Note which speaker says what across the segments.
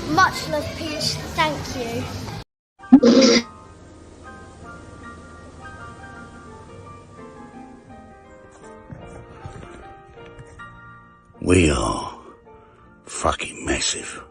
Speaker 1: Much love, Peach. Thank you.
Speaker 2: We are fucking massive.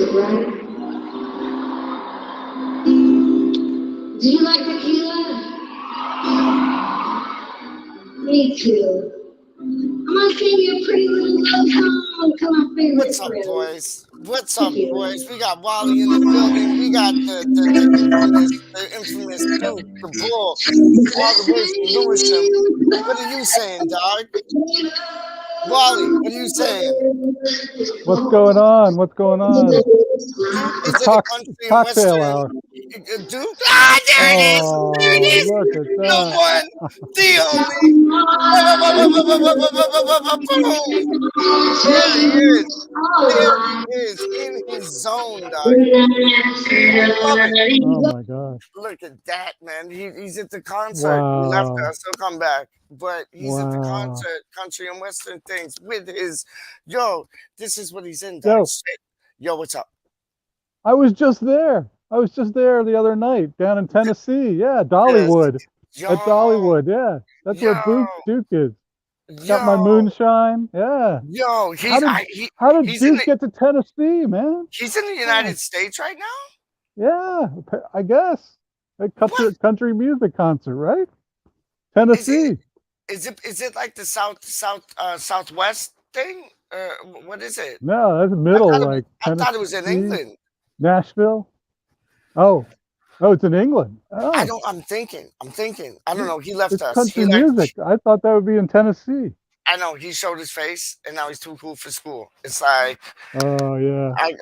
Speaker 3: Right? Do you like tequila? Me too. I'm gonna sing you a pretty little love song to my favorite
Speaker 4: What's up,
Speaker 3: friend.
Speaker 4: boys? What's up, boys? We got Wally in the building. We got the infamous Duke, the Bull, all the way from Lewisham. What are you saying, dog? Wally, what are you saying?
Speaker 5: What's going on? What's going on?
Speaker 4: Duke, is it a country and
Speaker 5: Cocktail
Speaker 4: western?
Speaker 5: hour.
Speaker 4: Duke? Ah, there it is! There it is!
Speaker 5: Look at
Speaker 4: The
Speaker 5: that.
Speaker 4: one, the only. There he is. There he is in his zone, dog. Love it.
Speaker 5: Oh my God.
Speaker 4: Look at that, man. He's at the concert. He left us. He'll come back. But he's at the concert, country and western things with his, this is what he's in, dog. Yo, what's up?
Speaker 5: I was just there. I was just there the other night down in Tennessee. Yeah, Dollywood.
Speaker 4: Yes.
Speaker 5: At Dollywood, yeah. That's where Duke is. Got my moonshine. Yeah.
Speaker 4: Yo,
Speaker 5: how did Duke get to Tennessee, man?
Speaker 4: He's in the United States right now?
Speaker 5: Yeah, I guess. A country music concert, right? Tennessee.
Speaker 4: Is it like the southwest thing? What is it?
Speaker 5: No, that's middle.
Speaker 4: I thought it was in England.
Speaker 5: Nashville. Oh, it's in England. Oh.
Speaker 4: I'm thinking. I don't know. He left us.
Speaker 5: Country music. I thought that would be in Tennessee.
Speaker 4: I know. He showed his face, and now he's too cool for school. It's like,
Speaker 5: oh yeah.
Speaker 4: I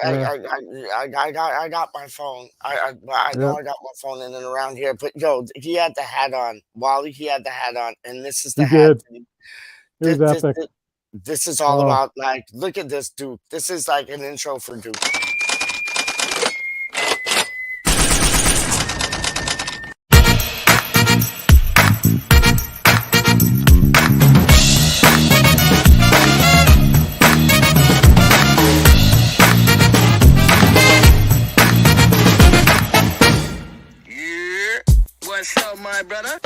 Speaker 4: got my phone. I know I got my phone in and around here. But yo, he had the hat on. Wally, he had the hat on, and this is the hat.
Speaker 5: It was epic.
Speaker 4: This is all about, like, look at this, Duke. This is like an intro for Duke.
Speaker 6: What's up, my brother?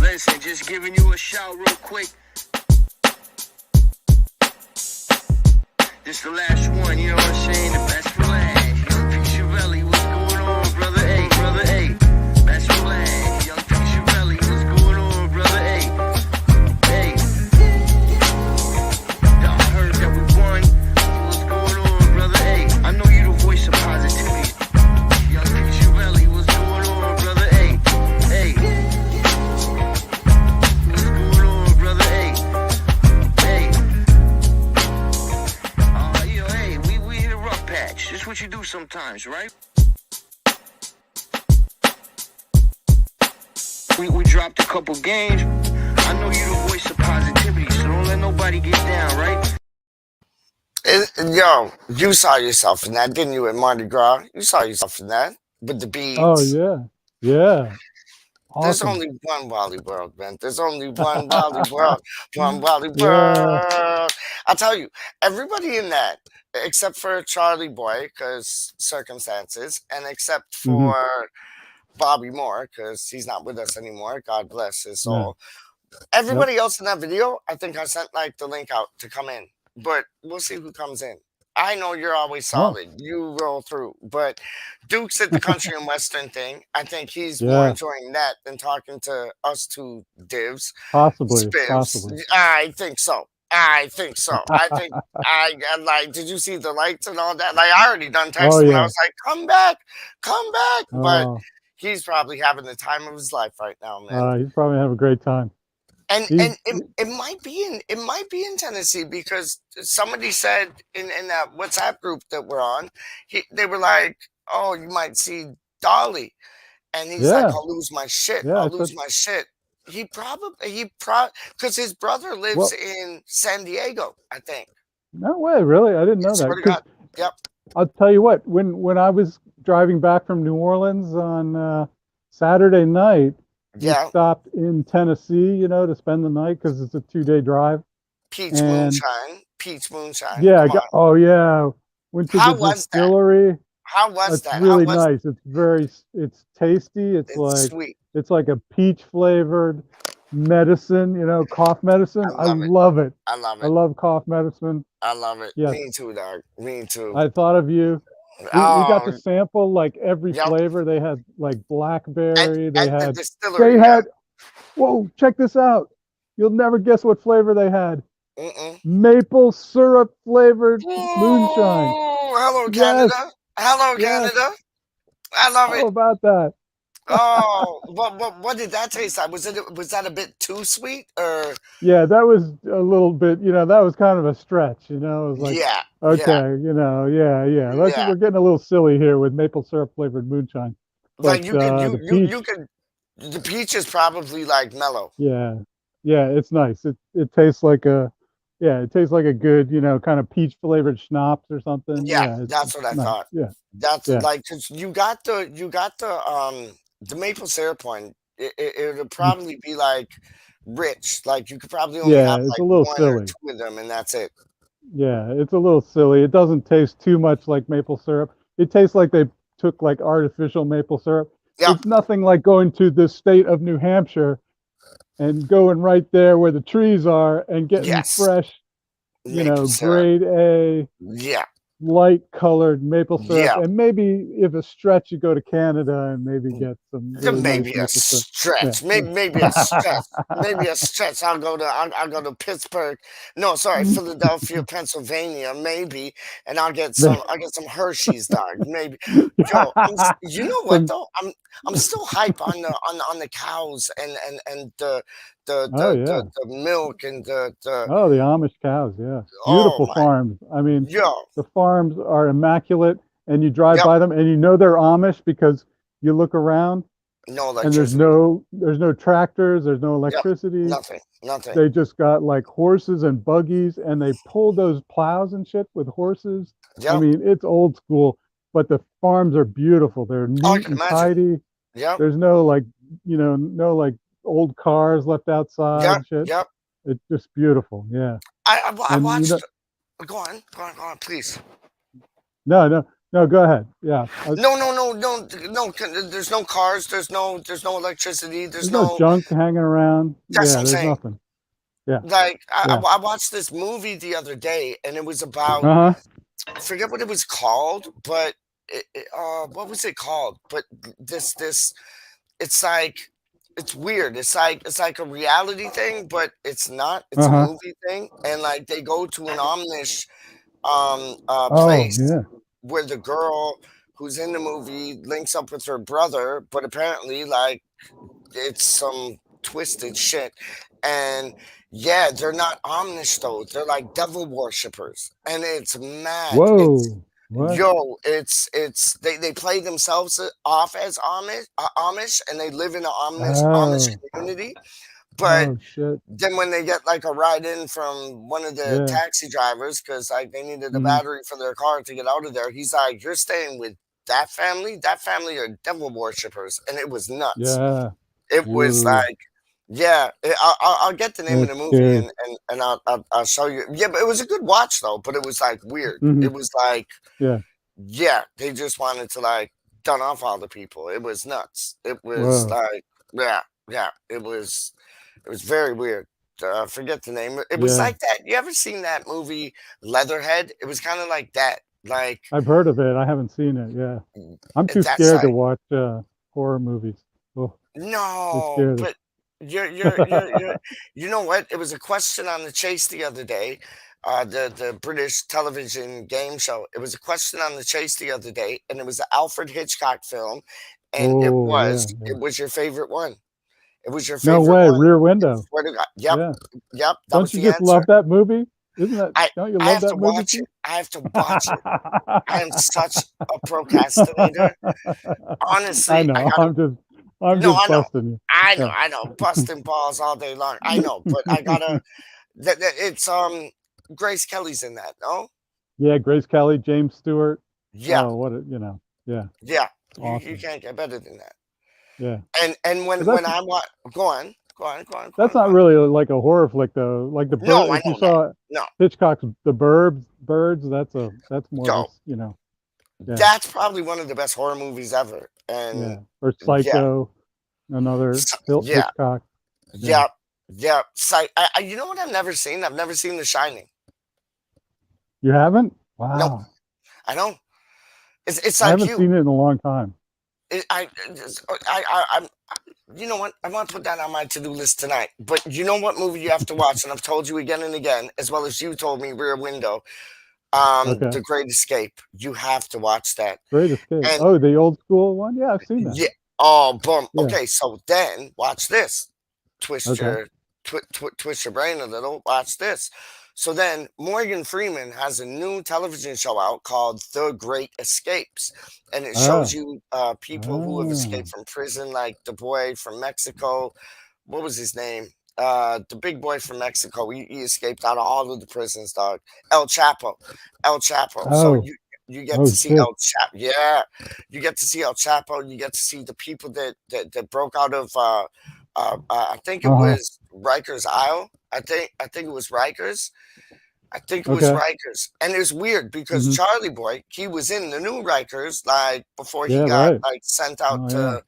Speaker 6: Listen, just giving you a shout real quick. This the last one, you know what I'm saying? The best for last. Young Picciarelli, what's going on, brother? Hey, brother, hey. Best for last. Young Picciarelli, what's going on, brother? Hey. Hey. Y'all heard that we won. What's going on, brother? Hey. I know you the voice of positivity. Young Picciarelli, what's going on, brother? Hey. Hey. What's going on, brother? Hey. Hey. Hey, we hit a rough patch. This is what you do sometimes, right? We dropped a couple games. I know you the voice of positivity, so don't let nobody get down, right?
Speaker 4: Yo, you saw yourself in that, didn't you, at Mardi Gras? You saw yourself in that with the beads.
Speaker 5: Oh yeah, yeah. Awesome.
Speaker 4: There's only one Wally World, man. There's only one Wally World. One Wally World. I'll tell you, everybody in that, except for Charlie Boy, because circumstances, and except
Speaker 5: Hmm.
Speaker 4: for Bobby Moore, because he's not with us anymore. God bless his
Speaker 5: Yeah.
Speaker 4: soul.
Speaker 5: Yep.
Speaker 4: Everybody else in that video, I think I sent like the link out to come in, but we'll see who comes in. I know you're always
Speaker 5: Oh,
Speaker 4: solid. You roll through, but Duke's at the country and western thing. I think he's more
Speaker 5: yeah.
Speaker 4: enjoying that than talking to us two divs,
Speaker 5: Possibly.
Speaker 4: spivs.
Speaker 5: Possibly.
Speaker 4: I think so. I think so. I think I like. Did you see the lights and all that? Like I already done
Speaker 5: Oh
Speaker 4: texted him. I
Speaker 5: yeah.
Speaker 4: was like, "Come back, come back," but
Speaker 5: Oh,
Speaker 4: he's probably having the time of his life right now, man.
Speaker 5: he's probably having a great time.
Speaker 4: And
Speaker 5: He's
Speaker 4: it might be in Tennessee because somebody said in that WhatsApp group that we're on, they were like, "Oh, you might see Dolly," and he's like,
Speaker 5: yeah.
Speaker 4: "I'll lose my shit.
Speaker 5: Yeah.
Speaker 4: I'll
Speaker 5: I said,
Speaker 4: lose my shit." Because his brother lives
Speaker 5: well,
Speaker 4: in San Diego, I think.
Speaker 5: no way, really. I didn't
Speaker 4: I
Speaker 5: know that.
Speaker 4: swear to
Speaker 5: Because
Speaker 4: God. Yep.
Speaker 5: I'll tell you what, when I was driving back from New Orleans on Saturday night, we
Speaker 4: Yeah.
Speaker 5: stopped in Tennessee, to spend the night because it's a 2-day drive.
Speaker 4: Peach
Speaker 5: And
Speaker 4: moonshine. Peach moonshine.
Speaker 5: yeah,
Speaker 4: Come on.
Speaker 5: oh yeah, went to the
Speaker 4: How was that?
Speaker 5: distillery.
Speaker 4: How was
Speaker 5: It's
Speaker 4: that? How
Speaker 5: really
Speaker 4: was
Speaker 5: nice. It's tasty.
Speaker 4: it's sweet?
Speaker 5: It's like a peach flavored medicine, cough medicine.
Speaker 4: I
Speaker 5: I
Speaker 4: love it.
Speaker 5: love it.
Speaker 4: I love
Speaker 5: I
Speaker 4: it.
Speaker 5: love cough medicine.
Speaker 4: I love it.
Speaker 5: Yes,
Speaker 4: Me too, dog. Me too.
Speaker 5: I thought of you. We got to
Speaker 4: Oh,
Speaker 5: sample like every
Speaker 4: yep.
Speaker 5: flavor. They had like
Speaker 4: At
Speaker 5: blackberry.
Speaker 4: at the
Speaker 5: They
Speaker 4: distillery, yeah.
Speaker 5: had. Whoa, check this out. You'll never guess what flavor they had.
Speaker 4: Mm-mm.
Speaker 5: Maple syrup flavored moonshine.
Speaker 4: Ooh, hello,
Speaker 5: Yes,
Speaker 4: Canada. Hello,
Speaker 5: yes.
Speaker 4: Canada. I love
Speaker 5: How
Speaker 4: it.
Speaker 5: about that?
Speaker 4: Oh, what did that taste like? Was that a bit too sweet or
Speaker 5: Yeah, that was a little bit, that was kind of a stretch, It was like,
Speaker 4: yeah, yeah,
Speaker 5: okay, yeah.
Speaker 4: yeah.
Speaker 5: We're getting a little silly here with maple syrup flavored moonshine. But
Speaker 4: Like you could
Speaker 5: the peach,
Speaker 4: you could the peach is probably like mellow.
Speaker 5: yeah, yeah, it's nice. It tastes like it tastes like a good, kind of peach flavored schnapps or something.
Speaker 4: Yeah,
Speaker 5: Yeah,
Speaker 4: that's
Speaker 5: it's
Speaker 4: what I
Speaker 5: nice.
Speaker 4: thought.
Speaker 5: Yeah,
Speaker 4: That's
Speaker 5: yeah,
Speaker 4: like 'cause the maple syrup one. It would
Speaker 5: mm,
Speaker 4: probably be like rich. Like you could probably only
Speaker 5: yeah.
Speaker 4: have
Speaker 5: It's a
Speaker 4: like
Speaker 5: little
Speaker 4: one or
Speaker 5: silly.
Speaker 4: two of them, and that's it.
Speaker 5: Yeah, it's a little silly. It doesn't taste too much like maple syrup. It tastes like they took like artificial maple syrup.
Speaker 4: Yep.
Speaker 5: It's nothing like going to the state of New Hampshire and going right there where the trees are and getting
Speaker 4: Yes.
Speaker 5: fresh,
Speaker 4: Maple syrup.
Speaker 5: grade A,
Speaker 4: Yeah.
Speaker 5: light colored maple syrup.
Speaker 4: Yeah.
Speaker 5: And maybe if a stretch, you go to Canada and maybe get some really nice
Speaker 4: Maybe a
Speaker 5: maple syrup. Yeah.
Speaker 4: stretch. Maybe a stretch. Maybe a stretch. I'll go to Pittsburgh. No, sorry, Philadelphia, Pennsylvania, maybe, and I'll get some Hershey's, dog. Maybe. Yo, you know what
Speaker 5: Some,
Speaker 4: though? I'm still hype on the cows and
Speaker 5: oh yeah.
Speaker 4: the milk and the
Speaker 5: Oh, the Amish cows, yeah.
Speaker 4: oh
Speaker 5: Beautiful
Speaker 4: my
Speaker 5: farms. I mean,
Speaker 4: yo,
Speaker 5: the farms are immaculate and you drive
Speaker 4: yep,
Speaker 5: by them and you know they're Amish because you look around
Speaker 4: no
Speaker 5: and
Speaker 4: electricity.
Speaker 5: there's no tractors, there's no
Speaker 4: Yep,
Speaker 5: electricity.
Speaker 4: nothing, nothing.
Speaker 5: They just got like horses and buggies and they pull those plows and shit with horses. I
Speaker 4: Yep.
Speaker 5: mean, it's old school, but the farms are beautiful. They're
Speaker 4: Oh, I
Speaker 5: neat
Speaker 4: can
Speaker 5: and
Speaker 4: imagine.
Speaker 5: tidy.
Speaker 4: Yep,
Speaker 5: There's no like, no like old cars left outside
Speaker 4: yep,
Speaker 5: and shit.
Speaker 4: yep.
Speaker 5: It's just beautiful. Yeah.
Speaker 4: I
Speaker 5: And
Speaker 4: watched. Go on, please.
Speaker 5: no, go ahead. Yeah.
Speaker 4: No. There's no cars. There's no electricity. There's
Speaker 5: There's no
Speaker 4: no.
Speaker 5: junk hanging around.
Speaker 4: That's what
Speaker 5: Yeah,
Speaker 4: I'm
Speaker 5: there's
Speaker 4: saying.
Speaker 5: nothing. Yeah.
Speaker 4: Like
Speaker 5: Yeah.
Speaker 4: I watched this movie the other day, and it was about
Speaker 5: Uh-huh.
Speaker 4: I forget what it was called, but what was it called? But this it's like it's weird. It's like a reality thing, but it's not. It's a
Speaker 5: Uh-huh.
Speaker 4: movie thing, and like they go to an Amish
Speaker 5: Oh,
Speaker 4: place
Speaker 5: yeah.
Speaker 4: where the girl who's in the movie links up with her brother, but apparently like it's some twisted shit. And yeah, they're not Amish though. They're like devil worshippers. And it's mad. It's
Speaker 5: Whoa. What?
Speaker 4: yo, they play themselves off as Amish and they live in an Amish
Speaker 5: Oh.
Speaker 4: community. But
Speaker 5: Oh shit.
Speaker 4: then when they get like a ride in from one of the
Speaker 5: Yeah.
Speaker 4: taxi drivers, because like they needed a
Speaker 5: Mhm.
Speaker 4: battery for their car to get out of there, he's like, "You're staying with that family? That family are devil worshippers," and it was nuts.
Speaker 5: Yeah.
Speaker 4: It was
Speaker 5: Woo.
Speaker 4: like Yeah, I'll get the name of
Speaker 5: That's
Speaker 4: the movie
Speaker 5: scary.
Speaker 4: and I'll show you. Yeah, but it was a good watch though. But it was like weird.
Speaker 5: Hmm.
Speaker 4: It was like,
Speaker 5: Yeah.
Speaker 4: yeah, they just wanted to like done off all the people. It was nuts. It was
Speaker 5: Whoa.
Speaker 4: like, yeah, yeah. It was very weird. I forget the name. It was
Speaker 5: Yeah.
Speaker 4: like that. You ever seen that movie Leatherhead? It was kind of like that. Like
Speaker 5: I've heard of it. I haven't seen it. Yeah. I'm too
Speaker 4: that's
Speaker 5: scared to
Speaker 4: like
Speaker 5: watch horror movies. Oh, too
Speaker 4: no,
Speaker 5: scared.
Speaker 4: but you're you know what? It was a question on the Chase the other day, the British television game show. It was a question on the Chase the other day, and it was an Alfred Hitchcock film, and it
Speaker 5: Oh, yeah,
Speaker 4: was
Speaker 5: yeah.
Speaker 4: it was your favorite one. It was your
Speaker 5: No
Speaker 4: favorite
Speaker 5: way.
Speaker 4: one.
Speaker 5: Rear
Speaker 4: I
Speaker 5: Window.
Speaker 4: swear to God. Yep,
Speaker 5: Yeah.
Speaker 4: yep. That
Speaker 5: Don't
Speaker 4: was
Speaker 5: you
Speaker 4: the
Speaker 5: just
Speaker 4: answer.
Speaker 5: love that movie? Isn't that?
Speaker 4: I
Speaker 5: Don't you
Speaker 4: I
Speaker 5: love
Speaker 4: have
Speaker 5: that
Speaker 4: to
Speaker 5: movie
Speaker 4: watch it.
Speaker 5: too?
Speaker 4: I have to watch it. I am such a procrastinator.
Speaker 5: I
Speaker 4: Honestly, I
Speaker 5: know.
Speaker 4: gotta.
Speaker 5: I'm
Speaker 4: No,
Speaker 5: just
Speaker 4: I know.
Speaker 5: busting you. Yeah.
Speaker 4: I know. Busting balls all day long. I know, but I gotta. It's Grace Kelly's in that. No.
Speaker 5: Yeah, Grace Kelly, James Stewart.
Speaker 4: Yeah,
Speaker 5: Oh, yeah,
Speaker 4: yeah. You
Speaker 5: awesome.
Speaker 4: can't get better than that.
Speaker 5: Yeah.
Speaker 4: And
Speaker 5: But
Speaker 4: when I watch, go on, go on, go on, go
Speaker 5: that's
Speaker 4: on, go
Speaker 5: not
Speaker 4: on.
Speaker 5: really like a horror flick though. Like
Speaker 4: No, I
Speaker 5: if you
Speaker 4: know that.
Speaker 5: saw
Speaker 4: No,
Speaker 5: Hitchcock's Birds, that's more of a,
Speaker 4: yo,
Speaker 5: yeah,
Speaker 4: that's probably one of the best horror movies ever.
Speaker 5: yeah.
Speaker 4: And
Speaker 5: Or
Speaker 4: yeah,
Speaker 5: Psycho, another
Speaker 4: yeah,
Speaker 5: Hitchcock. Yeah.
Speaker 4: yeah, yeah. You know what I've never seen? I've never seen The Shining.
Speaker 5: You haven't?
Speaker 4: Nope,
Speaker 5: Wow.
Speaker 4: I don't. It's
Speaker 5: I
Speaker 4: like
Speaker 5: haven't
Speaker 4: you.
Speaker 5: seen it in a long time.
Speaker 4: I'm. You know what? I want to put that on my to-do list tonight. But you know what movie you have to watch, and I've told you again and again, as well as you told me, Rear Window.
Speaker 5: Okay.
Speaker 4: The Great Escape. You have to watch that.
Speaker 5: Great Escape.
Speaker 4: And
Speaker 5: Oh, the old school one? Yeah, I've seen that.
Speaker 4: yeah, oh, boom.
Speaker 5: Yeah.
Speaker 4: Okay, so then watch this. Twist
Speaker 5: Okay.
Speaker 4: your twist your brain a little. Watch this. So then Morgan Freeman has a new television show out called The Great Escapes, and it shows
Speaker 5: Oh.
Speaker 4: you people who have
Speaker 5: Oh.
Speaker 4: escaped from prison, like the boy from Mexico. What was his name? The big boy from Mexico. He escaped out of all of the prisons, dog. El Chapo. El Chapo. So
Speaker 5: Oh.
Speaker 4: you get
Speaker 5: Oh
Speaker 4: to see
Speaker 5: shit.
Speaker 4: El Chapo. Yeah, you get to see El Chapo. You get to see the people that broke out of. I think it
Speaker 5: Uh-huh.
Speaker 4: was Rikers Isle. I think it was Rikers. I think it was
Speaker 5: Okay.
Speaker 4: Rikers. And it's weird because
Speaker 5: Hmm.
Speaker 4: Charlie Boy, he was in the new Rikers like before he
Speaker 5: Yeah,
Speaker 4: got
Speaker 5: right.
Speaker 4: like sent out
Speaker 5: Oh yeah.
Speaker 4: to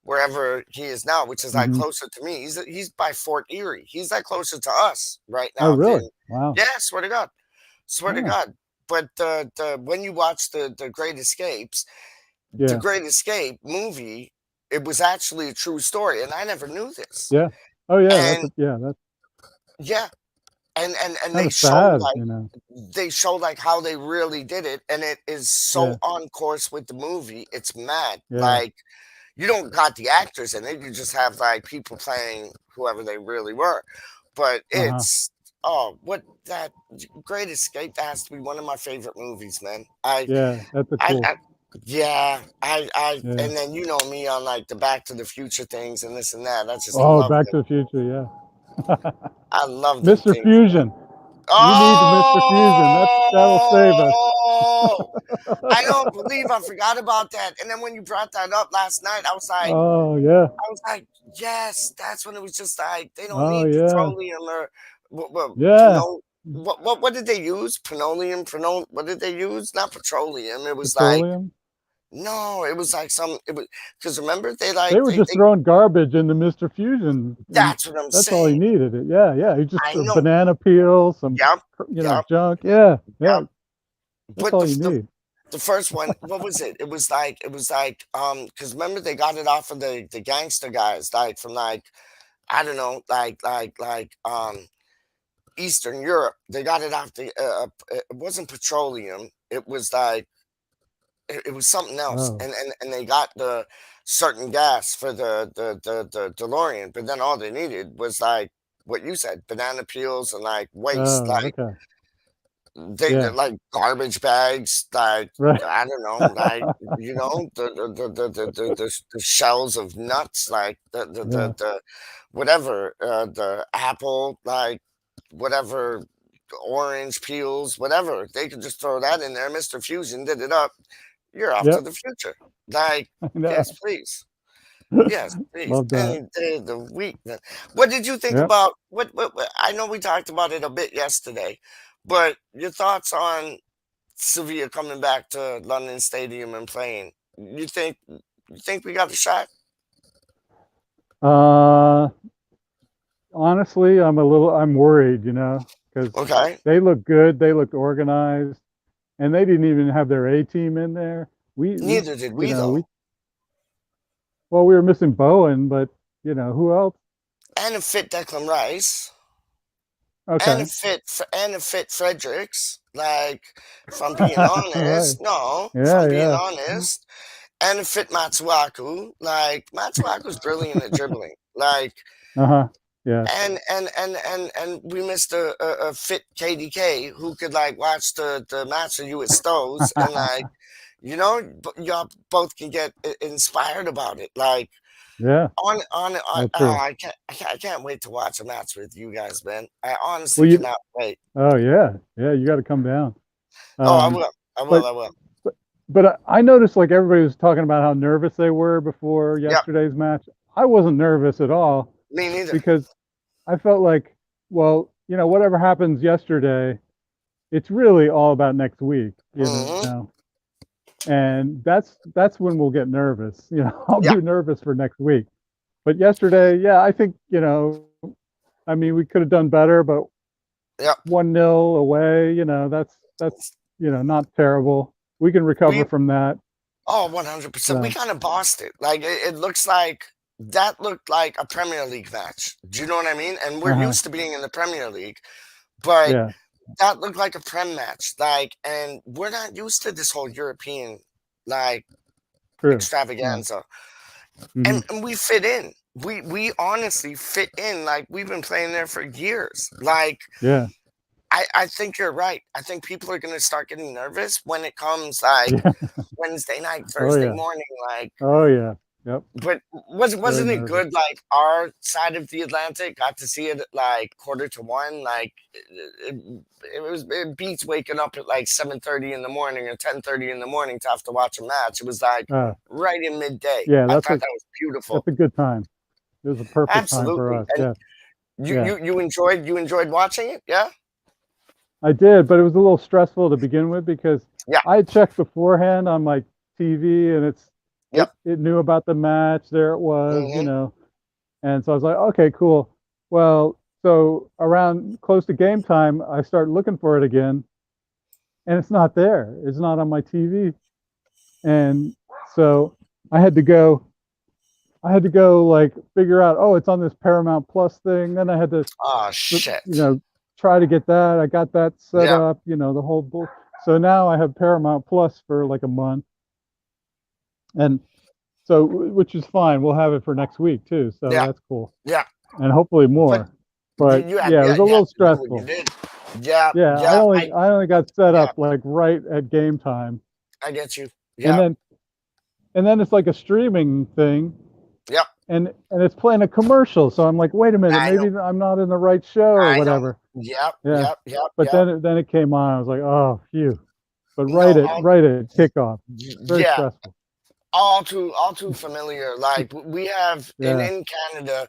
Speaker 4: wherever he is now, which is like
Speaker 5: Hmm.
Speaker 4: closer to me. He's by Fort Erie. He's like closer to us right
Speaker 5: Oh
Speaker 4: now
Speaker 5: really?
Speaker 4: than
Speaker 5: Wow.
Speaker 4: yeah, swear to God. Swear to
Speaker 5: Oh.
Speaker 4: God. But the when you watch the Great Escapes, the
Speaker 5: Yeah.
Speaker 4: Great Escape movie, it was actually a true story, and I never knew this.
Speaker 5: Yeah. Oh yeah,
Speaker 4: And
Speaker 5: that's
Speaker 4: yeah, and
Speaker 5: kind
Speaker 4: they
Speaker 5: of
Speaker 4: show
Speaker 5: sad,
Speaker 4: like how they really did it, and it is so
Speaker 5: Yeah.
Speaker 4: on course with the movie. It's mad.
Speaker 5: Yeah.
Speaker 4: Like you don't got the actors in it; you just have like people playing whoever they really were. But
Speaker 5: Uh-huh.
Speaker 4: it's what that Great Escape, that has to be one of my favorite movies, man.
Speaker 5: Yeah, that's a
Speaker 4: I
Speaker 5: cool.
Speaker 4: yeah,
Speaker 5: Yeah.
Speaker 4: and then you know me on like the Back to the Future things and this and that. I just
Speaker 5: Oh,
Speaker 4: love
Speaker 5: Back
Speaker 4: them.
Speaker 5: to the Future, yeah.
Speaker 4: I love them
Speaker 5: Mr.
Speaker 4: things.
Speaker 5: Fusion. You need the Mr. Fusion. That'll save us.
Speaker 4: Oh, I don't believe I forgot about that. And then when you brought that up last night,
Speaker 5: Oh yeah.
Speaker 4: I was like, yes, that's when it was just like they don't
Speaker 5: Oh
Speaker 4: need
Speaker 5: yeah.
Speaker 4: petroleum or what,
Speaker 5: Yeah.
Speaker 4: what did they use? Petroleum, what did they use? Not petroleum. It was like
Speaker 5: Petroleum.
Speaker 4: no, it was like some. It was because remember
Speaker 5: They were just
Speaker 4: they.
Speaker 5: throwing garbage into Mr. Fusion, and
Speaker 4: That's what I'm
Speaker 5: that's all he
Speaker 4: saying.
Speaker 5: needed. Yeah, yeah. He just
Speaker 4: I
Speaker 5: a
Speaker 4: know.
Speaker 5: banana peel, some
Speaker 4: Yep, yep,
Speaker 5: junk. Yeah, yeah.
Speaker 4: yep.
Speaker 5: That's
Speaker 4: But
Speaker 5: all you need.
Speaker 4: the first one, what was it? It was like because remember they got it off of the gangster guys, like from like I don't know, Eastern Europe. They got it off it wasn't petroleum. It was like it was something else,
Speaker 5: Oh,
Speaker 4: and they got the certain gas for the DeLorean, but then all they needed was like what you said, banana peels and like waste,
Speaker 5: oh,
Speaker 4: like
Speaker 5: okay.
Speaker 4: they're
Speaker 5: Yeah,
Speaker 4: like garbage bags, like
Speaker 5: right.
Speaker 4: I don't know, like the shells of nuts, like
Speaker 5: Yeah,
Speaker 4: the whatever, the apple, like whatever, orange peels, whatever. They could just throw that in there. Mr. Fusion did it up. You're off to
Speaker 5: yep.
Speaker 4: the future. Like,
Speaker 5: I know.
Speaker 4: yes, please. Yes, please.
Speaker 5: Love that.
Speaker 4: Any day of the week, man. What did you think
Speaker 5: Yep.
Speaker 4: about what I know we talked about it a bit yesterday, but your thoughts on Sevilla coming back to London Stadium and playing? You think we got a shot?
Speaker 5: Uh, honestly, I'm worried, because
Speaker 4: Okay.
Speaker 5: they look good, they looked organized, and they didn't even have their A team in there. We,
Speaker 4: Neither did
Speaker 5: you
Speaker 4: we
Speaker 5: know,
Speaker 4: though.
Speaker 5: we well, we were missing Bowen, but who else?
Speaker 4: And a fit Declan Rice. And a
Speaker 5: Okay,
Speaker 4: fit Fredericks. Like, if I'm being
Speaker 5: right.
Speaker 4: honest, no, if
Speaker 5: Yeah,
Speaker 4: I'm being
Speaker 5: yeah.
Speaker 4: honest, and a fit Matsuaku. Like, Matsuaku's brilliant at dribbling. Like,
Speaker 5: Uh-huh. Yeah.
Speaker 4: and we missed a fit KDK who could like watch the match of you at Stowe's and like y'all both can get inspired about it. Like
Speaker 5: Yeah,
Speaker 4: on
Speaker 5: that's true.
Speaker 4: I can't wait to watch a match with you guys, man. I honestly
Speaker 5: Well,
Speaker 4: cannot wait.
Speaker 5: oh yeah, yeah, you got to come down.
Speaker 4: Oh, I
Speaker 5: Um,
Speaker 4: will. I will.
Speaker 5: but
Speaker 4: I will.
Speaker 5: but I noticed like everybody was talking about how nervous they were before
Speaker 4: Yep.
Speaker 5: yesterday's match. I wasn't nervous at all
Speaker 4: Me neither.
Speaker 5: because I felt like, well, whatever happens yesterday, it's really all about next week,
Speaker 4: Hmm.
Speaker 5: and that's when we'll get nervous. I'll
Speaker 4: Yeah.
Speaker 5: be nervous for next week. But yesterday, yeah, I think, I mean, we could have done better, but
Speaker 4: Yeah.
Speaker 5: 1-0 away, that's not terrible. We can recover
Speaker 4: We
Speaker 5: from that.
Speaker 4: Oh, 100%. We
Speaker 5: So,
Speaker 4: kind of bossed it. Like it looks like that looked like a Premier League match. Do you know what I mean? And we're
Speaker 5: uh-huh.
Speaker 4: used to being in the Premier League, but
Speaker 5: Yeah,
Speaker 4: that looked like a Prem match. Like, and we're not used to this whole European like
Speaker 5: true. Right.
Speaker 4: extravaganza.
Speaker 5: Hmm.
Speaker 4: And we fit in. We honestly fit in. Like we've been playing there for years. Like
Speaker 5: Yeah.
Speaker 4: I think you're right. I think people are gonna start getting nervous when it comes like
Speaker 5: Yeah.
Speaker 4: Wednesday night,
Speaker 5: Oh
Speaker 4: Thursday
Speaker 5: yeah.
Speaker 4: morning, like.
Speaker 5: Oh yeah. Yep.
Speaker 4: But
Speaker 5: Very
Speaker 4: wasn't it
Speaker 5: nervous.
Speaker 4: good? Like our side of the Atlantic got to see it at like 1:45. Like it beats waking up at like 7:30 in the morning or 10:30 in the morning to have to watch a match. It was like
Speaker 5: Uh,
Speaker 4: right in midday.
Speaker 5: yeah,
Speaker 4: I thought that was beautiful.
Speaker 5: that's a good time. It was a perfect time for
Speaker 4: Absolutely.
Speaker 5: us.
Speaker 4: And
Speaker 5: Yeah.
Speaker 4: you
Speaker 5: Yeah.
Speaker 4: you you enjoyed watching it? Yeah.
Speaker 5: I did, but it was a little stressful to begin with because
Speaker 4: Yeah.
Speaker 5: I had checked beforehand on my TV and it
Speaker 4: Yep.
Speaker 5: it knew about the match. There it was,
Speaker 4: Hmm.
Speaker 5: and so I was like, okay, cool. Well, so around close to game time, I start looking for it again, and it's not there. It's not on my TV, and so I had to go. I had to go like figure out. Oh, it's on this Paramount Plus thing. Then I had to,
Speaker 4: Oh
Speaker 5: you
Speaker 4: shit.
Speaker 5: know, try to get that. I got that set
Speaker 4: Yeah.
Speaker 5: up. The whole bull. So now I have Paramount Plus for like a month, and so which is fine. We'll have it for next week too. So
Speaker 4: Yeah.
Speaker 5: that's cool,
Speaker 4: Yeah.
Speaker 5: and hopefully
Speaker 4: But
Speaker 5: more. But
Speaker 4: you had
Speaker 5: yeah, it was a
Speaker 4: you had
Speaker 5: little
Speaker 4: to do what you
Speaker 5: stressful.
Speaker 4: did. Yeah.
Speaker 5: Yeah, I
Speaker 4: Yeah.
Speaker 5: only I only got set
Speaker 4: Yeah.
Speaker 5: up like right at game time,
Speaker 4: I get you.
Speaker 5: and
Speaker 4: Yeah.
Speaker 5: then it's like a streaming thing,
Speaker 4: Yep.
Speaker 5: and it's playing a commercial. So I'm like, wait a minute,
Speaker 4: I know.
Speaker 5: maybe I'm not in the right show or
Speaker 4: I know.
Speaker 5: whatever.
Speaker 4: Yep,
Speaker 5: Yeah,
Speaker 4: yep, yep,
Speaker 5: but
Speaker 4: yep.
Speaker 5: then it came on. I was like, oh, phew. But
Speaker 4: No,
Speaker 5: right at kickoff, very
Speaker 4: yeah,
Speaker 5: stressful.
Speaker 4: all too familiar. Like we have
Speaker 5: Yeah,
Speaker 4: in Canada,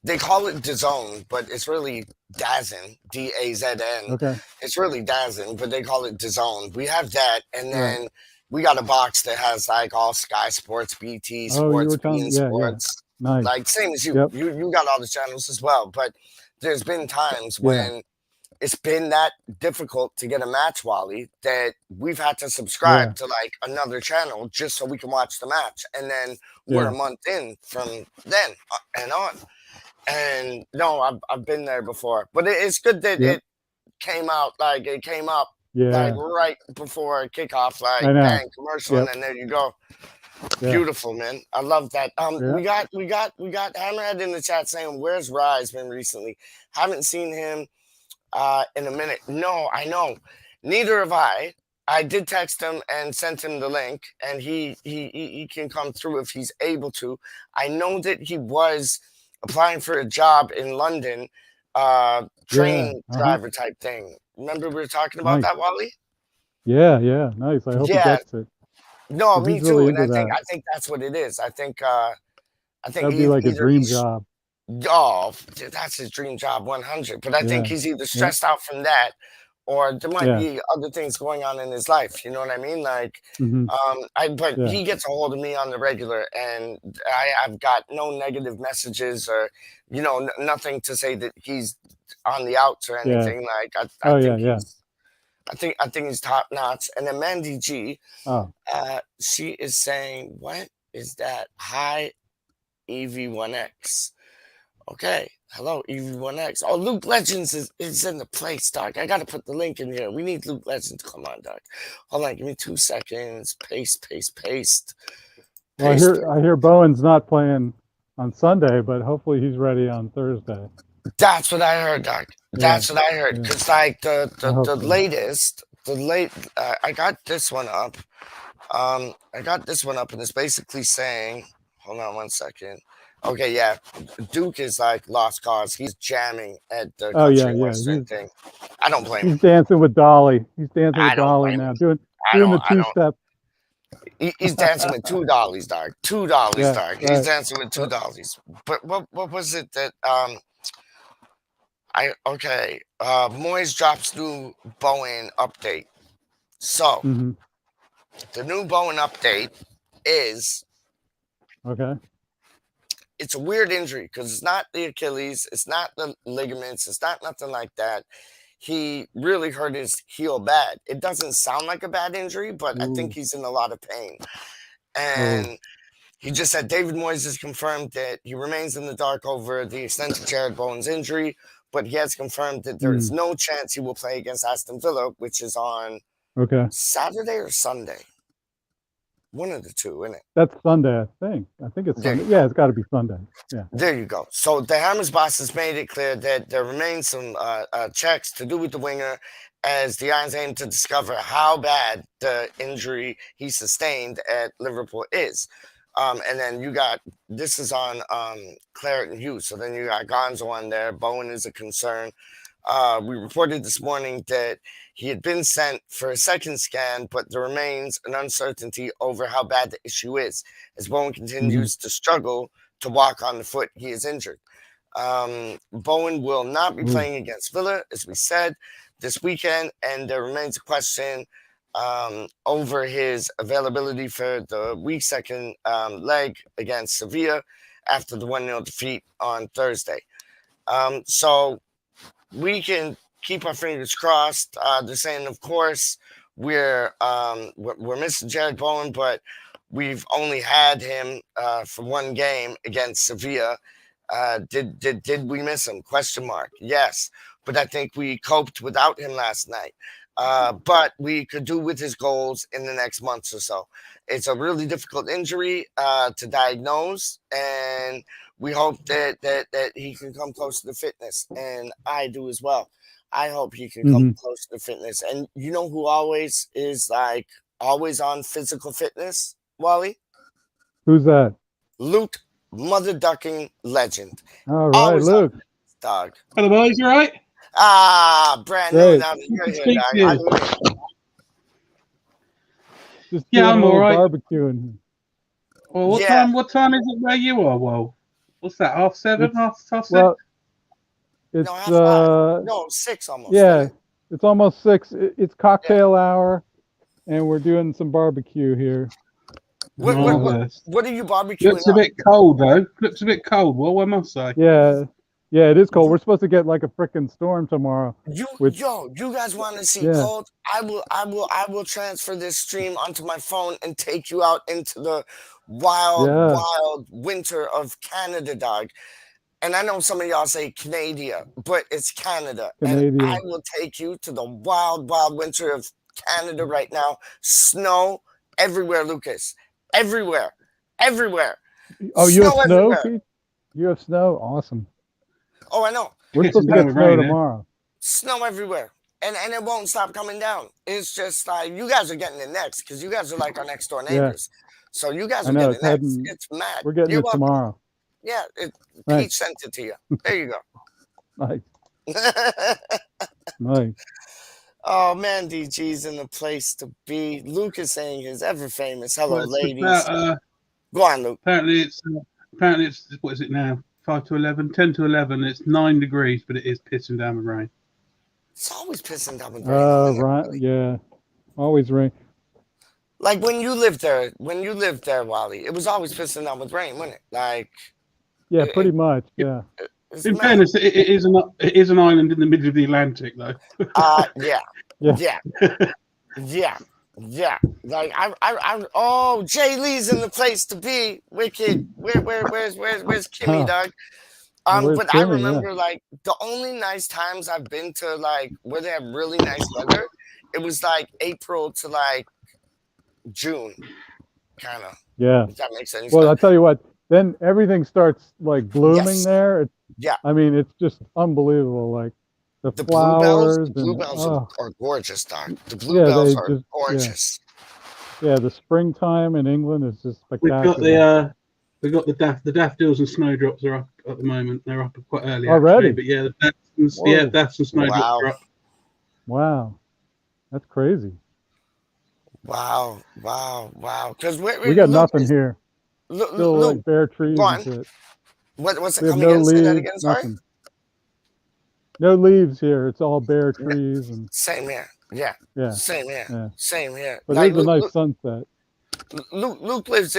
Speaker 4: they call it DAZN, but it's really DAZN, DAZN.
Speaker 5: okay,
Speaker 4: It's really DAZN, but they call it DAZN. We have that, and
Speaker 5: right.
Speaker 4: then we got a box that has like all Sky Sports, BT
Speaker 5: Oh, you
Speaker 4: Sports,
Speaker 5: were
Speaker 4: beIN
Speaker 5: telling, yeah, yeah,
Speaker 4: Sports,
Speaker 5: nice.
Speaker 4: like same as you.
Speaker 5: Yep,
Speaker 4: You got all the channels as well, but there's been times
Speaker 5: yeah,
Speaker 4: when it's been that difficult to get a match, Wally, that we've had to subscribe
Speaker 5: yeah,
Speaker 4: to like another channel just so we can watch the match. And then we're a
Speaker 5: yeah,
Speaker 4: month in from then and on. And no, I've been there before, but it's good that
Speaker 5: yep,
Speaker 4: it came out like it came up like
Speaker 5: yeah.
Speaker 4: right before kickoff,
Speaker 5: I
Speaker 4: like
Speaker 5: know.
Speaker 4: bang commercial, and
Speaker 5: Yep,
Speaker 4: then there you go.
Speaker 5: yeah,
Speaker 4: Beautiful, man. I love that.
Speaker 5: yeah.
Speaker 4: We got Hammerhead in the chat saying, "Where's Rise been recently? Haven't seen him in a minute." No, I know. Neither have I. I did text him and sent him the link, and he can come through if he's able to. I know that he was applying for a job in London,
Speaker 5: Yeah.
Speaker 4: train
Speaker 5: Uh-huh.
Speaker 4: driver type thing. Remember we were talking about
Speaker 5: Nice.
Speaker 4: that, Wally?
Speaker 5: Yeah, yeah, nice. I hope he
Speaker 4: Yeah.
Speaker 5: gets it
Speaker 4: No,
Speaker 5: because
Speaker 4: me
Speaker 5: he's really
Speaker 4: too. And
Speaker 5: into
Speaker 4: I think
Speaker 5: that.
Speaker 4: I think that's what it is. I think
Speaker 5: That'd be like a
Speaker 4: either
Speaker 5: dream
Speaker 4: he's
Speaker 5: job.
Speaker 4: oh, that's his dream job, 100. But I think
Speaker 5: Yeah.
Speaker 4: he's either
Speaker 5: Yeah.
Speaker 4: stressed out from that, or there might
Speaker 5: Yeah.
Speaker 4: be other things going on in his life. You know what I mean? Like,
Speaker 5: Mhm.
Speaker 4: but
Speaker 5: Yeah.
Speaker 4: he gets a hold of me on the regular, and I've got no negative messages or, nothing to say that he's on the outs or
Speaker 5: Yeah.
Speaker 4: anything. Like, I
Speaker 5: Oh, yeah,
Speaker 4: think
Speaker 5: yeah.
Speaker 4: I think he's top notch. And then Mandy G,
Speaker 5: Oh.
Speaker 4: she is saying, "What is that? Hi, EV1X." Okay. Hello, EV1X. Oh, Luke Legends is in the place, dog. I gotta put the link in here. We need Luke Legends. Come on, dog. Hold on, give me 2 seconds. Paste.
Speaker 5: Well, I hear Bowen's not playing on Sunday, but hopefully he's ready on Thursday.
Speaker 4: That's what I heard, dog. That's what I heard.
Speaker 5: Yeah.
Speaker 4: Because like the
Speaker 5: so.
Speaker 4: latest, I got this one up. I got this one up, and it's basically saying, hold on 1 second. Okay, yeah, Duke is like lost cause. He's jamming at the country and western thing. I don't blame him.
Speaker 5: He's dancing with Dolly. He's dancing
Speaker 4: I
Speaker 5: with
Speaker 4: don't
Speaker 5: Dolly
Speaker 4: blame
Speaker 5: now,
Speaker 4: him.
Speaker 5: doing
Speaker 4: I
Speaker 5: the
Speaker 4: don't.
Speaker 5: 2-step.
Speaker 4: He's dancing with $2, dog. $2,
Speaker 5: Yeah,
Speaker 4: dog.
Speaker 5: right.
Speaker 4: He's dancing with $2. But what was it that Moyes drops new Bowen update. So
Speaker 5: Mhm.
Speaker 4: the new Bowen update is
Speaker 5: Okay.
Speaker 4: it's a weird injury because it's not the Achilles, it's not the ligaments, it's not nothing like that. He really hurt his heel bad. It doesn't sound like a bad injury, but I think he's in a lot of pain. And he just said David Moyes has confirmed that he remains in the dark over the extent of Jared Bowen's injury, but he has confirmed that there is no chance he will play against Aston Villa, which is on Saturday or Sunday. One of the two, isn't it?
Speaker 5: That's Sunday, I think. I think it's Sunday. Yeah, it's got to be Sunday. Yeah.
Speaker 4: There you go. So the Hammers boss has made it clear that there remains some checks to do with the winger as the Irons aim to discover how bad the injury he sustained at Liverpool is. And then you got, this is on Claret and Hughes. So then you got Gonzo on there. Bowen is a concern. We reported this morning that he had been sent for a second scan, but there remains an uncertainty over how bad the issue is, as Bowen continues to struggle to walk on the foot he is injured. Bowen will not be playing against Villa, as we said, this weekend, and there remains a question over his availability for the week second leg against Sevilla after the 1-0 defeat on Thursday. So we can keep our fingers crossed. They're saying, of course, we're missing Jared Bowen, but we've only had him for one game against Sevilla. Did we miss him? Question mark. Yes, but I think we coped without him last night. But we could do with his goals in the next months or so. It's a really difficult injury to diagnose, and we hope that he can come close to the fitness, and I do as well. I hope he can come close to the fitness. And you know who always is like always on physical fitness, Wally?
Speaker 5: Who's that?
Speaker 4: Luke, mother ducking legend.
Speaker 5: All right,
Speaker 4: Always
Speaker 5: Luke.
Speaker 4: Dog.
Speaker 7: Hello, boys. You all right?
Speaker 4: Brand new now that you're here, dog.
Speaker 5: Just
Speaker 7: Yeah, I'm all right.
Speaker 5: Barbecuing.
Speaker 7: Well, what time is it where you are? Well, what's that? 7:30? Half 6?
Speaker 5: Well, it's
Speaker 4: no, 6 almost.
Speaker 5: Yeah, it's almost 6. It's cocktail hour, and we're doing some barbecue here.
Speaker 4: What are you barbecuing?
Speaker 7: Looks a bit cold though. Looks a bit cold. Well, I must say.
Speaker 5: Yeah, it is cold. We're supposed to get like a freaking storm tomorrow.
Speaker 4: You guys want to see cold? I will transfer this stream onto my phone and take you out into the wild winter of Canada, dog. And I know some of y'all say Canada, but it's Canada. And I will take you to the wild winter of Canada right now. Snow everywhere, Lucas. Everywhere.
Speaker 5: Oh, you have snow, Pete? You have snow? Awesome.
Speaker 4: Oh, I know.
Speaker 5: We're supposed to get snow tomorrow.
Speaker 4: Snow everywhere. And it won't stop coming down. It's just like you guys are getting it next because you guys are like our next door neighbors. So you guys are getting it next. It's mad.
Speaker 5: We're getting it tomorrow.
Speaker 4: Yeah, Pete sent it to you. There you go.
Speaker 5: Nice. Nice.
Speaker 4: Oh man, DG's in the place to be. Luke is saying his ever famous hello, ladies.
Speaker 7: Go
Speaker 4: on, Luke.
Speaker 7: Apparently, it's apparently it's, what is it now? 5 to 11, 10 to 11. It's 9 degrees, but it is pissing down with rain.
Speaker 4: It's always pissing down with rain.
Speaker 5: Right. Yeah. Always rain.
Speaker 4: Like when you lived there, Wally, it was always pissing down with rain, wasn't it? Like,
Speaker 5: Yeah, pretty much. Yeah.
Speaker 7: In fairness, it is an island in the middle of the Atlantic, though.
Speaker 4: Yeah.
Speaker 5: Yeah.
Speaker 4: Yeah. Like oh, Jay Lee's in the place to be. Wicked. Where's Kimmy, dog?
Speaker 5: Where's
Speaker 4: But
Speaker 5: Kimmy?
Speaker 4: I remember like the only nice times I've been to like where they have really nice weather, it was like April to like June, kind of.
Speaker 5: Yeah.
Speaker 4: If that makes any sense.
Speaker 5: Well, I'll tell you what. Then everything starts like blooming there.
Speaker 4: Yeah.
Speaker 5: I mean, it's just unbelievable. Like the flowers.
Speaker 4: Bluebells are gorgeous, dog. The
Speaker 5: Yeah,
Speaker 4: bluebells are
Speaker 5: just-
Speaker 4: gorgeous.
Speaker 5: Yeah, the springtime in England is just
Speaker 7: We've
Speaker 5: spectacular.
Speaker 7: got the daffodils and snowdrops are up at the moment. They're up quite early
Speaker 5: Already?
Speaker 7: actually, but yeah, the daffs and snowdrops are up.
Speaker 5: Wow, that's crazy.
Speaker 4: Wow. Because
Speaker 5: We got nothing here. Still
Speaker 4: Luke,
Speaker 5: like bare trees
Speaker 4: go
Speaker 5: and
Speaker 4: on.
Speaker 5: shit.
Speaker 4: What's it
Speaker 5: We have
Speaker 4: coming
Speaker 5: no
Speaker 4: again? Say that
Speaker 5: leaves,
Speaker 4: again, sorry?
Speaker 5: nothing. No leaves here. It's all bare trees and
Speaker 4: Same here. Yeah.
Speaker 5: yeah.
Speaker 4: Same here.
Speaker 5: Yeah.
Speaker 4: Same here.
Speaker 5: But
Speaker 4: Like,
Speaker 5: there's a nice sunset.
Speaker 4: Luke lives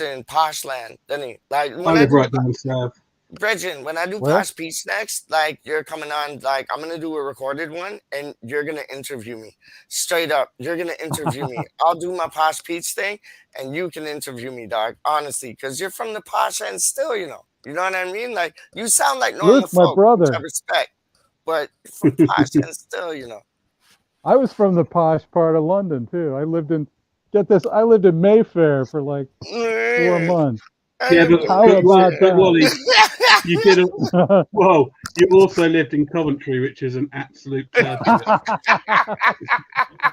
Speaker 4: in posh land, doesn't he? Like
Speaker 7: I
Speaker 4: when
Speaker 7: live right down south.
Speaker 4: Bridget, when I do
Speaker 5: Where?
Speaker 4: Posh Peach next, like you're coming on, like I'm gonna do a recorded one, and you're gonna interview me straight up. You're gonna interview me. I'll do my Posh Peach thing, and you can interview me, dog. Honestly, because you're from the posh end, still, you know what I mean. Like you sound like normal
Speaker 5: Luke, my
Speaker 4: folk,
Speaker 5: brother.
Speaker 4: which I respect, but from posh end, still,
Speaker 5: I was from the posh part of London too. I lived in Mayfair for like 4 months.
Speaker 7: Yeah, but
Speaker 5: How about that?
Speaker 7: Wally, you did it. Whoa, you also lived in Coventry, which is an absolute turbulence.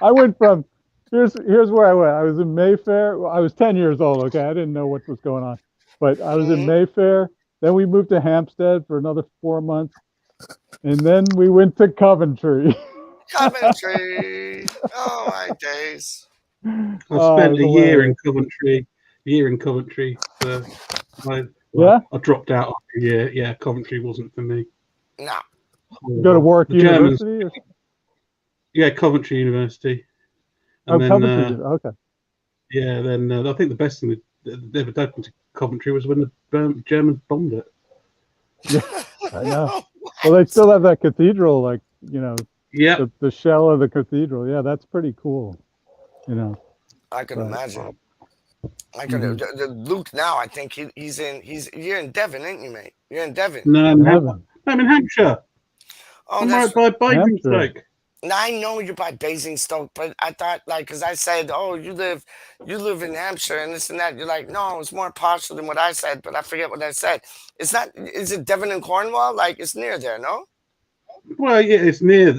Speaker 5: I went from here's where I went. I was in Mayfair. I was 10 years old. Okay, I didn't know what was going on, but I was in Mayfair. Then we moved to Hampstead for another 4 months, and then we went to Coventry.
Speaker 4: Coventry. Oh my days.
Speaker 7: I spent a year in Coventry. I dropped out after a year. Yeah, Coventry wasn't for me.
Speaker 4: No.
Speaker 5: You go to Warwick University?
Speaker 7: Yeah, Coventry University. And
Speaker 5: Coventry. Okay.
Speaker 7: Yeah, then I think the best thing that ever happened to Coventry was when the Germans bombed it.
Speaker 5: Yeah, I know. Well, they still have that cathedral, like
Speaker 7: Yeah,
Speaker 5: the shell of the cathedral. Yeah, that's pretty cool.
Speaker 4: I can imagine. I could Luke now. I think you're in Devon, ain't you, mate? You're in Devon.
Speaker 7: No, I'm in Hampshire.
Speaker 4: Oh,
Speaker 7: I'm right by Basingstoke.
Speaker 4: Now I know you're by Basingstoke, but I thought because I said, oh, you live in Hampshire and this and that. You're like, no, it's more partial than what I said, but I forget what I said. It's not. Is it Devon and Cornwall? Like it's near there, no?
Speaker 7: Well, yeah, it's near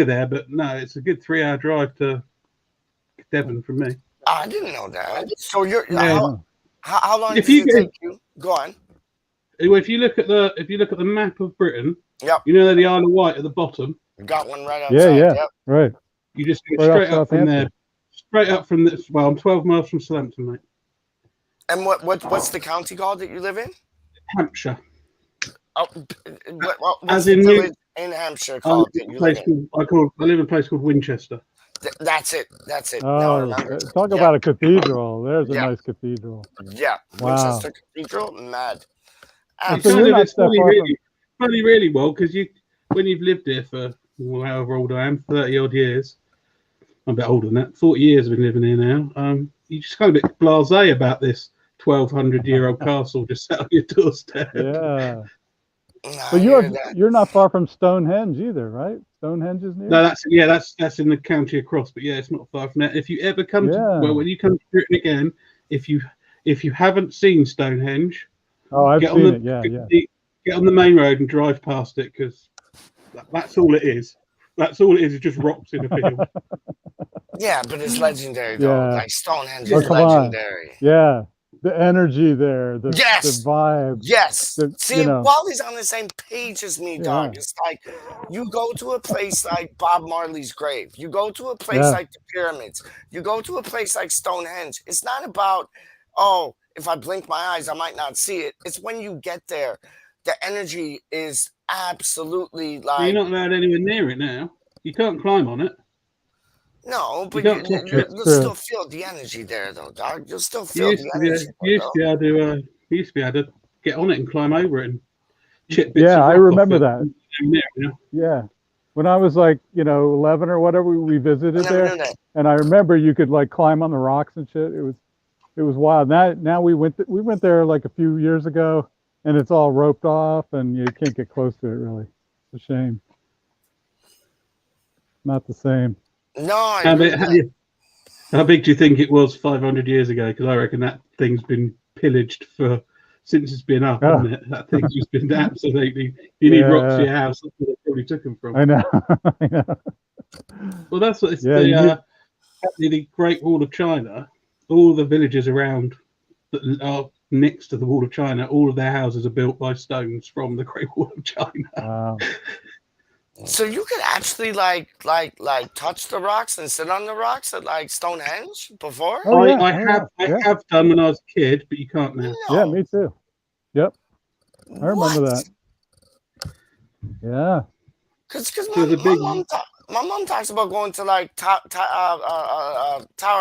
Speaker 7: there, but no, it's a good 3-hour drive to Devon from me.
Speaker 4: I didn't know that. So you're
Speaker 5: Yeah.
Speaker 4: how long does it take you? Go on.
Speaker 7: If you look at the map of Britain,
Speaker 4: Yep.
Speaker 7: you know the Isle of Wight at the bottom.
Speaker 4: You got one right outside.
Speaker 5: Yeah.
Speaker 4: Yep.
Speaker 5: Right.
Speaker 7: You just go
Speaker 5: Right
Speaker 7: straight
Speaker 5: off
Speaker 7: up from there.
Speaker 5: Southampton.
Speaker 7: Straight up from this. Well, I'm 12 miles from Southampton, mate.
Speaker 4: And what's the county called that you live in?
Speaker 7: Hampshire.
Speaker 4: Oh, what's
Speaker 7: As
Speaker 4: the
Speaker 7: in
Speaker 4: village in Hampshire called that you live in?
Speaker 7: I live in a place called Winchester.
Speaker 4: That's it. Now I
Speaker 5: Oh,
Speaker 4: remember.
Speaker 5: talk about a cathedral. There's a nice cathedral.
Speaker 4: Yeah.
Speaker 5: Wow.
Speaker 4: Winchester Cathedral, mad.
Speaker 5: So you're not that far
Speaker 7: Funny, really well, because when you've lived here for however old I am, 30 odd years, I'm a bit older than that. 40 years I've been living here now. You just kind of a bit blasé about this 1,200-year-old castle just sat on your doorstep.
Speaker 5: Yeah. But you're not far from Stonehenge either, right? Stonehenge is near.
Speaker 7: No, that's in the county across, but yeah, it's not far from that. If you ever come when you come to Britain again, if you haven't seen Stonehenge,
Speaker 5: I've seen it. Yeah.
Speaker 7: Get on the main road and drive past it, because that's all it is. That's all it is just rocks in a field.
Speaker 4: Yeah, but it's legendary though.
Speaker 5: Yeah.
Speaker 4: Like Stonehenge
Speaker 5: Oh,
Speaker 4: is
Speaker 5: come on.
Speaker 4: legendary.
Speaker 5: Yeah. The energy there, the vibe.
Speaker 4: Yes. See,
Speaker 5: you know.
Speaker 4: Wally's on the same page as me, dog. It's like you go to a place like Bob Marley's grave. You go to a place like the pyramids. You go to a place like Stonehenge. It's not about, oh, if I blink my eyes, I might not see it. It's when you get there, the energy is absolutely
Speaker 7: You're
Speaker 4: like
Speaker 7: not allowed anywhere near it now. You can't climb on it.
Speaker 4: no,
Speaker 7: You
Speaker 4: but
Speaker 7: can't touch it.
Speaker 4: you'll
Speaker 5: True.
Speaker 4: still feel the energy there, though, dog. You'll still
Speaker 7: You
Speaker 4: feel
Speaker 7: used
Speaker 4: the
Speaker 7: to be,
Speaker 4: energy,
Speaker 7: you used
Speaker 4: though.
Speaker 7: to be able to, you used to be able to get on it and climb over it and chip bits
Speaker 5: Yeah,
Speaker 7: of
Speaker 5: I
Speaker 7: rock off
Speaker 5: remember
Speaker 7: it.
Speaker 5: that.
Speaker 7: You know?
Speaker 5: Yeah. When I was like, 11 or whatever, we
Speaker 4: I
Speaker 5: visited
Speaker 4: never
Speaker 5: there,
Speaker 4: knew that.
Speaker 5: and I remember you could like climb on the rocks and shit. It was wild. Now we went there like a few years ago, and it's all roped off, and you can't get close to it really. It's a shame. Not the same.
Speaker 4: No, I
Speaker 7: How
Speaker 4: agree
Speaker 7: big,
Speaker 4: with
Speaker 7: how,
Speaker 4: that.
Speaker 7: how big do you think it was 500 years ago? Because I reckon that thing's been pillaged for since it's been up,
Speaker 5: Oh,
Speaker 7: hasn't it? That thing's just been absolutely. You need rocks for
Speaker 5: yeah,
Speaker 7: your house. That's where they probably took them from.
Speaker 5: I know. I know.
Speaker 7: Well, that's what it's
Speaker 5: Yeah,
Speaker 7: the Great Wall of China. All the villages around that are next to the Wall of China, all of their houses are built by stones from the Great Wall of China.
Speaker 5: wow.
Speaker 4: So you could actually touch the rocks and sit on the rocks at like Stonehenge before?
Speaker 5: Oh yeah.
Speaker 7: I
Speaker 5: Oh
Speaker 7: have
Speaker 5: yeah. Yeah.
Speaker 7: have done when I was a kid, but you can't now.
Speaker 5: Yeah.
Speaker 4: No.
Speaker 5: Me too. Yep. I remember
Speaker 4: What?
Speaker 5: that. Yeah.
Speaker 4: Because
Speaker 7: There's a big.
Speaker 4: my mom talks about going to like Tower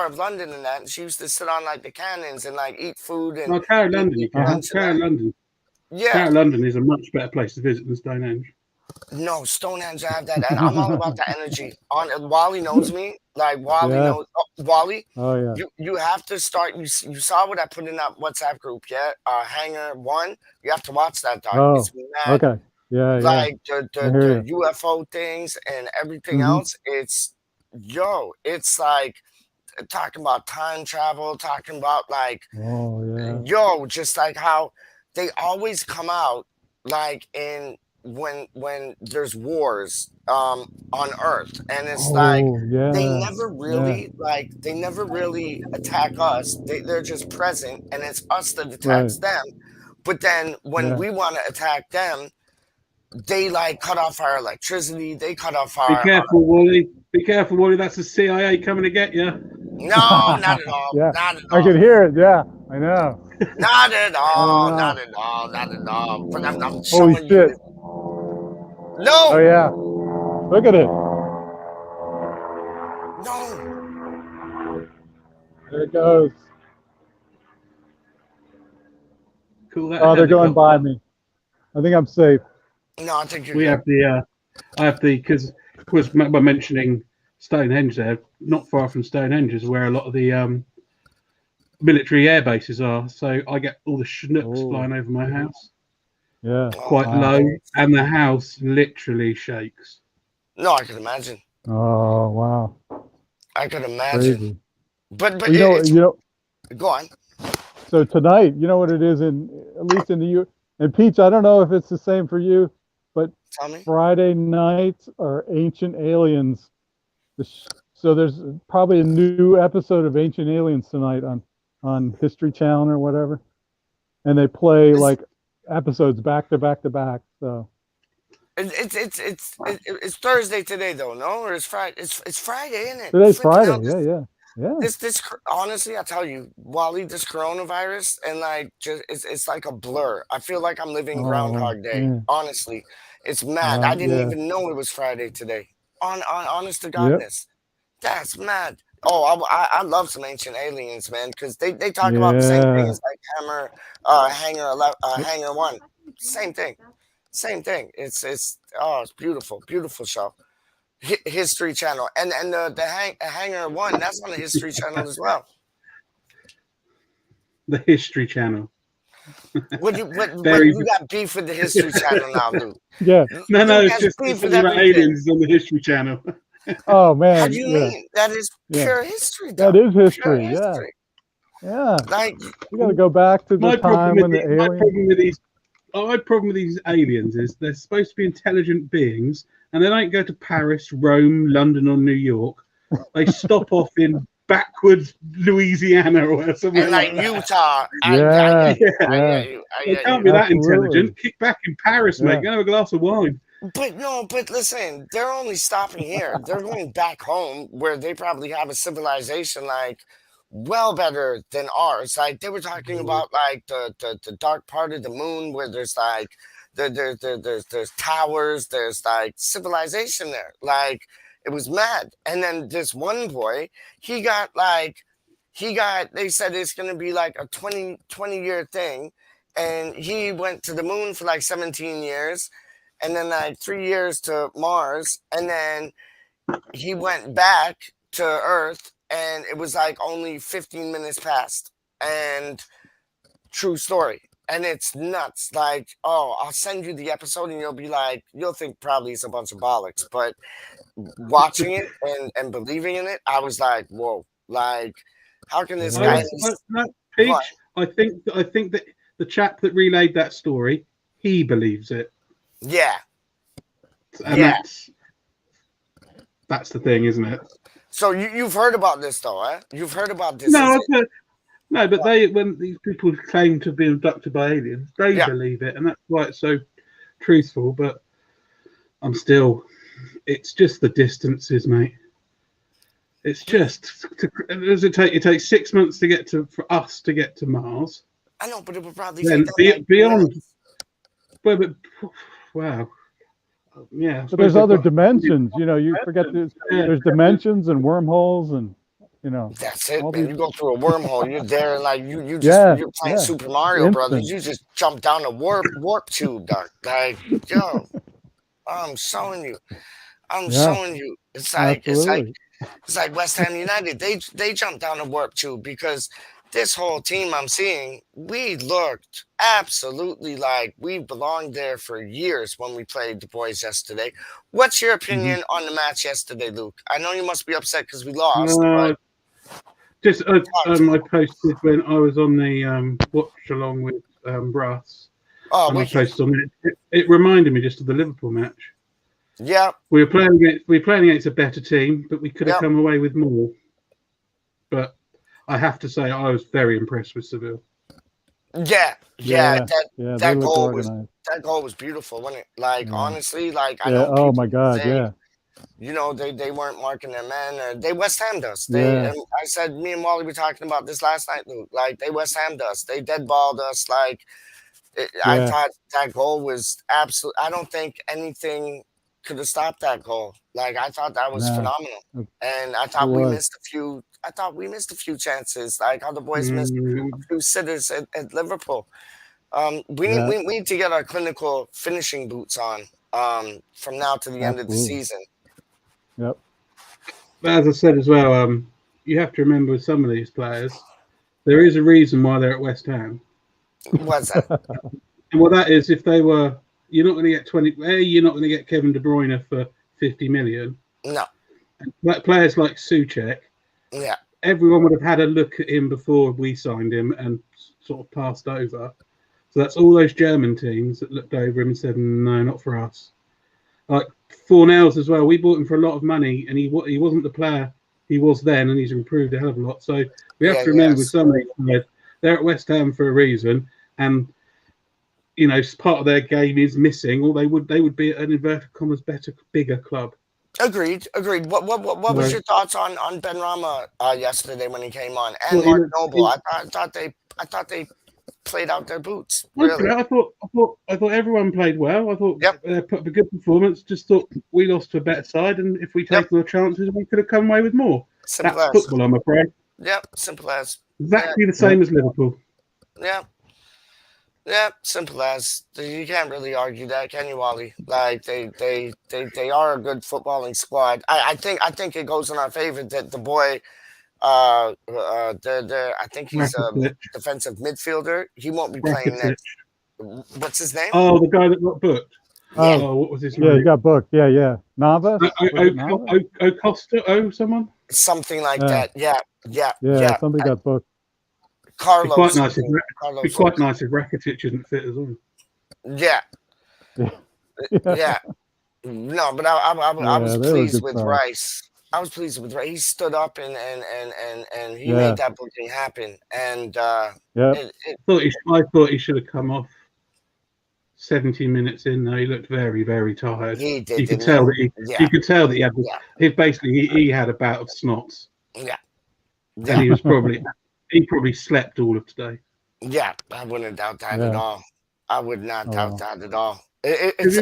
Speaker 4: of London and that. And she used to sit on like the cannons and like eat food and
Speaker 7: Well, Tower of London, you
Speaker 4: eat
Speaker 7: can.
Speaker 4: lunch and
Speaker 7: Tower of
Speaker 4: that.
Speaker 7: London.
Speaker 4: Yeah.
Speaker 7: Tower of London is a much better place to visit than Stonehenge.
Speaker 4: No, Stonehenge, I have that. And I'm all about the energy. On Wally knows me. Like Wally
Speaker 5: Yeah.
Speaker 4: knows Wally.
Speaker 5: Oh yeah.
Speaker 4: You have to start. You saw what I put in that WhatsApp group, yeah? Hanger 1. You have to watch that, dog.
Speaker 5: Oh.
Speaker 4: It's mad.
Speaker 5: Okay. Yeah. Yeah.
Speaker 4: Like
Speaker 5: I hear
Speaker 4: the UFO things and everything
Speaker 5: Mhm.
Speaker 4: else. It's like talking about time travel, talking about like
Speaker 5: Oh yeah.
Speaker 4: just like how they always come out like in when there's wars on Earth, and it's like
Speaker 5: Oh yeah.
Speaker 4: they never really attack us. They're just present, and it's us that attacks
Speaker 5: Right.
Speaker 4: them. But then when
Speaker 5: Yeah.
Speaker 4: we want to attack them, they like cut off our electricity. They cut off
Speaker 7: Be
Speaker 4: our
Speaker 7: careful, Wally. Be careful, Wally. That's the CIA coming to get you.
Speaker 4: no, not at all,
Speaker 5: Yeah.
Speaker 4: not at
Speaker 5: I
Speaker 4: all.
Speaker 5: could hear it. Yeah. I know.
Speaker 4: Not at all,
Speaker 5: know.
Speaker 4: not at all, not at all. But I'm
Speaker 5: Holy
Speaker 4: showing
Speaker 5: shit.
Speaker 4: you. No,
Speaker 5: Oh yeah. Look at it.
Speaker 4: no.
Speaker 5: There it goes.
Speaker 7: Cool. That
Speaker 5: Oh, they're going
Speaker 7: helicopter.
Speaker 5: by me. I think I'm safe.
Speaker 4: No, I think you're
Speaker 7: We
Speaker 4: good.
Speaker 7: have the. I have the because was by mentioning Stonehenge there. Not far from Stonehenge is where a lot of the military air bases are. So I get all the Chinooks
Speaker 5: Oh.
Speaker 7: flying over my house
Speaker 5: Yeah.
Speaker 7: quite
Speaker 5: Wow.
Speaker 7: low, and the house literally shakes.
Speaker 4: No, I could imagine.
Speaker 5: Oh wow.
Speaker 4: I could imagine.
Speaker 5: Crazy.
Speaker 4: But
Speaker 5: Well,
Speaker 4: it's,
Speaker 5: go
Speaker 4: on.
Speaker 5: So tonight, you know what it is at least in the U. And Peach, I don't know if it's the same for you, but
Speaker 4: Tell me.
Speaker 5: Friday nights are Ancient Aliens. So there's probably a new episode of Ancient Aliens tonight on History Channel or whatever, and they play like episodes back to back to back. So
Speaker 4: It's Thursday today though, no? Or it's Friday? It's Friday, isn't it?
Speaker 5: today's
Speaker 4: Flipping
Speaker 5: Friday.
Speaker 4: out,
Speaker 5: Yeah.
Speaker 4: This honestly, I tell you, Wally, this coronavirus and like just it's like a blur. I feel like I'm living Groundhog Day.
Speaker 5: Yeah.
Speaker 4: Honestly, it's mad. I didn't
Speaker 5: Yeah.
Speaker 4: even know it was Friday today. On honest to
Speaker 5: Yep.
Speaker 4: godness, that's mad. Oh, I love some Ancient Aliens, man, because they talk about the same thing
Speaker 5: Yeah.
Speaker 4: as like Hanger 1, same thing. It's beautiful, beautiful show. History Channel and the Hanger 1, that's on the History Channel as well.
Speaker 7: The History Channel.
Speaker 4: What you got beef with the History Channel now, dude?
Speaker 5: Yeah.
Speaker 7: No,
Speaker 4: He
Speaker 7: it's
Speaker 4: has
Speaker 7: just
Speaker 4: beef
Speaker 7: something
Speaker 4: with
Speaker 7: about
Speaker 4: everything.
Speaker 7: aliens on the History Channel.
Speaker 5: Oh man.
Speaker 4: How do you
Speaker 5: yeah.
Speaker 4: mean? That is
Speaker 5: Yeah.
Speaker 4: pure history,
Speaker 5: That
Speaker 4: dog.
Speaker 5: is
Speaker 4: Pure
Speaker 5: history. Yeah.
Speaker 4: history.
Speaker 5: Yeah.
Speaker 4: Like
Speaker 5: You got to go back to the
Speaker 7: My
Speaker 5: time when the
Speaker 7: my
Speaker 5: aliens.
Speaker 7: problem with these aliens is they're supposed to be intelligent beings, and they don't go to Paris, Rome, London, or New York. They stop off in backwards Louisiana or somewhere
Speaker 4: and like
Speaker 7: that.
Speaker 4: Utah.
Speaker 5: Yeah.
Speaker 7: Yeah. They can't be that
Speaker 5: Absolutely.
Speaker 7: intelligent. Kick back in Paris, mate.
Speaker 5: Yeah.
Speaker 7: Go have a glass of wine.
Speaker 4: But listen, they're only stopping here. They're going back home where they probably have a civilization like well better than ours. Like they were talking about like the dark part of the moon where there's like there's towers, there's like civilization there. Like it was mad. And then this one boy, he got they said it's gonna be like a 20-year thing. And he went to the moon for like 17 years, and then like 3 years to Mars, and then he went back to Earth, and it was like only 15 minutes past. And true story. And it's nuts. Like, oh, I'll send you the episode, and you'll think probably it's a bunch of bollocks. But watching it and believing in it, I was like, whoa, like, how can this guy?
Speaker 7: Peach, I think that the chap that relayed that story, he believes it.
Speaker 4: Yeah.
Speaker 7: And that's the thing, isn't it?
Speaker 4: So you've heard about this though, eh? You've heard about this.
Speaker 7: No, no, but when these people claim to have been abducted by aliens, they believe it, and that's why it's so truthful. But it's just the distances, mate. It's just, it takes 6 months for us to get to Mars.
Speaker 4: I know, but it would probably
Speaker 7: take beyond. But wow. Yeah,
Speaker 5: but there's other dimensions. You forget there's dimensions and wormholes, and
Speaker 4: that's it, man. You go through a wormhole, you're there, and like you're playing Super Mario Brothers. You just jump down a warp tube, dog. Like, yo, I'm showing you. It's like West Ham United. They jumped down a warp tube because this whole team I'm seeing, we looked absolutely like we belonged there for years when we played the boys yesterday. What's your opinion on the match yesterday, Luke? I know you must be upset because we lost. But
Speaker 7: I posted when I was on the watch along with Russ.
Speaker 4: Oh,
Speaker 7: I posted on it. It reminded me just of the Liverpool match.
Speaker 4: Yeah,
Speaker 7: we were playing against a better team, but we could have come away with more. But I have to say, I was very impressed with Seville.
Speaker 4: That goal was beautiful, wasn't it? Like honestly, like I know.
Speaker 5: Oh my God,
Speaker 4: they weren't marking their man. They West Hammed us. And I said, me and Wally were talking about this last night, Luke. Like they West Hammed us. They deadballed us. Like I thought that goal was absolute. I don't think anything could have stopped that goal. Like I thought that was phenomenal, and I thought we missed a few. I thought we missed a few chances, like how the boys missed a few sitters at Liverpool. We need to get our clinical finishing boots on from now to the end of the season.
Speaker 5: Yep.
Speaker 7: But as I said as well, you have to remember with some of these players, there is a reason why they're at West Ham.
Speaker 4: What's that?
Speaker 7: And what that is, if they were, you're not going to get 20. You're not going to get Kevin De Bruyne for 50 million.
Speaker 4: No.
Speaker 7: And players like Souček.
Speaker 4: Yeah.
Speaker 7: Everyone would have had a look at him before we signed him and sort of passed over. So that's all those German teams that looked over him and said, no, not for us. Like Fornells as well. We bought him for a lot of money, and he wasn't the player he was then, and he's improved a hell of a lot. So we have to remember with some of these players, they're at West Ham for a reason, and part of their game is missing, or they would be an inverted commas bigger club.
Speaker 4: Agreed. What was your thoughts on Benrahma yesterday when he came on, and Mark Noble? I thought they played out their boots. Really.
Speaker 7: I thought everyone played well. I thought they put up a good performance. Just thought we lost to a better side, and if we take our chances, we could have come away with more. That's football, I'm afraid.
Speaker 4: Yep, simple as.
Speaker 7: Exactly the same as Liverpool.
Speaker 4: Yeah, simple as. You can't really argue that, can you, Wally? Like they are a good footballing squad. I think it goes in our favor that the boy, I think he's a defensive midfielder. He won't be playing next. What's his name?
Speaker 7: Oh, the guy that got booked. Oh, what was his name?
Speaker 5: Yeah, he got booked. Yeah. Navas?
Speaker 7: O'Costa, someone?
Speaker 4: Something like that. Yeah.
Speaker 5: Somebody got booked.
Speaker 4: Carlos.
Speaker 7: It'd be quite nice if Rakitic isn't fit as well.
Speaker 4: Yeah. No, but I was pleased with Rice. I was pleased with Rice. He stood up and he made that booking happen. And
Speaker 7: I thought he should have come off 17 minutes in. Though he looked very, very tired.
Speaker 4: He did.
Speaker 7: You could tell that he had. He basically he had a bout of snots.
Speaker 4: Yeah.
Speaker 7: and he probably slept all of today.
Speaker 4: Yeah, I wouldn't doubt that at
Speaker 5: Yeah.
Speaker 4: all. I would not
Speaker 5: Oh,
Speaker 4: doubt
Speaker 5: well.
Speaker 4: that at all.
Speaker 7: Because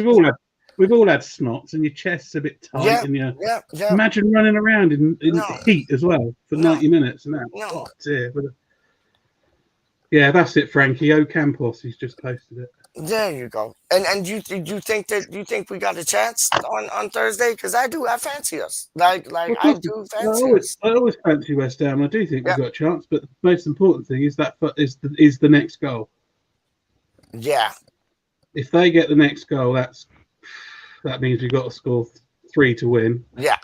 Speaker 7: we've all had snots, and your chest's a bit tight,
Speaker 4: yeah,
Speaker 7: and you
Speaker 4: yeah, yeah.
Speaker 7: imagine running around in
Speaker 4: No.
Speaker 7: heat as well for
Speaker 4: No.
Speaker 7: 90 minutes. And that,
Speaker 4: No.
Speaker 7: oh dear. Yeah, that's it, Frankie. O Campos, he's just posted it.
Speaker 4: There you go. And you think we got a chance on Thursday? Because I fancy us. Like
Speaker 7: Well, of
Speaker 4: I
Speaker 7: course,
Speaker 4: do
Speaker 7: I
Speaker 4: fancy
Speaker 7: always,
Speaker 4: us.
Speaker 7: I always fancy West Ham. I do think
Speaker 4: Yeah.
Speaker 7: we've got a chance, but the most important thing is the next goal.
Speaker 4: Yeah.
Speaker 7: If they get the next goal, that means we've got to score 3 to win.
Speaker 4: Yeah.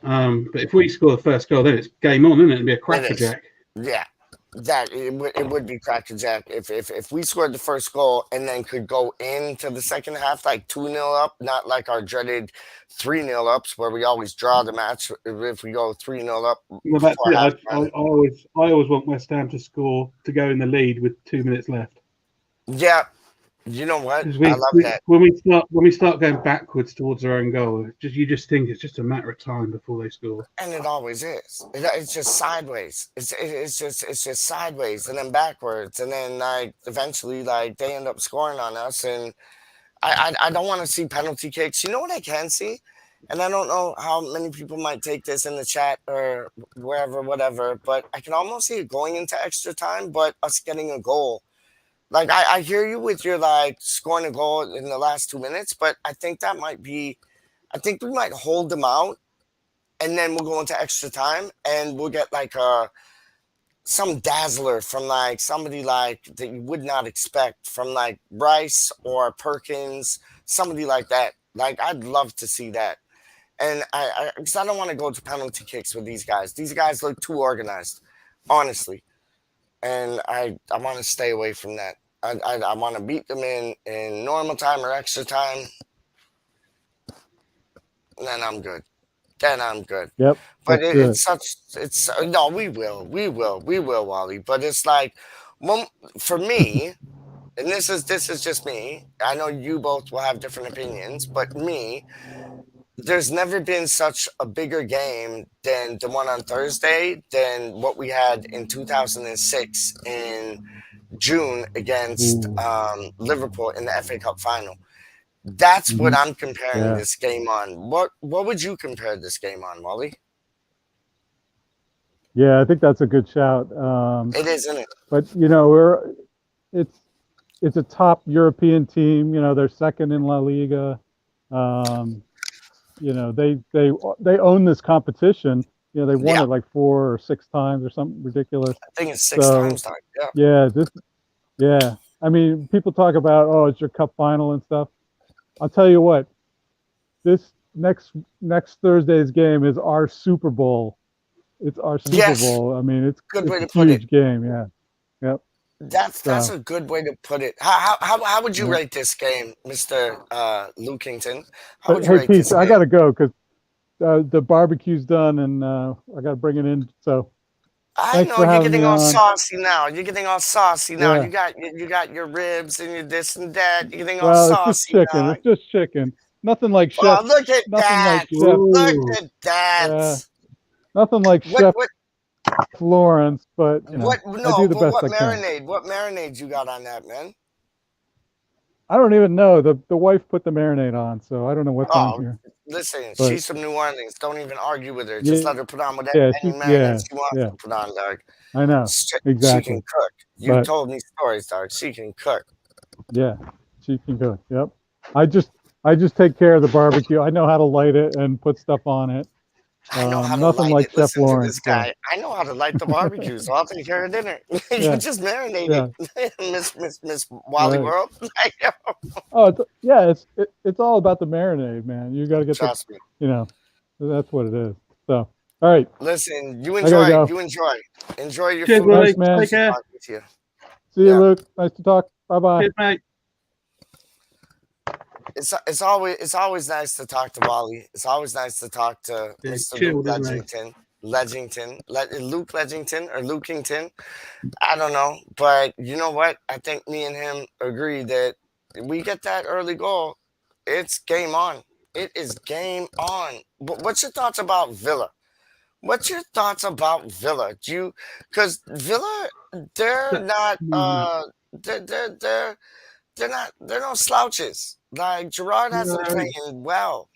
Speaker 7: But if we score the first goal, then it's game on, isn't it? It'd be a crackerjack.
Speaker 4: Yeah. That it would be crackerjack if we scored the first goal and then could go into the second half like 2-0 up, not like our dreaded 3-0 ups where we always draw the match if we go 3-0 up.
Speaker 7: Well, that's it. I always want West Ham to score to go in the lead with 2 minutes left.
Speaker 4: Yeah. You know what? I love that.
Speaker 7: When we start going backwards towards our own goal, you just think it's just a matter of time before they score.
Speaker 4: And it always is. It's just sideways. It's just sideways and then backwards, and then like eventually like they end up scoring on us. And I don't want to see penalty kicks. You know what I can see? And I don't know how many people might take this in the chat or wherever, whatever, but I can almost see it going into extra time, but us getting a goal. Like I hear you with your like scoring a goal in the last 2 minutes, but I think we might hold them out, and then we'll go into extra time, and we'll get like some dazzler from like somebody like that you would not expect from like Bryce or Perkins, somebody like that. Like I'd love to see that, and because I don't want to go to penalty kicks with these guys. These guys look too organized, honestly. And I want to stay away from that. I want to beat them in normal time or extra time. And then I'm good.
Speaker 5: Yep.
Speaker 4: But no, we will, Wally. But it's like, for me, and this is just me. I know you both will have different opinions, but me, there's never been such a bigger game than the one on Thursday than what we had in 2006 in June against Liverpool in the FA Cup final. That's what I'm comparing this game on. What would you compare this game on, Wally?
Speaker 5: Yeah, I think that's a good shout.
Speaker 4: It is, isn't it?
Speaker 5: But you know, it's a top European team. You know, they're second in La Liga. You know, they own this competition. You know, they won it like 4 or 6 times or something ridiculous.
Speaker 4: I think it's 6 times.
Speaker 5: Yeah. I mean, people talk about, oh, it's your cup final and stuff. I'll tell you what, this next Thursday's game is our Super Bowl. It's our Super Bowl. I mean, it's a huge game. Yeah. Yep.
Speaker 4: That's a good way to put it. How would you rate this game, Mr. Lukington? How would you rate this game?
Speaker 5: I gotta go because the barbecue's done and I gotta bring it in. So
Speaker 4: I know you're getting all saucy now. You're getting all saucy now. Yeah. You got your ribs and your this and that. You're getting all saucy.
Speaker 5: It's just chicken.
Speaker 4: Now.
Speaker 5: It's just chicken. Nothing like chef.
Speaker 4: Oh, look at that! Look at that!
Speaker 5: Nothing like Chef Florence, but you know, I do the best I can.
Speaker 4: What marinade you got on that, man?
Speaker 5: I don't even know. The wife put the marinade on, so I don't know what's on here.
Speaker 4: Listen, she's from New Orleans. Don't even argue with her. Just let her put on whatever any marinade she wants to put on, dog.
Speaker 5: I know. Exactly.
Speaker 4: She can cook. You told me stories, dog. She can cook.
Speaker 5: Yeah, she can cook. Yep. I just take care of the barbecue. I know how to light it and put stuff on it.
Speaker 4: I know how to
Speaker 5: nothing
Speaker 4: light
Speaker 5: like
Speaker 4: it.
Speaker 5: Chef
Speaker 4: Listen
Speaker 5: Lawrence.
Speaker 4: To this guy. I know how to light the barbecue, so I'll take care of dinner. You just marinated, Miss Wally World.
Speaker 5: It's all about the marinade, man. You got to get
Speaker 4: Trust me.
Speaker 5: You know, that's what it is. So, all right.
Speaker 4: Listen, you enjoy. You enjoy your food.
Speaker 5: Thanks, man.
Speaker 7: Take care.
Speaker 5: See you, Luke. Nice to talk. Bye-bye.
Speaker 7: Cheers, mate.
Speaker 4: It's always nice to talk to Wally. It's always nice to talk to Mr. Luke Luke Ledgington or Lukington. I don't know, but you know what? I think me and him agree that we get that early goal. It's game on. It is game on. What's your thoughts about Villa? What's your thoughts about Villa? Do you, because Villa, they're
Speaker 7: That,
Speaker 4: not
Speaker 7: no,
Speaker 4: they're they're they're they're no slouches. Like Gerard has them
Speaker 7: no.
Speaker 4: playing well.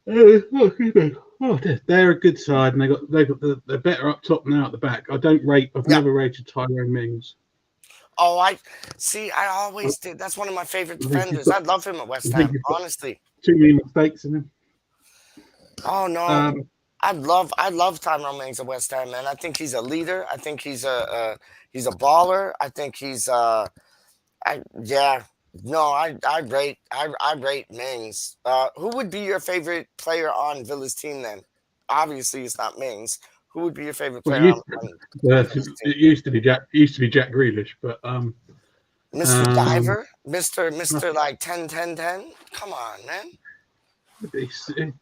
Speaker 7: They're a good side, and they're better up top now at the back. I've
Speaker 4: Yeah.
Speaker 7: never rated Tyrone Mings.
Speaker 4: Oh, I see. I
Speaker 7: I
Speaker 4: always did. That's one of my favorite
Speaker 7: think he's
Speaker 4: defenders.
Speaker 7: got
Speaker 4: I love him at West
Speaker 7: I think
Speaker 4: Ham.
Speaker 7: he's got
Speaker 4: Honestly.
Speaker 7: too many mistakes in him.
Speaker 4: Oh no,
Speaker 7: Um,
Speaker 4: I love Tyrone Mings at West Ham, man. I think he's a leader. I think he's a baller. I think he's I yeah. No, I rate Mings. Who would be your favorite player on Villa's team then? Obviously, it's not Mings. Who would be your favorite
Speaker 7: well,
Speaker 4: player on Villa's team?
Speaker 7: it used to be Jack Grealish, but
Speaker 4: Mr.
Speaker 7: um,
Speaker 4: Diver, Mr. like 10 10 10. Come on, man.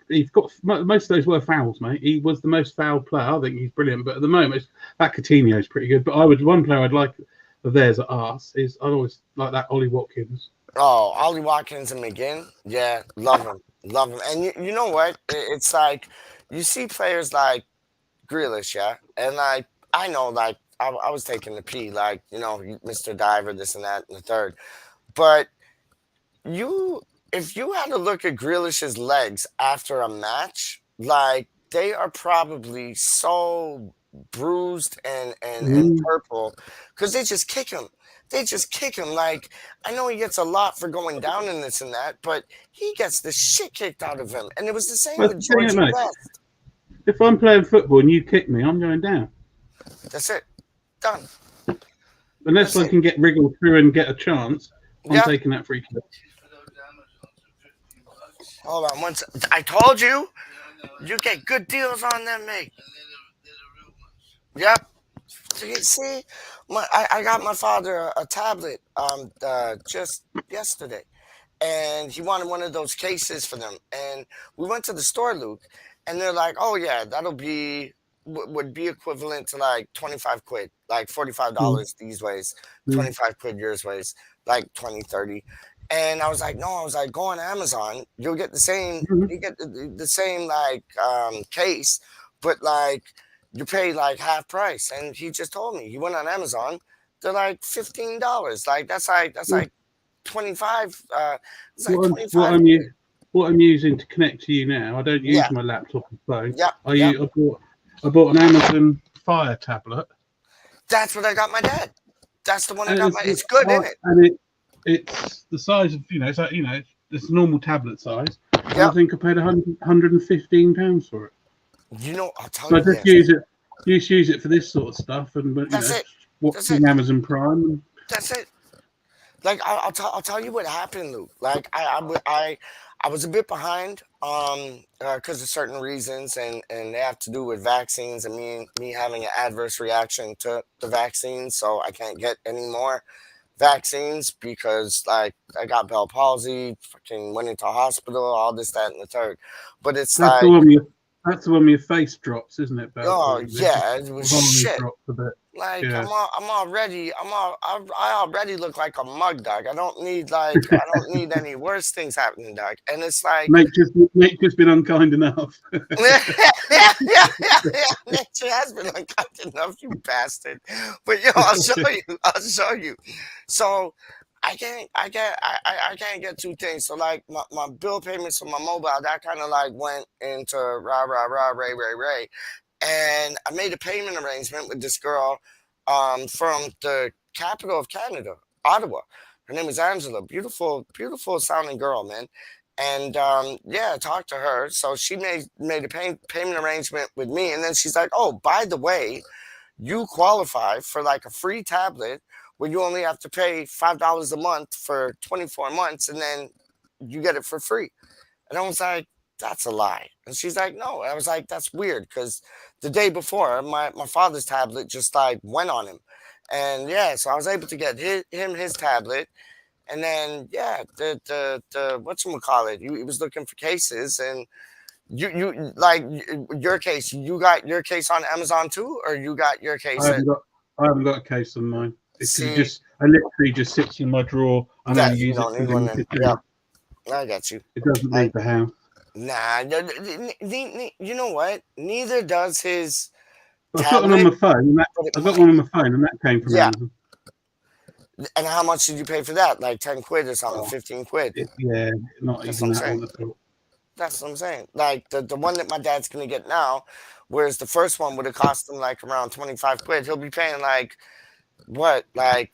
Speaker 7: he's got most of those were fouls, mate. He was the most fouled player. I think he's brilliant, but at the moment, that Coutinho is pretty good. But one player I'd like of theirs at Arse is I'd always like that Ollie Watkins.
Speaker 4: Oh, Ollie Watkins and McGinn. Yeah, love him. Love him. And you know what? It's like you see players like Grealish, yeah? And like, I know, like, I was taking the P, like, Mr. Diver, this and that, and the third. But you, if you had to look at Grealish's legs after a match, like, they are probably so bruised and
Speaker 7: Mm.
Speaker 4: purple because they just kick him. They just kick him. Like, I know he gets a lot for going down in this and that, but he gets the shit kicked out of him. And it was the same
Speaker 7: That's
Speaker 4: with
Speaker 7: the thing,
Speaker 4: Georgie
Speaker 7: mate.
Speaker 4: West.
Speaker 7: If I'm playing football and you kick me, I'm going down.
Speaker 4: That's it. Done.
Speaker 7: Unless
Speaker 4: That's
Speaker 7: I
Speaker 4: it.
Speaker 7: can get wriggled through and get a chance, I'm
Speaker 4: Yeah.
Speaker 7: taking that free kick.
Speaker 4: Hold on. Once I told you, you get good deals on them, mate. Yep. See, I got my father a tablet just yesterday, and he wanted one of those cases for them. And we went to the store, Luke, and they're like, "Oh yeah, that'll be would be equivalent to like 25 quid, like
Speaker 7: Mm.
Speaker 4: $45 these ways,
Speaker 7: Mm.
Speaker 4: 25 quid yours ways, like 20, 30." And I was like, "No," I was like, "Go on Amazon, you'll get the same,
Speaker 7: Mhm.
Speaker 4: you get the same like case, but like." You pay like half price, and he just told me he went on Amazon. They're like $15. Like that's
Speaker 7: Yeah.
Speaker 4: like 25. It's like
Speaker 7: What I'm
Speaker 4: twenty
Speaker 7: what
Speaker 4: five.
Speaker 7: I'm u- what I'm using to connect to you now. I don't use
Speaker 4: Yeah,
Speaker 7: my laptop and phone.
Speaker 4: yeah, yeah.
Speaker 7: I bought an Amazon Fire tablet,
Speaker 4: That's what I got my dad. That's the one I
Speaker 7: and
Speaker 4: got my. It's good, isn't it?
Speaker 7: it's the size of it's like it's normal tablet size. And I
Speaker 4: Yep.
Speaker 7: think I paid £115 for it.
Speaker 4: I'll tell
Speaker 7: So I
Speaker 4: you
Speaker 7: just
Speaker 4: this.
Speaker 7: use it for this sort of stuff, and
Speaker 4: That's it. That's it.
Speaker 7: watching Amazon Prime. And,
Speaker 4: That's it. Like I'll tell you what happened, Luke. Like I was a bit behind because of certain reasons, and they have to do with vaccines and me having an adverse reaction to the vaccine, so I can't get any more vaccines because like I got Bell palsy, fucking went into hospital, all this, that, and the third. But it's
Speaker 7: that's the
Speaker 4: like,
Speaker 7: one where that's the one where your face drops, isn't it, Belle?
Speaker 4: oh
Speaker 7: Palsy?
Speaker 4: yeah, it was shit.
Speaker 7: Drops a bit.
Speaker 4: Like
Speaker 7: Yeah.
Speaker 4: I already look like a mug dog. I don't need any worse things happening, dog. And it's like
Speaker 7: Mate just been unkind enough.
Speaker 4: yeah. Nature has been unkind enough, you bastard. But I'll show you. I'll show you. So I can't get two things. So like my bill payments for my mobile, that kind of like went into rah rah rah ray. And I made a payment arrangement with this girl from the capital of Canada, Ottawa. Her name is Angela. Beautiful, beautiful sounding girl, man. And yeah, I talked to her. So she made a payment arrangement with me. And then she's like, "Oh, by the way, you qualify for like a free tablet where you only have to pay $5 a month for 24 months, and then you get it for free." And I was like, "That's a lie." And she's like, "No." I was like, "That's weird," because the day before, my father's tablet just like went on him. And yeah, so I was able to get his tablet. And then yeah, the whatchamacallit, he was looking for cases, and you like your case, you got your case on Amazon too, or you got your case at
Speaker 7: I haven't got a case on mine. It's
Speaker 4: see
Speaker 7: I literally just sits in my drawer. I
Speaker 4: that
Speaker 7: only
Speaker 4: you
Speaker 7: use it
Speaker 4: don't
Speaker 7: for
Speaker 4: need one then.
Speaker 7: limited
Speaker 4: Yeah,
Speaker 7: things.
Speaker 4: I got you.
Speaker 7: It doesn't
Speaker 4: I
Speaker 7: leave the house.
Speaker 4: Nah, you know what? Neither does his
Speaker 7: I've got one on
Speaker 4: tablet,
Speaker 7: my phone. And
Speaker 4: but it
Speaker 7: I've got
Speaker 4: might.
Speaker 7: one on my phone, and that came from
Speaker 4: Yeah.
Speaker 7: Amazon.
Speaker 4: And how much did you pay for that? Like 10 quid or something,
Speaker 7: Oh,
Speaker 4: 15 quid.
Speaker 7: yeah, not
Speaker 4: That's what
Speaker 7: even
Speaker 4: I'm
Speaker 7: that
Speaker 4: saying.
Speaker 7: one at all.
Speaker 4: That's what I'm saying. Like the one that my dad's gonna get now, whereas the first one would have cost him like around 25 quid. He'll be paying like what? Like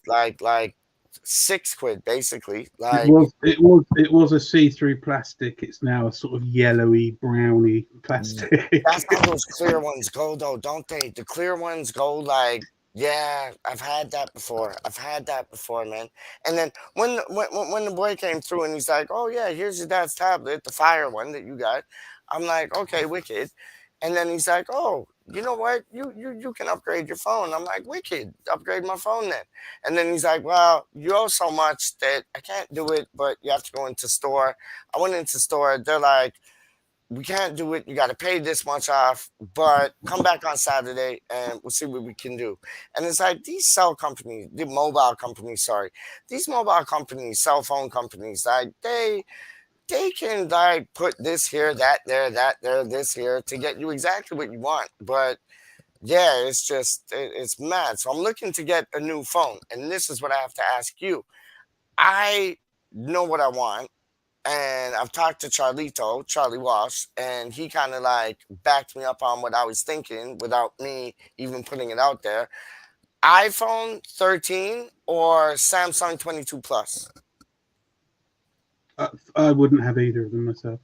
Speaker 4: 6 quid basically. Like
Speaker 7: It was a see-through plastic. It's now a sort of yellowy, browny plastic.
Speaker 4: that's how those clear ones go though, don't they? The clear ones go like, yeah, I've had that before. I've had that before, man. And then when the boy came through and he's like, "Oh yeah, here's your dad's tablet, the fire one that you got." I'm like, "Okay, wicked." And then he's like, "Oh, you know what? You can upgrade your phone." I'm like, "Wicked, upgrade my phone then." And then he's like, "Well, you owe so much that I can't do it, but you have to go into store." I went into store. They're like, "We can't do it. You got to pay this much off, but come back on Saturday and we'll see what we can do." And it's like these cell companies, the mobile companies, sorry, these mobile companies, cell phone companies, like they can like put this here, that there, that there, this here to get you exactly what you want. But yeah, it's just it's mad. So I'm looking to get a new phone, and this is what I have to ask you. I know what I want, and I've talked to Charlie Walsh, and he kind of like backed me up on what I was thinking without me even putting it out there. iPhone 13 or Samsung 22 Plus?
Speaker 7: I wouldn't have either of them myself.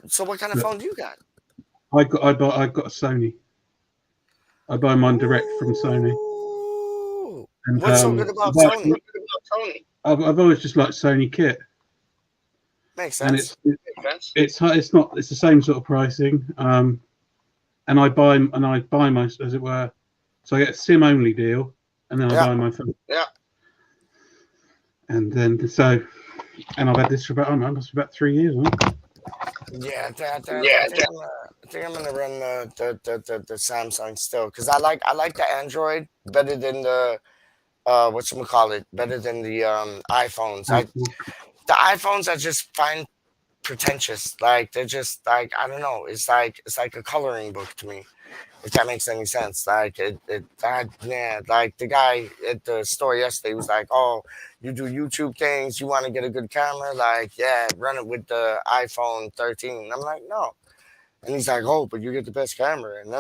Speaker 4: So what kind of
Speaker 7: But
Speaker 4: phone do you got?
Speaker 7: I got a Sony. I buy mine direct from Sony,
Speaker 4: Ooh.
Speaker 7: and
Speaker 4: What's so good about Sony?
Speaker 7: I've always just liked Sony kit,
Speaker 4: Makes
Speaker 7: and
Speaker 4: sense.
Speaker 7: it's not it's the same sort of pricing. And I buy my, as it were, so I get a SIM only deal, and then I
Speaker 4: Yeah.
Speaker 7: buy my phone. Yeah. And then and I've had this for about, I don't know, must be about 3 years. Huh?
Speaker 4: Yeah, I think I'm gonna run the Samsung still because I like the Android better than the whatchamacallit, better than the iPhones. The iPhones I just find pretentious. Like they're just like I don't know. It's like a coloring book to me. If that makes any sense. Like yeah, like the guy at the store yesterday was like, "Oh, you do YouTube things, you want to get a good camera, like yeah, run it with the iPhone 13." And I'm like, "No." And he's like, "Oh, but you get the best camera." And no.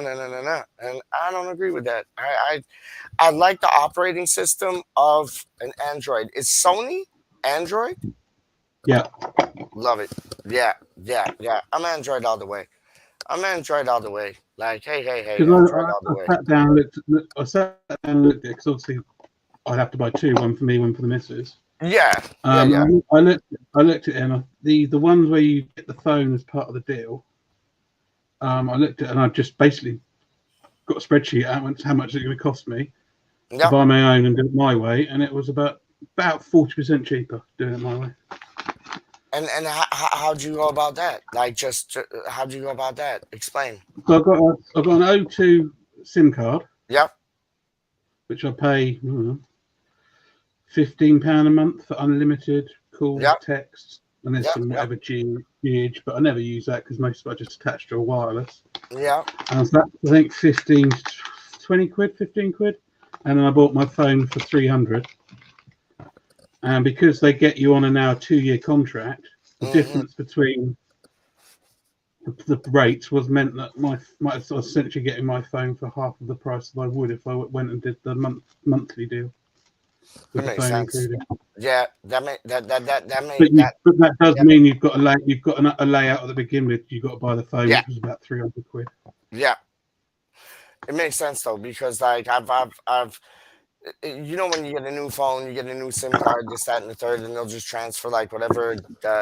Speaker 4: And I don't agree with that. I like the operating system of an Android. Is Sony Android?
Speaker 7: Yeah.
Speaker 4: Love it. Yeah. I'm Android all the way. I'm Android all the way. Like, hey,
Speaker 7: Because
Speaker 4: Android all the way.
Speaker 7: I sat down and looked at it because obviously I'd have to buy two, one for me, one for the missus.
Speaker 4: Yeah.
Speaker 7: I looked at it, and the ones where you get the phone as part of the deal. I looked at it and I just basically got a spreadsheet out how much it's going to cost me to buy my own and do it my way, and it was about 40% cheaper doing it my way.
Speaker 4: And how'd you go about that? Like, just how'd you go about that? Explain.
Speaker 7: So I've got an O2 SIM card.
Speaker 4: Yep.
Speaker 7: Which I pay £15 a month for unlimited call, text, and there's some whatever GH, but I never use that because most of it I just attached to a wireless.
Speaker 4: Yeah.
Speaker 7: And so that's, I think 15 quid, and then I bought my phone for 300. And because they get you on a now 2-year contract, the difference between the rates was meant that I was essentially getting my phone for half of the price that I would if I went and did the monthly deal.
Speaker 4: That makes sense. Included. Yeah, that makes. But
Speaker 7: that does mean you've got a layout at the beginning with. You've got to buy the phone, which was about 300 quid.
Speaker 4: Yeah, it makes sense though because like I've you know when you get a new phone, you get a new SIM card, this, that, and the third, and they'll just transfer like whatever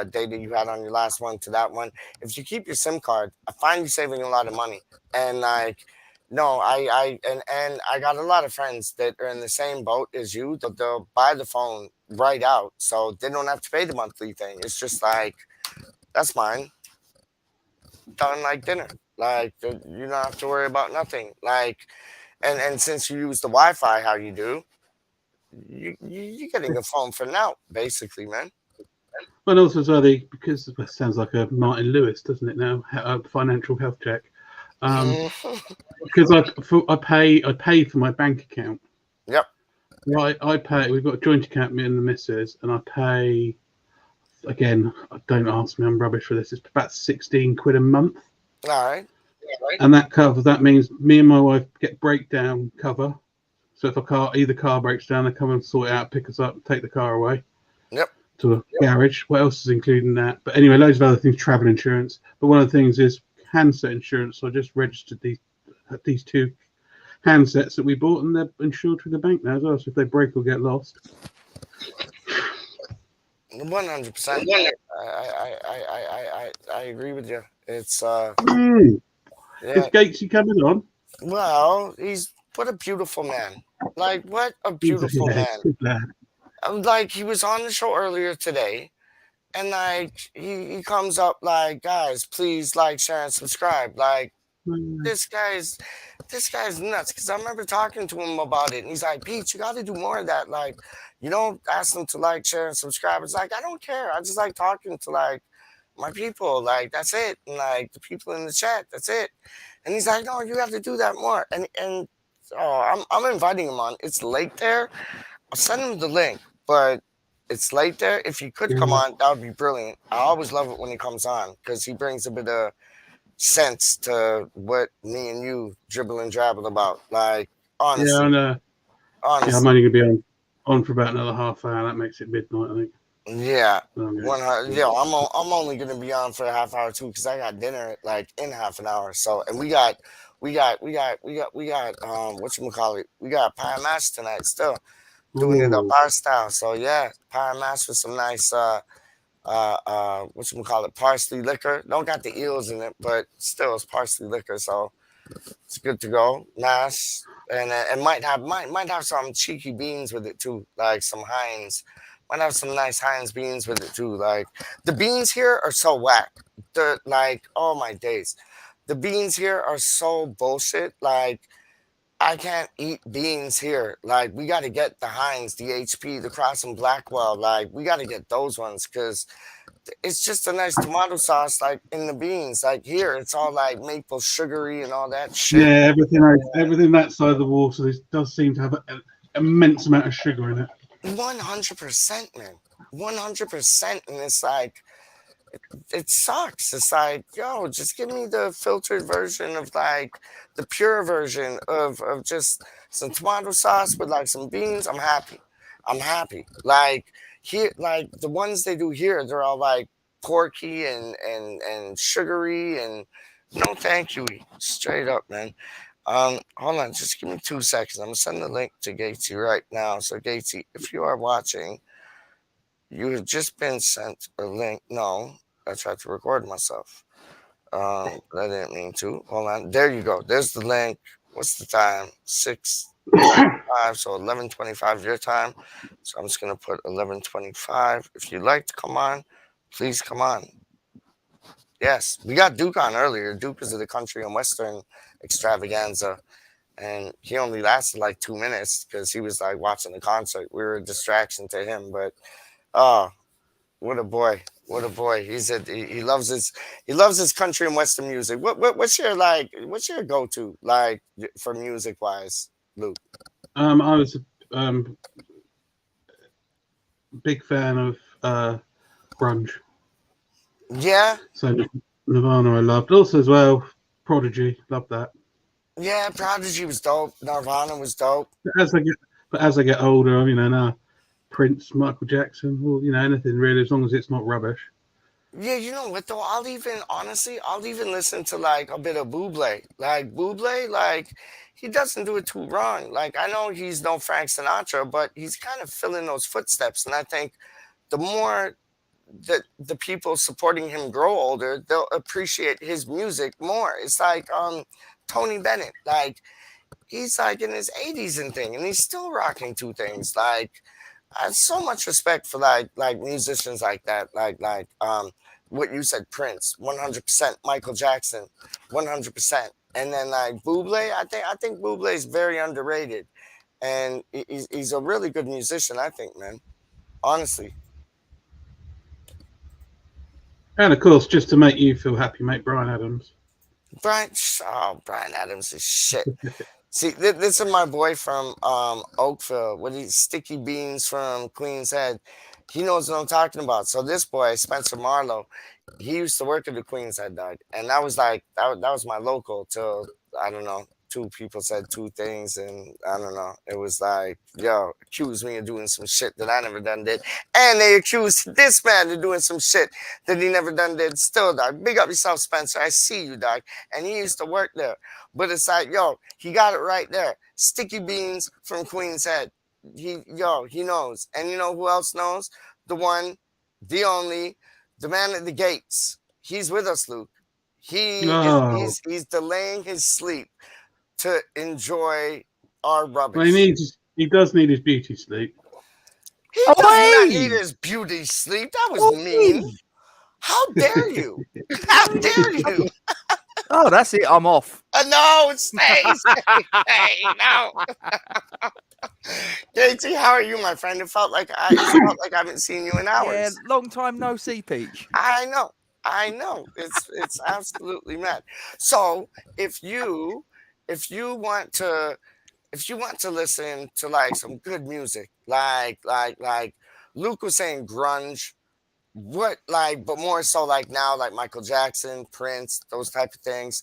Speaker 4: data you had on your last one to that one. If you keep your SIM card, I find you saving a lot of money. And like, no, I got a lot of friends that are in the same boat as you. They'll buy the phone right out, so they don't have to pay the monthly thing. It's just like, that's mine. Done like dinner. Like you don't have to worry about nothing. Like. And since you use the Wi-Fi, how you do, you're getting a phone for now, basically, man.
Speaker 7: But also as well, because it sounds like a Martin Lewis, doesn't it now? Financial health check. Because I pay for my bank account.
Speaker 4: Yep.
Speaker 7: I pay. We've got a joint account, me and the missus, and I pay. Again, don't ask me. I'm rubbish for this. It's about 16 quid a month,
Speaker 4: All right.
Speaker 7: and that means me and my wife get breakdown cover. So if either car breaks down, they come and sort it out, pick us up, take the car away.
Speaker 4: Yep.
Speaker 7: To a garage. What else is included in that? But anyway, loads of other things, travel insurance. But one of the things is handset insurance. So I just registered these two handsets that we bought, and they're insured through the bank now as well. So if they break or get lost,
Speaker 4: 100%. I agree with you. It's
Speaker 7: is
Speaker 4: yeah.
Speaker 7: Gatesy coming on?
Speaker 4: Well, he's what a beautiful man. Like what a beautiful man.
Speaker 7: Good lad.
Speaker 4: Like he was on the show earlier today, and like he comes up like, guys, please like, share, and subscribe. Like this guy's nuts. Because I remember talking to him about it, and he's like, Pete, you got to do more of that. Like, you don't ask them to like, share, and subscribe. It's like I don't care. I just like talking to like my people. Like that's it. And like the people in the chat. That's it. And he's like, no, you have to do that more. And I'm inviting him on. It's late there. I'll send him the link, but it's late there. If he could come on, that would be brilliant. I always love it when he comes on because he brings a bit of sense to what me and you dribble and drabble about. Like honestly,
Speaker 7: Yeah, I know.
Speaker 4: honestly,
Speaker 7: Yeah, I'm only gonna be on for about another half hour. That makes it midnight, I think.
Speaker 4: yeah.
Speaker 7: Okay.
Speaker 4: 100. Yeah, I'm only gonna be on for a half hour too because I got dinner like in half an hour. So and we got whatchamacallit, we got pie and mash tonight still. Doing it up
Speaker 7: Ooh.
Speaker 4: our style. So yeah, pie and mash with some nice whatchamacallit, parsley liquor. Don't got the eels in it, but still it's parsley liquor, so it's good to go. Mash and might have some cheeky beans with it too, like some Heinz. Might have some nice Heinz beans with it too. Like the beans here are so whack. The like oh my days. The beans here are so bullshit. Like I can't eat beans here. Like we got to get the Heinz, the HP, the Cross and Blackwell. Like we got to get those ones because it's just a nice tomato sauce. Like in the beans, like here it's all like maple sugary and all that shit.
Speaker 7: Yeah, everything that side of the water does seem to have an immense amount of sugar in it.
Speaker 4: 100%, man. 100%, and it's like it sucks. It's like, yo, just give me the filtered version of like the pure version of just some tomato sauce with like some beans. I'm happy. I'm happy. Like here, like the ones they do here, they're all like porky and sugary and no thank you. Straight up, man. Hold on, just give me 2 seconds. I'm gonna send the link to Gatesy right now. So Gatesy, if you are watching, you have just been sent a link. No, I tried to record myself. But I didn't mean to. Hold on. There you go. There's the link. What's the time? 6:25. So 11:25 your time. So I'm just gonna put 11:25. If you'd like to come on, please come on. Yes, we got Duke on earlier. Duke is of the country and western extravaganza. And he only lasted like 2 minutes because he was like watching the concert. We were a distraction to him, but oh, what a boy! What a boy! He loves his country and western music. What's your go to like for music wise, Luke?
Speaker 7: I was a big fan of grunge.
Speaker 4: Yeah,
Speaker 7: So Nirvana I loved. Also as well, Prodigy, loved that.
Speaker 4: yeah. Prodigy was dope. Nirvana was dope.
Speaker 7: But as I get older, now Prince, Michael Jackson, well, anything really, as long as it's not rubbish.
Speaker 4: Yeah, you know what though? I'll even listen to like a bit of Buble. Like Buble, like he doesn't do it too wrong. Like I know he's no Frank Sinatra, but he's kind of filling those footsteps. And I think the more that the people supporting him grow older, they'll appreciate his music more. It's like Tony Bennett. Like he's like in his 80s and thing, and he's still rocking two things. Like I have so much respect for like musicians like that. Like what you said, Prince, 100%, Michael Jackson, 100%. And then like Buble, I think Buble is very underrated, and he's a really good musician. I think, man, honestly.
Speaker 7: And of course, just to make you feel happy, mate, Brian Adams.
Speaker 4: Brian Adams is shit. See, this is my boy from Oakville with these sticky beans from Queen's Head. He knows what I'm talking about. So this boy, Spencer Marlowe, he used to work at the Queen's Head, dog. And that was like that was my local till I don't know. Two people said two things, and I don't know. It was like, yo, accused me of doing some shit that I never done did. And they accused this man of doing some shit that he never done did. Still, dog. Big up yourself, Spencer. I see you, dog. And he used to work there. But it's like, yo, he got it right there. Sticky beans from Queen's Head. He knows. And you know who else knows? The one, the only, the man at the gates. He's with us, Luke. He's delaying his sleep to enjoy our rubbish.
Speaker 7: Well, he does need his beauty sleep.
Speaker 4: He does not need his beauty sleep. That was mean. How dare you? How dare you?
Speaker 8: Oh, that's it. I'm off.
Speaker 4: No, stay, no. Katie, how are you, my friend? It felt like I haven't seen you in hours.
Speaker 8: Yeah, long time no see, Peach.
Speaker 4: I know. It's absolutely mad. So if you want to listen to like some good music, like Luke was saying, grunge. But more so like now, like Michael Jackson, Prince, those type of things.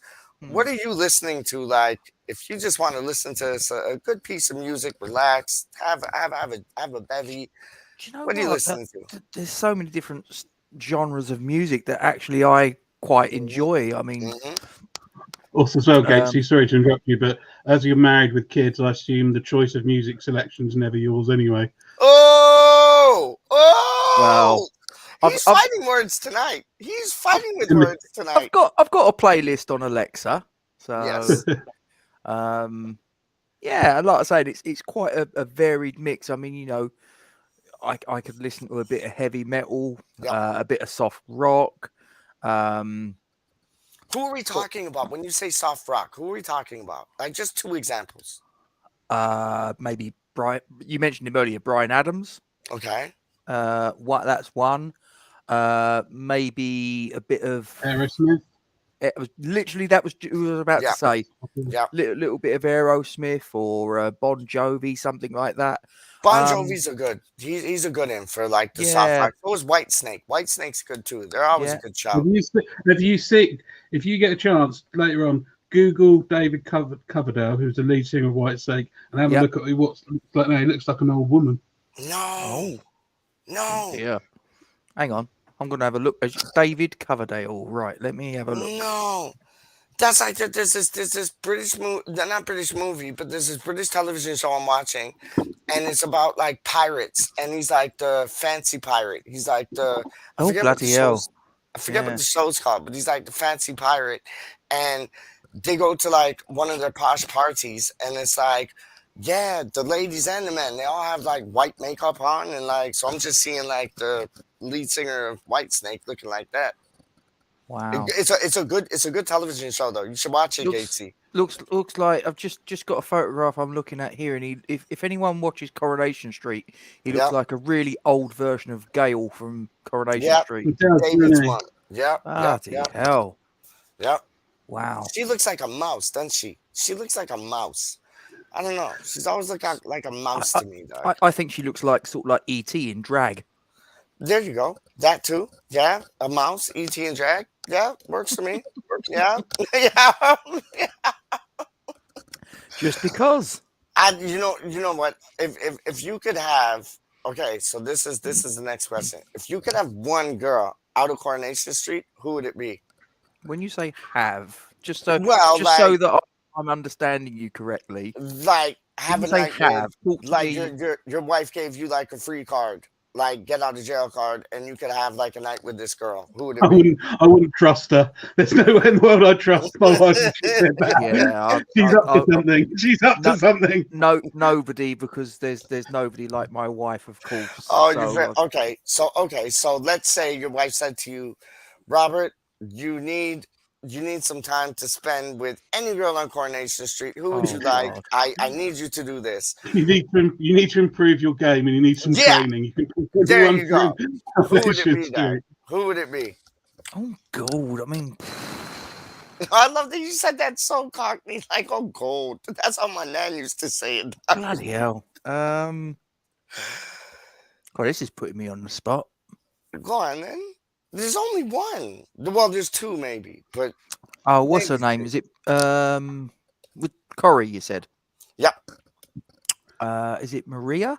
Speaker 4: What are you listening to? Like, if you just want to listen to a good piece of music, relax, have a bevy.
Speaker 8: Do you know
Speaker 4: what are you listening to?
Speaker 8: There's so many different genres of music that actually I quite enjoy. I mean,
Speaker 7: Also, as well, Gatesy, sorry to interrupt you, but as you're married with kids, I assume the choice of music selection's never yours anyway.
Speaker 4: Oh!
Speaker 8: Wow.
Speaker 4: He's fighting words tonight. He's fighting with words tonight.
Speaker 8: I've got a playlist on Alexa, so
Speaker 4: yes.
Speaker 8: Yeah, like I said, it's quite a varied mix. I mean, you know, I could listen to a bit of heavy metal, a bit of soft rock.
Speaker 4: Who are we talking about when you say soft rock? Who are we talking about? Like just two examples.
Speaker 8: Maybe Brian. You mentioned him earlier, Brian Adams.
Speaker 4: Okay.
Speaker 8: That's one. Maybe a bit of
Speaker 7: Aerosmith.
Speaker 8: It was literally that was I was about to say.
Speaker 4: Yeah.
Speaker 8: Little bit of Aerosmith or Bon Jovi, something like that.
Speaker 4: Bon Jovi's a good. He's a good in for like the soft rock. So was Whitesnake. Whitesnake's good too. They're always a good show.
Speaker 7: If you get a chance later on, Google David Coverdale, who's the lead singer of Whitesnake, and have a look at what like now. He looks like an old woman.
Speaker 4: No.
Speaker 8: Yeah. Hang on. I'm going to have a look. David Coverdale. Right. Let me have a look.
Speaker 4: No. That's like there's this British movie, not British movie, but there's this British television show I'm watching, and it's about like pirates, and he's like the fancy pirate. He's like the I forget what the show's called, but he's like the fancy pirate, and they go to like one of their posh parties, and it's like, yeah, the ladies and the men, they all have like white makeup on, and like, so I'm just seeing like the lead singer of Whitesnake looking like that.
Speaker 8: Wow,
Speaker 4: it's a good television show though. You should watch it, Gatesy.
Speaker 8: Looks like I've just got a photograph I'm looking at here, and if anyone watches Coronation Street, he looks like a really old version of Gale from Coronation Street.
Speaker 4: David's one.
Speaker 8: Hell.
Speaker 4: Yep.
Speaker 8: Wow.
Speaker 4: She looks like a mouse, doesn't she? She looks like a mouse. I don't know. She's always looked like a mouse to me, though.
Speaker 8: I think she looks like sort of like E.T. in drag.
Speaker 4: There you go. That too. Yeah, a mouse, E.T. in drag. Yeah, works for me. Yeah.
Speaker 8: Just because.
Speaker 4: You know what? If you could have, okay, so this is the next question. If you could have one girl out of Coronation Street, who would it be?
Speaker 8: When you say have, just so that I'm understanding you correctly.
Speaker 4: Like have a night
Speaker 8: have.
Speaker 4: Like your wife gave you like a free card, like get out of jail card, and you could have like a night with this girl. Who would it be?
Speaker 7: I wouldn't trust her. There's no way in the world I'd trust my wife.
Speaker 8: Yeah,
Speaker 7: she's up to something. She's up to something.
Speaker 8: No, nobody, because there's nobody like my wife, of course.
Speaker 4: Okay. So let's say your wife said to you, Robert, you need some time to spend with any girl on Coronation Street. Who would you like? I need you to do this.
Speaker 7: You need to improve your game, and you need some training.
Speaker 4: There you go. Who would it be? Who would it be?
Speaker 8: Oh gold. I mean,
Speaker 4: I love that you said that so cockney, like oh gold. That's how my nan used to say it.
Speaker 8: bloody hell. God, this is putting me on the spot.
Speaker 4: Go on, then. There's only one. Well, there's two maybe, but
Speaker 8: Oh, what's her
Speaker 4: maybe
Speaker 8: name?
Speaker 4: three.
Speaker 8: Is it with Corey? You said.
Speaker 4: Yep.
Speaker 8: Is it Maria,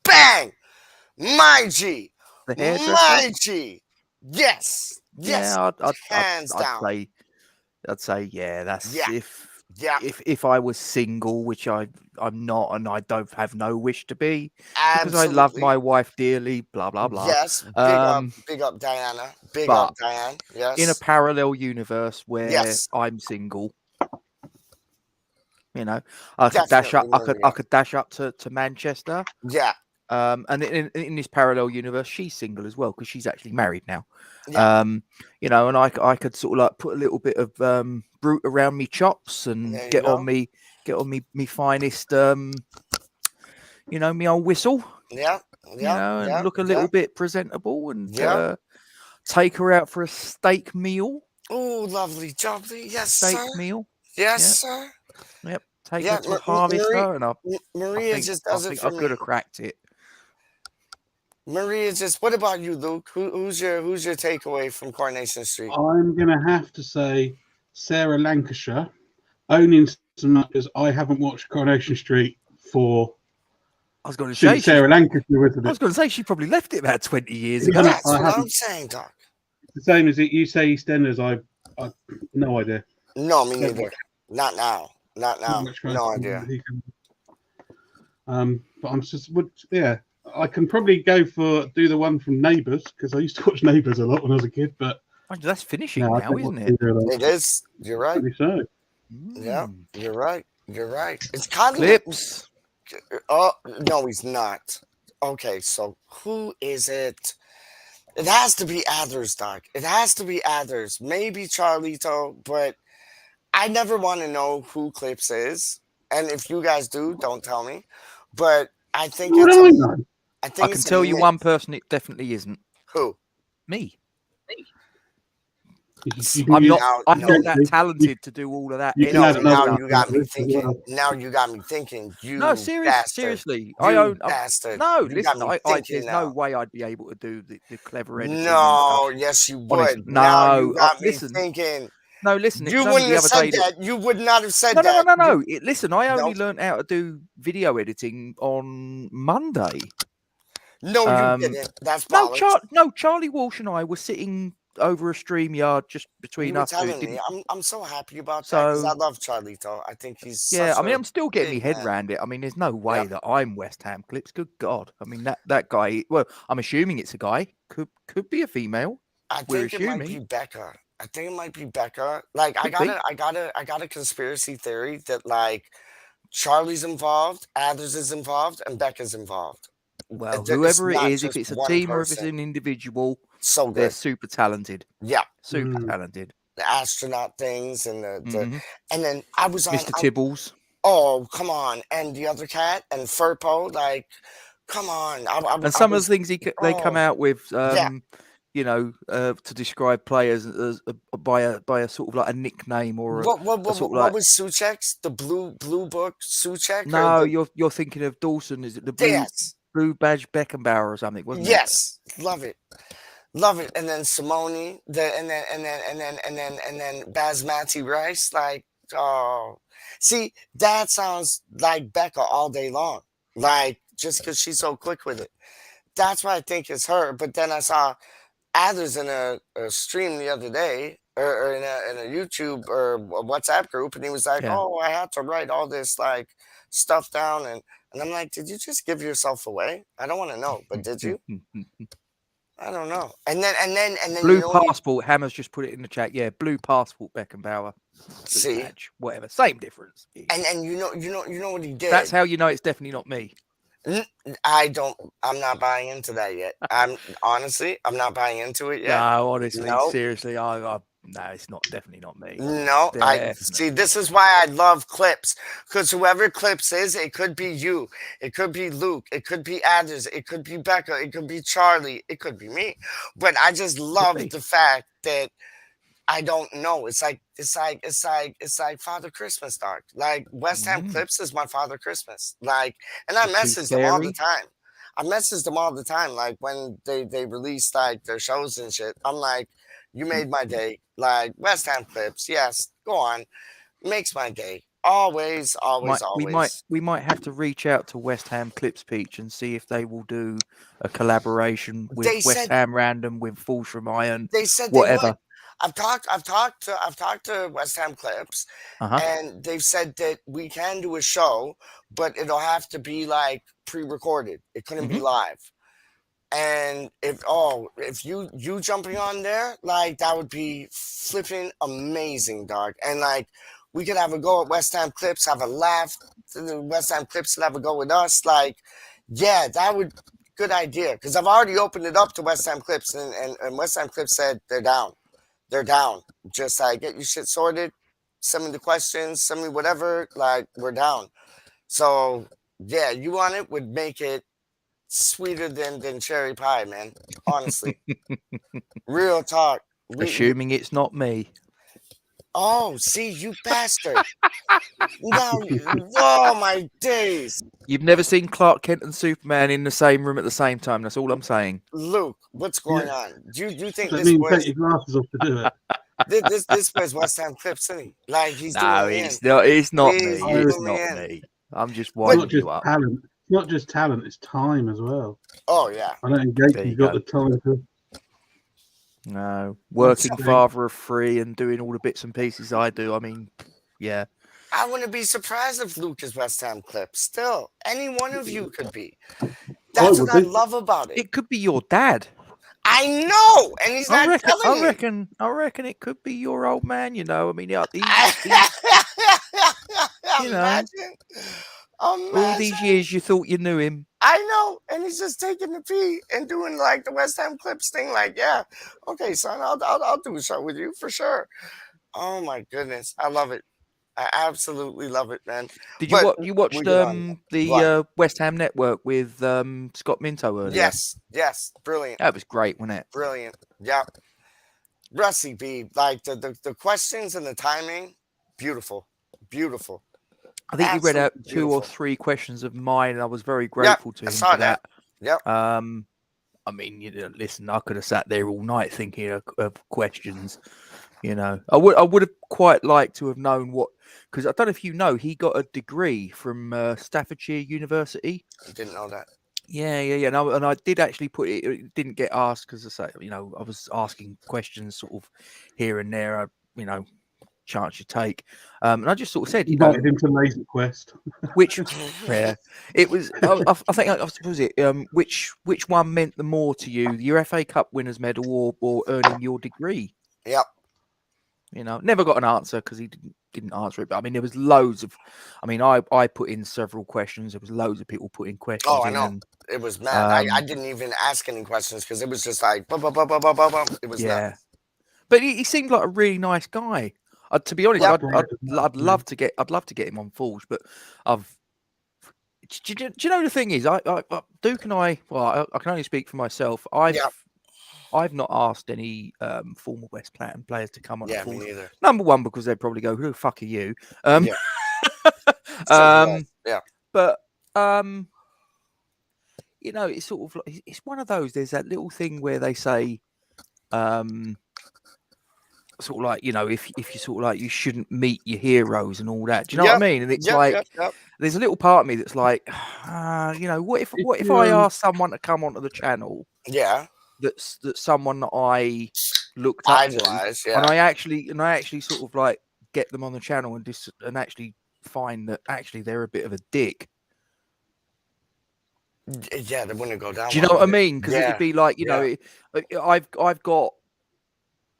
Speaker 4: Bang! My G.
Speaker 8: the hairdresser?
Speaker 4: My G. Yes. Yes.
Speaker 8: Yeah,
Speaker 4: Hands down.
Speaker 8: I'd say yeah. That's
Speaker 4: Yeah. Yeah.
Speaker 8: if I was single, which I'm not, and I don't have no wish to be, because I love
Speaker 4: Absolutely.
Speaker 8: my wife dearly. Blah blah blah.
Speaker 4: Yes. Big up Diana. Big
Speaker 8: but
Speaker 4: up Diane. Yes.
Speaker 8: in a parallel universe where
Speaker 4: Yes.
Speaker 8: I'm single, you know, I could
Speaker 4: Definitely
Speaker 8: I
Speaker 4: Maria.
Speaker 8: could dash up to Manchester.
Speaker 4: Yeah.
Speaker 8: And in this parallel universe, she's single as well because she's actually married now.
Speaker 4: Yeah.
Speaker 8: You know, and I could sort of like put a little bit of brute around me chops and
Speaker 4: There you
Speaker 8: get
Speaker 4: go.
Speaker 8: on me finest, you know, me old whistle.
Speaker 4: Yeah.
Speaker 8: You know, and look a little bit presentable and take her out for a steak meal.
Speaker 4: Oh, lovely, jubbly. Yes,
Speaker 8: Steak
Speaker 4: sir.
Speaker 8: meal.
Speaker 4: Yes, sir.
Speaker 8: Yep. Take her to Harvester, and
Speaker 4: Maria just does it for
Speaker 8: I
Speaker 4: me.
Speaker 8: could have cracked it.
Speaker 4: Maria just. What about you, Luke? Who's your takeaway from Coronation Street?
Speaker 7: I'm going to have to say Sarah Lancashire, only in so much as I haven't watched Coronation Street for.
Speaker 8: I was going to say
Speaker 7: Since Sarah Lancashire was
Speaker 8: I was going to say she probably left it about 20 years
Speaker 7: Yeah,
Speaker 8: ago.
Speaker 4: That's what I'm saying, Doc.
Speaker 7: the same as it, you say EastEnders. I no idea.
Speaker 4: No, me neither. Not now. Not now.
Speaker 7: Not much
Speaker 4: No
Speaker 7: fun.
Speaker 4: idea.
Speaker 7: But I'm just yeah. I can probably go for do the one from Neighbours because I used to watch Neighbours a lot when I was a kid. But
Speaker 8: That's finishing
Speaker 7: no, I
Speaker 8: now,
Speaker 7: don't
Speaker 8: isn't
Speaker 7: watch
Speaker 8: it?
Speaker 7: either of those.
Speaker 4: It is. You're right.
Speaker 7: Probably so.
Speaker 4: Yeah, you're right. You're right. It's kind of
Speaker 8: Clips.
Speaker 4: Oh no, he's not. Okay, so who is it? It has to be Athers, Doc. It has to be Athers. Maybe Charlito, but I never want to know who Clips is. And if you guys do, don't tell me. But I think
Speaker 7: What
Speaker 4: it's
Speaker 7: do I
Speaker 4: a,
Speaker 7: know?
Speaker 4: I think
Speaker 8: I can
Speaker 4: it's a
Speaker 8: tell you
Speaker 4: mix.
Speaker 8: one person it definitely isn't.
Speaker 4: Who?
Speaker 8: Me.
Speaker 7: You can
Speaker 8: I'm
Speaker 7: use-
Speaker 8: not. I'm not that talented to do all of that.
Speaker 7: You can
Speaker 4: No,
Speaker 7: have
Speaker 8: editing
Speaker 7: another
Speaker 4: now
Speaker 8: stuff.
Speaker 4: you got me
Speaker 7: as
Speaker 4: thinking.
Speaker 7: well.
Speaker 4: Now you got me thinking. You
Speaker 8: No,
Speaker 4: bastard.
Speaker 8: seriously.
Speaker 4: You
Speaker 8: I own.
Speaker 4: bastard.
Speaker 8: No,
Speaker 4: You got
Speaker 8: listen.
Speaker 4: me thinking
Speaker 8: There's
Speaker 4: now.
Speaker 8: no way I'd be able to do the clever editing. and
Speaker 4: No,
Speaker 8: stuff.
Speaker 4: yes, you
Speaker 8: Honest,
Speaker 4: would. Now you
Speaker 8: no.
Speaker 4: got me
Speaker 8: Listen.
Speaker 4: thinking.
Speaker 8: No, listen. It
Speaker 4: You
Speaker 8: was only
Speaker 4: wouldn't
Speaker 8: the
Speaker 4: have
Speaker 8: other
Speaker 4: said
Speaker 8: day
Speaker 4: that. You would not have said
Speaker 8: No,
Speaker 4: that.
Speaker 8: no. Listen, I only
Speaker 4: No.
Speaker 8: learned how to do video editing on Monday.
Speaker 4: No, you didn't. That's
Speaker 8: No,
Speaker 4: bollocks.
Speaker 8: Charlie Walsh and I were sitting over a StreamYard just
Speaker 4: You
Speaker 8: between
Speaker 4: were
Speaker 8: us two.
Speaker 4: telling me. I'm so happy about that because I love Charlito. I think he's
Speaker 8: Yeah,
Speaker 4: such
Speaker 8: I mean,
Speaker 4: a
Speaker 8: I'm still getting my
Speaker 4: big
Speaker 8: head
Speaker 4: man.
Speaker 8: around it. I mean, there's no way
Speaker 4: Yep.
Speaker 8: that I'm West Ham Clips. Good God! I mean, that guy. Well, I'm assuming it's a guy. Could be a female.
Speaker 4: I
Speaker 8: We're
Speaker 4: think it might be
Speaker 8: assuming.
Speaker 4: Becca. I think it might be Becca. Like I
Speaker 8: Could be.
Speaker 4: got a conspiracy theory that like Charlie's involved, Athers is involved, and Becca's involved.
Speaker 8: Well,
Speaker 4: It's
Speaker 8: whoever it
Speaker 4: not
Speaker 8: is, if
Speaker 4: just
Speaker 8: it's a
Speaker 4: one
Speaker 8: team or if it's
Speaker 4: person.
Speaker 8: an individual,
Speaker 4: So
Speaker 8: they're
Speaker 4: good.
Speaker 8: super talented.
Speaker 4: Yeah.
Speaker 8: Super talented.
Speaker 4: The astronaut things and the
Speaker 8: Mhm.
Speaker 4: and then I was on
Speaker 8: Mr. Tibbles.
Speaker 4: oh come on, and the other cat and Furpo, like come on.
Speaker 8: And some of the things they come
Speaker 4: oh,
Speaker 8: out with,
Speaker 4: yeah.
Speaker 8: you know, to describe players as by a sort of like a nickname or a sort of
Speaker 4: What
Speaker 8: like.
Speaker 4: was Suchek's? The blue book Suchek?
Speaker 8: No, you're thinking of Dawson. Is it the blue badge Beckenbauer or something? Wasn't it?
Speaker 4: Yes, love it. Love it. And then Simone, and then Basmati rice. Like, oh, see, that sounds like Becca all day long. Like, just because she's so quick with it. That's why I think it's her. But then I saw Athers in a stream the other day, or in a YouTube or a WhatsApp group, and he was like,
Speaker 8: Yeah.
Speaker 4: "Oh, I had to write all this like stuff down," and I'm like, "Did you just give yourself away? I don't want to know, but did you? I don't know." And then
Speaker 8: Blue
Speaker 4: you know
Speaker 8: passport. Hammer's just put it in the chat. Yeah, blue passport Beckenbauer.
Speaker 4: See?
Speaker 8: Badge, whatever, same difference.
Speaker 4: and you know what he did.
Speaker 8: That's how you know it's definitely not me.
Speaker 4: I'm not buying into that yet. I'm not buying into it yet.
Speaker 8: No, honestly,
Speaker 4: No.
Speaker 8: seriously, No, it's not. Definitely not me.
Speaker 4: No, I
Speaker 8: Definitely
Speaker 4: see. This is why I love clips, because whoever clips is, it could be you, it could be Luke, it could be Anders, it could be Becca, it could be Charlie, it could be me. But I just love
Speaker 8: be.
Speaker 4: the fact that I don't know. It's like Father Christmas, Dark. Like West Ham Clips is my Father Christmas. Like, and I
Speaker 8: The
Speaker 4: message
Speaker 8: tooth
Speaker 4: them all the
Speaker 8: fairy.
Speaker 4: time. I message them all the time. Like when they release like their shows and shit. I'm like, you made my day. Like West Ham Clips, yes, go on, makes my day. Always, always, always.
Speaker 8: We might have to reach out to West Ham Clips Peach and see if they will do a collaboration with
Speaker 4: They
Speaker 8: West
Speaker 4: said
Speaker 8: Ham Random with Fulsham Iron,
Speaker 4: they said they
Speaker 8: whatever.
Speaker 4: would. I've talked to West Ham Clips,
Speaker 8: Uh-huh.
Speaker 4: and they've said that we can do a show, but it'll have to be like pre-recorded. It couldn't be live. And if you jumping on there, like that would be flipping amazing, Dark. And like we could have a go at West Ham Clips, have a laugh. The West Ham Clips could have a go with us. Like, yeah, that would good idea. Because I've already opened it up to West Ham Clips, and West Ham Clips said they're down. They're down. Just like get your shit sorted, send me the questions, send me whatever. Like we're down. So yeah, you want it would make it sweeter than cherry pie, man. Honestly, real talk.
Speaker 8: Assuming it's not me.
Speaker 4: Oh, see, you bastard! Now, oh my days,
Speaker 8: You've never seen Clark Kent and Superman in the same room at the same time. That's all I'm saying.
Speaker 4: Luke, what's going on? Do you think
Speaker 7: That
Speaker 4: this
Speaker 7: means
Speaker 4: was
Speaker 7: take your glasses off to do it.
Speaker 4: this was West Ham Clips, isn't he? Like he's
Speaker 8: No,
Speaker 4: doing me
Speaker 8: it's
Speaker 4: in.
Speaker 8: not. It's not me.
Speaker 4: He's
Speaker 8: It's
Speaker 4: doing me
Speaker 8: not
Speaker 4: in.
Speaker 8: me. I'm just
Speaker 7: It's
Speaker 8: winding
Speaker 7: not just
Speaker 8: you up.
Speaker 7: talent. It's not just talent. It's time as well.
Speaker 4: Oh yeah.
Speaker 7: I don't think
Speaker 8: There
Speaker 7: Jason's
Speaker 8: you
Speaker 7: got
Speaker 8: go.
Speaker 7: the time to.
Speaker 8: No, working
Speaker 7: something.
Speaker 8: father of three and doing all the bits and pieces I do. I mean, yeah.
Speaker 4: I wouldn't be surprised if Luke is West Ham Clips. Still, any one of you could be. That's
Speaker 7: would
Speaker 4: what I
Speaker 7: be.
Speaker 4: love about it.
Speaker 8: It could be your dad.
Speaker 4: I know, and he's not telling me.
Speaker 8: I reckon it could be your old man. You know, I mean, you know,
Speaker 4: Imagine.
Speaker 8: all these years you thought you knew him.
Speaker 4: I know, and he's just taking the pee and doing like the West Ham Clips thing. Like, yeah, okay, son, I'll do a show with you for sure. Oh my goodness, I love it. I absolutely love it, man.
Speaker 8: Did you
Speaker 4: But
Speaker 8: you watched
Speaker 4: moving on.
Speaker 8: the
Speaker 4: What?
Speaker 8: West Ham Network with Scott Minto earlier?
Speaker 4: Yes, brilliant,
Speaker 8: That was great, wasn't it?
Speaker 4: brilliant. Yeah, Rusty B, like the questions and the timing, beautiful, beautiful.
Speaker 8: I think you read out
Speaker 4: Absolutely
Speaker 8: 2 or
Speaker 4: beautiful.
Speaker 8: 3 questions of mine, and I was very grateful to
Speaker 4: I
Speaker 8: him
Speaker 4: saw
Speaker 8: for that.
Speaker 4: Yep.
Speaker 8: I mean, you know, listen, I could have sat there all night thinking of questions. You know, I would have quite liked to have known what, because I don't know if you know, he got a degree from Staffordshire University.
Speaker 4: I didn't know that.
Speaker 8: Yeah. And I did actually put it. It didn't get asked because I say, you know, I was asking questions sort of here and there. You know, chance you take. And I just sort of said, you know,
Speaker 7: Invited him to Laser Quest.
Speaker 8: which yeah, it was. I think I was it. Which one meant the more to you, your FA Cup winners medal or earning your degree?
Speaker 4: Yep.
Speaker 8: You know, never got an answer because he didn't answer it. But I mean, there was loads of. I mean, I put in several questions. There was loads of people putting questions.
Speaker 4: Oh, I know.
Speaker 8: And,
Speaker 4: It was mad. I didn't even ask any questions because it was just like bum, bum, bum, bum, bum, bum, bum. It was nuts.
Speaker 8: But he seemed like a really nice guy. To be honest,
Speaker 4: Yep.
Speaker 8: I'd love to get him on Forge, but do you know the thing is, Duke and I can only speak for myself. I've not asked any former West Platinum players to come on.
Speaker 4: Yeah,
Speaker 8: Forge.
Speaker 4: me neither.
Speaker 8: Number one, because they'd probably go, "Who the fuck are you?"
Speaker 4: Yeah. Yeah.
Speaker 8: But you know, it's sort of like, it's one of those. There's that little thing where they say, sort of like, you know, if you sort of like, you shouldn't meet your heroes and all that. Do you know what I mean? And it's there's a little part of me that's like, you know, what if I ask someone to come onto the channel?
Speaker 4: Yeah.
Speaker 8: That's someone that I looked up
Speaker 4: Idolize,
Speaker 8: to,
Speaker 4: yeah.
Speaker 8: and I actually sort of like get them on the channel and actually find that actually they're a bit of a dick.
Speaker 4: Yeah, they wouldn't go down.
Speaker 8: Do you know what I mean? Because it'd be like, you
Speaker 4: Yeah.
Speaker 8: know, I've got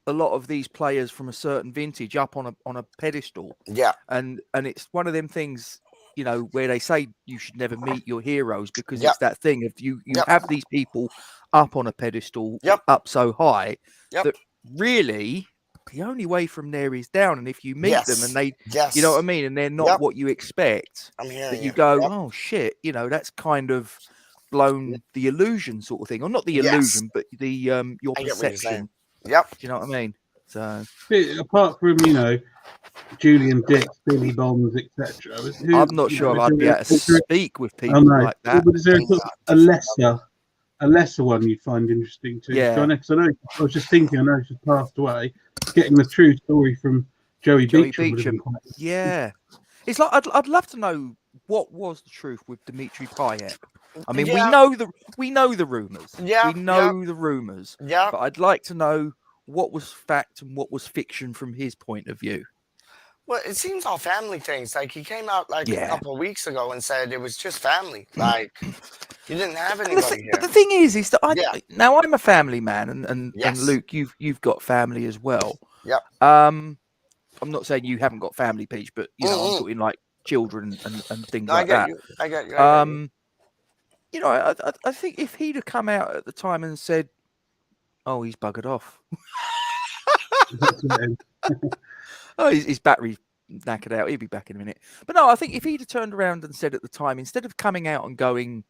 Speaker 8: a lot of these players from a certain vintage up on a pedestal.
Speaker 4: Yeah.
Speaker 8: And it's one of them things, you know, where they say you should never meet your heroes because it's that thing of you have these people up on a pedestal, up so high that really the only way from there is down. And if you meet them and they,
Speaker 4: Yes.
Speaker 8: you know what I mean, and they're not
Speaker 4: Yep.
Speaker 8: what you expect,
Speaker 4: I'm hearing
Speaker 8: that you
Speaker 4: you.
Speaker 8: go,
Speaker 4: Yep.
Speaker 8: oh shit, you know, that's kind of blown the illusion sort of thing, or not the illusion, but the your
Speaker 4: I get what you're saying.
Speaker 8: perception.
Speaker 4: Yep.
Speaker 8: Do you know what I mean? So
Speaker 7: Apart from, you know, Julian Dix, Billy Bonds, etc.
Speaker 8: I'm not sure if I'd be able to speak with people like that.
Speaker 7: But is there a lesser one you'd find interesting too?
Speaker 8: Yeah.
Speaker 7: Because I know I was just thinking, I know she's passed away. Getting the true story from Joey Beecham would have been quite
Speaker 8: Yeah. It's like I'd love to know what was the truth with Dimitri Payet. I mean, we know the rumors.
Speaker 4: Yeah.
Speaker 8: We know the rumors.
Speaker 4: Yeah.
Speaker 8: But I'd like to know what was fact and what was fiction from his point of view.
Speaker 4: Well, it seems all family things. Like he came out like a couple of weeks ago and said it was just family. Like you didn't have anybody here.
Speaker 8: But the thing is that now I'm a family man, and Luke, you've got family as well.
Speaker 4: Yep.
Speaker 8: I'm not saying you haven't got family, Peach, but you know, I'm talking like children and things like that.
Speaker 4: I get you.
Speaker 8: You know, I think if he'd have come out at the time and said, "Oh, he's buggered off," oh, his battery's knackered out, he'll be back in a minute. But no, I think if he'd have turned around and said at the time, instead of coming out and going,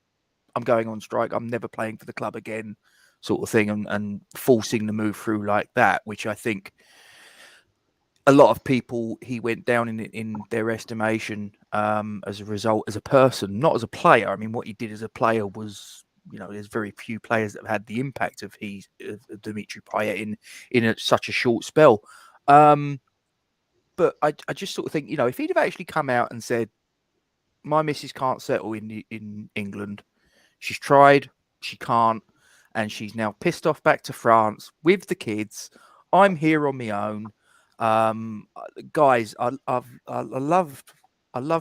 Speaker 8: "I'm going on strike, I'm never playing for the club again," sort of thing, and forcing the move through like that, which I think a lot of people, he went down in their estimation as a result, as a person, not as a player. I mean, what he did as a player was, you know, there's very few players that have had the impact of Dimitri Payet in such a short spell. But I just sort of think, you know, if he'd have actually come out and said, "My missus can't settle in England. She's tried, she can't, and she's now pissed off back to France with the kids. I'm here on my own. Guys, I love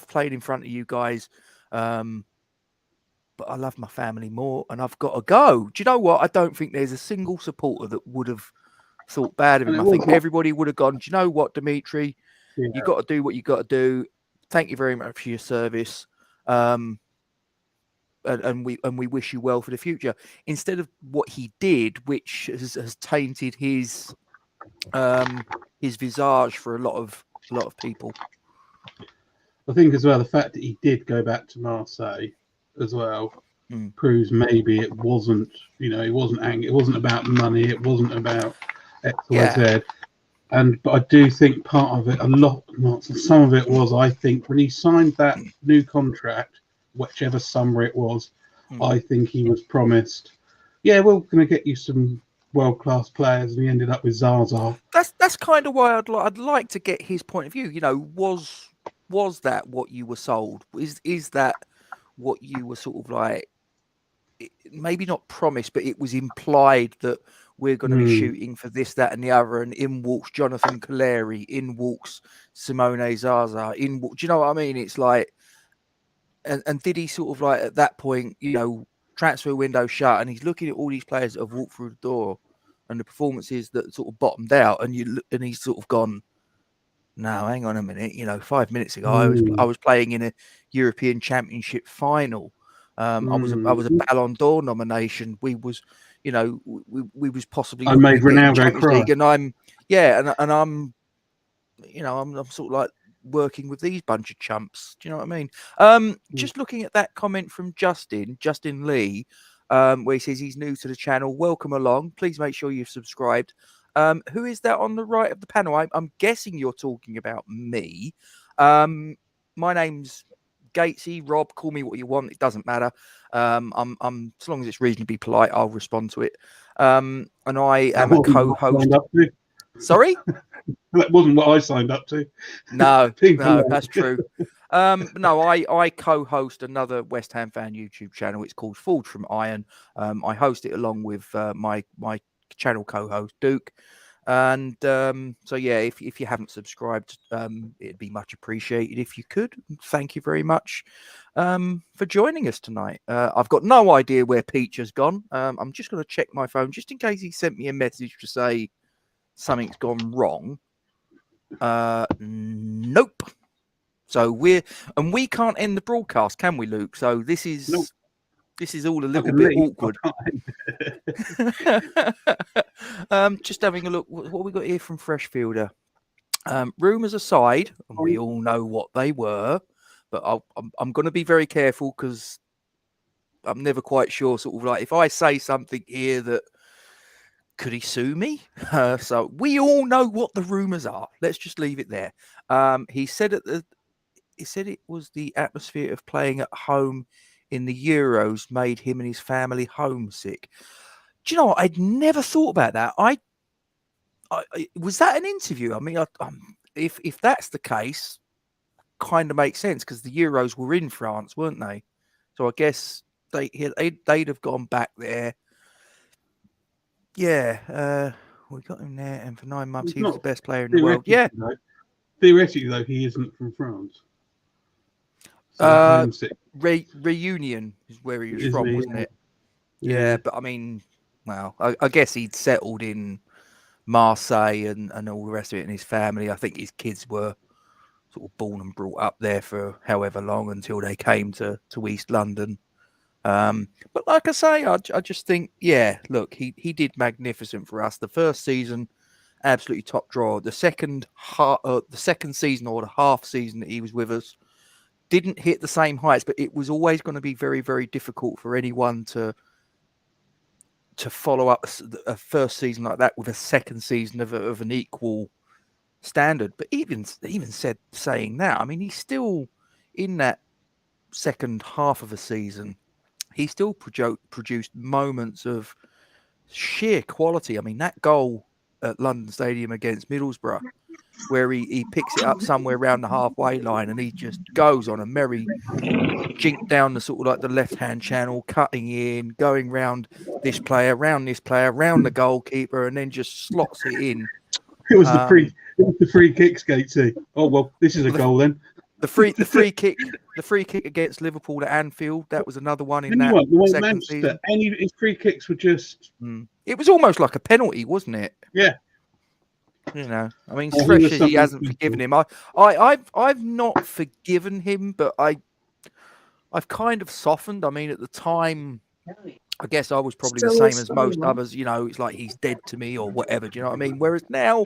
Speaker 8: playing in front of you guys, but I love my family more, and I've got to go." Do you know what? I don't think there's a single supporter that would have thought bad of him. I think everybody would have gone, "Do you know what, Dimitri? You got to do what you got to do. Thank you very much for your service. And we wish you well for the future." Instead of what he did, which has tainted his visage for a lot of people.
Speaker 7: I think as well the fact that he did go back to Marseille as well proves maybe it wasn't, you know, it wasn't angry, it wasn't about money, it wasn't about X, Y, Z. But I do think part of it, some of it was, I think, when he signed that new contract, whichever summer it was, I think he was promised, we're going to get you some world-class players, and he ended up with Zaza.
Speaker 8: That's kind of why I'd like to get his point of view. You know, was that what you were sold? Is that what you were sort of like, maybe not promised, but it was implied that we're going to be shooting for this, that, and the other, and in walks Jonathan Calleri, in walks Simone Zaza, do you know what I mean? It's like, and did he sort of like at that point, you know, transfer window shut, and he's looking at all these players that have walked through the door and the performances that sort of bottomed out, and he's sort of gone, "No, hang on a minute, you know, 5 minutes ago I was playing in a European Championship final. I was a Ballon d'Or nomination. We was, you know, we was possibly
Speaker 7: I made Ronaldo cry.
Speaker 8: League, and I'm I'm, you know, I'm sort of like working with these bunch of chumps. Do you know what I mean? Just looking at that comment from Justin Lee, where he says he's new to the channel. Welcome along. Please make sure you've subscribed. Who is that on the right of the panel? I'm guessing you're talking about me. My name's Gatesy, Rob. Call me what you want. It doesn't matter. I'm as long as it's reasonably polite, I'll respond to it. And I am a co-host. Sorry?
Speaker 7: That wasn't what I signed up to.
Speaker 8: No, that's true. No, I co-host another West Ham fan YouTube channel. It's called Forged from Iron. I host it along with my channel co-host Duke. And so yeah, if you haven't subscribed, it'd be much appreciated if you could. Thank you very much for joining us tonight. I've got no idea where Peach has gone. I'm just going to check my phone just in case he sent me a message to say something's gone wrong. Nope. So we can't end the broadcast, can we, Luke? So this is This is all a
Speaker 7: I
Speaker 8: little
Speaker 7: can
Speaker 8: bit
Speaker 7: leave.
Speaker 8: awkward. Just having a look. What we got here from Freshfielder? Rumours aside, and we all know what they were, but I'm going to be very careful because I'm never quite sure. Sort of like if I say something here that could he sue me? So we all know what the rumours are. Let's just leave it there. He said it was the atmosphere of playing at home in the Euros made him and his family homesick. Do you know what? I'd never thought about that. Was that an interview? I mean, if that's the case, kind of makes sense because the Euros were in France, weren't they? So I guess they'd have gone back there. Yeah, we got him there, and for 9 months
Speaker 7: He's
Speaker 8: he was
Speaker 7: not
Speaker 8: the best player in the world. Yeah,
Speaker 7: Theoretically, though, he isn't from France. So homesick,
Speaker 8: Reunion is where he was
Speaker 7: isn't
Speaker 8: from,
Speaker 7: he?
Speaker 8: wasn't it?
Speaker 7: Yeah.
Speaker 8: Yeah, but I mean, well, I guess he'd settled in Marseille and all the rest of it, and his family. I think his kids were sort of born and brought up there for however long until they came to East London. But like I say, I just think, yeah, look, he did magnificent for us. The first season, absolutely top drawer. The second season or the half season that he was with us didn't hit the same heights, but it was always going to be very, very difficult for anyone to follow up a first season like that with a second season of an equal standard. But even saying that, I mean, he's still in that second half of a season. He still produced moments of sheer quality. I mean, that goal at London Stadium against Middlesbrough, where he picks it up somewhere around the halfway line and he just goes on a merry jink down the sort of like the left-hand channel, cutting in, going round this player, round the goalkeeper, and then just slots it in.
Speaker 7: It was the free kick, Skatesy. Oh well, this is a goal then.
Speaker 8: The free kick against Liverpool at Anfield. That was another one in that second season.
Speaker 7: His free kicks were just.
Speaker 8: It was almost like a penalty, wasn't it?
Speaker 7: Yeah.
Speaker 8: You know, I mean, Fresh he hasn't forgiven him. I've not forgiven him, but I've kind of softened. I mean, at the time, I guess I was probably the same as most others. You know, it's like he's dead to me or whatever. Do you know what I mean? Whereas now,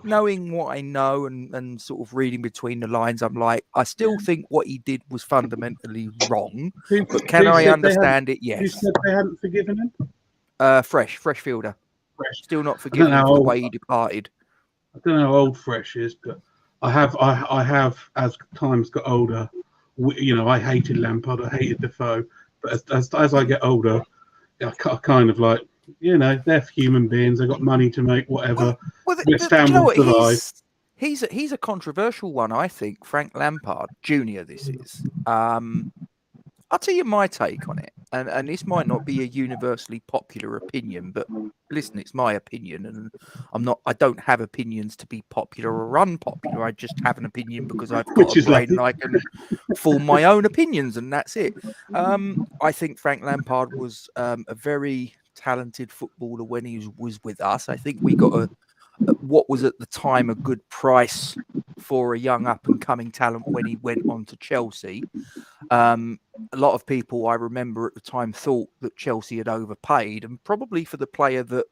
Speaker 8: knowing what I know and sort of reading between the lines, I'm like, I still think what he did was fundamentally wrong. But can I understand it? Yes.
Speaker 7: You said they hadn't forgiven him?
Speaker 8: Freshfielder.
Speaker 7: Fresh.
Speaker 8: Still not forgiven him for the way he departed.
Speaker 7: I don't know how old Fresh is, but I have as times got older. I hated Lampard, I hated Defoe, but as I get older, I kind of like, they're human beings. They've got money to make, whatever.
Speaker 8: He's a controversial one, I think. Frank Lampard Jr. This is. I'll tell you my take on it, and this might not be a universally popular opinion, but listen, it's my opinion, and I don't have opinions to be popular or unpopular. I just have an opinion because I've got a brain and I can form my own opinions, and that's it. I think Frank Lampard was a very talented footballer when he was with us. I think we got what was at the time a good price for a young up-and-coming talent when he went on to Chelsea. A lot of people, I remember at the time, thought that Chelsea had overpaid, and probably for the player that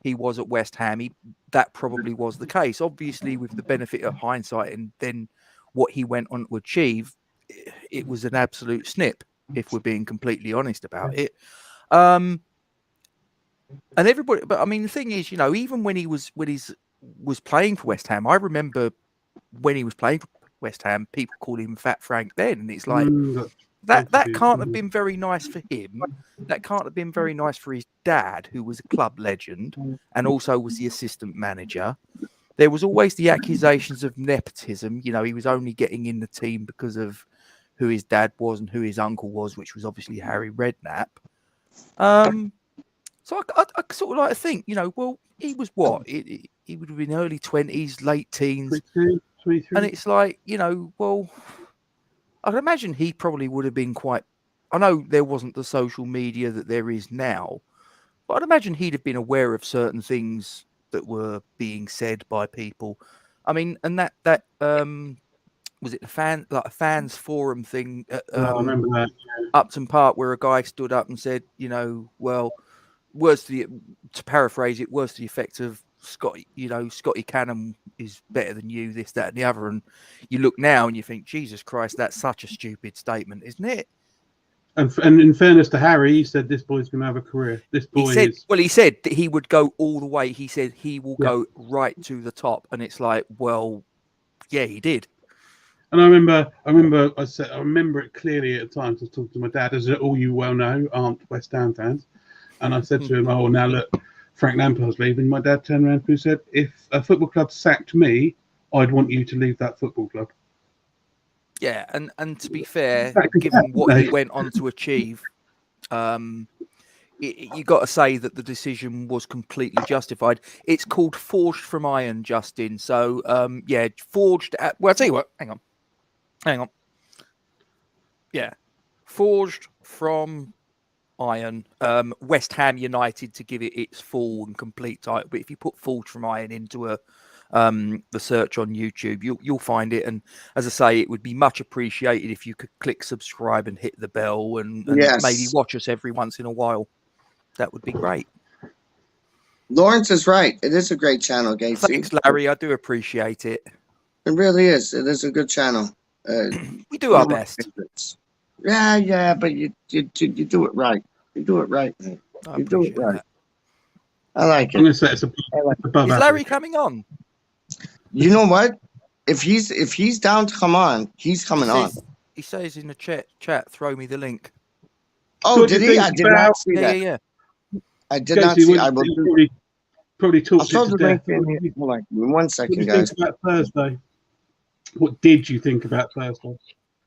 Speaker 8: he was at West Ham, that probably was the case. Obviously, with the benefit of hindsight and then what he went on to achieve, it was an absolute snip, if we're being completely honest about it. And everybody, but I mean, the thing is, even when he was playing for West Ham, I remember when he was playing for West Ham, people called him Fat Frank then, and it's like that can't have been very nice for him. That can't have been very nice for his dad, who was a club legend and also was the assistant manager. There was always the accusations of nepotism. He was only getting in the team because of who his dad was and who his uncle was, which was obviously Harry Redknapp. So I sort of like to think, well, he was what? He would have been early 20s, late teens.
Speaker 7: 23.
Speaker 8: And it's like, well, I can imagine he probably would have been quite... I know there wasn't the social media that there is now, but I'd imagine he'd have been aware of certain things that were being said by people. I mean, and that when was it a fans forum thing at
Speaker 7: I remember that.
Speaker 8: Upton Park, where a guy stood up and said, well, to paraphrase it, words to the effect of Scotty Cannon is better than you, this, that, and the other. And you look now and you think, Jesus Christ, that's such a stupid statement, isn't it?
Speaker 7: And in fairness to Harry, he said this boy's going to have a career. This boy
Speaker 8: he said that he would go all the way. He said he will go right to the top. And it's like, well, yeah, he did. And
Speaker 7: I remember it clearly at the time. I was talking to my dad, as all you well know aren't West Ham fans. And I said to him, "Oh, now look, Frank Lampard's leaving." My dad turned around and said, "If a football club sacked me, I'd want you to leave that football club."
Speaker 8: Yeah, and to be fair, given what he went on to achieve, you got to say that the decision was completely justified. It's called Forged from Iron, Justin. So, forged. Well, I'll tell you what. Hang on. Yeah, forged from Iron. West Ham United to give it its full and complete title. But if you put Forged from Iron into the search on YouTube, you'll find it. And as I say, it would be much appreciated if you could click subscribe and hit the bell and maybe watch us every once in a while. That would be great.
Speaker 4: Lawrence is right. It is a great channel, Gatesy.
Speaker 8: Thanks, Larry. I do appreciate it.
Speaker 4: It really is. It is a good channel.
Speaker 8: We do our best.
Speaker 4: Yeah, but you do it right. You do it right, man. You do it right. I like it.
Speaker 7: I'm going to say it's above
Speaker 8: Is Larry coming on?
Speaker 4: You know what? If he's down to come on, he's coming on.
Speaker 8: He says in the chat, throw me the link.
Speaker 4: Oh, did he? I did not see that.
Speaker 8: Yeah.
Speaker 4: I did not see. I will
Speaker 7: probably talk
Speaker 4: I'll
Speaker 7: to
Speaker 4: death. Hold on, 1 second, guys.
Speaker 7: Think about Thursday? What did you think about Thursday?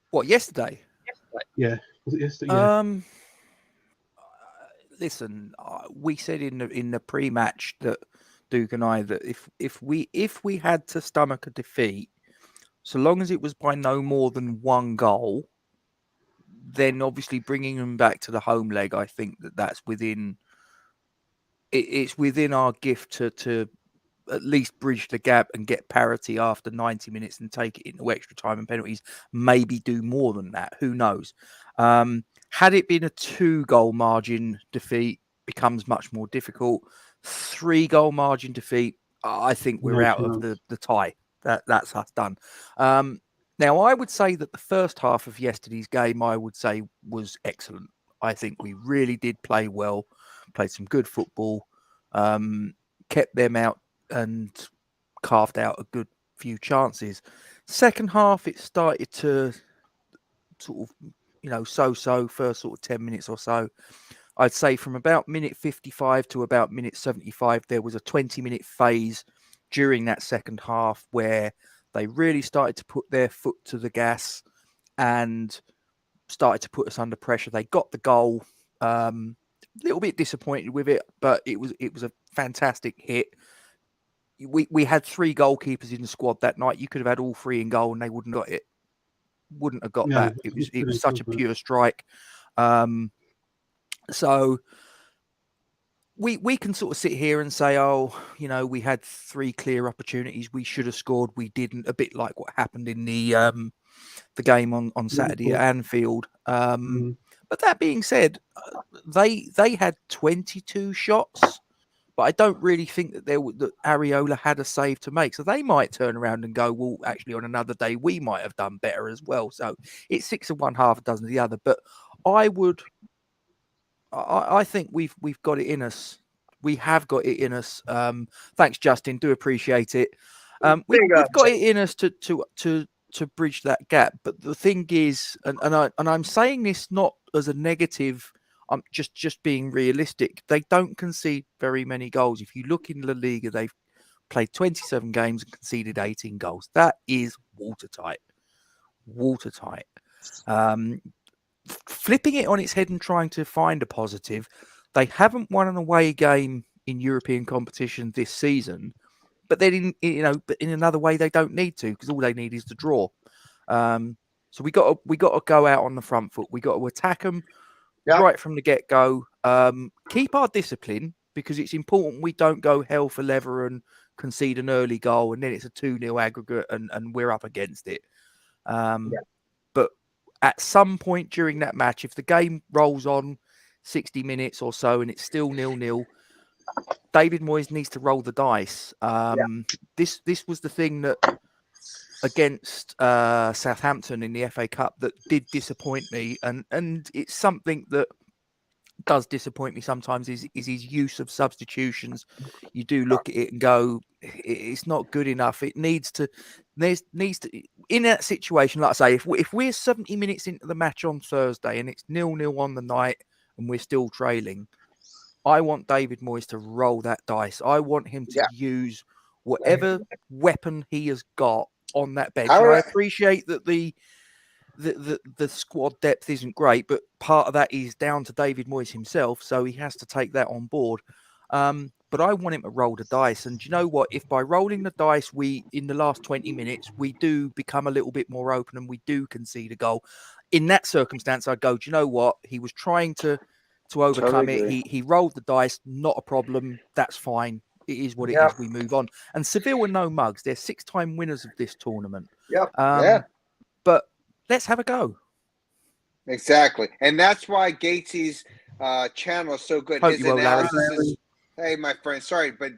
Speaker 8: What, yesterday?
Speaker 7: Yeah. Was it yesterday? Yeah.
Speaker 8: Listen, we said in the pre-match that Duke and I that if we had to stomach a defeat, so long as it was by no more than one goal, then obviously bringing them back to the home leg, I think that's within. It's within our gift to at least bridge the gap and get parity after 90 minutes and take it into extra time and penalties. Maybe do more than that. Who knows? Had it been a 2-goal margin defeat, becomes much more difficult. 3-goal margin defeat, I think we're out of the tie. That's us done. Now, I would say that the first half of yesterday's game, I would say, was excellent. I think we really did play well, played some good football, kept them out and carved out a good few chances. Second half, it started to sort of, so-so first sort of 10 minutes or so. I'd say from about minute 55 to about minute 75, there was a 20-minute phase during that second half where they really started to put their foot to the gas and started to put us under pressure. They got the goal. A little bit disappointed with it, but it was a fantastic hit. We had 3 goalkeepers in the squad that night. You could have had all 3 in goal and they wouldn't got it. Wouldn't have got that. It was such a pure strike. So we can sort of sit here and say, we had 3 clear opportunities. We should have scored. We didn't. A bit like what happened in the game on Saturday at Anfield. But that being said, they had 22 shots, but I don't really think that that Areola had a save to make. So they might turn around and go, well, actually, on another day, we might have done better as well. So it's 6 of one, half a dozen of the other. But I think we've got it in us. We have got it in us. Thanks, Justin. Do appreciate it. We've got it in us to bridge that gap. But the thing is, and I'm saying this not as a negative. I'm just being realistic. They don't concede very many goals. If you look in La Liga, they've played 27 games and conceded 18 goals. That is watertight. Watertight. Flipping it on its head and trying to find a positive, they haven't won an away game in European competition this season. But then, but in another way, they don't need to because all they need is to draw. So we got to go out on the front foot. We got to attack them right from the get go. Keep our discipline because it's important we don't go hell for leather and concede an early goal and then it's a 2-0 aggregate and we're up against it. But at some point during that match, if the game rolls on 60 minutes or so and it's still 0-0, David Moyes needs to roll the dice. This was the thing that against Southampton in the FA Cup that did disappoint me, and it's something that does disappoint me sometimes is his use of substitutions. You do look at it and go, it's not good enough. It needs to in that situation, like I say, if we're 70 minutes into the match on Thursday and it's 0-0 on the night and we're still trailing, I want David Moyes to roll that dice. I want him to use whatever weapon he has got on that bench. And I appreciate that the squad depth isn't great, but part of that is down to David Moyes himself, so he has to take that on board. But I want him to roll the dice. And do you know what? If by rolling the dice, in the last 20 minutes, we do become a little bit more open and we do concede a goal, in that circumstance, I'd go, do you know what? He was trying to overcome it. He rolled the dice, not a problem. That's fine. It is what it is. We move on. And Seville are no mugs. They're 6-time winners of this tournament. But let's have a go.
Speaker 9: Exactly. And that's why Gatesy's channel is so good. His analysis is, hey, my friend, sorry, but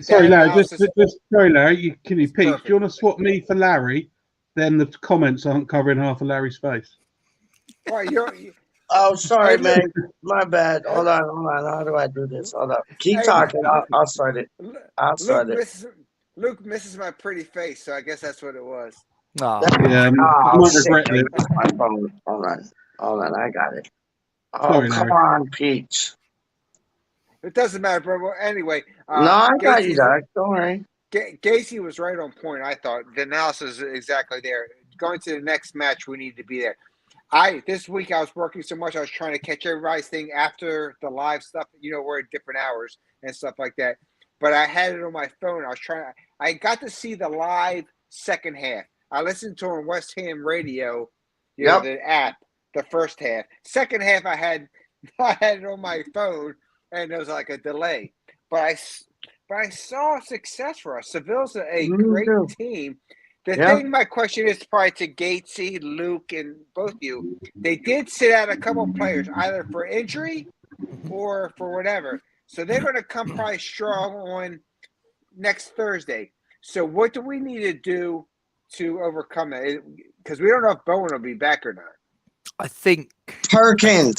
Speaker 7: sorry, Larry. Sorry, Larry. Can you Pete? Do you want to swap me for Larry? Then the comments aren't covering half of Larry's face.
Speaker 9: Right,
Speaker 10: oh, sorry, man. My bad. Hold on. How do I do this? Hold on. Keep talking. I'll start it.
Speaker 9: Luke misses my pretty face, so I guess that's what it was.
Speaker 7: Yeah,
Speaker 10: my phone. Hold on. I got it. Oh, sorry, come on, Peach.
Speaker 9: It doesn't matter, bro. Well, anyway.
Speaker 10: No, I got you, Doc. Don't worry.
Speaker 9: Gacy was right on point, I thought. The analysis is exactly there. Going to the next match, we need to be there. This week I was working so much, I was trying to catch everybody's thing after the live stuff. We're at different hours and stuff like that. But I had it on my phone. I got to see the live second half. I listened to it on West Ham Radio, the app, the first half. Second half, I had it on my phone, and there was like a delay. But I saw success for us. Seville's a great team. The thing, my question is probably to Gatesy, Luke, and both of you. They did sit out a couple of players, either for injury or for whatever. So they're going to come probably strong on next Thursday. So what do we need to do to overcome it? Because we don't know if Bowen will be back or not.
Speaker 8: I think
Speaker 10: Perkins,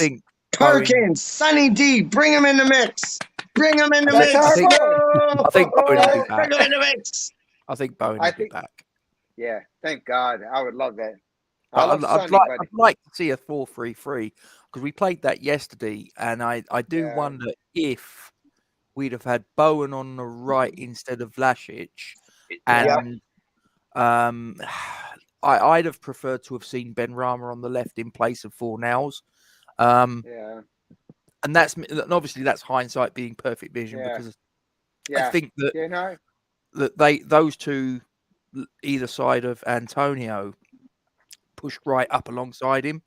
Speaker 10: Sonny D, bring him in the mix. I
Speaker 8: think Bowen will be back.
Speaker 10: Bring him in the mix.
Speaker 8: I think Bowen will be back.
Speaker 9: Yeah, thank God. I would love that.
Speaker 8: I'd like to see a 4-3-3 because we played that yesterday, and I do wonder if we'd have had Bowen on the right instead of Vlasic, and I'd have preferred to have seen Ben Rama on the left in place of Fornals. And obviously that's hindsight being perfect vision because I think that those two either side of Antonio pushed right up alongside him.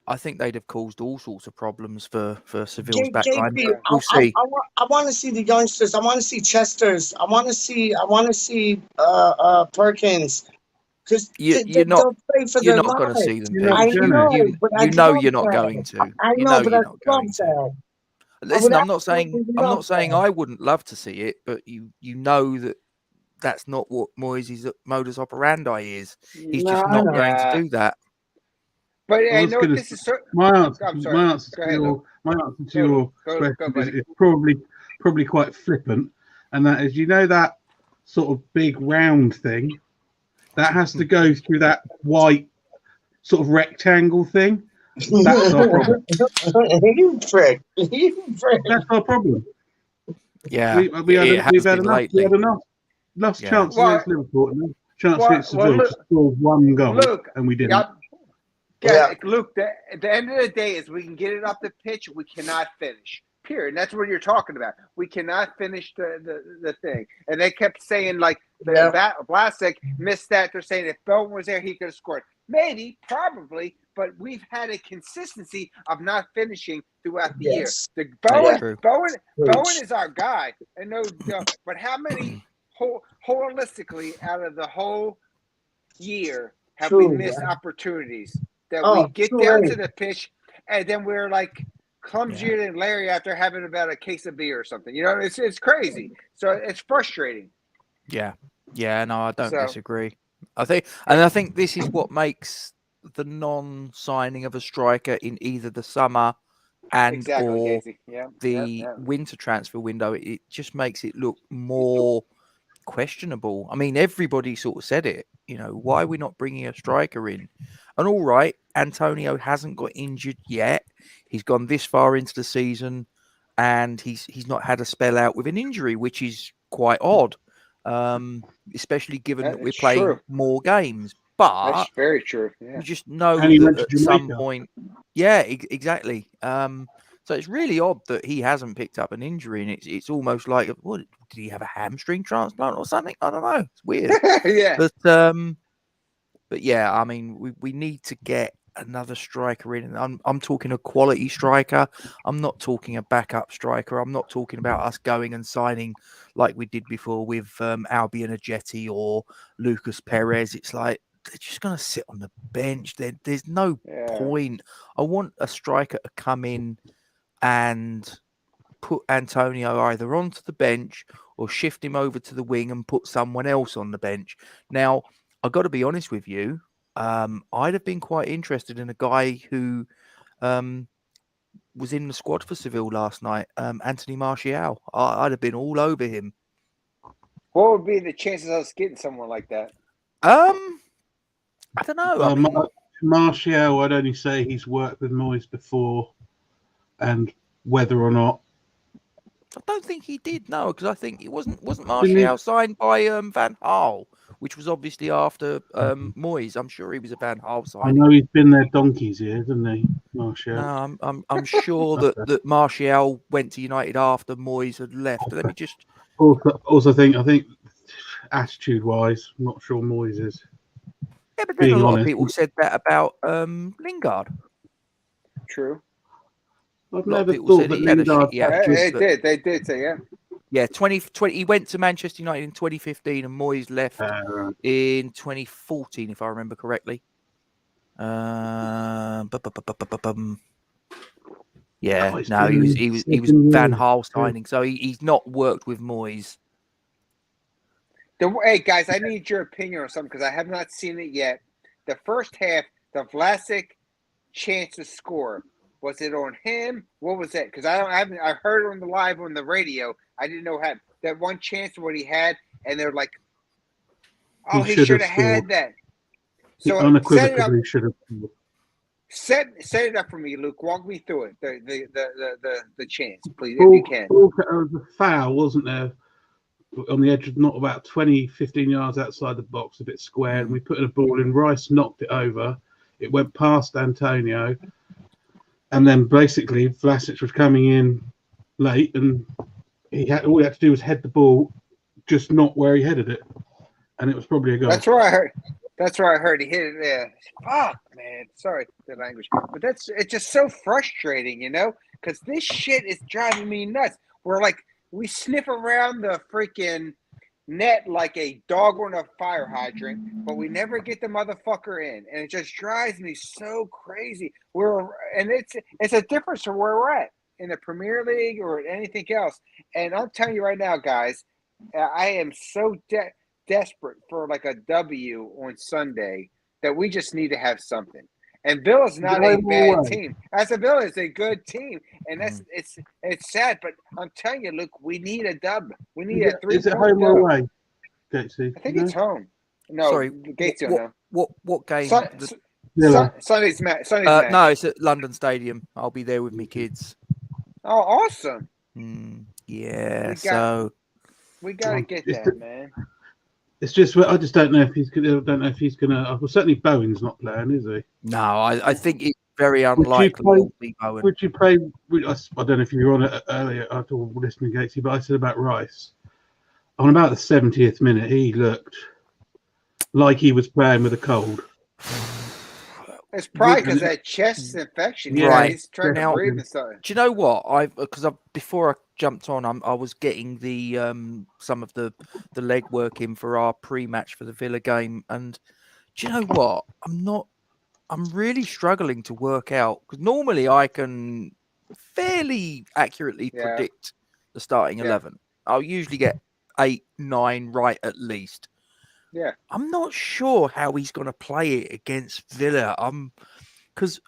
Speaker 8: I think they'd have caused all sorts of problems for Seville's backline. We'll see.
Speaker 10: I want to see the youngsters. I want to see Chesters. I want to see Perkins. Because
Speaker 8: you're not going to see them.
Speaker 10: I know,
Speaker 8: you're not going to.
Speaker 10: I know, but I love that.
Speaker 8: Listen, I'm not saying I wouldn't love to see it, but you know that that's not what Moyes' modus operandi is. He's just not going to do that.
Speaker 9: But I know this is
Speaker 7: my answer to your question is probably quite flippant, and that is, that sort of big round thing that has to go through that white sort of rectangle thing. That's our problem.
Speaker 10: You prick.
Speaker 7: That's our problem.
Speaker 8: Yeah,
Speaker 7: we've had enough chances against Liverpool, and chance against Seville to score one goal, and we didn't.
Speaker 9: Luke, at the end of the day is we can get it off the pitch, we cannot finish. Period. And that's what you're talking about. We cannot finish the thing. And they kept saying Vlasic missed that. They're saying if Bowen was there, he could have scored. Maybe, probably, but we've had a consistency of not finishing throughout the year. Bowen is our guy. And but how many holistically out of the whole year have we
Speaker 10: True,
Speaker 9: missed
Speaker 10: yeah.
Speaker 9: opportunities that
Speaker 10: Oh,
Speaker 9: we get
Speaker 10: true,
Speaker 9: down
Speaker 10: hey.
Speaker 9: to the pitch and then we're like clumsier than Larry after having about a case of beer or something. You know, it's crazy. So it's frustrating.
Speaker 8: Yeah, no, I don't
Speaker 9: So
Speaker 8: disagree. I think this is what makes the non-signing of a striker in either the summer and
Speaker 9: exactly,
Speaker 8: or
Speaker 9: Casey. Yeah,
Speaker 8: the winter transfer window. It just makes it look more questionable. I mean, everybody sort of said it. You know, why are we not bringing a striker in? And all right, Antonio hasn't got injured yet. He's gone this far into the season, and he's not had a spell out with an injury, which is quite odd, especially given that we're
Speaker 9: It's
Speaker 8: playing
Speaker 9: true.
Speaker 8: more games. But
Speaker 9: That's very true. Yeah.
Speaker 8: you just know
Speaker 7: And he went
Speaker 8: that
Speaker 7: to
Speaker 8: at some
Speaker 7: Jamaica.
Speaker 8: point, exactly. So it's really odd that he hasn't picked up an injury, and it's almost like, what did he have, a hamstring transplant or something? I don't know. It's weird.
Speaker 9: Yeah.
Speaker 8: But yeah, I mean, we need to get another striker in. I'm talking a quality striker. I'm not talking a backup striker. I'm not talking about us going and signing like we did before with Albion Ajeti or Lucas Perez. It's like they're just going to sit on the bench. There's no point. I want a striker to come in and put Antonio either onto the bench or shift him over to the wing and put someone else on the bench. Now, I've got to be honest with you. I'd have been quite interested in a guy who was in the squad for Seville last night, Anthony Martial. I'd have been all over him.
Speaker 9: What would be the chances of us getting someone like that?
Speaker 8: I don't know. I mean,
Speaker 7: Martial, I'd only say he's worked with Moyes before, and whether or not.
Speaker 8: I don't think he did, no, because I think it wasn't Martial signed by Van Gaal, which was obviously after Moyes. I'm sure he was a Van Gaal signing.
Speaker 7: I know he's been there donkey's years, hasn't he, Martial?
Speaker 8: No, I'm sure that Martial went to United after Moyes had left. Let me just
Speaker 7: also think attitude-wise, I'm not sure Moyes is.
Speaker 8: Yeah, but then a lot of people said that about Lingard.
Speaker 9: True.
Speaker 7: I've never thought that Lingard.
Speaker 9: They did say, yeah.
Speaker 8: Yeah, 2020. He went to Manchester United in 2015, and Moyes left in 2014, if I remember correctly. Yeah, no, he was Van Gaal signing, so he's not worked with Moyes.
Speaker 9: Hey guys, I need your opinion on something because I have not seen it yet. The first half, the Vlasic chance to score. Was it on him? What was that? Because I heard it on the live on the radio. I didn't know how that one chance what he had, and they're like, "Oh, he should have had that." So
Speaker 7: unequivocally should have.
Speaker 9: Set it up for me, Luke. Walk me through it. The chance, please, if you can.
Speaker 7: There was a foul, wasn't there? On the edge of not about 20, 15 yards outside the box, a bit square, and we put in a ball in. Rice knocked it over. It went past Antonio. And then basically Vlasic was coming in late, and all he had to do was head the ball, just not where he headed it, and it was probably a goal.
Speaker 9: That's what I heard. He hit it there. Fuck, man. Sorry the language, but it's just so frustrating, you know, because this shit is driving me nuts. We sniff around the freaking net like a dog on a fire hydrant, but we never get the motherfucker in, and it just drives me so crazy. It's a difference from where we're at in the Premier League or anything else. And I'm telling you right now, guys, I am so desperate for like a W on Sunday that we just need to have something. And Villa's not a bad team. Villa is a good team, and it's sad. But I'm telling you, Luke, we need a dub. We need a 3-point.
Speaker 7: Is it home or away, Gatesy?
Speaker 9: I think it's home. No,
Speaker 8: sorry,
Speaker 9: Gatesy.
Speaker 8: What game?
Speaker 9: Sunday's match.
Speaker 8: No, it's at London Stadium. I'll be there with me kids.
Speaker 9: Oh, awesome!
Speaker 8: Yeah,
Speaker 9: we gotta get that, man.
Speaker 7: It's just I just don't know if he's gonna. Well, certainly Bowen's not playing, is he?
Speaker 8: No, I think it's very unlikely.
Speaker 7: Would you play? I don't know if you were on it earlier. I was listening to Gatesy, but I said about Rice. On about the 70th minute, he looked like he was playing with a cold.
Speaker 9: It's probably because that chest infection.
Speaker 8: Yeah, right.
Speaker 9: He's trying to breathe and stuff.
Speaker 8: Do you know what? Before I jumped on, I was getting the some of the leg work in for our pre-match for the Villa game, and Do you know what? I'm really struggling to work out because normally I can fairly accurately
Speaker 9: Yeah.
Speaker 8: predict the starting
Speaker 9: Yeah.
Speaker 8: 11. I'll usually get 8, 9 right at least.
Speaker 9: Yeah.
Speaker 8: I'm not sure how he's going to play it against Villa. Because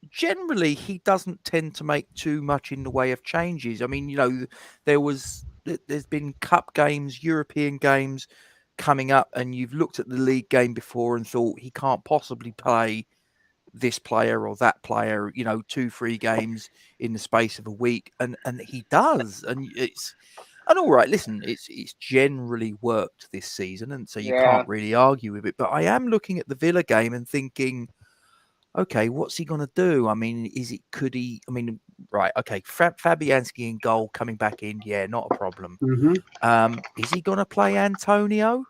Speaker 8: generally he doesn't tend to make too much in the way of changes. I mean, there's been cup games, European games coming up, and you've looked at the league game before and thought he can't possibly play this player or that player, 2-3 games in the space of a week, and he does. And all right, listen, it's generally worked this season, and so you
Speaker 9: Yeah.
Speaker 8: can't really argue with it. But I am looking at the Villa game and thinking, okay, what's he going to do? I mean, right, okay, Fabianski in goal coming back in, yeah, not a problem. Is he going to play Antonio?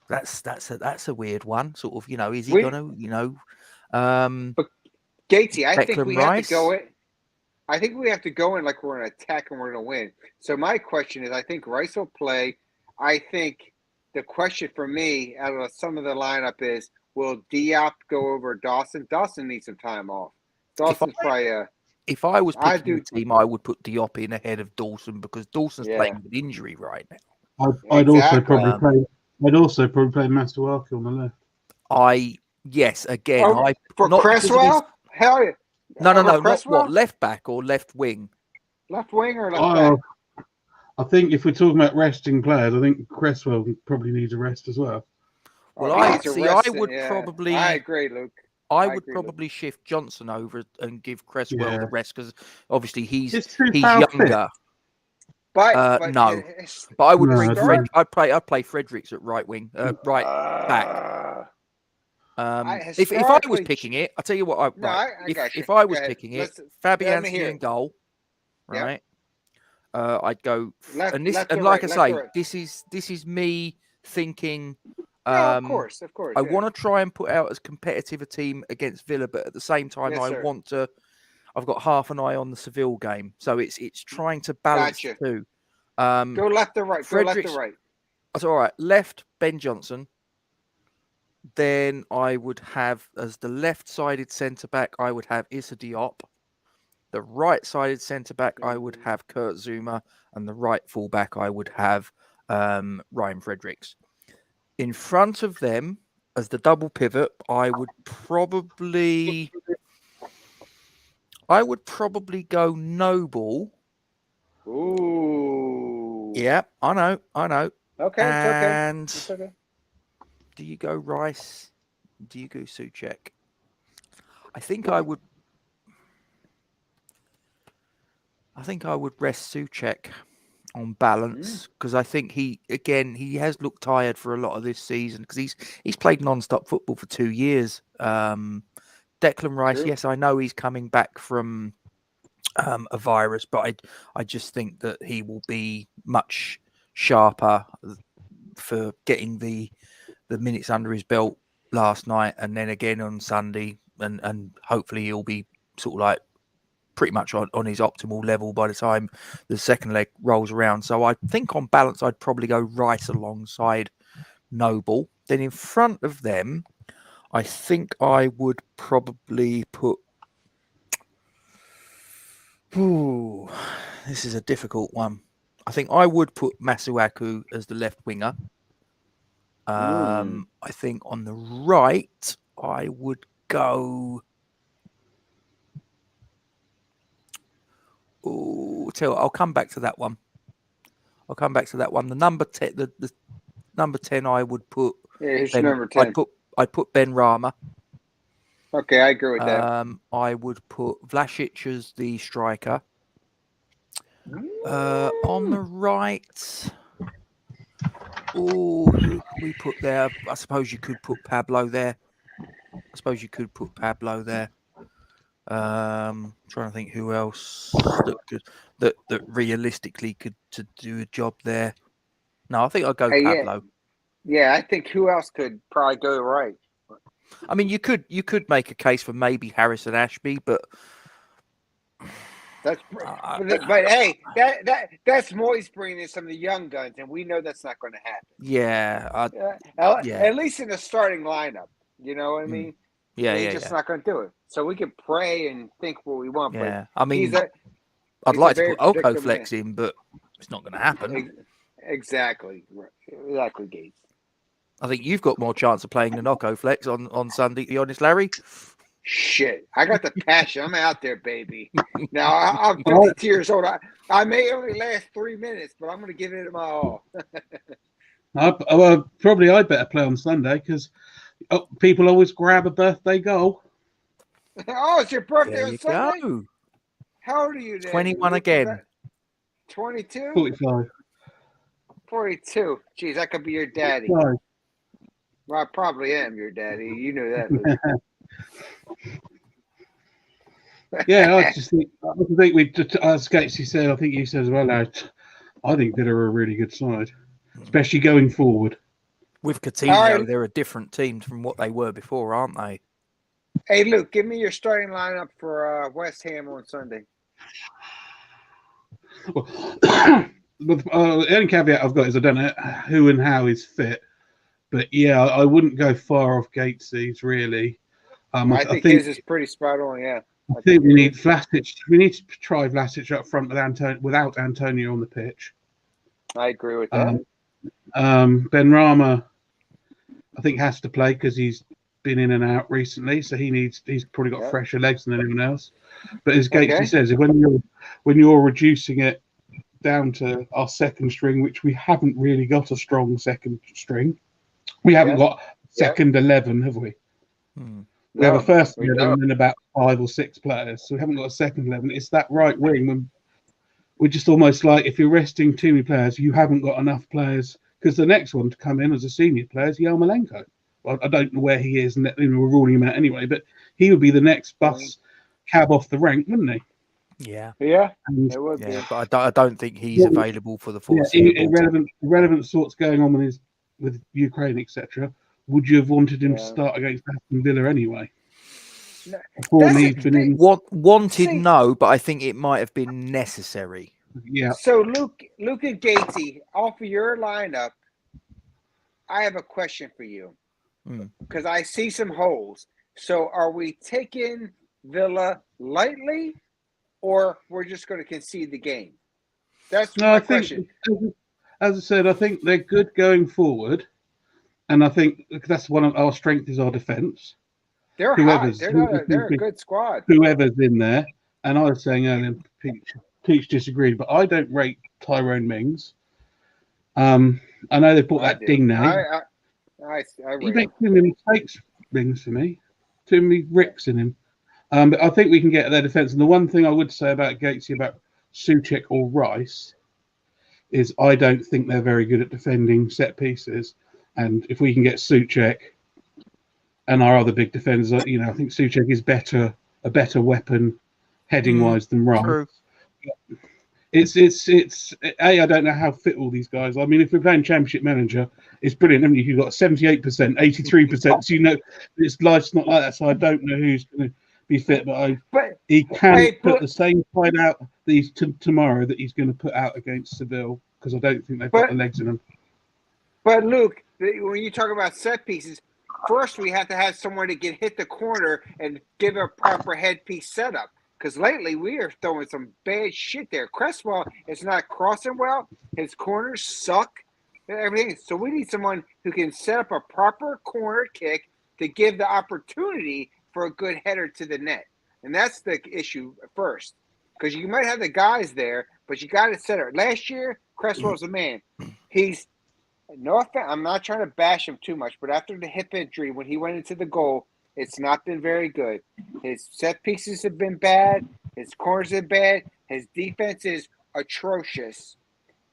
Speaker 8: That's a weird one. Sort of, is he going to,
Speaker 9: But Gatesy, I think
Speaker 8: Declan
Speaker 9: we have to
Speaker 8: Rice?
Speaker 9: go in. I think we have to go in like we're an attack and we're going to win. So my question is, I think Rice will play. I think the question for me out of some of the lineup is, will Diop go over Dawson? Dawson needs some time off. Dawson's probably
Speaker 8: If I was
Speaker 9: I
Speaker 8: picking
Speaker 9: do.
Speaker 8: the team, I would put Diop in ahead of Dawson because Dawson's
Speaker 9: Yeah.
Speaker 8: playing with injury right now.
Speaker 7: I'd also
Speaker 9: Exactly.
Speaker 7: probably play Mastuaki on the left.
Speaker 8: Yes, again,
Speaker 9: Oh, for
Speaker 8: not because of his-
Speaker 9: Cresswell? Hell yeah.
Speaker 8: No,
Speaker 9: Over
Speaker 8: not
Speaker 9: Cresswell?
Speaker 8: what, left back or left wing?
Speaker 9: Left wing or left back?
Speaker 7: I think if we're talking about resting players, I think Cresswell probably needs a rest as well.
Speaker 8: Well,
Speaker 9: he
Speaker 8: I
Speaker 9: needs a
Speaker 8: see.
Speaker 9: rest,
Speaker 8: I would
Speaker 9: yeah.
Speaker 8: probably.
Speaker 9: I agree, Luke.
Speaker 8: I
Speaker 9: I
Speaker 8: would
Speaker 9: agree, Luke.
Speaker 8: probably shift Johnson over and give Cresswell
Speaker 7: Yeah.
Speaker 8: the rest because obviously he's
Speaker 7: foul
Speaker 8: younger.
Speaker 9: But
Speaker 8: No,
Speaker 9: it's-
Speaker 8: but I would
Speaker 7: No,
Speaker 8: bring
Speaker 7: I
Speaker 8: Fred.
Speaker 7: don't.
Speaker 8: I'd play Fredericks at right wing, right back. If I was
Speaker 9: historically-
Speaker 8: picking it, I'll tell you what.
Speaker 9: No, I got you.
Speaker 8: If I
Speaker 9: Go
Speaker 8: was
Speaker 9: ahead.
Speaker 8: picking it,
Speaker 9: Let me
Speaker 8: Fabianski
Speaker 9: hear
Speaker 8: in
Speaker 9: it.
Speaker 8: goal,
Speaker 9: Yep.
Speaker 8: right? I'd go
Speaker 9: Left
Speaker 8: and
Speaker 9: to
Speaker 8: like
Speaker 9: right,
Speaker 8: I
Speaker 9: left
Speaker 8: say,
Speaker 9: to right.
Speaker 8: this is me thinking.
Speaker 9: No, of course.
Speaker 8: I
Speaker 9: yeah.
Speaker 8: want to try and put out as competitive a team against Villa, but at the same time,
Speaker 9: Yes, sir.
Speaker 8: I've got half an eye on the Seville game, so it's trying to balance
Speaker 9: Gotcha.
Speaker 8: the two.
Speaker 9: Go left to right. Go left
Speaker 8: Fredericks-
Speaker 9: to right.
Speaker 8: That's all right. Left, Ben Johnson. Then I would have, as the left-sided centre-back, I would have Issa Diop. The right-sided centre-back, I would have Kurt Zuma. And the right full-back, I would have Ryan Fredericks. In front of them, as the double pivot, I would probably go Noble.
Speaker 9: Ooh.
Speaker 8: Yeah, I know.
Speaker 9: Okay,
Speaker 8: And
Speaker 9: it's okay.
Speaker 8: do you go Rice? Do you go Souček? I think I would rest Souček on balance because I think he has looked tired for a lot of this season because he's played non-stop football for 2 years. Declan Rice,
Speaker 9: True.
Speaker 8: yes, I know he's coming back from a virus, but I just think that he will be much sharper for getting the minutes under his belt last night and then again on Sunday, and hopefully he'll be sort of like pretty much on his optimal level by the time the second leg rolls around. So I think on balance, I'd probably go Rice alongside Noble. Then in front of them, I think I would probably put... Ooh, this is a difficult one. I think I would put Masuaku as the left winger. I think on the right, I would go... I'll come back to that one. The number 10, the number 10, I would put.
Speaker 9: Yeah, who's number 10?
Speaker 8: I'd put Ben Rama.
Speaker 9: Okay, I agree with that.
Speaker 8: I would put Vlasic as the striker. On the right, who can we put there? I suppose you could put Pablo there. Trying to think who else that realistically could to do a job there. No, I think I'll go Pablo.
Speaker 9: Yeah, I think who else could probably go right?
Speaker 8: I mean, you could make a case for maybe Harrison Ashby, but
Speaker 9: That's but hey, that's Moyes bringing in some of the young guns, and we know that's not going to happen.
Speaker 8: Yeah,
Speaker 9: At least in the starting lineup, you know what I mean. He's just not going to do it. So we can pray and think what we want.
Speaker 8: Yeah,
Speaker 9: but
Speaker 8: I mean,
Speaker 9: he's
Speaker 8: I'd like to
Speaker 9: very
Speaker 8: put Oko
Speaker 9: predictable
Speaker 8: Flex
Speaker 9: man.
Speaker 8: in, but it's not going to happen.
Speaker 9: Exactly, Gates.
Speaker 8: I think you've got more chance of playing than Oko Flex on Sunday. To be honest, Larry.
Speaker 9: Shit, I got the passion. I'm out there, baby. Now I'm 52 years old. I may only last 3 minutes, but I'm going to give it my all.
Speaker 7: Probably I better play on Sunday because people always grab a birthday goal.
Speaker 9: Oh, it's your birthday
Speaker 8: There
Speaker 9: on
Speaker 8: you
Speaker 9: Sunday?
Speaker 8: go.
Speaker 9: How old are you then?
Speaker 8: 21 again.
Speaker 9: 22?
Speaker 7: 45.
Speaker 9: 42. Jeez, that could be your daddy.
Speaker 7: 45.
Speaker 9: Well, I probably am your daddy. You know that, Luke.
Speaker 7: Yeah, I think we, as Gatesy said, I think you said as well, I think Villa are a really good side, especially going forward.
Speaker 8: With Coutinho, they're a different team from what they were before, aren't they?
Speaker 9: Hey, Luke, give me your starting lineup for West Ham on Sunday.
Speaker 7: Well, the only caveat I've got is I don't know who and how is fit. But yeah, I wouldn't go far off Gatesy's really.
Speaker 9: I think his is pretty spot on. Yeah,
Speaker 7: I think we need Vlasic. We need to try Vlasic up front without Antonio on the pitch.
Speaker 9: I agree with that.
Speaker 7: Benrahma, I think, has to play because he's been in and out recently, so he's probably got fresher legs than anyone else. But as Gatesy says, when you're reducing it down to our second string, which we haven't really got a strong second string. We haven't got second 11, have we? We have a first 11 and then about 5 or 6 players. So we haven't got a second 11. It's that right wing when we're just almost like if you're resting too many players, you haven't got enough players. Because the next one to come in as a senior player is Yarmolenko. Well, I don't know where he is, and we're ruling him out anyway. But he would be the next bus cab off the rank, wouldn't he?
Speaker 8: Yeah,
Speaker 9: it would be.
Speaker 8: But I don't think he's available for the foreseeable.
Speaker 7: Irrelevant sorts going on with Ukraine, etc. Would you have wanted him to start against Aston Villa anyway?
Speaker 8: Wanted, no, but I think it might have been necessary.
Speaker 7: Yeah.
Speaker 9: So Luke and Gatesy, off of your lineup, I have a question for you because I see some holes. So are we taking Villa lightly, or we're just going to concede the game? That's my question.
Speaker 7: As I said, I think they're good going forward, and I think that's one of our strengths is our defence.
Speaker 9: They're hot. They're a good squad.
Speaker 7: Whoever's in there, and I was saying earlier, Peach disagreed, but I don't rate Tyrone Mings. I know they bought that ding now. He makes too many mistakes, Mings, for me. Too many ricks in him. But I think we can get their defence. And the one thing I would say about Gatesy, about Souček or Rice, is I don't think they're very good at defending set pieces. And if we can get Souček and our other big defenders, I think Souček is a better weapon heading wise than Rice.
Speaker 8: True.
Speaker 7: I don't know how fit all these guys. I mean, if we're playing Championship Manager, it's brilliant. Haven't you? You've got 78%, 83%. So it's life's not like that. So I don't know who's going to be fit, but he can put the same fight out tomorrow that he's going to put out against Seville because I don't think they've got the legs in them.
Speaker 9: But Luke, when you talk about set pieces, first we have to have someone that can hit the corner and give a proper headpiece setup. Because lately we are throwing some bad shit there. Cresswell is not crossing well. His corners suck. Everything. So we need someone who can set up a proper corner kick to give the opportunity for a good header to the net. And that's the issue first. Because you might have the guys there, but you got to set it. Last year, Cresswell's a man. I'm not trying to bash him too much, but after the hip injury, when he went into the goal, it's not been very good. His set pieces have been bad. His corners are bad. His defense is atrocious.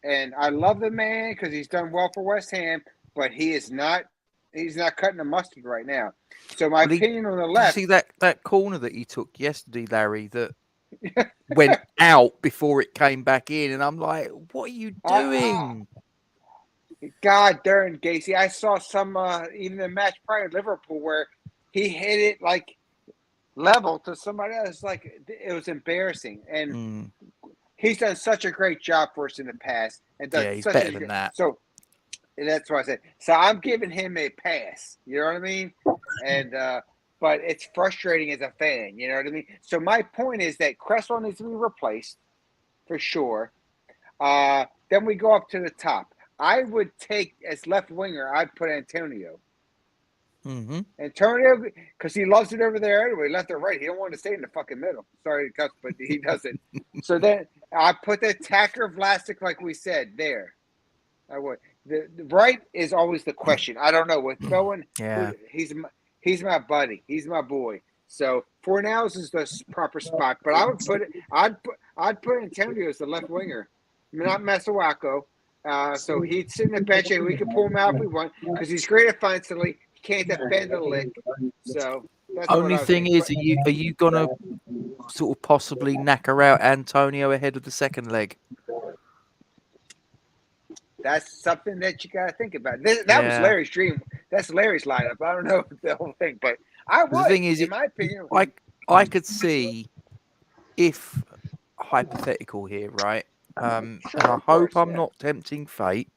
Speaker 9: And I love the man because he's done well for West Ham, but he's not cutting the mustard right now. So my opinion on the left.
Speaker 8: You see that corner that he took yesterday, Larry, that went out before it came back in, and I'm like, what are you doing?
Speaker 9: God darn, Gacy. I saw some even the match prior to Liverpool where he hit it like level to somebody else. Like it was embarrassing, and
Speaker 8: Mm.
Speaker 9: he's done such a great job for us in the past, and done
Speaker 8: Yeah, he's
Speaker 9: such
Speaker 8: better
Speaker 9: a
Speaker 8: than
Speaker 9: great.
Speaker 8: that.
Speaker 9: So that's what I said. So I'm giving him a pass. You know what I mean? And but it's frustrating as a fan. You know what I mean? So my point is that Cresswell needs to be replaced for sure. Then we go up to the top. I would take as left winger. I'd put Antonio.
Speaker 8: Mm-hmm.
Speaker 9: Antonio, because he loves it over there anyway, left or right. He don't want to stay in the fucking middle. Sorry to cuss, but he doesn't. So then I put the attacker Vlasic, like we said, there. I would. The right is always the question. I don't know with Bowen.
Speaker 8: Yeah.
Speaker 9: He's my buddy. He's my boy. So for now, this is the proper spot. But I would put it. I'd put Antonio as the left winger, not Masuako. So he'd sit in the bench and we could pull him out if we want because he's great offensively. He can't defend a lick. So that's what
Speaker 8: Only
Speaker 9: I was
Speaker 8: thing
Speaker 9: thinking.
Speaker 8: is, are you gonna sort of possibly knacker out Antonio ahead of the second leg?
Speaker 9: That's something that you got to think about. That was
Speaker 8: Yeah.
Speaker 9: Larry's dream. That's Larry's lineup. I don't know the whole thing, but I would.
Speaker 8: The thing is,
Speaker 9: in my opinion,
Speaker 8: I could see if hypothetical here, right? And I
Speaker 9: of
Speaker 8: hope
Speaker 9: course,
Speaker 8: I'm
Speaker 9: yeah.
Speaker 8: not tempting fate.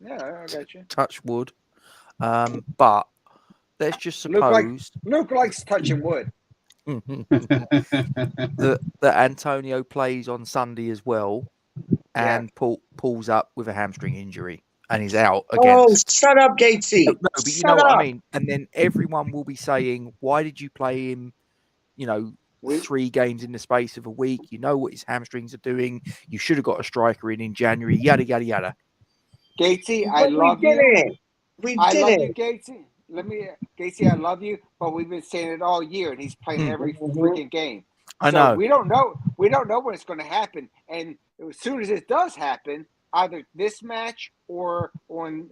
Speaker 9: Yeah, I got you.
Speaker 8: Touch wood. But let's just suppose
Speaker 9: Luke likes touching wood.
Speaker 8: that Antonio plays on Sunday as well, and pulls up with a hamstring injury, and he's out
Speaker 10: Oh,
Speaker 8: against.
Speaker 10: shut up, Gatesy.
Speaker 8: No, but you know what I mean. And then everyone will be saying, "Why did you play him?" 3 games in the space of a week. You know what his hamstrings are doing. You should have got a striker in January. Yada yada yada.
Speaker 9: Gatesy, I love you.
Speaker 10: I
Speaker 9: love you, Gatesy. Gatesy, I love you, but we've been saying it all year, and he's playing every freaking game.
Speaker 8: I
Speaker 9: So
Speaker 8: know.
Speaker 9: we don't know. We don't know when it's going to happen. And as soon as it does happen, either this match or on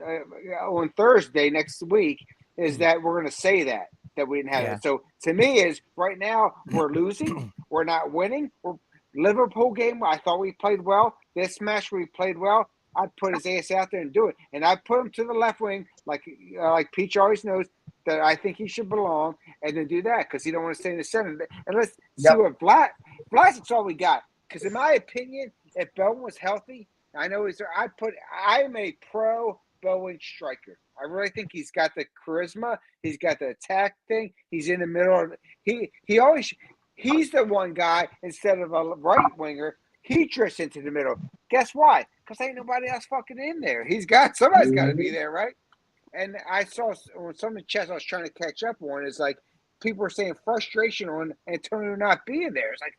Speaker 9: Thursday next week, is that we're going to say that we didn't have it. So to me, is right now we're losing. We're not winning. Liverpool game, I thought we played well. This match we played well. I'd put his ass out there and do it. And I'd put him to the left wing, like Peach always knows that I think he should belong, and then do that because he don't want to stay in the center. And let's see what Vlasic's all we got. Because in my opinion, if Bowen was healthy, I know he's there. I'm a pro Bowen striker. I really think he's got the charisma. He's got the attack thing. He's in the middle. He's the one guy instead of a right winger. He drifts into the middle. Guess why? Because ain't nobody else fucking in there. Somebody's got to be there, right? And I saw on some of the chats I was trying to catch up on is like people were saying frustration on Antonio not being there. It's like,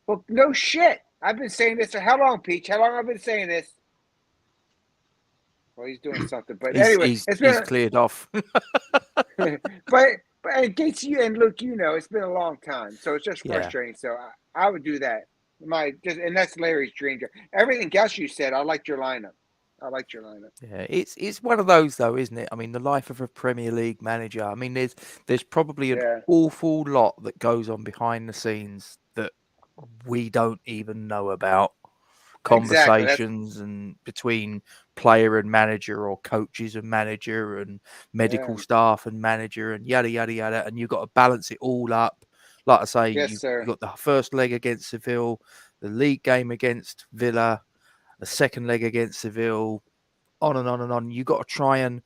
Speaker 9: well, no shit. I've been saying this for how long, Peach? How long have I been saying this? Well, he's doing something, but anyway,
Speaker 8: he's cleared off.
Speaker 9: but Gates, you and Luke, it's been a long time, so it's just frustrating. So I would do that. And that's Larry's dream job. Everything else you said, I liked your lineup.
Speaker 8: Yeah, it's one of those though, isn't it? I mean, the life of a Premier League manager. I mean, there's probably an awful lot that goes on behind the scenes that we don't even know about. Conversations and between player and manager, or coaches and manager, and medical staff and manager, and yada yada yada. And you've got to balance it all up. Like I say, you've got the first leg against Seville, the league game against Villa, the second leg against Seville, on and on and on. You got to try and,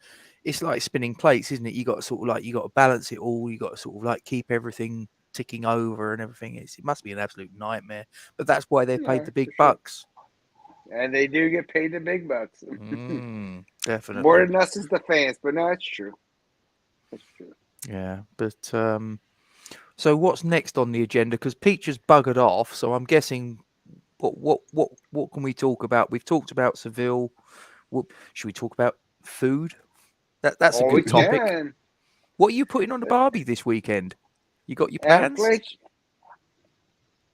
Speaker 8: it's like spinning plates, isn't it? You got to sort of you got to balance it all. You got to sort of keep everything ticking over and everything. It must be an absolute nightmare. But that's why they paid the big bucks.
Speaker 9: And they do get paid the big bucks.
Speaker 8: Definitely.
Speaker 9: More than us as the fans, but no, it's true. It's true.
Speaker 8: Yeah, but so what's next on the agenda? Because Peach has buggered off, so I'm guessing what can we talk about? We've talked about Seville. Should we talk about food? That's a good topic.
Speaker 9: Can.
Speaker 8: What are you putting on the barbie this weekend? You got your plans?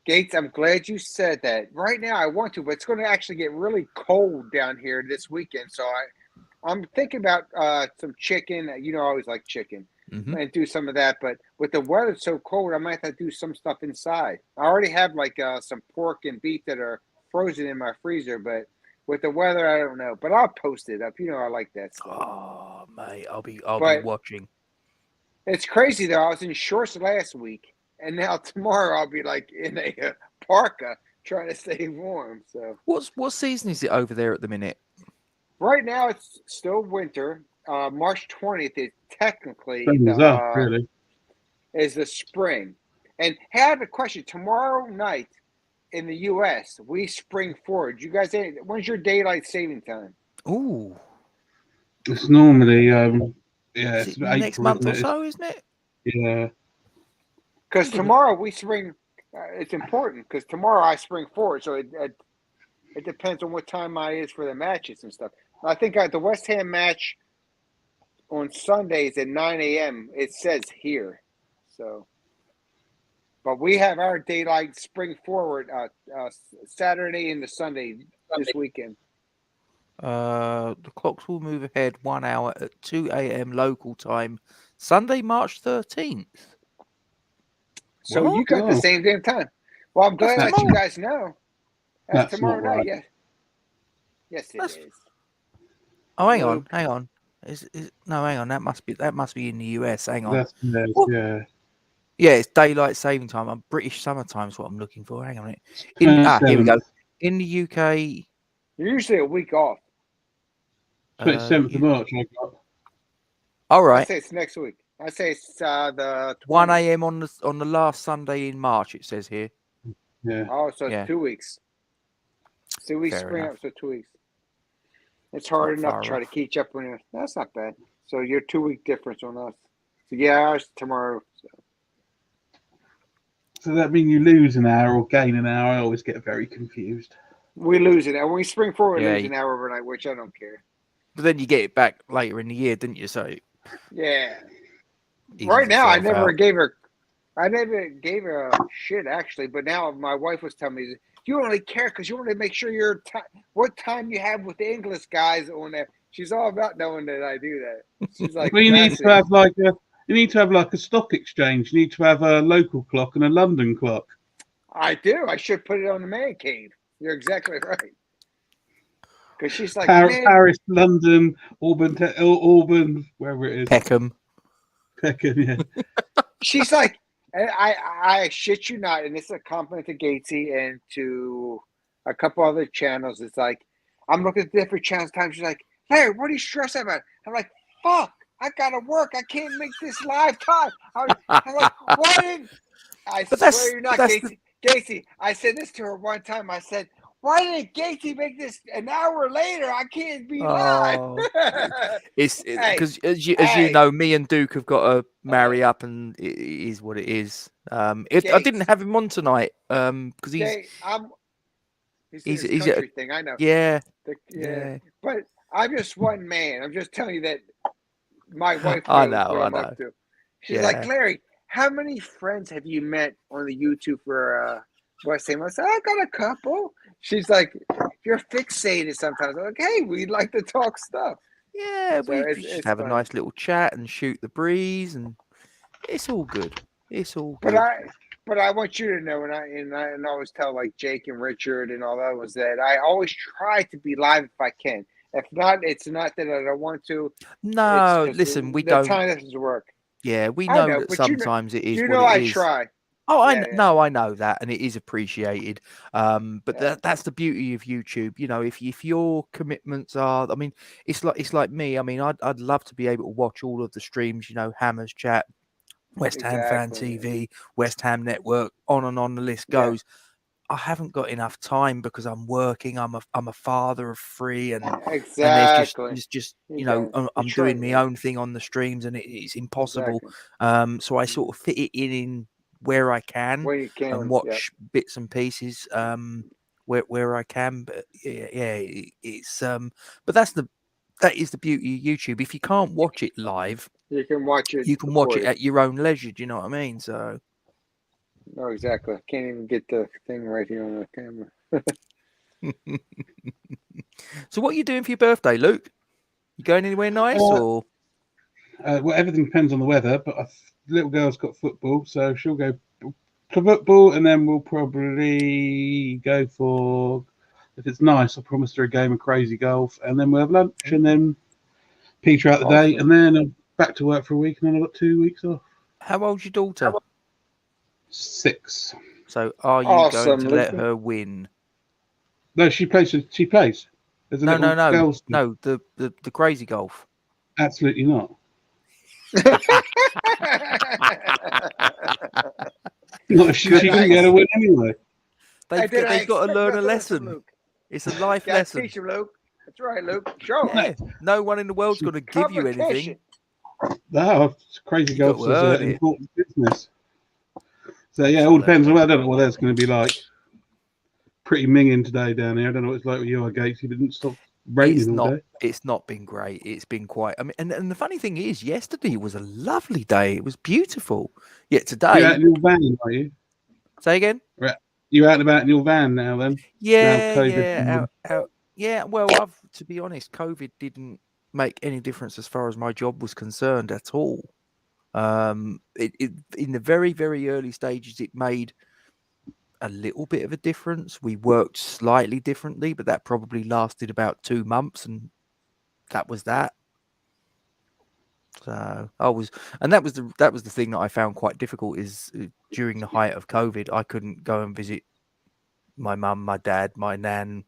Speaker 9: Gates, I'm glad you said that. Right now, I want to, but it's going to actually get really cold down here this weekend. So I'm thinking about some chicken. I always like chicken, and do some of that. But with the weather so cold, I might have to do some stuff inside. I already have some pork and beef that are frozen in my freezer, but with the weather, I don't know. But I'll post it up. I like that stuff.
Speaker 8: Oh, mate, I'll be watching.
Speaker 9: It's crazy though. I was in shorts last week. and now tomorrow I'll be like in a parka trying to stay warm. So
Speaker 8: What season is it over there at the minute?
Speaker 9: right now it's still winter. March 20th is technically
Speaker 7: Thumbs up, really.
Speaker 9: is the spring. And hey, I have a question. Tomorrow night in the U.S., we spring forward. You guys, when's your daylight saving time?
Speaker 8: Ooh,
Speaker 7: It's normally,
Speaker 8: is
Speaker 7: it's
Speaker 8: it next
Speaker 7: April,
Speaker 8: month
Speaker 7: isn't
Speaker 8: or
Speaker 7: it?
Speaker 8: so, isn't it?
Speaker 7: Yeah.
Speaker 9: Because tomorrow we spring. It's important because tomorrow I spring forward, so it depends on what time I is for the matches and stuff. I think the West Ham match on Sundays at 9 a.m. It says here, so. But we have our daylight spring forward Saturday into Sunday this weekend.
Speaker 8: The clocks will move ahead 1 hour at 2 a.m. local time, Sunday, March 13th.
Speaker 9: So
Speaker 8: What?
Speaker 9: you got the
Speaker 7: Oh.
Speaker 9: same damn time. Well, I'm glad
Speaker 8: That's
Speaker 9: that you
Speaker 8: tomorrow.
Speaker 9: guys know. That's tomorrow
Speaker 7: not
Speaker 9: night,
Speaker 7: right.
Speaker 9: yes, it
Speaker 8: That's-
Speaker 9: is.
Speaker 8: Oh, hang
Speaker 9: Luke.
Speaker 8: on, hang on. No, hang on. That must be in the US. Hang on.
Speaker 7: That's
Speaker 8: What?
Speaker 7: yeah.
Speaker 8: Yeah, it's daylight saving time. I'm British summertime is what I'm looking for. Hang on a minute. Here we go.
Speaker 7: 27th.
Speaker 8: In the UK,
Speaker 9: You're usually a week off.
Speaker 7: 27th of March, I got.
Speaker 8: all
Speaker 9: I
Speaker 8: right.
Speaker 9: say it's next week. I say it's the
Speaker 8: 1
Speaker 9: 20th.
Speaker 8: a.m. on the last Sunday in March. It says here.
Speaker 7: Yeah.
Speaker 9: Oh, so
Speaker 8: Yeah.
Speaker 9: it's 2 weeks. 2 weeks
Speaker 8: Fair
Speaker 9: spring
Speaker 8: enough.
Speaker 9: up, so 2 weeks. It's hard
Speaker 8: Not
Speaker 9: enough
Speaker 8: far
Speaker 9: to try to
Speaker 8: off.
Speaker 9: catch up when you're. That's not bad. So you're 2 week difference on us. So yeah, ours tomorrow.
Speaker 7: So that mean you lose an hour or gain an hour? I always get very confused.
Speaker 9: We lose it. And when we spring forward,
Speaker 8: Yeah,
Speaker 9: we lose an hour overnight, which I don't care.
Speaker 8: But then you get it back later in the year, didn't you? So
Speaker 9: Yeah.
Speaker 8: evens
Speaker 9: Right now, I
Speaker 8: itself
Speaker 9: never
Speaker 8: out.
Speaker 9: gave her a shit actually. But now my wife was telling me you only care because you want to make sure what time you have with the English guys on there. She's all about knowing that I do that. She's like,
Speaker 7: Well, you need to
Speaker 9: fascinated.
Speaker 7: have like a stock exchange. You need to have a local clock and a London clock.
Speaker 9: I do. I should put it on the man cave. You're exactly right. Because she's like,
Speaker 7: Paris, London, Auburn, wherever it is.
Speaker 8: Peckham.
Speaker 7: Yeah.
Speaker 9: She's like, and I shit you not, and it's a compliment to Gatesy and to a couple other channels. It's like, I'm looking at different channels. Times she's like, Larry, what are you stressed about? I'm like, fuck, I gotta work. I can't make this live time. I'm like, why didn't I swear you're not, Gatesy? Gatesy, I said this to her one time. I said, why didn't Gatesy make this an hour later? I can't be live.
Speaker 8: It's because as you
Speaker 9: hey.
Speaker 8: know, me and Duke have got to marry up, and it is what it is. I didn't have him on tonight because
Speaker 9: he's
Speaker 8: he's
Speaker 9: a country thing. I know.
Speaker 8: Yeah.
Speaker 9: But I'm just one man. I'm just telling you that my wife
Speaker 8: I
Speaker 9: knows what I'm
Speaker 8: know.
Speaker 9: up to. She's like, Larry, how many friends have you met on the YouTube for West Ham? I said, I got a couple. She's like, you're fixated sometimes. I'm like, hey, we'd like to talk stuff.
Speaker 8: Yeah,
Speaker 9: so
Speaker 8: we just have a nice little chat and shoot the breeze, and it's all good. It's all good.
Speaker 9: But I want you to know, and I always tell like Jake and Richard and all that was that I always try to be live if I can. If not, it's not that I don't want to.
Speaker 8: No, listen, we don't.
Speaker 9: The time doesn't work.
Speaker 8: Yeah, we know that sometimes it is what it is.
Speaker 9: I try.
Speaker 8: Oh, I know that, and it is appreciated. But that's the beauty of YouTube. You know, if your commitments are, I mean, it's like me. I mean, I'd love to be able to watch all of the streams. You know, Hammers Chat, West Ham Fan TV, West Ham Network, on and on the list goes. I haven't got enough time because I'm working. I'm a father of 3, and there's just you know, I'm doing my own thing on the streams, and it's impossible. So I sort of fit it in where I can, and watch bits and pieces where I can. But it's but that is the beauty of YouTube. If you can't watch it live,
Speaker 9: you can watch it.
Speaker 8: You can watch it at your own leisure. Do you know what I mean? So.
Speaker 9: No, exactly. I can't even get the thing right here on the camera.
Speaker 8: So what are you doing for your birthday, Luke? You going anywhere nice or?
Speaker 7: Well, everything depends on the weather, but little girl's got football, so she'll go to football, and then we'll probably go for, if it's nice, I promised her a game of crazy golf, and then we'll have lunch, and then peter out the day, and then back to work for a week, and then I've got 2 weeks off.
Speaker 8: How old's your daughter?
Speaker 7: 6.
Speaker 8: So are you
Speaker 9: Awesome,
Speaker 8: going to let
Speaker 9: Luke.
Speaker 8: her win?
Speaker 7: No, she plays. She plays. There's a
Speaker 8: No,
Speaker 7: little
Speaker 8: no, no,
Speaker 7: girls.
Speaker 8: no. The crazy golf.
Speaker 7: Absolutely not. No, she
Speaker 8: Good
Speaker 7: didn't
Speaker 8: night.
Speaker 7: get a win anyway.
Speaker 8: They've got to learn a lesson.
Speaker 9: Luke.
Speaker 8: It's a life
Speaker 9: Gotta
Speaker 8: lesson.
Speaker 9: teach him, Luke. That's right, Luke. Show him.
Speaker 8: Yeah, no one in the world's going to give you anything.
Speaker 7: No, crazy
Speaker 8: You got
Speaker 7: golf
Speaker 8: to
Speaker 7: is
Speaker 8: earn
Speaker 7: an
Speaker 8: it.
Speaker 7: important business. So yeah, it all depends on. I don't know what that's going to be like. Pretty minging today down here. I don't know what it's like with your gates. It didn't stop raining all day.
Speaker 8: It's not been great. It's been quite. I mean, and the funny thing is, yesterday was a lovely day. It was beautiful. Yet today.
Speaker 7: You're out in your van, are you?
Speaker 8: Say again.
Speaker 7: Right. You're out and about in your van now, then.
Speaker 8: Yeah,
Speaker 7: now COVID.
Speaker 8: out. Yeah. Well, to be honest, COVID didn't make any difference as far as my job was concerned at all. It in the very, very early stages, it made a little bit of a difference. We worked slightly differently, but that probably lasted about 2 months, and that was that. So that was the thing that I found quite difficult is during the height of COVID, I couldn't go and visit my mum, my dad, my nan,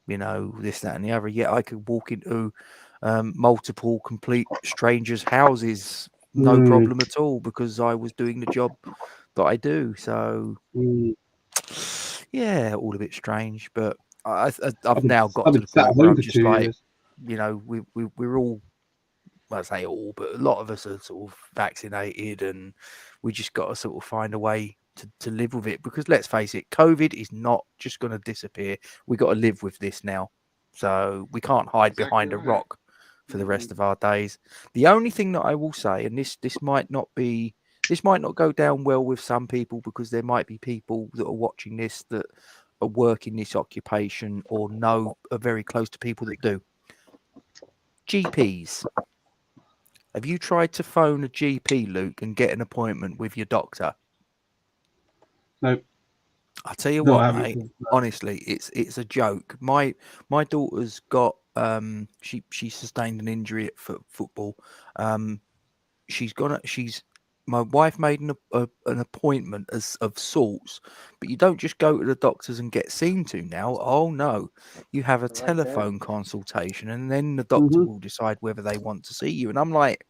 Speaker 8: this, that, and the other. Yet I could walk into multiple complete strangers' houses, no problem at all, because I was doing the job that I do. So yeah, all a bit strange, but I've now got to the point where I'm just like, we're all, well, I say all, but a lot of us are sort of vaccinated, and we just got to sort of find a way to live with it, because let's face it, COVID is not just going to disappear. We got to live with this now, so we can't hide behind a rock for the rest of our days. The only thing that I will say, and this might not go down well with some people, because there might be people that are watching this that are working this occupation or are very close to people that do. GPs. Have you tried to phone a GP, Luke, and get an appointment with your doctor?
Speaker 7: No.
Speaker 8: I'll tell you what, mate. Honestly, it's a joke. My daughter's got she sustained an injury at football. My wife made an appointment of sorts, but you don't just go to the doctors and get seen to now. Oh no, you have a telephone consultation, and then the doctor will decide whether they want to see you. And I'm like,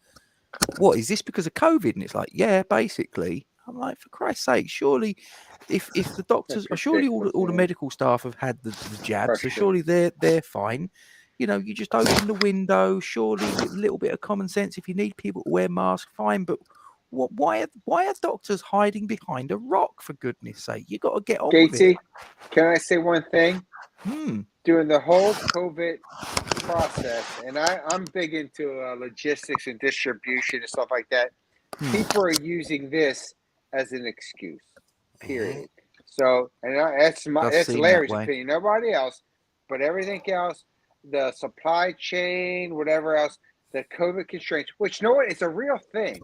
Speaker 8: what is this, because of COVID? And it's like, yeah, basically. I'm like, for Christ's sake, surely if the doctors, surely all the medical staff have had the jab, so surely they're fine. You just open the window. Surely a little bit of common sense. If you need people to wear masks, fine. But why are doctors hiding behind a rock, for goodness sake? You got to get on with it.
Speaker 9: Can I say one thing? During the whole COVID process, and I'm big into logistics and distribution and stuff like that, people are using this as an excuse, period. So, and that's Larry's opinion, nobody else, but everything else, the supply chain, whatever else, the COVID constraints, which, you know what, it's a real thing.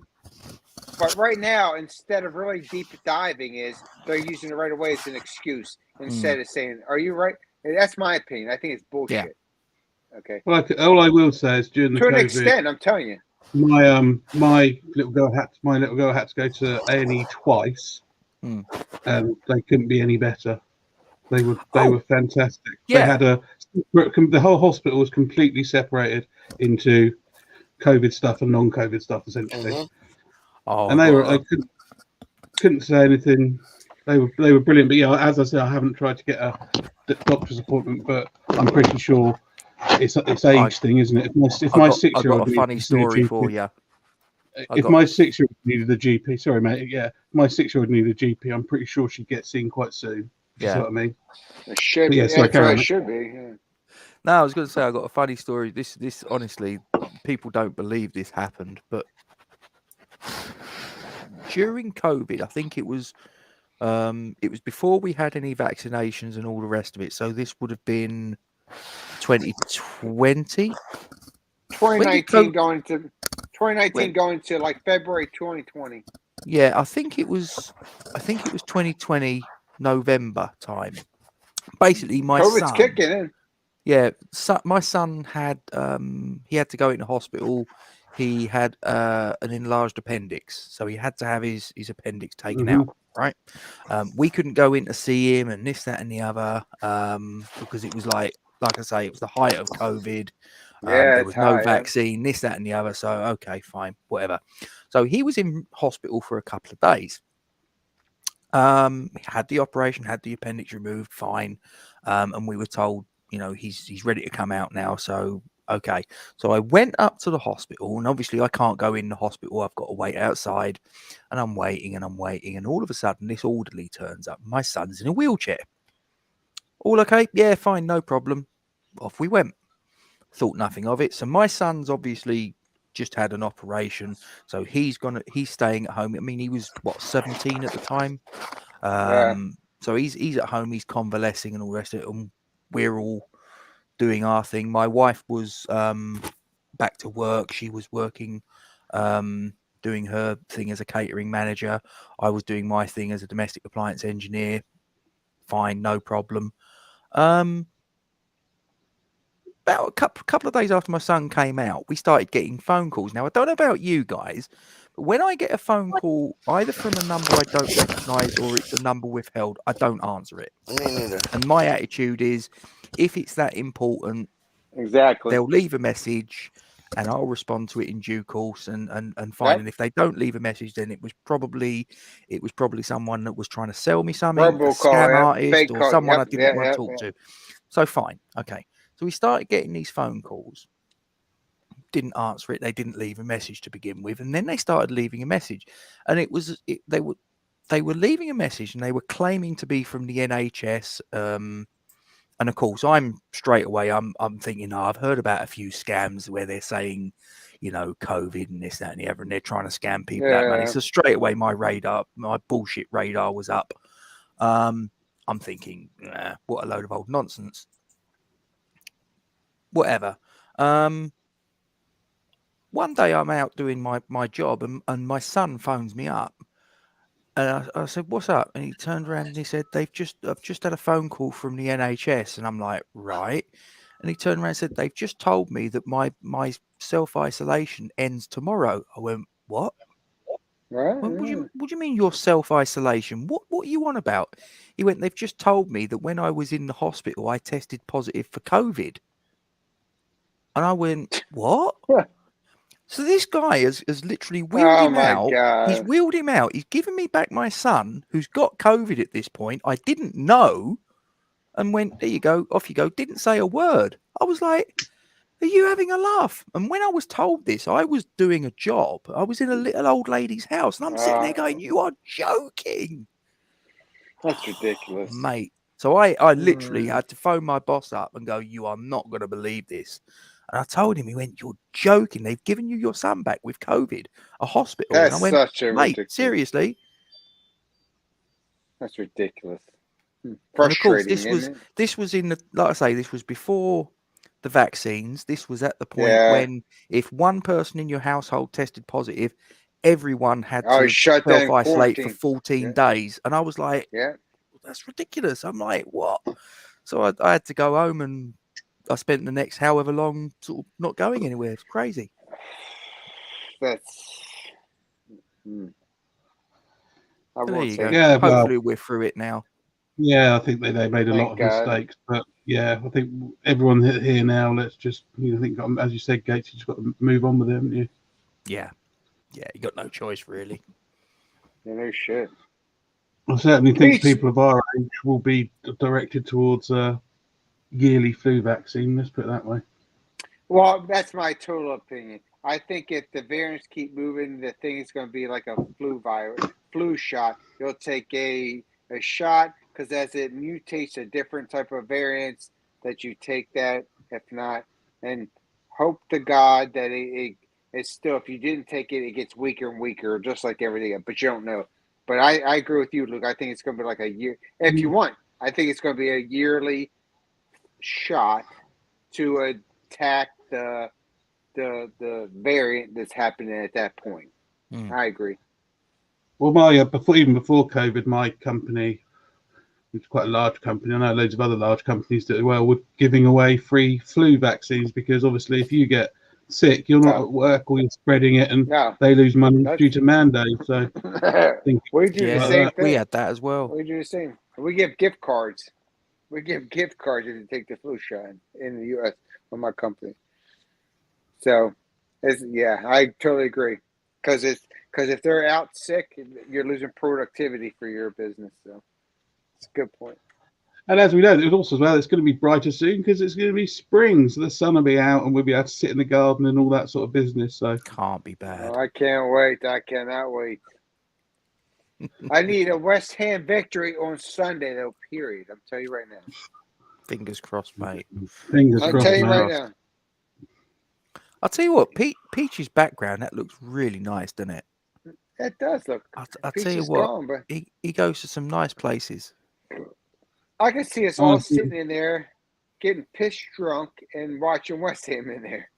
Speaker 9: But right now, instead of really deep diving, they're using it right away as an excuse instead of saying, "Are you right?" That's my opinion. I think it's bullshit. Yeah. Okay.
Speaker 7: Well, all I will say is during the
Speaker 9: to
Speaker 7: COVID,
Speaker 9: an extent, I'm telling you,
Speaker 7: my little girl had to go to A&E twice, and they couldn't be any better. They were fantastic. Yeah. They had the whole hospital was completely separated into COVID stuff and non-COVID stuff, essentially. And they couldn't say anything. They were brilliant. But yeah, as I said, I haven't tried to get a doctor's appointment, but I'm pretty sure it's age thing, isn't it? If my 6-year-old,
Speaker 8: I've got a funny story for you.
Speaker 7: If my 6-year-old needed a GP, sorry mate, yeah, if my 6-year-old needed a GP, I'm pretty sure she'd get seen quite soon. Yeah, what I mean.
Speaker 9: It should be. Yeah, it should be. Yeah.
Speaker 8: No, I was going to say I got a funny story. This honestly, people don't believe this happened, but during COVID, I think it was before we had any vaccinations and all the rest of it. So this would have been 2020.
Speaker 9: 2019 going to like February 2020.
Speaker 8: Yeah, I think it was 2020 November time. Basically, my
Speaker 9: COVID's
Speaker 8: son
Speaker 9: kicking in.
Speaker 8: Yeah, my son had he had to go into hospital. he had an enlarged appendix, so he had to have his appendix taken
Speaker 7: Mhm.
Speaker 8: out. Right, we couldn't go in to see him, and this, that, and the other, because it was like I say, it was the height of COVID.
Speaker 9: Yeah,
Speaker 8: There
Speaker 9: it's
Speaker 8: was no
Speaker 9: high. Yeah.
Speaker 8: vaccine, this, that, and the other. So okay, fine, whatever. So he was in hospital for a couple of days. Had the operation, had the appendix removed, fine, and we were told, you know, he's ready to come out now. So okay, so I went up to the hospital, and obviously I can't go in the hospital. I've got to wait outside, and I'm waiting, and all of a sudden this orderly turns up. My son's in a wheelchair. All okay? Yeah, fine, no problem. Off we went. Thought nothing of it. So my son's obviously just had an operation, so he's staying at home. I mean, he was what, 17 at the time.
Speaker 9: Yeah.
Speaker 8: So he's at home, he's convalescing and all the rest of it, and we're all doing our thing. My wife was back to work. She was working, doing her thing as a catering manager. I was doing my thing as a domestic appliance engineer. Fine, no problem. About a couple of days after my son came out, we started getting phone calls. Now, I don't know about you guys, but when I get a phone call, either from a number I don't recognize or it's a number withheld, I don't answer it.
Speaker 4: Me neither.
Speaker 8: And my attitude is, if it's that important,
Speaker 9: Exactly.
Speaker 8: they'll leave a message and I'll respond to it in due course and fine.
Speaker 9: Yep.
Speaker 8: And if they don't leave a message, then it was probably someone that was trying to sell me something,
Speaker 9: Verbal
Speaker 8: a
Speaker 9: call,
Speaker 8: scam
Speaker 9: yeah.
Speaker 8: artist,
Speaker 9: Fake
Speaker 8: or
Speaker 9: call.
Speaker 8: someone
Speaker 9: Yep,
Speaker 8: I didn't
Speaker 9: yeah,
Speaker 8: want
Speaker 9: yeah,
Speaker 8: to talk
Speaker 9: yeah.
Speaker 8: to. So fine, okay. So we started getting these phone calls. Didn't answer it. They didn't leave a message to begin with, and then they started leaving a message, and they were leaving a message, and they were claiming to be from the NHS. And of course, I'm straight away. I'm thinking, oh, I've heard about a few scams where they're saying, you know, COVID and this, that, and the other, and they're trying to scam people out of money.
Speaker 9: Yeah.
Speaker 8: So straight away, my bullshit radar was up. I'm thinking, what a load of old nonsense. Whatever. One day I'm out doing my job, and my son phones me up. And I said, "What's up?" And he turned around and he said, I've just had a phone call from the NHS." And I'm like, "Right." And he turned around and said, "They've just told me that my self-isolation ends tomorrow." I went, "What?"
Speaker 9: Right.
Speaker 8: Well, what do you mean your self-isolation? What are you on about? He went, "They've just told me that when I was in the hospital, I tested positive for COVID." And I went, "What?" So this guy has literally wheeled
Speaker 9: Oh
Speaker 8: him
Speaker 9: my
Speaker 8: out. He's
Speaker 9: God.
Speaker 8: wheeled him out. He's given me back my son, who's got COVID at this point. I didn't know, and went, "There you go, off you go." Didn't say a word. I was like, "Are you having a laugh?" And when I was told this, I was doing a job. I was in a little old lady's house, and I'm sitting there going, "You are joking."
Speaker 9: That's ridiculous.
Speaker 8: Mate. So I literally had to phone my boss up and go, "You are not going to believe this." And I told him, he went, "You're joking. They've given you your son back with COVID, a hospital."
Speaker 9: That's
Speaker 8: and I went,
Speaker 9: such a
Speaker 8: "Mate,
Speaker 9: ridiculous.
Speaker 8: seriously?"
Speaker 9: That's ridiculous.
Speaker 8: And of course,
Speaker 9: Frustrating,
Speaker 8: this was in the, like I say, this was before the vaccines. This was at the point
Speaker 9: Yeah.
Speaker 8: when if one person in your household tested positive, everyone had
Speaker 9: Oh,
Speaker 8: to
Speaker 9: shut down
Speaker 8: self-isolate for
Speaker 9: quarantine.
Speaker 8: 14
Speaker 9: Yeah.
Speaker 8: days. And I was like,
Speaker 9: Yeah.
Speaker 8: "That's ridiculous." I'm like, "What?" So I had to go home, and I spent the next however long sort of not going anywhere. It's crazy.
Speaker 9: That's. I
Speaker 8: There
Speaker 9: won't
Speaker 8: you
Speaker 9: say.
Speaker 8: go.
Speaker 7: Yeah, well,
Speaker 8: Hopefully we're through it now.
Speaker 7: yeah, I think they made a lot
Speaker 9: Thank
Speaker 7: of
Speaker 9: God.
Speaker 7: mistakes, but yeah, I think everyone here now. Let's just, I think, as you said, Gates, you just got to move on with it, haven't you?
Speaker 8: Yeah. Yeah, you got no choice really.
Speaker 9: Yeah, no shit.
Speaker 7: I certainly think
Speaker 9: Peace.
Speaker 7: people of our age will be directed towards a yearly flu vaccine. Let's put it that way.
Speaker 9: Well, that's my total opinion. I think if the variants keep moving, the thing is going to be like a flu shot. You'll take a shot because as it mutates to different type of variants, that you take that. If not, and hope to God that it's still. If you didn't take it, it gets weaker and weaker, just like everything else. But you don't know. But I agree with you, Luke. I think it's going to be like a year. If you want, I think it's going to be a yearly shot to attack the variant that's happening at that point. I agree.
Speaker 7: Well, my before COVID, my company, it's quite a large company. I know loads of other large companies that were giving away free flu vaccines because obviously, if you get sick, you're not
Speaker 9: No.
Speaker 7: at work or you're spreading it, and
Speaker 9: No.
Speaker 7: they lose money
Speaker 9: That's-
Speaker 7: due to mandate. So think
Speaker 9: we do the
Speaker 8: Yeah,
Speaker 9: same
Speaker 7: that.
Speaker 9: thing.
Speaker 8: we had that as well.
Speaker 9: We do the same. We give gift cards. We give gift cards if you take the flu shot in the U.S. with my company. So, I totally agree. Because if they're out sick, you're losing productivity for your business. So, it's a good point.
Speaker 7: And as we know, it also as well, it's going to be brighter soon because it's going to be spring, so the sun will be out, and we'll be able to sit in the garden and all that sort of business. So
Speaker 8: Can't be bad.
Speaker 9: Oh, I can't wait. I cannot wait. I need a West Ham victory on Sunday, though. Period. I'm telling you right now.
Speaker 8: Fingers crossed, mate.
Speaker 7: fingers
Speaker 9: I'll
Speaker 7: crossed,
Speaker 9: tell you
Speaker 7: mate.
Speaker 9: right now.
Speaker 8: I'll tell you what, Peach's background, that looks really nice, doesn't it?
Speaker 9: It does look.
Speaker 8: I'll
Speaker 9: Peach
Speaker 8: tell you
Speaker 9: is
Speaker 8: what,
Speaker 9: gone, but
Speaker 8: he goes to some nice places.
Speaker 9: I can see us all sitting in there, getting pissed drunk, and watching West Ham in there.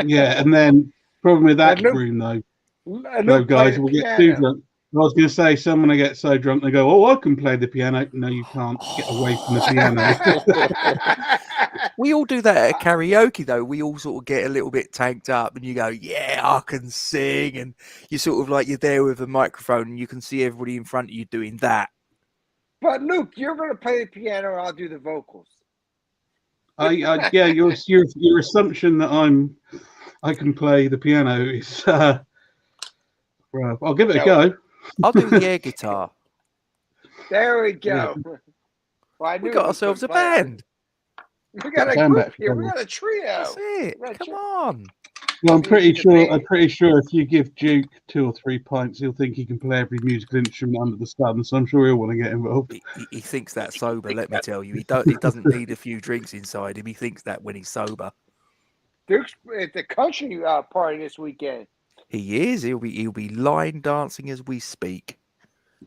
Speaker 7: Yeah, and then problem with that
Speaker 9: And Luke-
Speaker 7: room though,
Speaker 9: Luke
Speaker 7: those guys
Speaker 9: played the
Speaker 7: will get
Speaker 9: piano.
Speaker 7: too drunk. I was going to say, someone will get so drunk they go, "Oh, I can play the piano." No, you can't. Get away from the piano.
Speaker 8: We all do that at karaoke, though. We all sort of get a little bit tanked up, and you go, "Yeah, I can sing," and you sort of like you're there with a microphone, and you can see everybody in front of you doing that.
Speaker 9: But Luke, you're going to play the piano, I'll do the vocals.
Speaker 7: Yeah, your assumption that I can play the piano is. Well, I'll give it a go.
Speaker 8: I'll do the air guitar.
Speaker 9: There we go.
Speaker 7: Yeah.
Speaker 9: Well, I
Speaker 8: We
Speaker 9: knew
Speaker 8: got
Speaker 9: Luke
Speaker 8: ourselves a
Speaker 9: could play it.
Speaker 8: band.
Speaker 9: We got a
Speaker 7: Band
Speaker 9: group
Speaker 7: back
Speaker 9: here. We
Speaker 7: together.
Speaker 9: got a trio.
Speaker 8: That's it.
Speaker 9: Right,
Speaker 8: Come
Speaker 9: sure.
Speaker 8: on.
Speaker 7: Well, I'm pretty
Speaker 9: the
Speaker 7: sure.
Speaker 9: band.
Speaker 7: I'm pretty sure if you give Duke 2 or 3 pints, he'll think he can play every musical instrument under the sun. So I'm sure he'll want to get involved.
Speaker 8: He thinks that sober. Let me tell you, he doesn't need a few drinks inside him. He thinks that when he's sober.
Speaker 9: Duke's at the country party this weekend.
Speaker 8: He is. He'll be line dancing as we speak.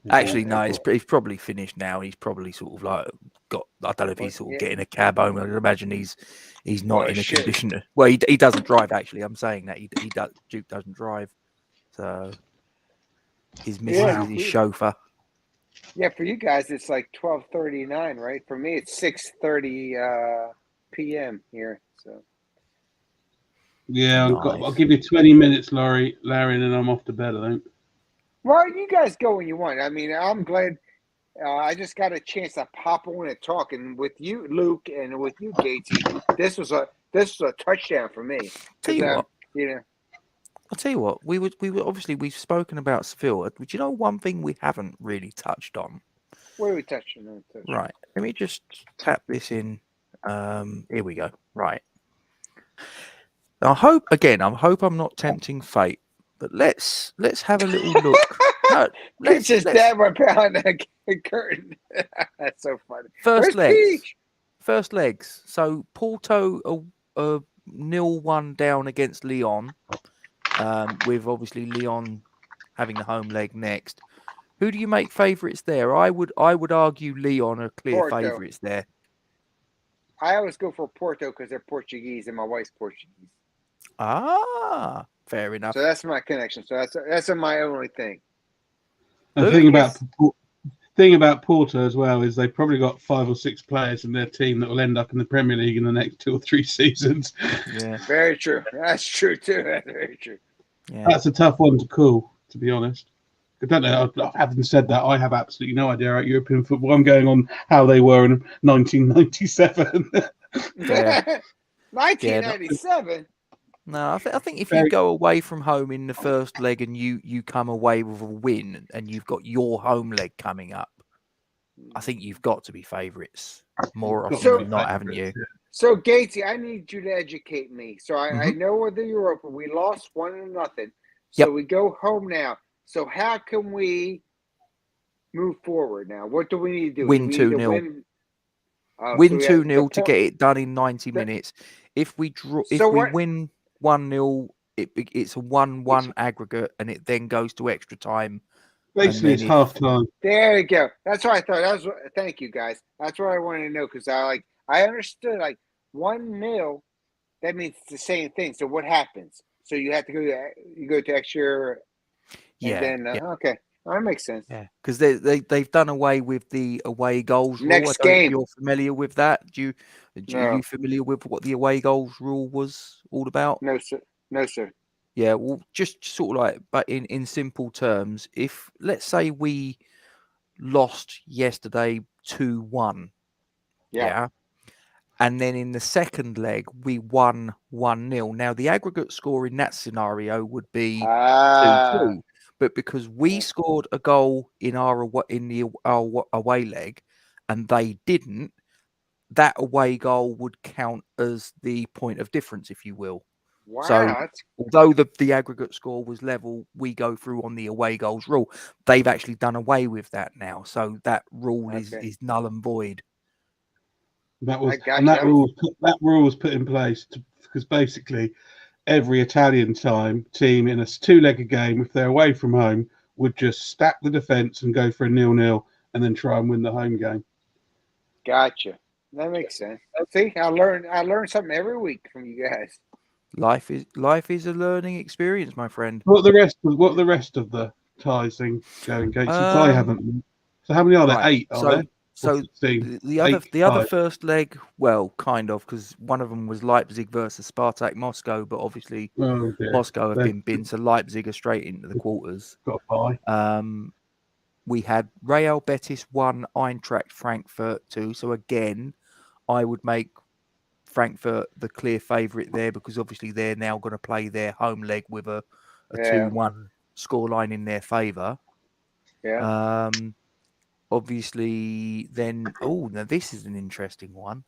Speaker 8: Actually, no, he's probably finished now. He's probably sort of like got. I don't know if he's sort of getting a cab home. I'd imagine he's not in a condition. Well, he doesn't drive. Actually, I'm saying that he does. Duke doesn't drive, so his missus is his chauffeur.
Speaker 9: Yeah, for you guys, it's like 12:39, right? For me, it's 6:30 p.m. here. So
Speaker 7: Yeah,
Speaker 8: Nice.
Speaker 7: I'll give you 20 minutes, Larry, and then I'm off to bed, I think.
Speaker 9: well, you guys go when you want. I mean, I'm glad. I just got a chance to pop on and talk, and with you, Luke, and with you, Gatesy. This was a touchdown for me.
Speaker 8: Tell you what.
Speaker 9: You know.
Speaker 8: I'll tell you what. We were obviously we've spoken about Seville. Do you know one thing we haven't really touched on?
Speaker 9: What are we touching on?
Speaker 8: Right. Let me just tap this in. Here we go. Right. I hope I'm not tempting fate, but let's have a little look. No,
Speaker 9: Let's just dab right behind the curtain. That's so funny.
Speaker 8: First
Speaker 9: Where's
Speaker 8: legs.
Speaker 9: Peach?
Speaker 8: First legs. So Porto 0-1 down against Lyon. With obviously Lyon having the home leg next. Who do you make favourites there? I would argue Lyon are clear
Speaker 9: Porto.
Speaker 8: favourites there.
Speaker 9: I always go for Porto because they're Portuguese and my wife's Portuguese.
Speaker 8: Ah, fair enough.
Speaker 9: So that's my connection. So that's my only thing.
Speaker 7: And the thing about Porto as well is they've probably got 5 or 6 players in their team that will end up in the Premier League in the next 2 or 3 seasons.
Speaker 8: Yeah,
Speaker 9: Very true. That's true too. That's very true.
Speaker 8: yeah.
Speaker 7: That's a tough one to call, to be honest. I don't know. Having said that, I have absolutely no idea about European football. I'm going on how they were in 1997.
Speaker 8: Yeah.
Speaker 9: 1997.
Speaker 8: No, I think if you go away from home in the first leg and you come away with a win and you've got your home leg coming up, I think you've got to be favourites more often than not, haven't you?
Speaker 9: So Gatesy, I need you to educate me. So I know the Europa, we lost 1-0. So we go home now. So how can we move forward now? What do we need to do?
Speaker 8: Win 2-0. Win 2-0 to get it done in 90 minutes. If we win 1-0, it's a 1-1 aggregate, and it then goes to extra time.
Speaker 7: Basically, it's half time.
Speaker 9: There you go. That's what I thought. Thank you, guys. That's what I wanted to know because I understood 1-0. That means it's the same thing. So what happens? So you have to go to extra.
Speaker 8: Yeah.
Speaker 9: And then, okay. That makes sense.
Speaker 8: Yeah, because they've done away with the away goals rule.
Speaker 9: Next
Speaker 8: I don't know if
Speaker 9: game.
Speaker 8: you're familiar with that. Are
Speaker 9: No.
Speaker 8: you familiar with what the away goals rule was all about?
Speaker 9: No, sir. No, sir.
Speaker 8: Yeah, well, just sort of like, but in simple terms, if let's say we lost yesterday 2-1, yeah, and then in the second leg we won 1-0. Now the aggregate score in that scenario would be 2-2. But because we scored a goal in our away leg, and they didn't, that away goal would count as the point of difference, if you will.
Speaker 9: Wow.
Speaker 8: So, although the aggregate score was level, we go through on the away goals rule. They've actually done away with that now, so that rule is null and void.
Speaker 7: That rule was put in place because basically every Italian team in a two-legged game, if they're away from home, would just stack the defence and go for a 0-0 and then try and win the home game.
Speaker 9: Gotcha. That makes sense. See, I learn something every week from you guys.
Speaker 8: Life is a learning experience, my friend.
Speaker 7: What the rest of the ties thing going, Gates? I haven't. So how many are there?
Speaker 8: Right.
Speaker 7: 8 are there?
Speaker 8: So the other first leg, well, kind of, because one of them was Leipzig versus Spartak Moscow, but obviously Moscow have been binned, so Leipzig are straight into the quarters.
Speaker 7: Got a bye.
Speaker 8: We had Real Betis 1, Eintracht Frankfurt 2. So again, I would make Frankfurt the clear favourite there because obviously they're now going to play their home leg with a 2-1 scoreline in their favour.
Speaker 9: Yeah.
Speaker 8: Obviously, then, now this is an interesting one.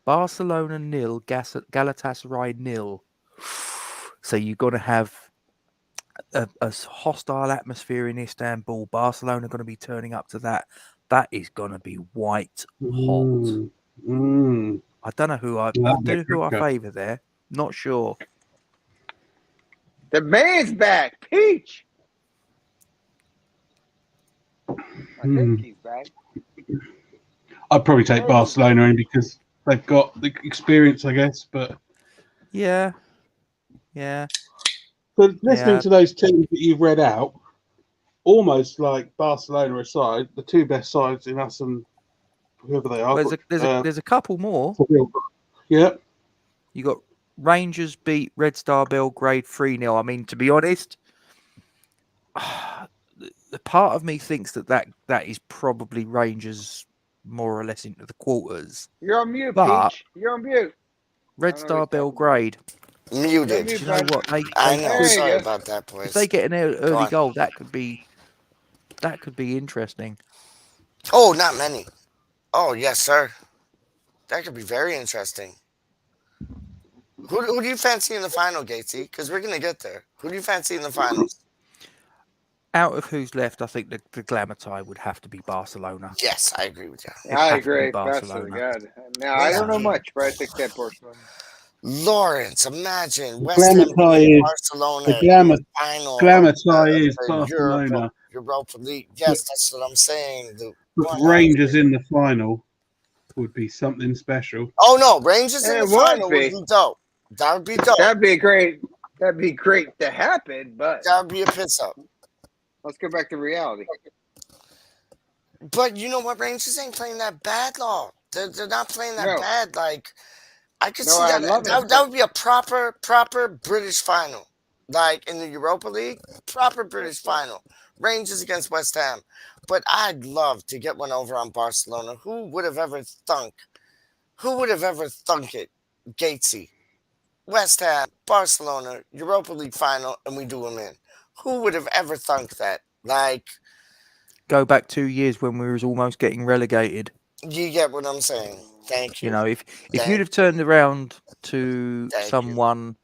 Speaker 8: Barcelona 0, Galatasaray 0. So you're going to have a hostile atmosphere in Istanbul. Barcelona going to be turning up to that. That is going to be white hot. I don't know who I favour there. Not sure.
Speaker 9: The man's back, Peach. I think he's back.
Speaker 7: I'd probably take Barcelona in because they've got the experience, I guess. But
Speaker 8: yeah.
Speaker 7: So listening to those teams that you've read out, almost like Barcelona aside, the two best sides in us and whoever they are.
Speaker 8: There's a couple more.
Speaker 7: Yeah.
Speaker 8: You got Rangers beat Red Star Belgrade 3-0. I mean, to be honest, the part of me thinks that is probably Rangers more or less into the quarters.
Speaker 9: You're on mute,
Speaker 8: but
Speaker 9: Peach. You're on mute.
Speaker 8: Red Star Belgrade.
Speaker 4: Muted.
Speaker 8: You know what?
Speaker 4: I know. Sorry about that, boys.
Speaker 8: If they get an early goal, that could be interesting.
Speaker 4: Oh, not many. Oh, yes, sir. That could be very interesting. Who do you fancy in the final, Gatesy? Because we're going to get there. Who do you fancy in the finals?
Speaker 8: Out of who's left, I think the glamour tie would have to be Barcelona.
Speaker 4: Yes, I agree with you.
Speaker 9: I agree. Barcelona. God. Now, I don't know much, but I think that Barcelona.
Speaker 4: Lawrence, imagine West Ham Barcelona
Speaker 7: the
Speaker 4: final.
Speaker 7: Glamour tie is Barcelona.
Speaker 4: Europa League. Yes, that's what I'm saying.
Speaker 7: But Rangers in the final would be something special.
Speaker 4: Oh no, Rangers in the final would be dope. That would be dope.
Speaker 9: That'd be great. That'd be great to happen, but
Speaker 4: that would be a piss up.
Speaker 9: Let's go back to reality.
Speaker 4: But you know what? Rangers ain't playing that bad, law. They're not playing that bad. Like I could see that. That would be a proper British final, like in the Europa League. Proper British final. Rangers against West Ham. But I'd love to get one over on Barcelona. Who would have ever thunk? Who would have ever thunk it? Gatesy. West Ham, Barcelona, Europa League final, and we do them in. Who would have ever thunk that? Like,
Speaker 8: go back 2 years when we was almost getting relegated.
Speaker 4: You get what I'm saying. Thank you.
Speaker 8: You know, if you'd have turned around to someone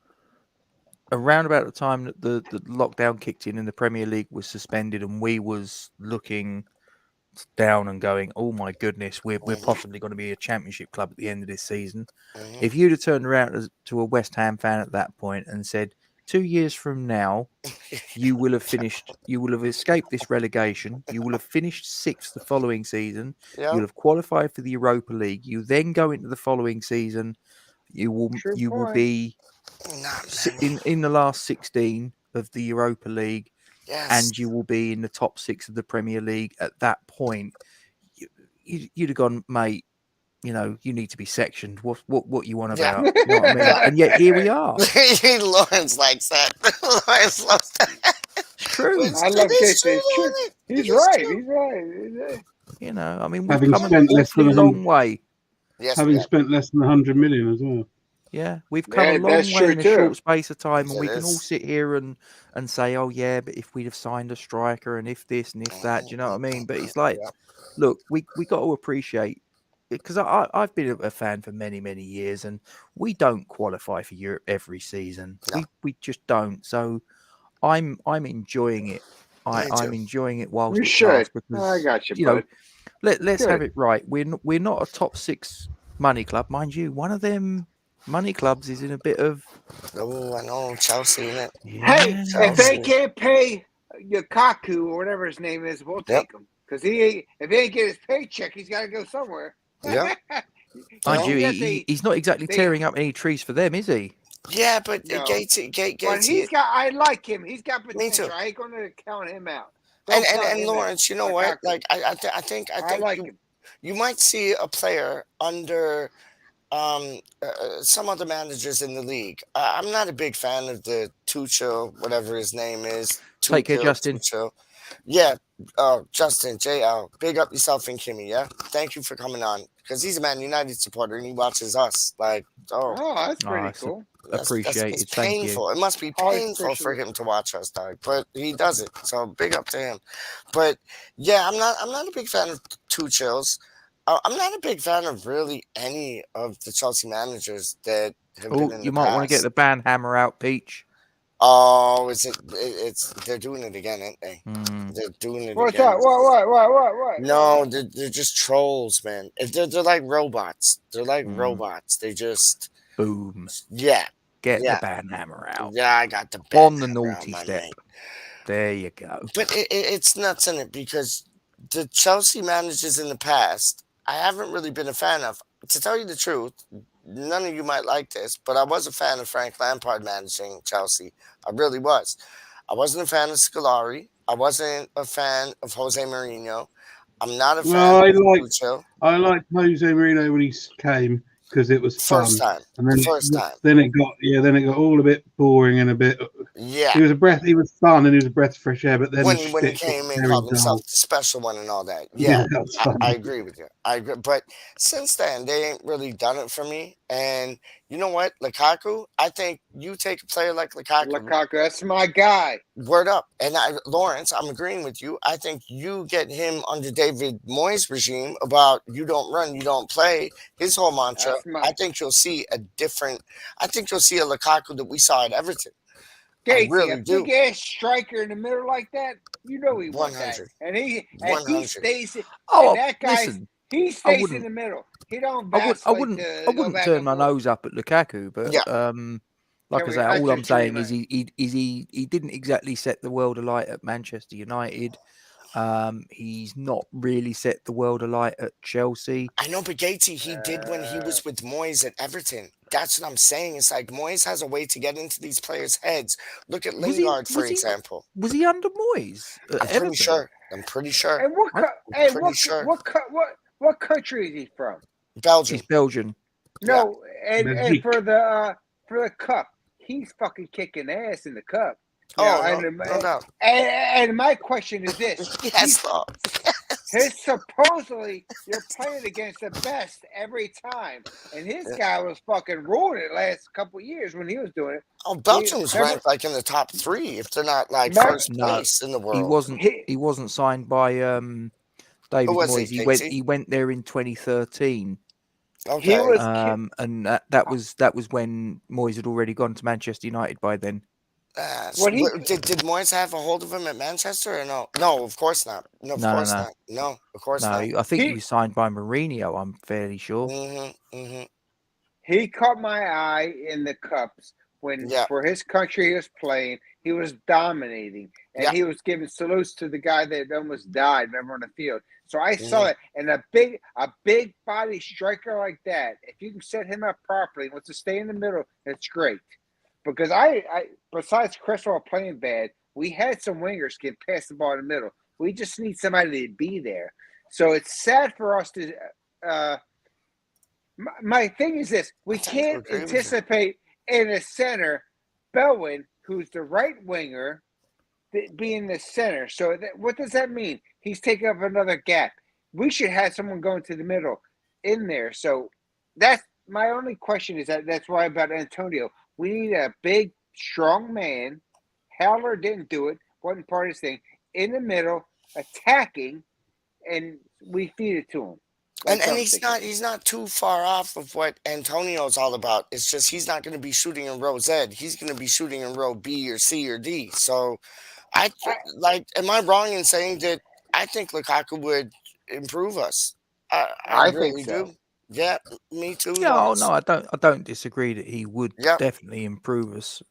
Speaker 8: around about the time that the lockdown kicked in and the Premier League was suspended and we was looking down and going, oh my goodness, we're possibly going to be a championship club at the end of this season. If you'd have turned around to a West Ham fan at that point and said, 2 years from now, you will have escaped this relegation. You will have finished 6th the following season. You'll have qualified for the Europa League. You then go into the following season. You will be in the last 16 of the Europa League.
Speaker 4: Yes.
Speaker 8: and you will be in the top 6 of the Premier League at that point, you'd have gone, mate. You know, you need to be sectioned. What you want
Speaker 4: Yeah.
Speaker 8: about? You know what I mean? And yet here we are.
Speaker 4: Lawrence likes that. Lawrence loves that.
Speaker 8: It's true.
Speaker 9: I love
Speaker 4: It is
Speaker 9: Gacy.
Speaker 4: true,
Speaker 9: It's true.
Speaker 4: Lawrence.
Speaker 9: He's
Speaker 4: It is
Speaker 9: right.
Speaker 4: true.
Speaker 9: He's right. He's right.
Speaker 8: You know, I mean, we've
Speaker 7: Having
Speaker 8: come an
Speaker 7: spent less than
Speaker 8: awfully
Speaker 7: 100
Speaker 8: long way.
Speaker 4: Yes,
Speaker 7: having
Speaker 4: we have.
Speaker 7: spent less than 100 million as well.
Speaker 8: Yeah, we've come
Speaker 9: Yeah,
Speaker 8: a long
Speaker 9: that's
Speaker 8: way
Speaker 9: true
Speaker 8: in a
Speaker 9: too.
Speaker 8: short space of time, and
Speaker 4: It
Speaker 8: we can all
Speaker 4: is.
Speaker 8: sit here and say, "Oh yeah, but if we'd have signed a striker, and if this and if that," do you know what I mean? But it's like,
Speaker 4: Yeah.
Speaker 8: look, we got to appreciate, because I've been a fan for many years, and we don't qualify for Europe every season.
Speaker 4: No.
Speaker 8: We just don't. So I'm enjoying it.
Speaker 4: Me
Speaker 8: I'm
Speaker 4: too.
Speaker 8: enjoying it whilst
Speaker 9: You
Speaker 8: it
Speaker 9: should.
Speaker 8: lasts,
Speaker 9: I
Speaker 8: because
Speaker 9: got you,
Speaker 8: know,
Speaker 9: bud.
Speaker 8: let's have
Speaker 9: Good.
Speaker 8: it right. We're not a top 6 money club, mind you. One of them money clubs is in a bit of
Speaker 4: Oh, I know. Chelsea, innit?
Speaker 9: Hey,
Speaker 8: yeah.
Speaker 9: if they
Speaker 4: Chelsea.
Speaker 9: can't pay Lukaku or whatever his name is, we'll
Speaker 4: Yep.
Speaker 9: take him. Because if he ain't get his paycheck, he's got to go somewhere.
Speaker 4: Yeah.
Speaker 8: Mind you,
Speaker 9: Yes, they-
Speaker 8: he's not exactly
Speaker 9: they-
Speaker 8: tearing up any trees for them, is he?
Speaker 4: Yeah, but
Speaker 9: No.
Speaker 4: Gatesy.
Speaker 9: But he's got. I like him. He's got
Speaker 4: Me too.
Speaker 9: potential. I ain't going to count him out.
Speaker 4: And
Speaker 9: Don't count
Speaker 4: and
Speaker 9: him
Speaker 4: Lawrence, you know
Speaker 9: Lukaku.
Speaker 4: what? Like I think
Speaker 9: I like
Speaker 4: you,
Speaker 9: him.
Speaker 4: you might see a player under some other managers in the league. I'm not a big fan of the Tuchel, whatever his name is.
Speaker 8: Take care,
Speaker 4: Tuchel,
Speaker 8: Justin.
Speaker 4: Tuchel. Yeah, Justin, JL, big up yourself and Kimmy. Yeah, thank you for coming on, because he's a Man United supporter and he watches us. Like,
Speaker 9: Oh, that's pretty
Speaker 8: it's
Speaker 9: cool.
Speaker 8: appreciated.
Speaker 4: It's
Speaker 8: Thank you.
Speaker 4: painful. It must be
Speaker 9: Always
Speaker 4: painful for
Speaker 9: appreciate
Speaker 4: him to watch us, dog. But he does it. So big up to him. But yeah, I'm not a big fan of Tuchel's. I'm not a big fan of really any of the Chelsea managers that have been
Speaker 8: Oh,
Speaker 4: in
Speaker 8: you
Speaker 4: the
Speaker 8: might
Speaker 4: past.
Speaker 8: want to get the band hammer out, Peach.
Speaker 4: Oh, it's they're doing it again, aren't they?
Speaker 8: Mm.
Speaker 4: They're doing it
Speaker 9: What's
Speaker 4: again.
Speaker 9: up? What?
Speaker 4: No, they're just trolls, man. They're like robots. They're like robots. They just
Speaker 8: Boom.
Speaker 4: yeah.
Speaker 8: Get
Speaker 4: Yeah.
Speaker 8: the band hammer out.
Speaker 4: Yeah, I got the
Speaker 8: On the
Speaker 4: band around
Speaker 8: naughty
Speaker 4: my
Speaker 8: step.
Speaker 4: mate.
Speaker 8: There you go.
Speaker 4: But it's nuts in it, because the Chelsea managers in the past, I haven't really been a fan of. To tell you the truth, none of you might like this, but I was a fan of Frank Lampard managing Chelsea. I really was. I wasn't a fan of Scolari. I wasn't a fan of Jose Mourinho. I'm not a fan
Speaker 7: Well,
Speaker 4: of Tuchel.
Speaker 7: I liked Jose Mourinho when he came, because it was fun.
Speaker 4: First time.
Speaker 7: And then
Speaker 4: First time.
Speaker 7: Then it got all a bit boring and a bit.
Speaker 4: Yeah.
Speaker 7: He was fun and he was a breath of fresh air. But then
Speaker 4: When
Speaker 7: the
Speaker 4: he
Speaker 7: shtick
Speaker 4: came
Speaker 7: got
Speaker 4: and
Speaker 7: very
Speaker 4: called himself
Speaker 7: dull.
Speaker 4: the special one and all that.
Speaker 7: Yeah,
Speaker 4: Yeah,
Speaker 7: that was
Speaker 4: I
Speaker 7: funny.
Speaker 4: agree with you. I agree. But since then, they ain't really done it for me. And you know what? Lukaku, I think you take a player like
Speaker 9: Lukaku, that's my guy.
Speaker 4: word up. And Lawrence, I'm agreeing with you. I think you get him under David Moyes' regime about you don't run, you don't play. His whole mantra. I think you'll see a Lukaku that we saw at Everton. I
Speaker 9: Gacy,
Speaker 4: really
Speaker 9: a
Speaker 4: do.
Speaker 9: big ass striker in the middle like that, you know he wants that.
Speaker 4: 100.
Speaker 9: And he
Speaker 4: 100.
Speaker 9: stays.
Speaker 8: Oh,
Speaker 9: and that guy,
Speaker 8: listen,
Speaker 9: he stays in the middle. He don't.
Speaker 8: I
Speaker 9: Vacillate
Speaker 8: wouldn't
Speaker 9: to go back
Speaker 8: turn
Speaker 9: and
Speaker 8: my
Speaker 9: forth.
Speaker 8: nose up at Lukaku, but
Speaker 4: Yeah.
Speaker 8: like
Speaker 9: Can
Speaker 8: I
Speaker 9: we-
Speaker 8: say,
Speaker 9: I
Speaker 8: all I'm
Speaker 9: see what you
Speaker 8: saying is he didn't exactly set the world alight at Manchester United. He's not really set the world alight at Chelsea.
Speaker 4: I know, but Gatesy, he did when he was with Moyes at Everton. That's what I'm saying. It's like Moyes has a way to get into these players' heads. Look at
Speaker 8: Was he-
Speaker 4: Lingard, for
Speaker 8: was he-
Speaker 4: example.
Speaker 8: Was he under Moyes at
Speaker 4: I'm
Speaker 8: Everton?
Speaker 4: pretty sure. I'm pretty sure.
Speaker 9: And what?
Speaker 4: I'm pretty sure.
Speaker 9: What country is he from?
Speaker 4: Belgium.
Speaker 8: He's Belgian.
Speaker 9: No, and
Speaker 7: Belgique.
Speaker 9: for the cup, he's fucking kicking ass in the cup.
Speaker 4: Oh,
Speaker 9: Yeah,
Speaker 4: no doubt.
Speaker 9: And my question is this:
Speaker 4: Yes, Law.
Speaker 9: his supposedly you're playing against the best every time, and his guy was fucking ruining it last couple of years when he was doing it.
Speaker 4: Oh, Belgium's ranked like in the top 3, if they're not like
Speaker 9: Remember-
Speaker 4: first
Speaker 8: No,
Speaker 4: place in the world.
Speaker 8: He wasn't signed by David
Speaker 4: Who was
Speaker 8: Moyes.
Speaker 4: he,
Speaker 8: He
Speaker 4: Casey?
Speaker 8: went there in 2013.
Speaker 4: Okay.
Speaker 8: And that was when Moyes had already gone to Manchester United by then.
Speaker 4: Did Moyes have a hold of him at Manchester or no? No, of course not. No, of course not. No, of course
Speaker 8: No,
Speaker 4: not.
Speaker 8: I think he was signed by Mourinho. I'm fairly sure.
Speaker 9: He caught my eye in the cups when for his country he was playing. He was dominating, and he was giving salutes to the guy that almost died. Remember on the field. So I saw it, and a big body striker like that, if you can set him up properly, wants to stay in the middle, it's great. Because I besides Cresswell playing bad, We had some wingers get past the ball in the middle. We just need somebody to be there. So it's sad for us to. My thing is this: we can't anticipate in a center, Bowen, who's the right winger, being the center. So what does that mean? He's taking up another gap. We should have someone going to the middle in there. So that's my only question is that's why about Antonio. We need a big, strong man. Haller didn't do it. Wasn't part of his thing. In the middle, attacking, and we feed it to him.
Speaker 11: And he's not too far off of what Antonio's all about. It's just he's not going to be shooting in row Z. He's going to be shooting in row B or C or D. So am I wrong in saying that I think Lukaku would improve us? I really
Speaker 9: think so.
Speaker 11: do. Yeah, me too.
Speaker 8: Yeah, no, I don't disagree that he would definitely improve us,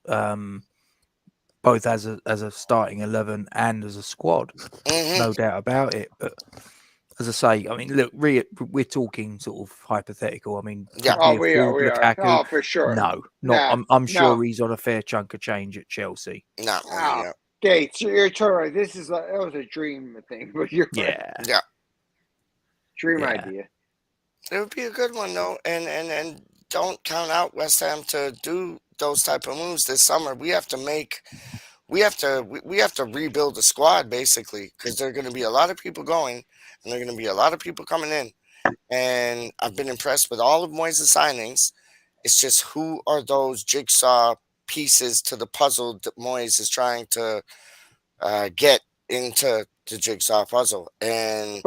Speaker 8: both as a starting 11 and as a squad. No doubt about it. But as I say, I mean, look, we're talking sort of hypothetical. I mean,
Speaker 9: we are.
Speaker 8: Lukaku?
Speaker 9: Oh, for sure.
Speaker 8: No, I'm sure he's on a fair chunk of change at Chelsea.
Speaker 11: Not
Speaker 9: really. Gates, you're totally right. This is that was a dream thing, but you're
Speaker 11: yeah,
Speaker 9: dream idea.
Speaker 11: It would be a good one though, and don't count out West Ham to do those type of moves this summer. We have to rebuild the squad basically because there are going to be a lot of people going and there are going to be a lot of people coming in. And I've been impressed with all of Moyes' signings. It's just who are those jigsaw pieces to the puzzle that Moyes is trying to get into the jigsaw puzzle. And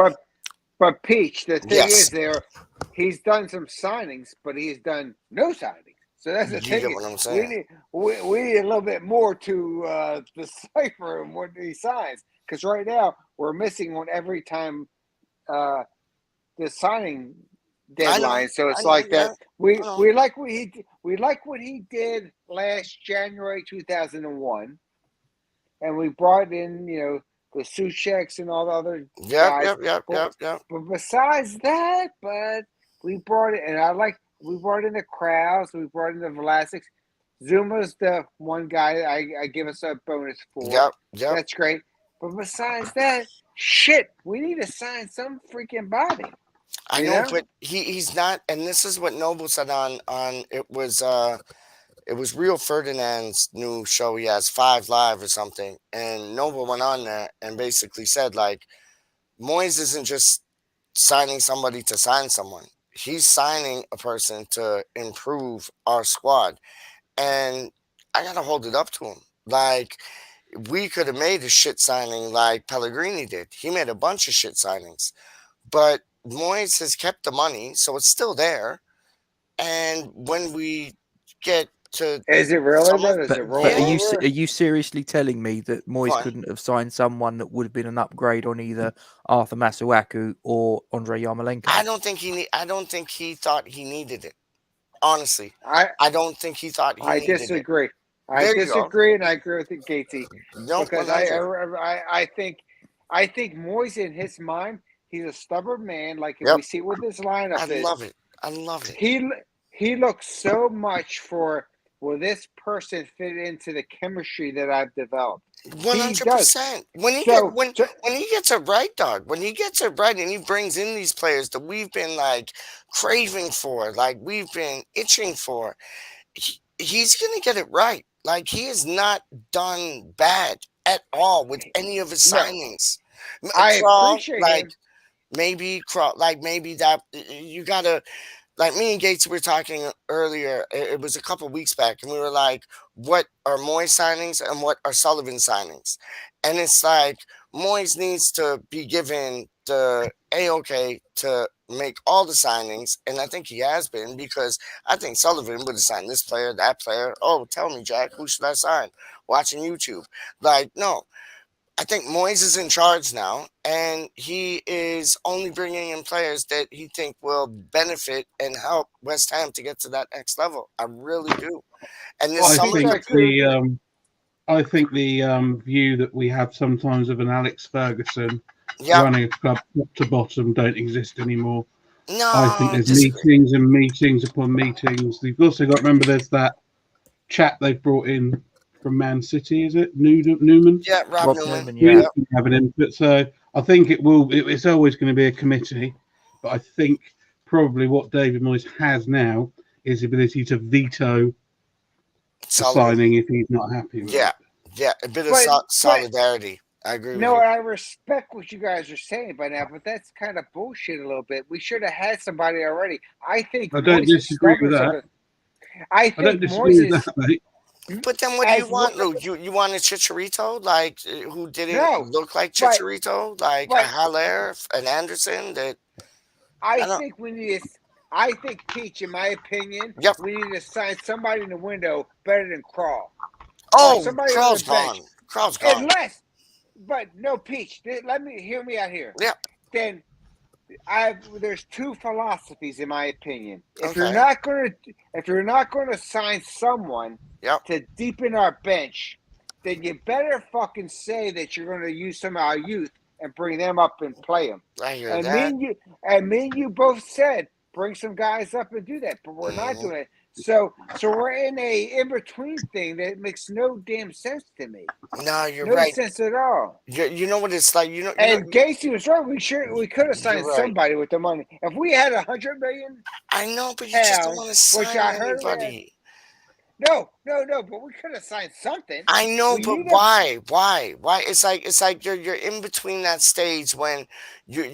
Speaker 9: but Peach, the thing is he's done some signings, but he's done no signings. So that's the thing.
Speaker 11: You get what I'm saying?
Speaker 9: We need a little bit more to decipher him when he signs. Because right now we're missing one every time the signing deadline. So it's that we like what he did last January 2001, and we brought in the Sucheks and all the other guys.
Speaker 11: Yep.
Speaker 9: But besides that, we brought it, and we brought in the Krause, we brought in the Vlasics. Zuma's the one guy I give us a bonus for.
Speaker 11: Yep.
Speaker 9: That's great. But besides that, shit, we need to sign some freaking body.
Speaker 11: I know, but he's not, and this is what Noble said on it was Rio Ferdinand's new show. He has 5 Live or something, and Noble went on there and basically said like Moyes isn't just signing somebody to sign someone. He's signing a person to improve our squad, and I gotta hold it up to him. Like we could have made a shit signing like Pellegrini did. He made a bunch of shit signings, but Moyes has kept the money, so it's still there. And when we get to,
Speaker 9: is it really?
Speaker 8: Are you seriously telling me that Moyes couldn't have signed someone that would have been an upgrade on either Arthur Masuaku or Andrei Yarmolenko?
Speaker 11: I don't think he thought he needed it. Honestly, I don't think he thought he needed
Speaker 9: disagree.
Speaker 11: It.
Speaker 9: I disagree, and I agree with Gatesy.
Speaker 11: No,
Speaker 9: because I think Moyes in his mind, he's a stubborn man. Like if we see what this lineup is,
Speaker 11: I love it.
Speaker 9: He looks so much for, will this person fit into the chemistry that I've developed?
Speaker 11: 100%. When he gets it right, dog. When he gets it right, and he brings in these players that we've been like craving for, like we've been itching for, he's gonna get it right. Like he has not done bad at all with any of his signings.
Speaker 9: I appreciate him.
Speaker 11: Maybe that you gotta. Like me and Gates were talking earlier, it was a couple weeks back, and we were like, what are Moyes signings and what are Sullivan signings? And it's like, Moyes needs to be given the A-OK to make all the signings, and I think he has been, because I think Sullivan would have signed this player, that player. Oh, tell me, Jack, who should I sign? Watching YouTube. Like, no. I think Moyes is in charge now, and he is only bringing in players that he think will benefit and help West Ham to get to that next level. I really do. And this
Speaker 7: I think the view that we have sometimes of an Alex Ferguson running a club top to bottom don't exist anymore.
Speaker 11: No,
Speaker 7: I think there's meetings and meetings upon meetings. You've also got to remember there's that chap they've brought in from Man City, is it? Newman?
Speaker 11: Yeah, Rob,
Speaker 8: Rob
Speaker 11: Newman.
Speaker 8: Newman,
Speaker 7: He
Speaker 8: yeah.
Speaker 7: is going to have an input. So I think it's always going to be a committee. But I think probably what David Moyes has now is the ability to veto a
Speaker 11: Sullivan.
Speaker 7: signing if he's not happy with
Speaker 11: Yeah,
Speaker 7: it.
Speaker 11: yeah, a bit of
Speaker 9: But
Speaker 11: solidarity. I agree with
Speaker 9: no,
Speaker 11: you.
Speaker 9: I respect what you guys are saying by now, but that's kind of bullshit a little bit. We should have had somebody already. I think
Speaker 7: I don't
Speaker 9: Moyes is
Speaker 7: disagree with
Speaker 9: stubborn.
Speaker 7: that.
Speaker 9: I
Speaker 7: I don't
Speaker 9: think
Speaker 7: disagree
Speaker 9: Moyes
Speaker 7: with
Speaker 9: is
Speaker 7: that, mate.
Speaker 11: But then what do you
Speaker 9: as
Speaker 11: want, Lou? You want a Chicharito, like who didn't
Speaker 9: no,
Speaker 11: look like
Speaker 9: but
Speaker 11: Chicharito, like a
Speaker 9: but
Speaker 11: Haller, an Anderson? That I
Speaker 9: I
Speaker 11: don't.
Speaker 9: think we need. I think Peach, in my opinion,
Speaker 11: Yep.
Speaker 9: we need to sign somebody in the window better than Crawl or
Speaker 11: Oh,
Speaker 9: somebody on
Speaker 11: Crow's
Speaker 9: the bench.
Speaker 11: gone. Crow's gone.
Speaker 9: Unless, but no, Peach. Hear me out here.
Speaker 11: Yeah.
Speaker 9: Then there's two philosophies in my opinion. If you're
Speaker 11: Okay.
Speaker 9: not gonna sign someone
Speaker 11: Yep.
Speaker 9: to deepen our bench, then you better fucking say that you're gonna use some of our youth and bring them up and play them.
Speaker 11: I hear
Speaker 9: And
Speaker 11: that.
Speaker 9: me and you both said bring some guys up and do that, but we're not
Speaker 11: Mhm.
Speaker 9: doing it. So we're in a in between thing that makes no damn sense to me.
Speaker 11: No, you're
Speaker 9: No
Speaker 11: right.
Speaker 9: sense at all.
Speaker 11: You know what it's like. You know.
Speaker 9: And Gacy was right. We could have signed
Speaker 11: You're right.
Speaker 9: somebody with the money. If we had $100 million
Speaker 11: I know, but you just don't
Speaker 9: pounds,
Speaker 11: want to
Speaker 9: which
Speaker 11: sign
Speaker 9: I heard we had.
Speaker 11: anybody.
Speaker 9: No, but we could have signed something.
Speaker 11: I know,
Speaker 9: We
Speaker 11: but
Speaker 9: need
Speaker 11: why? Why? It's like you're in between that stage when you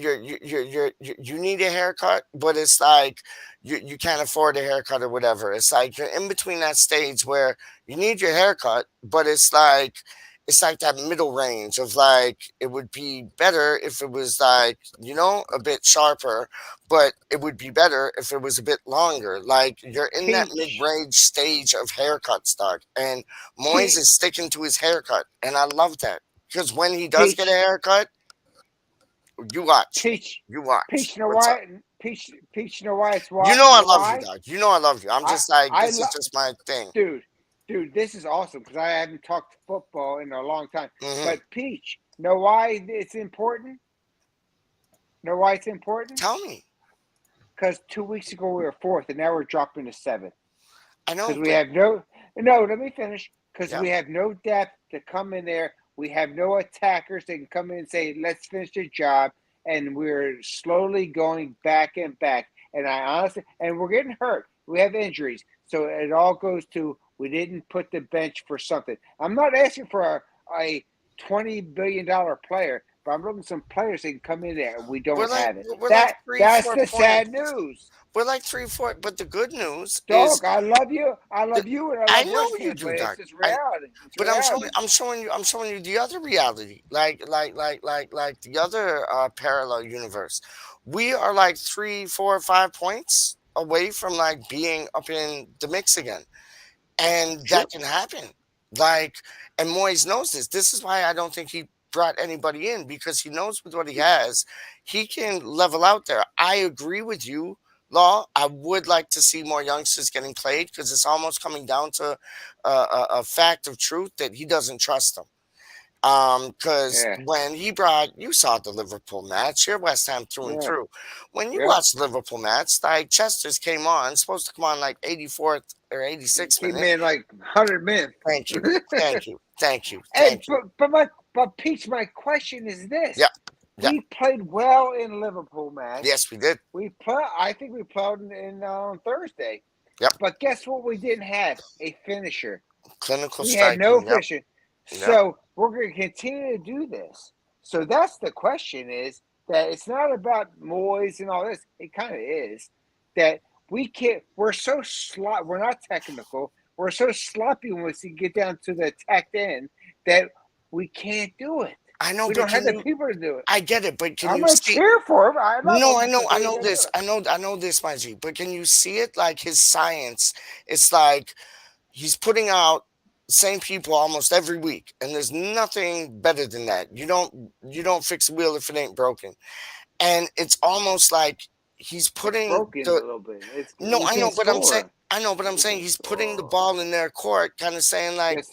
Speaker 11: need a haircut, but it's like you can't afford a haircut or whatever. It's like you're in between that stage where you need your haircut, but it's like that middle range of like it would be better if it was like a bit sharper, but it would be better if it was a bit longer. Like you're in that
Speaker 9: Peach.
Speaker 11: mid-range stage of haircut stock, and Moyes
Speaker 9: Peach.
Speaker 11: is sticking to his haircut, and I love that because when he does get a haircut, you watch,
Speaker 9: Peach.
Speaker 11: you watch.
Speaker 9: Peach, you know
Speaker 11: What's up?
Speaker 9: why? Peach, you know why it's why?
Speaker 11: You know I
Speaker 9: You know
Speaker 11: love
Speaker 9: why?
Speaker 11: you, dog. You know I love you. I'm just like this is just my thing.
Speaker 9: Dude, this is awesome because I haven't talked football in a long time.
Speaker 11: Mhm.
Speaker 9: But Peach, know why it's important? Know why it's important?
Speaker 11: Tell me.
Speaker 9: Because 2 weeks ago we were fourth, and now we're dropping to seventh.
Speaker 11: I know.
Speaker 9: Because we have no. Let me finish. Because
Speaker 11: Yeah.
Speaker 9: we have no depth to come in there. We have no attackers that can come in and say, "Let's finish the job." And we're slowly going back and back. And I honestly, and we're getting hurt. We have injuries, so it all goes to we didn't put the bench for something. I'm not asking for a $20 billion player, but I'm looking at some players that can come in there, and we don't have it.
Speaker 11: We're like
Speaker 9: That's
Speaker 11: 3-4
Speaker 9: the sad
Speaker 11: points.
Speaker 9: news.
Speaker 11: We're like 3-4, but the good news is
Speaker 9: Dog, I love you. I love you, and I
Speaker 11: I
Speaker 9: love
Speaker 11: know
Speaker 9: West
Speaker 11: you
Speaker 9: Ham,
Speaker 11: do,
Speaker 9: but
Speaker 11: Doc.
Speaker 9: it's just reality. It's
Speaker 11: But
Speaker 9: reality.
Speaker 11: I'm showing you the other reality, like the other parallel universe. We are like 3, 4, 5 points away from like being up in the mix again, and that can happen. Like, and Moyes knows this. This is why I don't think he brought anybody in, because he knows with what he has, he can level out there. I agree with you, Law. I would like to see more youngsters getting played because it's almost coming down to a fact of truth that he doesn't trust them. Because when he brought, you saw the Liverpool match, you're West Ham through and through. When you watch the Liverpool match, like Chester's came on, supposed to come on like 84th or 86th
Speaker 9: Came
Speaker 11: minute.
Speaker 9: in like 100 minutes.
Speaker 11: Thank you.
Speaker 9: But Peach, my question is this.
Speaker 11: Yeah.
Speaker 9: We played well in Liverpool match.
Speaker 11: Yes, we did.
Speaker 9: I think we played in on Thursday.
Speaker 11: Yep.
Speaker 9: But guess what? We didn't have a finisher.
Speaker 11: Clinical
Speaker 9: we
Speaker 11: striking.
Speaker 9: had no finisher.
Speaker 11: Yep.
Speaker 9: So we're going to continue to do this. So that's the question: is that it's not about Moyes and all this. It kind of is that we can't. We're so sloppy. We're not technical. We're so sloppy when we get down to the attacked end that we can't do it.
Speaker 11: I know,
Speaker 9: we don't have the people to do it.
Speaker 11: I get it, but can
Speaker 9: I'm
Speaker 11: you
Speaker 9: gonna
Speaker 11: see?
Speaker 9: cheer for him.
Speaker 11: I know this. I know this, my G. But can you see it? Like his science, it's like he's putting out same people almost every week, and there's nothing better than that. You don't fix a wheel if it ain't broken, and it's almost like he's putting
Speaker 9: broken a little bit.
Speaker 11: I know, but I'm saying he's putting the ball in their court, kind of saying like,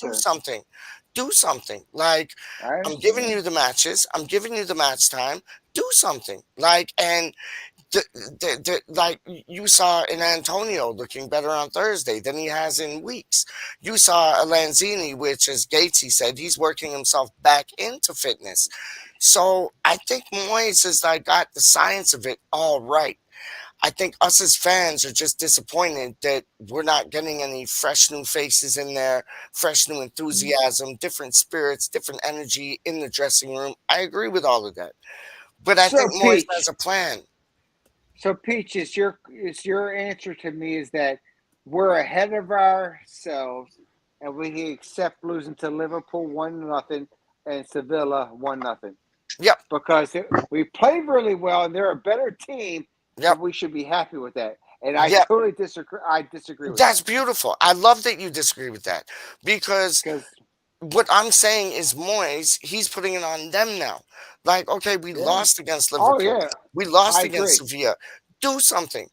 Speaker 11: do something. Like I'm giving you the matches, I'm giving you the match time. Do something. Like, and Like you saw in Antonio looking better on Thursday than he has in weeks. You saw a Lanzini, which, as Gatesy said, he's working himself back into fitness. So I think Moyes has like got the science of it all right. I think us as fans are just disappointed that we're not getting any fresh new faces in there, fresh new enthusiasm, different spirits, different energy in the dressing room. I agree with all of that. But I
Speaker 9: So
Speaker 11: think Moyes
Speaker 9: Peach,
Speaker 11: has a plan.
Speaker 9: so Peach, your answer to me is that we're ahead of ourselves, and we accept losing to Liverpool 1-0 and Sevilla 1-0
Speaker 11: Yep,
Speaker 9: because we played really well and they're a better team,
Speaker 11: yep,
Speaker 9: and we should be happy with that. And I
Speaker 11: yep.
Speaker 9: totally disagree. I disagree with
Speaker 11: That's
Speaker 9: that
Speaker 11: beautiful. I love that you disagree with that because
Speaker 9: because
Speaker 11: what I'm saying is Moyes, he's putting it on them now. Like, okay, we
Speaker 9: yeah,
Speaker 11: lost against
Speaker 9: oh
Speaker 11: Liverpool.
Speaker 9: yeah,
Speaker 11: We lost
Speaker 9: I
Speaker 11: against
Speaker 9: agree.
Speaker 11: Sevilla. Do something.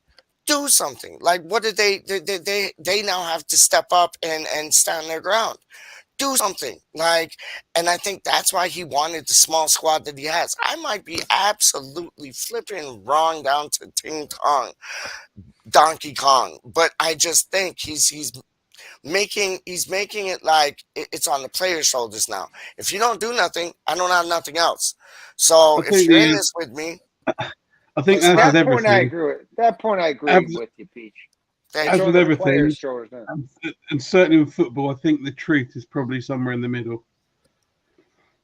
Speaker 11: Do something. Like, what did they now have to step up and stand their ground. Do something. Like, and I think that's why he wanted the small squad that he has. I might be absolutely flipping wrong down to Ting Kong, Donkey Kong, but I just think he's making it like it's on the player's shoulders now. If you don't do nothing, I don't have nothing else. So
Speaker 7: I
Speaker 11: if
Speaker 7: think
Speaker 11: you're in
Speaker 7: the
Speaker 11: this with me,
Speaker 7: I think
Speaker 11: let's
Speaker 7: as
Speaker 11: rock.
Speaker 7: with
Speaker 9: That point I
Speaker 7: everything,
Speaker 9: agree with. That point I agree
Speaker 7: as,
Speaker 9: with you, Peach.
Speaker 11: Thank
Speaker 9: It's
Speaker 11: you.
Speaker 7: as
Speaker 9: on
Speaker 7: with
Speaker 9: the
Speaker 7: everything,
Speaker 9: players' shoulders now.
Speaker 7: and certainly with football, I think the truth is probably somewhere in the middle.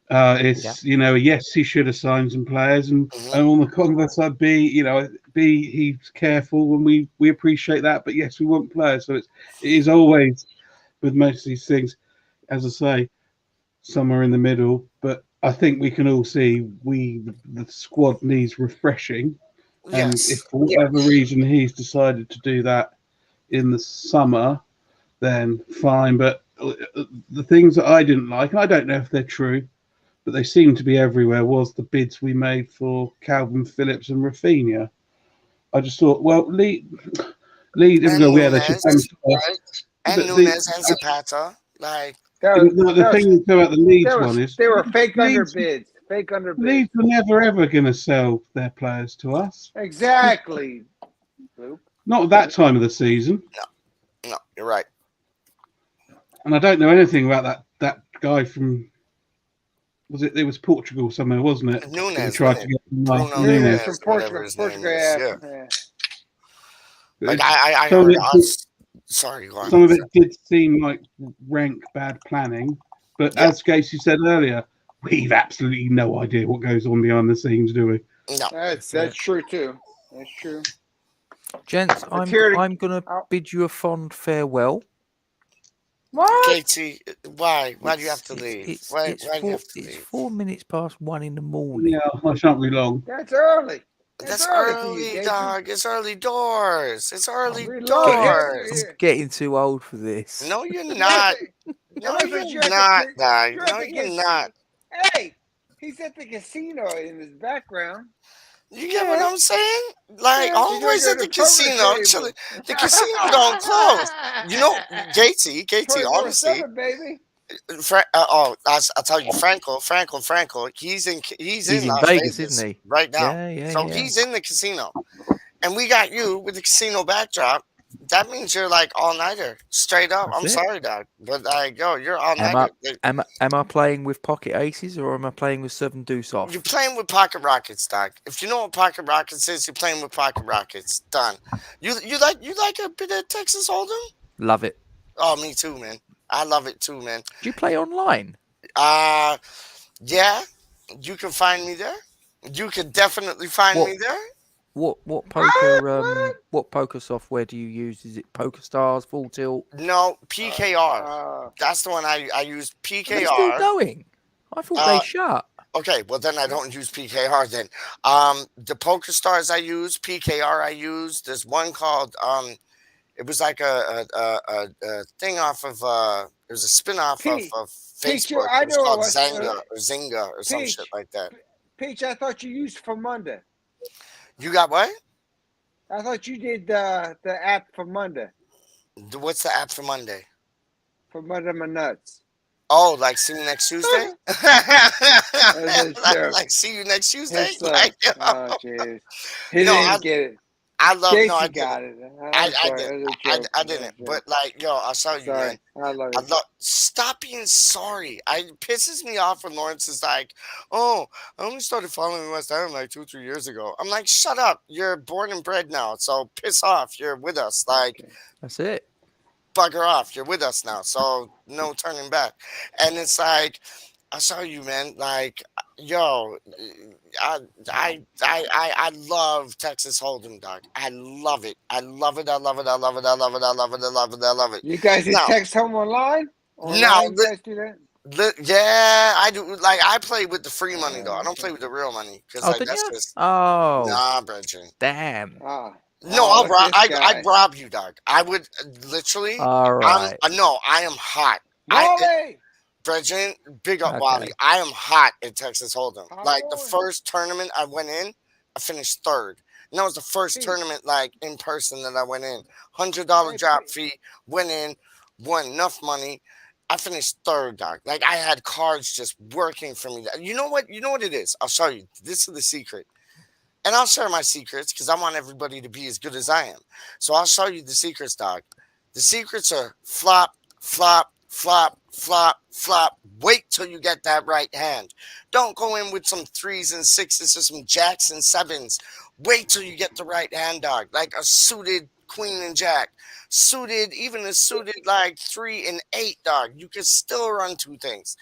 Speaker 8: Yeah.
Speaker 7: It's yes, he should have signed some players,
Speaker 11: Mhm.
Speaker 7: and on the converse side, B he's careful, and we appreciate that. But yes, we want players, so it is always with most of these things, as I say, somewhere in the middle. But I think we can all see the squad needs refreshing, and if
Speaker 11: Yes.
Speaker 7: for whatever reason he's decided to do that in the summer, then fine. But the things that I didn't like, and I don't know if they're true, but they seem to be everywhere, was the bids we made for Calvin Phillips and Rafinha. I just thought, well, there we
Speaker 11: And
Speaker 7: go. We had a
Speaker 11: Nunez. And
Speaker 7: but the
Speaker 11: Nunez and Zapata. Like,
Speaker 7: the thing about the Leeds one is
Speaker 9: they were fake
Speaker 7: Leeds
Speaker 9: underbids. Fake underbids.
Speaker 7: Leeds were never ever going to sell their players to us.
Speaker 9: Exactly. Luke.
Speaker 7: Not at that time of the season.
Speaker 11: no, you're right.
Speaker 7: And I don't know anything about that guy from. It was Portugal somewhere, wasn't it? That we
Speaker 11: Nunez,
Speaker 7: tried
Speaker 11: wasn't
Speaker 7: to
Speaker 11: it?
Speaker 7: get
Speaker 11: Bruno
Speaker 9: Nunes
Speaker 7: Nunes.
Speaker 9: from
Speaker 11: Nunez, whatever
Speaker 9: Portugal.
Speaker 11: his name
Speaker 9: Portugal,
Speaker 11: is.
Speaker 9: yeah.
Speaker 11: Yeah.
Speaker 9: yeah.
Speaker 11: Like I
Speaker 7: Some of
Speaker 11: heard.
Speaker 7: it,
Speaker 11: Sorry, go on.
Speaker 7: some of it did seem like rank bad planning, but
Speaker 11: Yeah.
Speaker 7: as Casey said earlier, we've absolutely no idea what goes on behind the scenes, do we?
Speaker 11: No.
Speaker 9: That's true too. That's true.
Speaker 8: Gents,
Speaker 9: Let's hear it.
Speaker 8: I'm gonna bid you a fond farewell.
Speaker 9: What?
Speaker 11: Katie, why? Why do you have to leave?
Speaker 8: It's
Speaker 11: Why do you have to
Speaker 8: it's
Speaker 11: leave?
Speaker 8: 4 minutes past 1 in the morning.
Speaker 7: Yeah, I shan't be long.
Speaker 9: That's early.
Speaker 11: That's
Speaker 9: early for you,
Speaker 11: early,
Speaker 9: Casey.
Speaker 11: dog. It's early doors. It's early
Speaker 9: Reload.
Speaker 11: doors.
Speaker 8: I'm getting too old for this.
Speaker 11: No, you're not. No, you're not, dog. No, you're not.
Speaker 9: Hey, he's at the casino in his background.
Speaker 11: You get what I'm saying? Like,
Speaker 9: Yeah,
Speaker 11: always at the casino, chilling. The casino don't close. You know, Gatesy, honestly.
Speaker 9: 24/7, baby.
Speaker 11: I'll tell you, Franco, he's in Las
Speaker 8: Vegas,
Speaker 11: Vegas,
Speaker 8: isn't he?
Speaker 11: right now.
Speaker 8: Yeah,
Speaker 11: So
Speaker 8: yeah.
Speaker 11: he's in the casino, and we got you with the casino backdrop. That means you're like all nighter, straight up.
Speaker 8: That's
Speaker 11: I'm
Speaker 8: it.
Speaker 11: sorry, dog, but you're all
Speaker 8: Am
Speaker 11: nighter.
Speaker 8: I playing with pocket aces or am I playing with 7 deuce off?
Speaker 11: You're playing with pocket rockets, dog. If you know what pocket rockets is, you're playing with pocket rockets. Done. You like a bit of Texas Hold'em?
Speaker 8: Love it.
Speaker 11: Oh, me too, man. I love it too, man.
Speaker 8: Do you play online?
Speaker 11: Yeah. You can find me there. You can definitely find me there.
Speaker 8: What poker what poker software do you use? Is it PokerStars, Full Tilt?
Speaker 11: No, PKR. That's the one I use. PKR.
Speaker 8: Are they still going? I thought they shut.
Speaker 11: Okay, well then I don't use PKR then. The PokerStars I use, PKR I use. There's one called it was like a thing off of it was a spin-off of Facebook.
Speaker 9: Peach,
Speaker 11: It
Speaker 9: I
Speaker 11: was
Speaker 9: know
Speaker 11: called
Speaker 9: what-
Speaker 11: Zynga or some
Speaker 9: Peach.
Speaker 11: shit like that.
Speaker 9: Peach, I thought you used for Monday.
Speaker 11: You got what?
Speaker 9: I thought you did the app for Monday.
Speaker 11: What's the app for Monday?
Speaker 9: For Monday My Nuts.
Speaker 11: Oh, like see you next Tuesday?
Speaker 9: joke.
Speaker 11: like see you next Tuesday?
Speaker 9: His
Speaker 11: Like,
Speaker 9: oh jeez, he
Speaker 11: no, I
Speaker 9: didn't get it.
Speaker 11: love no, I
Speaker 9: Casey
Speaker 11: didn't.
Speaker 9: got it. I'm
Speaker 11: I
Speaker 9: sorry,
Speaker 11: didn't.
Speaker 9: it was a joke.
Speaker 11: I
Speaker 9: It was
Speaker 11: didn't.
Speaker 9: a
Speaker 11: But
Speaker 9: joke.
Speaker 11: like, yo, I'll tell you, man.
Speaker 9: Sorry, I love
Speaker 11: I
Speaker 9: you.
Speaker 11: love stop being sorry. It pisses me off when Lawrence is like, "Oh, I only started following West Ham like 2-3 years ago." I'm like, "Shut up! You're born and bred now, so piss off. You're with us. Like,
Speaker 9: Okay.
Speaker 8: That's it.
Speaker 11: bugger off. You're with us now, so no turning back." And it's like, I saw you, man. Like, yo, I love Texas Hold'em, dog. I love it. I love it. I love it. I love it. I love it. I love it. I love it. I love it.
Speaker 9: You guys did
Speaker 11: Now,
Speaker 9: text home online?
Speaker 11: now,
Speaker 9: Online, you guys do that?
Speaker 11: yeah, I do. Like, I play with the free money though. I don't play with the real money because,
Speaker 8: Oh,
Speaker 11: like,
Speaker 8: did
Speaker 11: that's
Speaker 8: you?
Speaker 11: just
Speaker 8: Oh,
Speaker 11: nah, Bridget.
Speaker 8: damn.
Speaker 9: Ah,
Speaker 11: No,
Speaker 9: oh, look at this
Speaker 11: I'd
Speaker 9: guy.
Speaker 11: rob you, dog. I would literally.
Speaker 8: All right.
Speaker 11: No, I am hot.
Speaker 9: Wally!
Speaker 11: Bridget, big up
Speaker 8: Okay.
Speaker 11: Wally. I am hot in Texas Hold'em.
Speaker 9: How
Speaker 11: Like the
Speaker 9: old?
Speaker 11: first tournament I went in, I finished third. And that was the first
Speaker 9: Peace.
Speaker 11: tournament like in person that I went in. $100
Speaker 9: Hey,
Speaker 11: drop
Speaker 9: Pete.
Speaker 11: fee, went in, won enough money. I finished third, dog. Like I had cards just working for me. You know what? You know what it is? I'll show you. This is the secret. And I'll share my secrets because I want everybody to be as good as I am. So I'll show you the secrets, dog. The secrets are flop, flop, flop, flop, flop. Wait till you get that right hand. Don't go in with some 3s and 6s or some jacks and 7s. Wait till you get the right hand, dog. Like a suited queen and jack. Suited, even a suited like 3 and 8, dog. You can still run 2 things.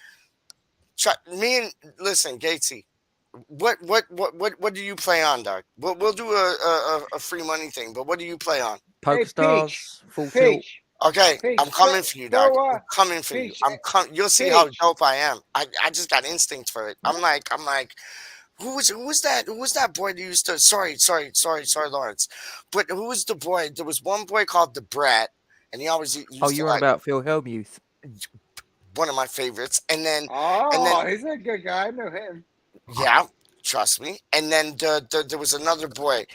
Speaker 11: Listen, Gatesy. What do you play on, dog? We'll do a free money thing, but what do you play on?
Speaker 8: Poker
Speaker 9: Hey,
Speaker 8: stars,
Speaker 9: Peach.
Speaker 8: full tilt.
Speaker 9: Peach.
Speaker 11: Okay,
Speaker 9: Peach,
Speaker 11: I'm coming for you, dog. I'm coming for you.
Speaker 9: Peach,
Speaker 11: You'll see how
Speaker 9: Peach.
Speaker 11: dope I am. I just got instinct for it. I'm like, who was that? Who was that boy that used to? Sorry, Lawrence. But who was the boy? There was one boy called the Brat, and he always used
Speaker 8: Oh,
Speaker 11: to
Speaker 8: you're on
Speaker 11: like
Speaker 8: about Phil Hellmuth.
Speaker 11: one of my favorites. And then,
Speaker 9: Oh, he's a good guy. I know him.
Speaker 11: yeah, trust me. And then there was another boy.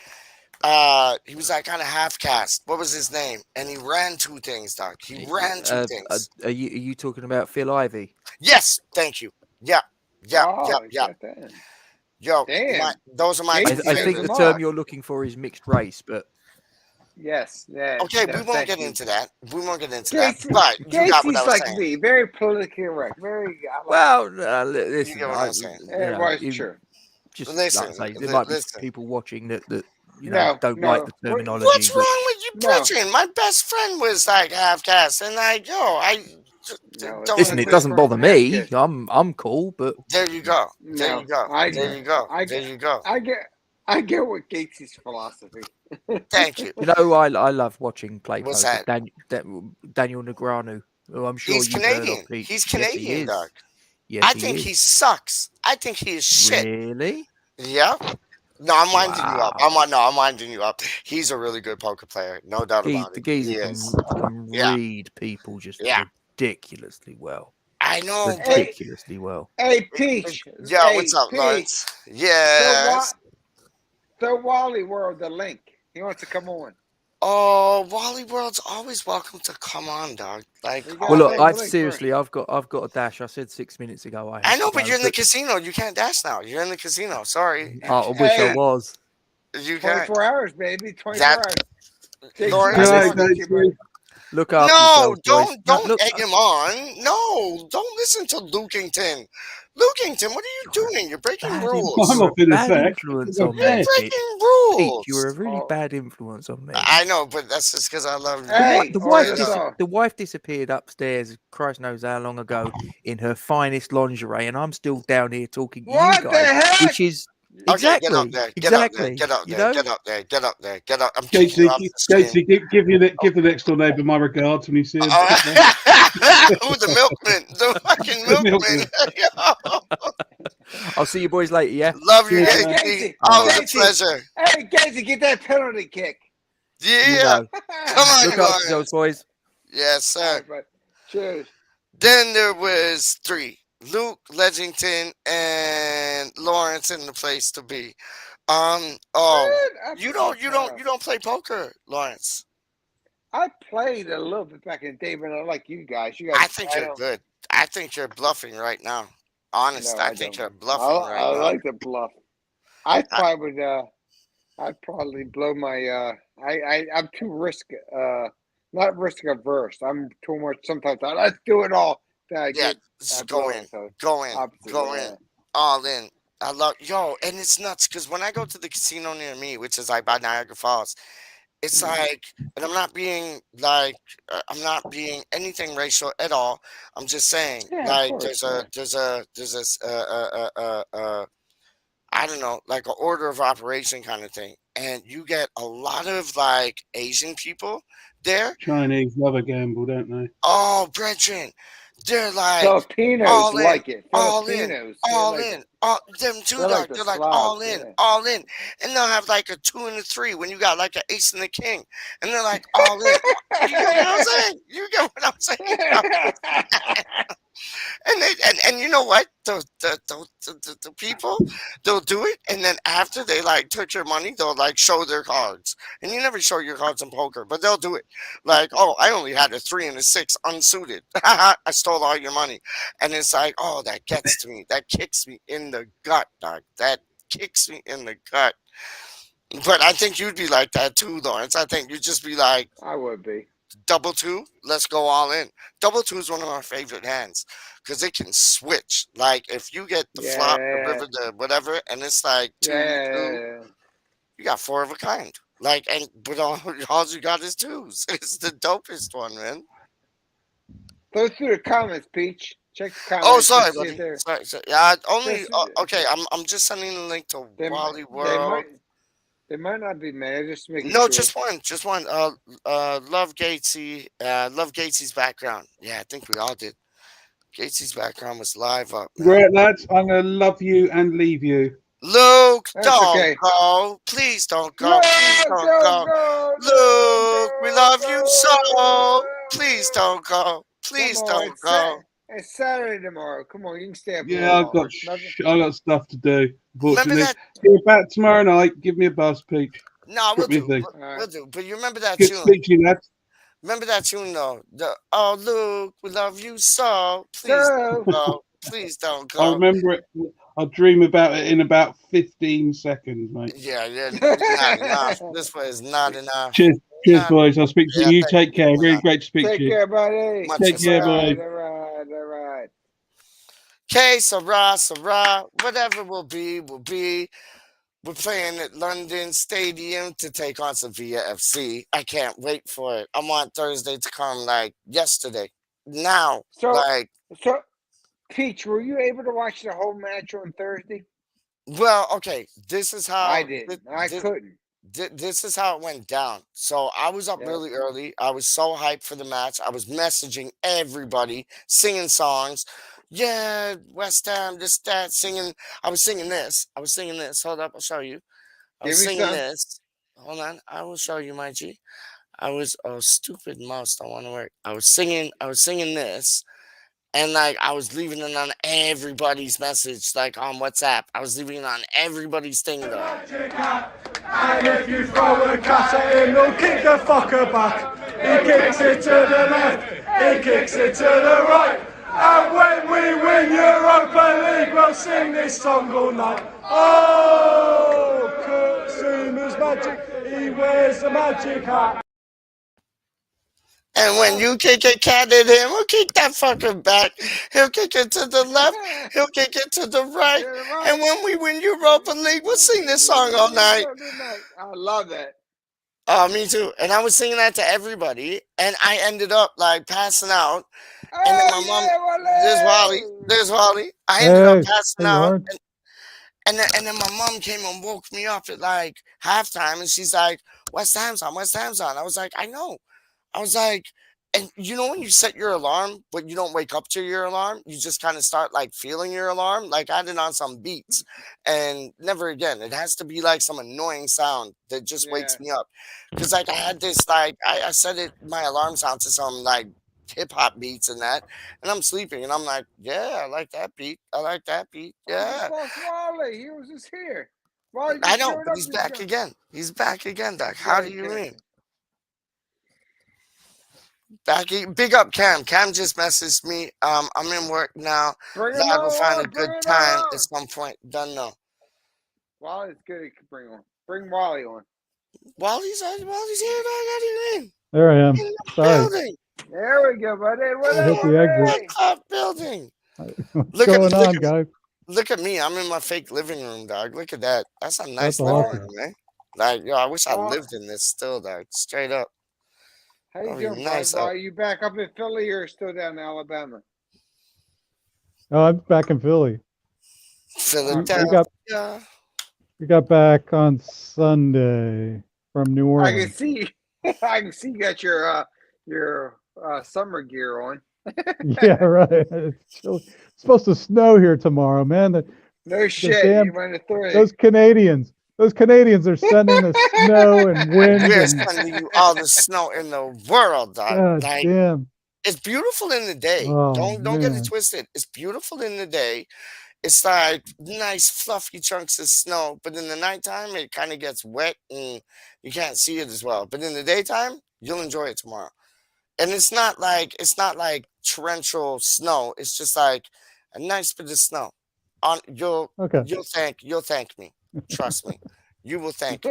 Speaker 11: He was like kind of half cast. What was his name? And he ran 2 things, dog. He ran 2 things.
Speaker 8: Are you talking about Phil Ivey?
Speaker 11: Yes, thank you. Yeah.
Speaker 9: Oh, he's got that.
Speaker 11: Yo,
Speaker 9: Damn.
Speaker 11: those are my
Speaker 8: I
Speaker 11: two
Speaker 8: think
Speaker 11: favorites.
Speaker 8: the term you're looking for is mixed race, but
Speaker 9: Yes. Yeah.
Speaker 11: Okay,
Speaker 9: no,
Speaker 11: we won't
Speaker 9: thank
Speaker 11: get
Speaker 9: you.
Speaker 11: into that. We won't get into that.
Speaker 9: Casey,
Speaker 11: But you got what I
Speaker 9: Casey's
Speaker 11: was
Speaker 9: like
Speaker 11: saying.
Speaker 9: me, very politically correct. Very. I like
Speaker 8: well, listen,
Speaker 11: You get what I'm saying.
Speaker 9: it was true.
Speaker 8: Just
Speaker 11: Listen,
Speaker 8: like I say, there might be
Speaker 11: listen.
Speaker 8: people watching that you know
Speaker 9: No,
Speaker 8: don't
Speaker 9: no.
Speaker 8: like the terminology.
Speaker 11: What's
Speaker 8: but
Speaker 11: wrong with you,
Speaker 9: No.
Speaker 11: Bridget? My best friend was like half cast, and like, yo, I
Speaker 9: No,
Speaker 11: don't.
Speaker 8: Listen, it doesn't bother me. I'm cool, but
Speaker 11: There you go.
Speaker 9: No,
Speaker 11: There you go. There you go.
Speaker 9: I
Speaker 11: There you go.
Speaker 9: I get what Gates's philosophy.
Speaker 11: Thank you.
Speaker 8: you know I love watching play
Speaker 11: What's
Speaker 8: poker.
Speaker 11: that?
Speaker 8: Daniel Negreanu, who I'm sure
Speaker 11: He's
Speaker 8: you've heard
Speaker 11: Canadian.
Speaker 8: of. Pete.
Speaker 11: He's
Speaker 8: Yes, he
Speaker 11: Canadian,
Speaker 8: is.
Speaker 11: dog.
Speaker 8: Yes,
Speaker 11: I think he sucks. I think he is shit.
Speaker 8: Really?
Speaker 11: Yeah. No, I'm winding you up.
Speaker 8: Wow.
Speaker 11: I'm winding you up. He's a really good poker player, no doubt about
Speaker 8: The
Speaker 11: it.
Speaker 8: geezer
Speaker 11: He
Speaker 8: can
Speaker 11: is. Yeah.
Speaker 8: read people just
Speaker 11: Yeah.
Speaker 8: ridiculously well.
Speaker 11: I know. but-
Speaker 8: Ridiculously well.
Speaker 9: Hey, Peach.
Speaker 11: Yo,
Speaker 9: hey,
Speaker 11: what's up,
Speaker 9: Peach.
Speaker 11: Lawrence? Yes.
Speaker 9: Throw Wally World the link. He wants to come on.
Speaker 11: Oh, Wally World's always welcome to come on, dog. Like,
Speaker 9: You
Speaker 8: Well,
Speaker 9: gotta
Speaker 8: look,
Speaker 9: take
Speaker 8: I've
Speaker 9: the link
Speaker 8: seriously, I've got a dash. I said 6 minutes ago.
Speaker 11: I know, but you're in the casino. You can't dash now. You're in the casino. Sorry.
Speaker 8: I wish I
Speaker 9: Hey.
Speaker 8: was.
Speaker 11: You can't.
Speaker 9: 24 hours, baby. 24
Speaker 11: That-
Speaker 9: hours. Take
Speaker 11: Lawrence-
Speaker 9: you-
Speaker 7: Hello,
Speaker 9: take you,
Speaker 7: Gatesy.
Speaker 9: buddy.
Speaker 8: Look after
Speaker 11: No,
Speaker 8: yourself, boys.
Speaker 11: don't
Speaker 8: Look,
Speaker 11: egg him on. No, don't listen to Lukington. Lukington, what are you doing? You're breaking
Speaker 8: bad
Speaker 11: rules.
Speaker 7: I'm off in a
Speaker 8: bad
Speaker 7: sec.
Speaker 8: influence
Speaker 7: You're
Speaker 8: on
Speaker 11: You're
Speaker 8: me. Pete.
Speaker 11: breaking rules.
Speaker 8: Pete, you were a really
Speaker 9: Oh.
Speaker 8: bad influence on me.
Speaker 11: I know, but that's just because I love you.
Speaker 9: Hey,
Speaker 8: The
Speaker 9: oh,
Speaker 8: wife,
Speaker 9: yes,
Speaker 8: dis-
Speaker 9: sir.
Speaker 8: the wife disappeared upstairs, Christ knows how long ago, in her finest lingerie, and I'm still down here talking to
Speaker 9: What
Speaker 8: you
Speaker 9: the
Speaker 8: guys,
Speaker 9: heck?
Speaker 8: which is
Speaker 11: Okay,
Speaker 8: exactly,
Speaker 11: get up there. Get
Speaker 8: exactly.
Speaker 11: up there. Get up
Speaker 8: You
Speaker 11: there.
Speaker 8: know,
Speaker 11: Get up there. Get up there. Get up. I'm kicking you off
Speaker 7: Gatesy,
Speaker 11: the screen.
Speaker 7: Gatesy, give the next door neighbour my regards when you see him.
Speaker 11: Who's the milkman? The fucking
Speaker 7: The
Speaker 11: milkman.
Speaker 8: I'll see you boys later. Yeah.
Speaker 11: Love you,
Speaker 7: Cheers,
Speaker 9: man.
Speaker 11: Casey. Always a
Speaker 9: Casey.
Speaker 11: pleasure.
Speaker 9: Hey, Casey, get that penalty kick.
Speaker 11: Yeah.
Speaker 8: You know.
Speaker 11: Come on,
Speaker 8: Look after
Speaker 11: Lawrence.
Speaker 8: yourselves, boys.
Speaker 11: Yes,
Speaker 9: All
Speaker 11: sir.
Speaker 9: right, bud. Cheers.
Speaker 11: Then there was 3. Luke, Ledgington, and Lawrence in the place to be. Oh,
Speaker 9: Good.
Speaker 11: you don't play poker, Lawrence.
Speaker 9: I played a little bit back in the day, but I like you guys. You guys.
Speaker 11: I think you're good. I think you're bluffing right now. Honest,
Speaker 9: No,
Speaker 11: I
Speaker 9: I
Speaker 11: think
Speaker 9: don't.
Speaker 11: you're bluffing right
Speaker 9: I
Speaker 11: now.
Speaker 9: like the bluff. I
Speaker 11: I,
Speaker 9: probably would. I'd probably blow my. I'm too not risk averse. I'm too much. Sometimes let's do it all. Then I
Speaker 11: yeah,
Speaker 9: get. I
Speaker 11: just
Speaker 9: blow
Speaker 11: go
Speaker 9: it.
Speaker 11: in,
Speaker 9: So
Speaker 11: go in,
Speaker 9: opposite.
Speaker 11: go
Speaker 9: Yeah.
Speaker 11: in, all in. I love and it's nuts because when I go to the casino near me, which is like by Niagara Falls, it's like, and I'm not being anything racial at all. I'm just saying,
Speaker 9: Yeah, of
Speaker 11: like,
Speaker 9: course. Yeah.
Speaker 11: there's a, I don't know, like an order of operation kind of thing, and you get a lot of like Asian people there.
Speaker 7: Chinese love a gamble, don't they?
Speaker 11: Oh, brethren, they're like
Speaker 9: Filipinos
Speaker 11: all in,
Speaker 9: like it.
Speaker 11: all in,
Speaker 9: Filipinos.
Speaker 11: all in. All them too,
Speaker 9: They're like
Speaker 11: dog.
Speaker 9: the
Speaker 11: They're like
Speaker 9: Slavs.
Speaker 11: all in,
Speaker 9: Yeah.
Speaker 11: all in, and they'll have like a 2 and a 3 when you got like an ace and a king, and they're like all in. You get what I'm saying? You get what I'm saying? And you know what? The people, they'll do it, and then after they like took your money, they'll like show their cards. And you never show your cards in poker, but they'll do it. Like, oh, I only had a 3 and a 6 unsuited. I stole all your money. And it's like, oh, that gets to me. That kicks me in the gut, dog. That kicks me in the gut. But I think you'd be like that too, Lawrence. I think you'd just be like,
Speaker 9: I would be.
Speaker 11: double two, let's go all in. Double two is one of my favorite hands because it can switch. Like if you get the flop, the
Speaker 9: Yeah.
Speaker 11: river, the whatever, and it's like two,
Speaker 9: Yeah.
Speaker 11: you got 4 of a kind. Like, and but all you got is 2s. It's the dopest one, man.
Speaker 9: Go through the comments, Peach. Check the comments.
Speaker 11: Oh, sorry,
Speaker 9: See if
Speaker 11: buddy.
Speaker 9: they're-
Speaker 11: Sorry. Yeah, only
Speaker 9: Just-
Speaker 11: okay. I'm just sending the link to
Speaker 9: They,
Speaker 11: Wally
Speaker 9: they
Speaker 11: World.
Speaker 9: might not be mad. Just making
Speaker 11: No,
Speaker 9: sure.
Speaker 11: just one. Love Gatesy. Love Gatesy's background. Yeah, I think we all did. Gatesy's background was live up. Man.
Speaker 7: Right, lads, I'm going to love you and leave you.
Speaker 11: Luke,
Speaker 9: That's
Speaker 11: don't
Speaker 9: okay.
Speaker 11: go. Please don't go.
Speaker 9: Luke,
Speaker 11: Please don't go. Luke, we love you so. Please don't go. Please
Speaker 9: Come on,
Speaker 11: don't go.
Speaker 9: It's Saturday tomorrow. Come on, you can stay up. a
Speaker 7: Yeah,
Speaker 9: little longer.
Speaker 7: I got stuff to do.
Speaker 11: Remember
Speaker 7: Unfortunately,
Speaker 11: that?
Speaker 7: see you back tomorrow night. Give me a buzz, Peach.
Speaker 11: No, we'll
Speaker 7: Drop me a
Speaker 11: do.
Speaker 7: thing.
Speaker 11: We'll do. But you remember that
Speaker 7: Good to
Speaker 11: tune?
Speaker 7: speak to you, lads.
Speaker 11: Remember that tune though? Oh, Luke, we love you so. Please don't go. Please don't go.
Speaker 7: I'll remember it. I'll dream about it in about 15 seconds, mate.
Speaker 11: Yeah, not enough. This way is not enough.
Speaker 7: Cheers, boys. I'll speak to
Speaker 11: Yeah,
Speaker 7: you.
Speaker 11: thank
Speaker 7: Take care.
Speaker 11: you.
Speaker 7: Really great to speak
Speaker 9: Take
Speaker 7: to you.
Speaker 9: care, buddy.
Speaker 11: Much
Speaker 7: Take care,
Speaker 11: respect.
Speaker 7: boy.
Speaker 9: All right.
Speaker 11: Okay, Sarah, whatever will be, will be. We're playing at London Stadium to take on Sevilla FC. I can't wait for it. I want Thursday to come like yesterday. Now,
Speaker 9: So,
Speaker 11: like,
Speaker 9: Peach, were you able to watch the whole match on Thursday?
Speaker 11: well, okay, this is how
Speaker 9: I didn't. I couldn't.
Speaker 11: This is how it went down. So I was up
Speaker 9: Yeah.
Speaker 11: really early. I was so hyped for the match. I was messaging everybody, singing songs. Yeah, West Ham, this, that, singing. I was singing this. Hold up, I'll show you. I was
Speaker 9: Give me
Speaker 11: singing
Speaker 9: some.
Speaker 11: this. Hold on, I will show you, my G. Stupid mouse don't want to work. I was singing this. And like I was leaving it on everybody's message, like on WhatsApp. I was leaving it on everybody's thing though.
Speaker 12: And if you throw a cut at him, he'll kick the fucker back. He kicks it to the left, he kicks it to the right. And when we win Europa League, we'll sing this song all night. Oh, Kurt Zuma's magic, he wears a magic hat.
Speaker 11: And when you kick a cat at him, he'll kick that fucker back. He'll kick it to the left, he'll kick it to the right. And when we win Europa League, we'll sing this song all night.
Speaker 9: I love that.
Speaker 11: Oh, me too. And I was singing that to everybody, and I ended up like passing out. And then my mom, there's Wally. I ended up passing out.
Speaker 5: Lawrence.
Speaker 11: And then my mom came and woke me up at like halftime, and she's like, West Ham's on. I was like, I know. I was like, and you know when you set your alarm, but you don't wake up to your alarm, you just kind of start like feeling your alarm. Like I did on some beats, and never again. It has to be like some annoying sound that just wakes me up. Because like I had this like I set it my alarm sound to some like hip hop beats and that, and I'm sleeping, and I'm like, yeah, I like that beat. Yeah.
Speaker 9: Wally, he was just here. Wally
Speaker 11: I
Speaker 9: just
Speaker 11: know,
Speaker 9: showed
Speaker 11: but
Speaker 9: up
Speaker 11: he's
Speaker 9: this
Speaker 11: back
Speaker 9: time.
Speaker 11: again. He's back again, Doc. How do you mean? Becky, big up Cam. Cam just messaged me. I'm in work now.
Speaker 9: Bring him
Speaker 11: Glad we'll find a
Speaker 9: on. Bring
Speaker 11: good
Speaker 9: him
Speaker 11: time at
Speaker 9: on.
Speaker 11: some point. Don't know.
Speaker 9: Wally's good. Bring on. Bring Wally on.
Speaker 11: Wally's here. How do you mean?
Speaker 5: There I am.
Speaker 11: In the
Speaker 5: Sorry,
Speaker 11: building.
Speaker 9: There we go, buddy. What
Speaker 5: I
Speaker 9: up,
Speaker 5: hit the exit.
Speaker 9: Wally?
Speaker 11: Up building.
Speaker 5: What's
Speaker 11: Look at
Speaker 5: going on, guys?
Speaker 11: Look at me. I'm in my fake living room, dog. Look at that. That's a nice
Speaker 5: That's
Speaker 11: living
Speaker 5: awesome.
Speaker 11: room, man. Like, yo, I wish I
Speaker 9: Well,
Speaker 11: lived in this still, dog. Straight up.
Speaker 9: how you
Speaker 11: That'd be
Speaker 9: doing,
Speaker 11: nice
Speaker 9: bud?
Speaker 11: out.
Speaker 9: Are you back up in Philly or still down in Alabama?
Speaker 5: Oh, I'm back in Philly.
Speaker 11: Philadelphia.
Speaker 5: We got back on Sunday from New
Speaker 9: I can
Speaker 5: Orleans.
Speaker 9: see. I can see you got your summer gear on.
Speaker 5: Yeah, right. It's chilly. It's supposed to snow here tomorrow, man.
Speaker 9: No shit.
Speaker 5: damn-
Speaker 9: You went to throw it.
Speaker 5: Those Canadians are sending us snow and wind.
Speaker 11: We're
Speaker 5: And,
Speaker 11: sending you all the snow in the world, dog.
Speaker 5: God
Speaker 11: Like,
Speaker 5: damn.
Speaker 11: it's beautiful in the day.
Speaker 5: Oh,
Speaker 11: Don't get
Speaker 5: man.
Speaker 11: it twisted. It's beautiful in the day. It's like nice fluffy chunks of snow, but in the nighttime it kind of gets wet and you can't see it as well. But in the daytime, you'll enjoy it tomorrow. And it's not like torrential snow. It's just like a nice bit of snow. You'll thank me. Trust me. You will thank me.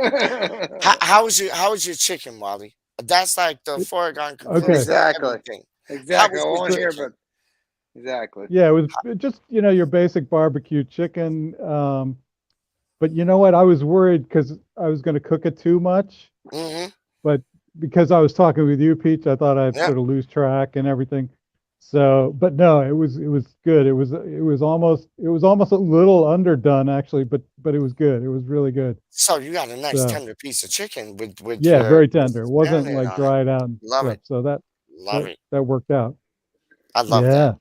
Speaker 11: How was your chicken, Wally? That's like the foregone conclusion.
Speaker 5: Okay.
Speaker 9: Exactly.
Speaker 11: Everything.
Speaker 9: Exactly. I
Speaker 11: How was
Speaker 9: want to
Speaker 11: your
Speaker 9: hear,
Speaker 11: chicken?
Speaker 9: but exactly.
Speaker 5: Yeah, it was just, your basic barbecue chicken. But you know what? I was worried because I was going to cook it too much.
Speaker 11: Mm-hmm.
Speaker 5: But because I was talking with you, Peach, I thought I'd
Speaker 11: Yeah.
Speaker 5: sort of lose track and everything. So, but no, it was good. It was almost a little underdone actually, but it was good. It was really good.
Speaker 11: So you got a nice
Speaker 5: So,
Speaker 11: tender piece of chicken with
Speaker 5: yeah, very
Speaker 11: with
Speaker 5: tender. It wasn't
Speaker 11: marinade
Speaker 5: like
Speaker 11: on it.
Speaker 5: dried out and
Speaker 11: Love
Speaker 5: stuff.
Speaker 11: it.
Speaker 5: So
Speaker 11: Love it.
Speaker 5: that worked out.
Speaker 11: I love
Speaker 5: Yeah.
Speaker 11: that.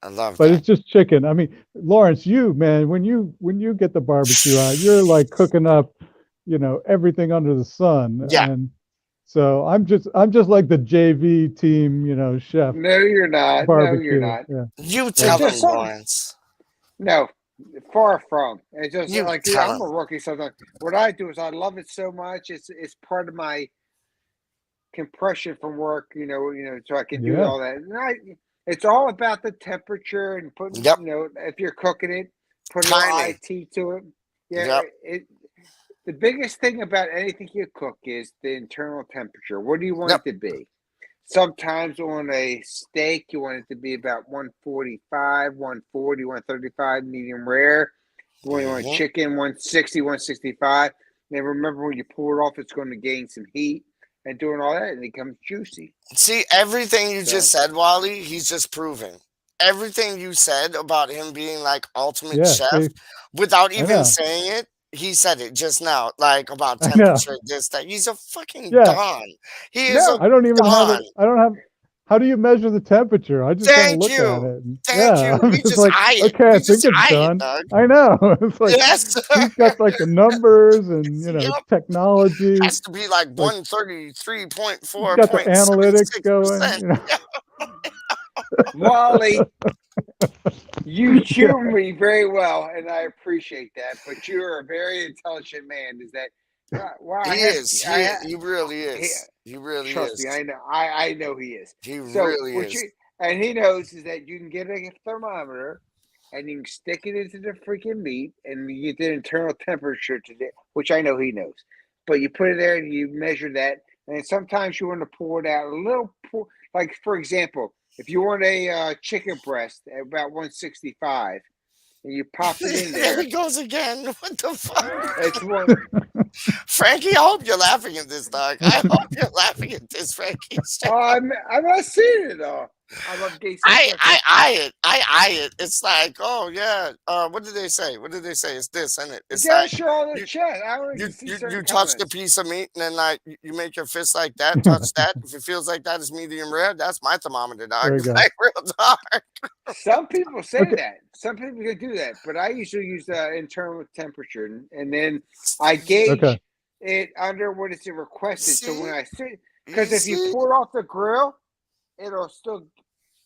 Speaker 11: I love
Speaker 5: But
Speaker 11: that.
Speaker 5: it's just chicken. I mean, Lawrence, you man, when you get the barbecue out, you're like cooking up, everything under the sun.
Speaker 11: Yeah.
Speaker 5: And so I'm just like the JV team, chef
Speaker 9: No, you're not.
Speaker 5: barbecue.
Speaker 9: No, you're not.
Speaker 5: Yeah.
Speaker 11: You tell them,
Speaker 9: just some-
Speaker 11: Lawrence.
Speaker 9: No, far from. It's just
Speaker 11: You
Speaker 9: like
Speaker 11: tell
Speaker 9: I'm a rookie sometimes. What I do is I love it so much. It's part of my compression from work. So I can do
Speaker 5: Yeah.
Speaker 9: all that. And it's all about the temperature and putting.
Speaker 11: Yep.
Speaker 9: If you're cooking it, put a little
Speaker 11: Timing.
Speaker 9: IT to it. Yeah.
Speaker 11: Yep.
Speaker 9: The biggest thing about anything you cook is the internal temperature. What do you want
Speaker 11: Yep.
Speaker 9: it to be? Sometimes on a steak, you want it to be about 145, 140, 135, medium rare. When you want
Speaker 11: Mhm.
Speaker 9: chicken, 160, 165. And remember, when you pull it off, it's going to gain some heat and doing all that, and it becomes juicy.
Speaker 11: See, everything you
Speaker 9: So-
Speaker 11: just said, Wally, he's just proven. Everything you said about him being like ultimate
Speaker 5: Yeah,
Speaker 11: chef,
Speaker 5: see,
Speaker 11: without
Speaker 5: I
Speaker 11: even
Speaker 5: know.
Speaker 11: saying it, he said it just now, like about
Speaker 5: I know.
Speaker 11: temperature, this, that. He's a fucking
Speaker 5: Yeah.
Speaker 11: don. He is
Speaker 9: No,
Speaker 11: a
Speaker 5: I don't even have
Speaker 11: don.
Speaker 5: it. I don't have. How do you measure the temperature? I just kind of
Speaker 11: Thank
Speaker 5: look
Speaker 11: you.
Speaker 5: at it. And,
Speaker 11: Thank
Speaker 5: yeah,
Speaker 11: you.
Speaker 5: I'm
Speaker 11: We
Speaker 5: just
Speaker 11: just
Speaker 5: like,
Speaker 11: eye it.
Speaker 5: okay,
Speaker 11: We
Speaker 5: I
Speaker 11: just
Speaker 5: think it's
Speaker 11: eye it,
Speaker 5: done.
Speaker 11: dog.
Speaker 5: I know. It's like
Speaker 11: Yes.
Speaker 5: he's got like the numbers and
Speaker 11: Yep.
Speaker 5: technology.
Speaker 11: Has to be like
Speaker 5: Like,
Speaker 11: 133.4.
Speaker 5: he's got the analytics going.
Speaker 9: Wally, you chew me very well, and I appreciate that. But you're a very intelligent man. Is that? Wow,
Speaker 11: He is. He really is. He really
Speaker 9: trust
Speaker 11: is.
Speaker 9: me, I know. I know he is.
Speaker 11: He
Speaker 9: So
Speaker 11: really
Speaker 9: what
Speaker 11: is.
Speaker 9: and he knows is that you can get a thermometer and you can stick it into the freaking meat and you get the internal temperature to it, which I know he knows. But you put it there and you measure that, and sometimes you want to pour it out a little. Like for example, if you want a chicken breast at about 165, and you pop it in
Speaker 11: There
Speaker 9: there,
Speaker 11: he goes again. What the fuck?
Speaker 9: it's one.
Speaker 11: Frankie, I hope you're laughing at this, dog. I hope you're laughing at this, Frankie.
Speaker 9: I'm not seeing it all. I'm updating.
Speaker 11: I eye it. I eye it. It's like, oh yeah. What did they say? What did they say? It's this, isn't it? It's
Speaker 9: Yeah,
Speaker 11: like
Speaker 9: show all the
Speaker 11: you-
Speaker 9: chat. I want
Speaker 11: you
Speaker 9: to see
Speaker 11: you,
Speaker 9: certain
Speaker 11: you touch the
Speaker 9: comments.
Speaker 11: piece of meat and then like you make your fist like that, touch that. If it feels like that is medium rare, that's my thermometer, dog.
Speaker 5: There you
Speaker 11: It's
Speaker 5: go.
Speaker 11: like real dark.
Speaker 9: Some people say
Speaker 5: Okay.
Speaker 9: that. Some people can do that, but I usually use the internal temperature, and then I gauge
Speaker 5: Okay.
Speaker 9: it under what is requested. So when
Speaker 11: See?
Speaker 9: I sit, because if you
Speaker 11: see?
Speaker 9: pour it off the grill, it'll still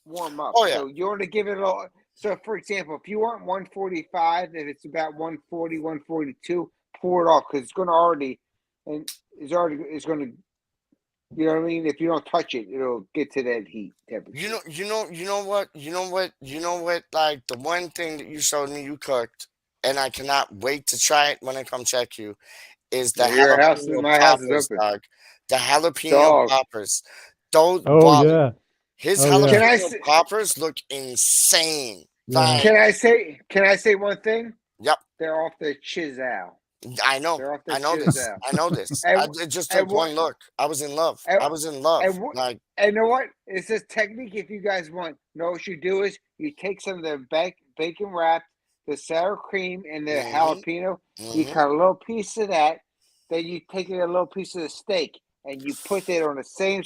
Speaker 9: warm up.
Speaker 11: Oh, yeah.
Speaker 9: So you want to give it a little. So for example, if you want 145, if it's about 140, 142, pour it off because it's going to already, and it's going to You know what I mean? If you don't touch it, it'll get to that heat temperature.
Speaker 11: You know what? Like the one thing that you showed me you cooked, and I cannot wait to try it when I come check you, is the
Speaker 9: Your house,
Speaker 11: jalapeno
Speaker 9: my house is
Speaker 11: poppers,
Speaker 9: open.
Speaker 11: dog. The jalapeno
Speaker 9: Dog.
Speaker 11: poppers. Those
Speaker 5: Oh
Speaker 11: Wally,
Speaker 5: yeah.
Speaker 11: his
Speaker 5: Oh, yeah.
Speaker 9: Can I
Speaker 11: jalapeno
Speaker 9: say,
Speaker 11: poppers look insane.
Speaker 5: Yeah.
Speaker 11: Like,
Speaker 9: can I say one thing?
Speaker 11: yep,
Speaker 9: They're off the chisel.
Speaker 11: I know.
Speaker 9: They're off the
Speaker 11: I know this.
Speaker 9: chisel.
Speaker 11: I know this.
Speaker 9: And,
Speaker 11: It just
Speaker 9: and
Speaker 11: took
Speaker 9: what?
Speaker 11: one look. I was in love.
Speaker 9: And,
Speaker 11: I was in love.
Speaker 9: and what?
Speaker 11: Like,
Speaker 9: And you know what? It's this technique. If you guys want, know what you do is you take some of the bacon wrap, the sour cream, and the jalapeno. You cut a little piece of that. Then you take a little piece of the steak and you put that on the same,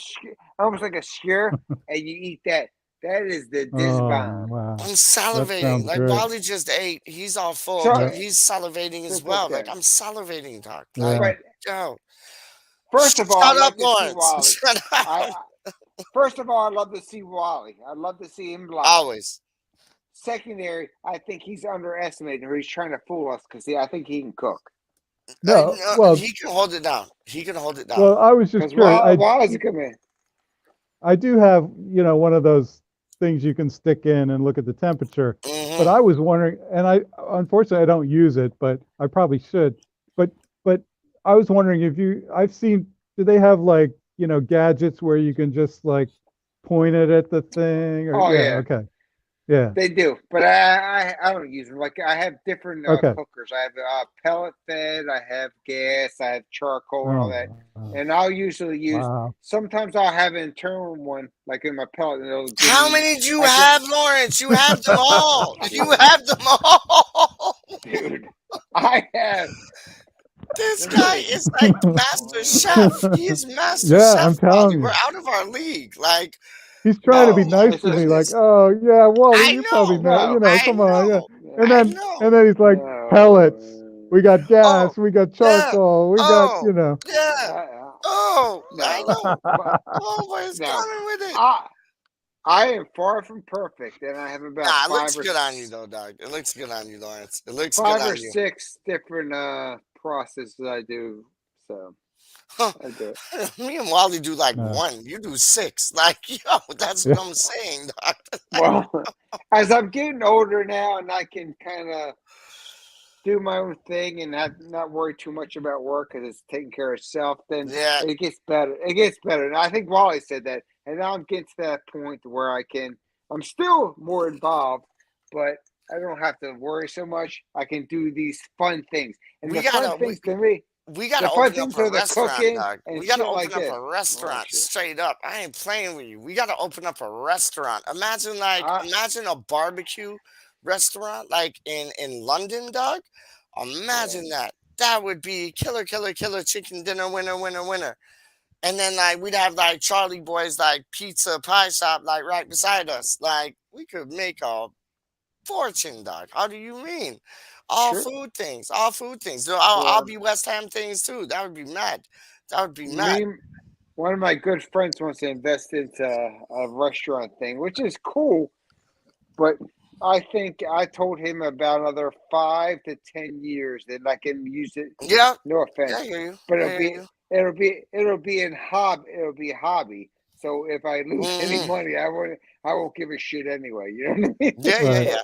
Speaker 9: almost like a skewer, and you eat that. That is the bomb.
Speaker 5: Wow.
Speaker 11: I'm
Speaker 5: That
Speaker 11: salivating.
Speaker 5: sounds
Speaker 11: Like
Speaker 5: great.
Speaker 11: Wally just ate. He's all full,
Speaker 9: So-
Speaker 11: but he's salivating as
Speaker 9: Just
Speaker 11: well.
Speaker 9: like
Speaker 11: Like
Speaker 9: that.
Speaker 11: I'm salivating, Doc.
Speaker 5: Yeah.
Speaker 11: Like,
Speaker 9: But
Speaker 11: yo.
Speaker 9: first of all,
Speaker 11: Shut
Speaker 9: I'd
Speaker 11: up,
Speaker 9: like to see
Speaker 11: Lawrence.
Speaker 9: Wally.
Speaker 11: Shut up.
Speaker 9: First of all, I'd love to see Wally. I'd love to see him live.
Speaker 11: Always.
Speaker 9: Secondary, I think he's underestimated, or he's trying to fool us because I think he can cook.
Speaker 5: No, well,
Speaker 11: he can hold it down. He can hold it down.
Speaker 5: well, I was just
Speaker 9: Because
Speaker 5: curious.
Speaker 9: Wally's a good man.
Speaker 5: I do have, one of those things you can stick in and look at the temperature.
Speaker 11: Mhm.
Speaker 5: But I was wondering, and unfortunately I don't use it, but I probably should. But I was wondering I've seen, do they have like, gadgets where you can just like point it at the thing? Or,
Speaker 9: Oh, yeah.
Speaker 5: Okay. Yeah.
Speaker 9: They do, but I don't use them. Like I have different
Speaker 5: Okay.
Speaker 9: cookers. I have pellet fed, I have gas, I have charcoal, and all that.
Speaker 5: wow.
Speaker 9: And I'll usually use.
Speaker 5: Wow.
Speaker 9: Sometimes I'll have an internal one, like in my pellet. And it'll give
Speaker 11: How
Speaker 9: me,
Speaker 11: many do you
Speaker 9: like,
Speaker 11: have, Lawrence? You have them all. You have them all.
Speaker 9: dude? I have.
Speaker 11: This guy is like master chef. He is master
Speaker 5: Yeah,
Speaker 11: chef.
Speaker 5: I'm telling
Speaker 11: Wally.
Speaker 5: you.
Speaker 11: We're out of our league. Like,
Speaker 5: He's trying to be
Speaker 9: No,
Speaker 5: nice
Speaker 9: it's
Speaker 5: to me,
Speaker 9: just-
Speaker 5: like, oh yeah, Wally,
Speaker 11: I
Speaker 5: you probably
Speaker 11: know,
Speaker 5: know,
Speaker 9: no,
Speaker 5: come on, yeah. And
Speaker 11: I
Speaker 5: then
Speaker 11: know.
Speaker 5: he's like,
Speaker 9: No.
Speaker 5: pellets. We got gas, we got charcoal, we got,
Speaker 11: Oh, yeah. Oh, I
Speaker 9: No.
Speaker 11: know.
Speaker 9: But,
Speaker 11: Oh, he's
Speaker 9: no.
Speaker 11: coming with it.
Speaker 9: I am far from perfect, and I have about
Speaker 11: Nah, it
Speaker 9: 5
Speaker 11: looks
Speaker 9: or
Speaker 11: good on you, though, dog. It looks good on you, Lawrence. It looks good
Speaker 9: 5
Speaker 11: on
Speaker 9: or
Speaker 11: you.
Speaker 9: 6 different processes I do. So
Speaker 11: Huh.
Speaker 9: I do it.
Speaker 11: Me and Wally do like
Speaker 5: Yeah.
Speaker 11: 1. You do 6. Like, yo, that's what I'm saying, dog.
Speaker 9: Well, as I'm getting older now, and I can kind of do my own thing and not worry too much about work because it's taking care of itself, then
Speaker 11: Yeah.
Speaker 9: it gets better. It gets better, and I think Wally said that. And now I'm getting to that point where I'm still more involved, but I don't have to worry so much. I can do these fun things, and
Speaker 11: We
Speaker 9: the fun
Speaker 11: gotta-
Speaker 9: things to me.
Speaker 11: We gotta
Speaker 9: The fun
Speaker 11: open
Speaker 9: things
Speaker 11: up a
Speaker 9: are the
Speaker 11: restaurant,
Speaker 9: cooking
Speaker 11: dog.
Speaker 9: and
Speaker 11: We gotta
Speaker 9: shit like
Speaker 11: open up
Speaker 9: that.
Speaker 11: a restaurant
Speaker 9: shit.
Speaker 11: straight up. I ain't playing with you. We gotta open up a restaurant. Imagine imagine a barbecue restaurant like in London, dog. Imagine that. That would be killer chicken dinner winner. And then like we'd have like Charlie Boy's like pizza pie shop like right beside us. Like we could make a fortune, dog. How do you mean? All
Speaker 9: Sure.
Speaker 11: food things. All food things. So I'll be West Ham things too. That would be mad. That would be mad.
Speaker 9: One of my good friends wants to invest into a restaurant thing, which is cool, but I think I told him about another 5 to 10 years that I can use it.
Speaker 11: Yeah.
Speaker 9: No offense,
Speaker 11: Yeah, I hear you.
Speaker 9: but
Speaker 11: I hear you.
Speaker 9: it'll be a hobby. So if I lose any money, I won't give a shit anyway. You know what I mean?
Speaker 11: Yeah.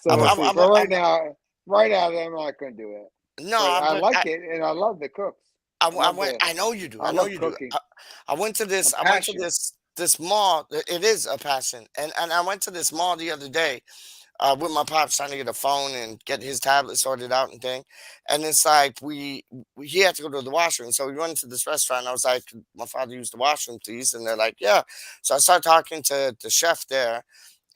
Speaker 9: So we'll see.
Speaker 11: I'm-
Speaker 9: But right now, I'm not going to do it.
Speaker 11: No,
Speaker 9: But I
Speaker 11: but
Speaker 9: like it, and I love the cooks.
Speaker 11: I
Speaker 9: love
Speaker 11: went.
Speaker 9: the-
Speaker 11: I know you do.
Speaker 9: I
Speaker 11: I know
Speaker 9: love
Speaker 11: you
Speaker 9: cooking.
Speaker 11: do. I went to this.
Speaker 9: A
Speaker 11: I went to
Speaker 9: passion.
Speaker 11: this mall. It is a passion, and I went to this mall the other day with my pops trying to get a phone and get his tablet sorted out and thing. And it's like he had to go to the washroom, so we went into this restaurant. I was like, "My father used the washroom, please," and they're like, "Yeah." So I started talking to the chef there,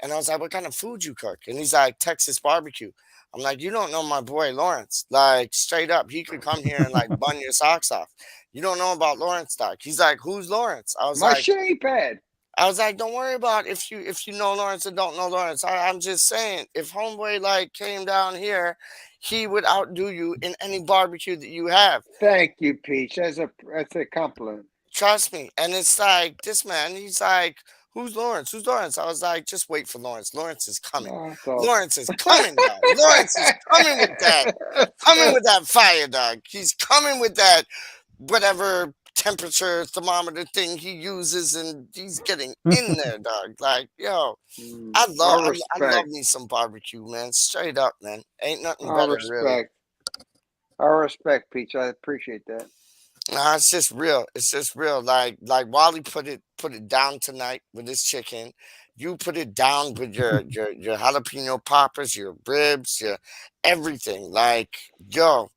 Speaker 11: and I was like, "What kind of food you cook?" And he's like, "Texas barbecue." I'm like, "You don't know my boy Lawrence. Like straight up, he could come here and like bun your socks off. You don't know about Lawrence, doc." He's like, "Who's Lawrence?" I was
Speaker 9: My
Speaker 11: like,
Speaker 9: shit ain't bad.
Speaker 11: I was like, "Don't worry about if you know Lawrence or don't know Lawrence. I'm just saying, if homeboy like came down here, he would outdo you in any barbecue that you have.
Speaker 9: Thank you, Peach. That's a compliment.
Speaker 11: Trust me." And it's like this man. He's like, "Who's Lawrence? Who's Lawrence?" I was like, "Just wait for Lawrence. Lawrence is coming.
Speaker 9: Oh, so-
Speaker 11: Lawrence is coming, dog. Lawrence is coming with that. Coming with that fire, dog. He's coming with that whatever temperature thermometer thing he uses, and he's getting in there, dog. Like, yo, I
Speaker 9: All
Speaker 11: love
Speaker 9: respect.
Speaker 11: me some barbecue, man. Straight up, man. Ain't nothing
Speaker 9: All
Speaker 11: better, really.
Speaker 9: respect. All respect, Peach. I appreciate that.
Speaker 11: Nah, it's just real. It's just real. Like Wally put it down tonight with his chicken. You put it down with your jalapeno poppers, your ribs, your everything. Like, yo,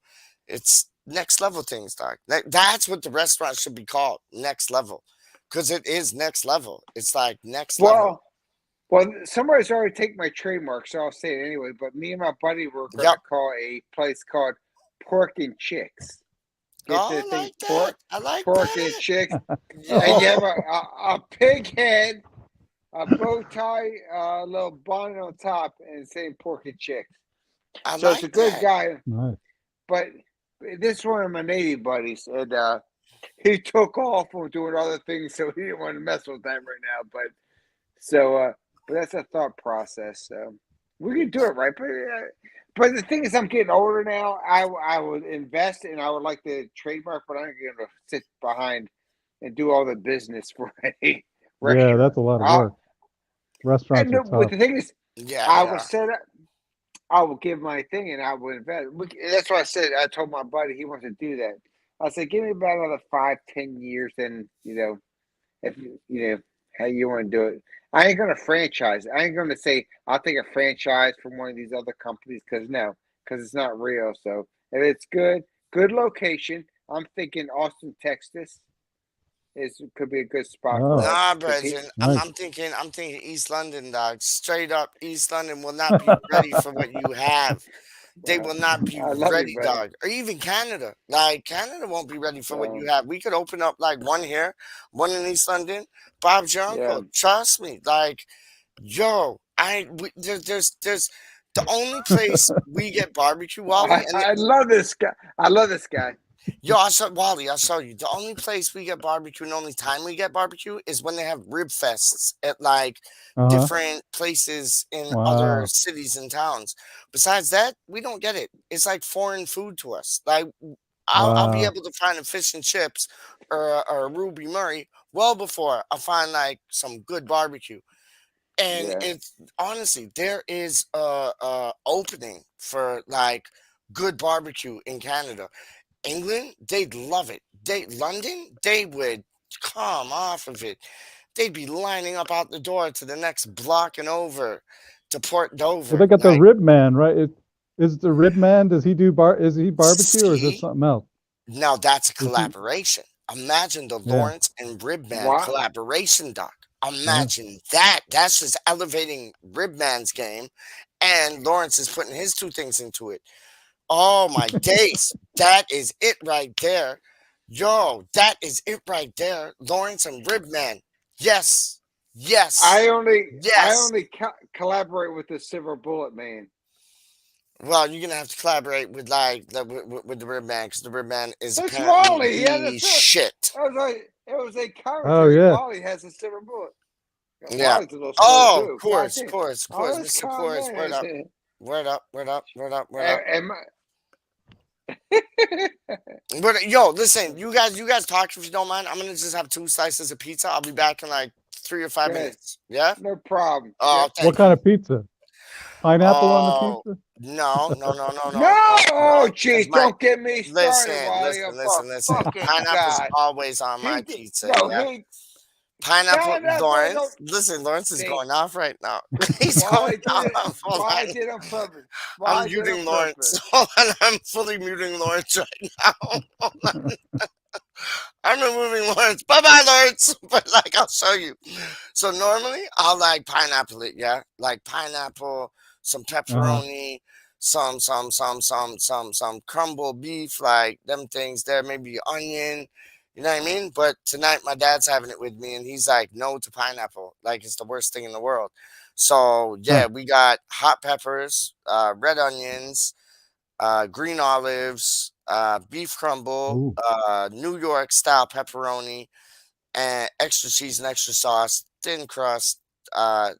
Speaker 11: it's next level things, dog. That's what the restaurant should be called, next level, because it is next level. It's like next level.
Speaker 9: Well, somebody's already taken my trademark, so I'll say it anyway. But me and my buddy were going to
Speaker 11: Yep.
Speaker 9: call a place called Pork and Chicks. Get
Speaker 11: Oh,
Speaker 9: the
Speaker 11: I
Speaker 9: thing,
Speaker 11: like that. I like
Speaker 9: pork
Speaker 11: that.
Speaker 9: and chicks,
Speaker 11: Yo.
Speaker 9: and you have a pig head, a bow tie, a little bonnet on top, and saying Pork and Chicks.
Speaker 11: I
Speaker 9: So
Speaker 11: like
Speaker 9: it's a good
Speaker 11: that.
Speaker 9: guy,
Speaker 5: Nice.
Speaker 9: but this is one of my Navy buddies, and he took off from doing other things, so he didn't want to mess with them right now. But that's a thought process. So we can do it, right? But the thing is, I'm getting older now. I would invest and I would like to trademark, but I'm going to sit behind and do all the business for a restaurant.
Speaker 5: Yeah, that's a lot of work. Restaurants
Speaker 9: And
Speaker 5: are
Speaker 9: with
Speaker 5: tough.
Speaker 9: the thing is,
Speaker 11: Yeah,
Speaker 9: I
Speaker 11: they
Speaker 9: will
Speaker 11: are.
Speaker 9: set up. I will give my thing and I will invest. That's what I said. I told my buddy he wants to do that. I said, give me about another 5-10 years, then if how you want to do it. I ain't gonna franchise. I ain't gonna say I'll take a franchise from one of these other companies because it's not real. So if it's good location. I'm thinking Austin, Texas could be a good spot
Speaker 5: Oh,
Speaker 9: for us.
Speaker 11: Nah,
Speaker 9: 'Cause
Speaker 11: Brethren.
Speaker 5: nice.
Speaker 11: I'm thinking East London, dog. Straight up, East London will not be ready for what you have. They will not be
Speaker 9: I love you,
Speaker 11: ready,
Speaker 9: brother.
Speaker 11: dog. Or even Canada. Like, Canada won't be ready for what
Speaker 9: So
Speaker 11: you have. We could open up like one here, one in East London. Bob's your
Speaker 9: yeah,
Speaker 11: uncle. Trust me. Like, yo, there's the only place we get barbecue, Wally, and
Speaker 9: I love this guy. I love this guy.
Speaker 11: yo, I saw Wally. I saw you. The only place we get barbecue, and the only time we get barbecue is when they have rib fests at like
Speaker 5: Uh-huh.
Speaker 11: different places in other
Speaker 5: Wow.
Speaker 11: cities and towns. Besides that, we don't get it. It's like foreign food to us. Like I'll be
Speaker 5: Wow.
Speaker 11: able to find a fish and chips or a Ruby Murray well before I find like some good barbecue. And
Speaker 9: Yeah.
Speaker 11: it's honestly there is a opening for like good barbecue in Canada. England, they'd love it. London, they would come off of it. They'd be lining up out the door to the next block and over to Port
Speaker 5: Well,
Speaker 11: Dover.
Speaker 5: they got the
Speaker 11: Like,
Speaker 5: rib man, right? Is the rib man? Does he do is he barbecue or is it
Speaker 11: see,
Speaker 5: something else?
Speaker 11: now that's a
Speaker 5: Is he?
Speaker 11: collaboration. Imagine the
Speaker 5: Yeah.
Speaker 11: Lawrence and Ribman
Speaker 9: What?
Speaker 11: collaboration, Doc.
Speaker 5: Yeah.
Speaker 11: Imagine that. That's just elevating Ribman's game, and Lawrence is putting his two things into it. Oh my days. That is it right there. Yo, that is it right there. Lawrence and Ribman. Yes. Yes.
Speaker 9: I only
Speaker 11: Yes.
Speaker 9: collaborate with the Silver Bullet Man.
Speaker 11: Well, you're gonna have to collaborate with like with the Ribman because the Ribman is
Speaker 9: That's
Speaker 11: apparently
Speaker 9: Wally. Yeah,
Speaker 11: the
Speaker 9: that's it.
Speaker 11: shit.
Speaker 9: It was a
Speaker 5: Oh
Speaker 9: commentary.
Speaker 5: yeah.
Speaker 9: Wally has a Silver Bullet.
Speaker 11: Yeah.
Speaker 9: Wally's a little slow
Speaker 11: Oh,
Speaker 9: too.
Speaker 11: of course,
Speaker 9: God damn.
Speaker 11: course,
Speaker 9: Oh,
Speaker 11: course,
Speaker 9: let's
Speaker 11: Mr.
Speaker 9: calm
Speaker 11: Course. Word up.
Speaker 9: down.
Speaker 11: Word up, word up, word up, word up.
Speaker 9: And
Speaker 11: Yo, listen, you guys talk if you don't mind. I'm gonna just have 2 slices of pizza. I'll be back in like 3 or 5
Speaker 9: Go ahead.
Speaker 11: minutes. Yeah?
Speaker 9: No problem.
Speaker 11: Oh,
Speaker 9: Yep.
Speaker 11: thank
Speaker 5: What
Speaker 11: you.
Speaker 5: kind of pizza? Pineapple on
Speaker 11: Oh,
Speaker 5: the pizza?
Speaker 11: no.
Speaker 9: No! Oh, jeez,
Speaker 11: my-
Speaker 9: don't get me started, Wally.
Speaker 11: Listen.
Speaker 9: Fucking
Speaker 11: Pineapple's
Speaker 9: God.
Speaker 11: always on my
Speaker 9: He-
Speaker 11: pizza.
Speaker 9: no,
Speaker 11: Yeah?
Speaker 9: he
Speaker 11: Pineapple,
Speaker 9: Pineapple,
Speaker 11: Lawrence.
Speaker 9: don't-
Speaker 11: Listen, Lawrence is
Speaker 9: See,
Speaker 11: going off right now. He's
Speaker 9: Wally
Speaker 11: going
Speaker 9: did it.
Speaker 11: off. Hold
Speaker 9: Wally
Speaker 11: on.
Speaker 9: did it on purpose.
Speaker 11: I'm
Speaker 9: Wally did it
Speaker 11: muting
Speaker 9: on
Speaker 11: Lawrence.
Speaker 9: purpose.
Speaker 11: Hold on, I'm fully muting Lawrence right now. Hold on. I'm removing Lawrence. Bye-bye, Lawrence. But like, I'll show you. So normally, I'll like pineapple it. Yeah, like pineapple, some pepperoni, some crumble beef, like them things there. Maybe onion. You know what I mean? But tonight, my dad's having it with me, and he's like, no to pineapple. Like it's the worst thing in the world. So yeah, we got hot peppers, red onions, green olives, beef crumble, New York style pepperoni, and extra cheese and extra sauce, thin crust. Well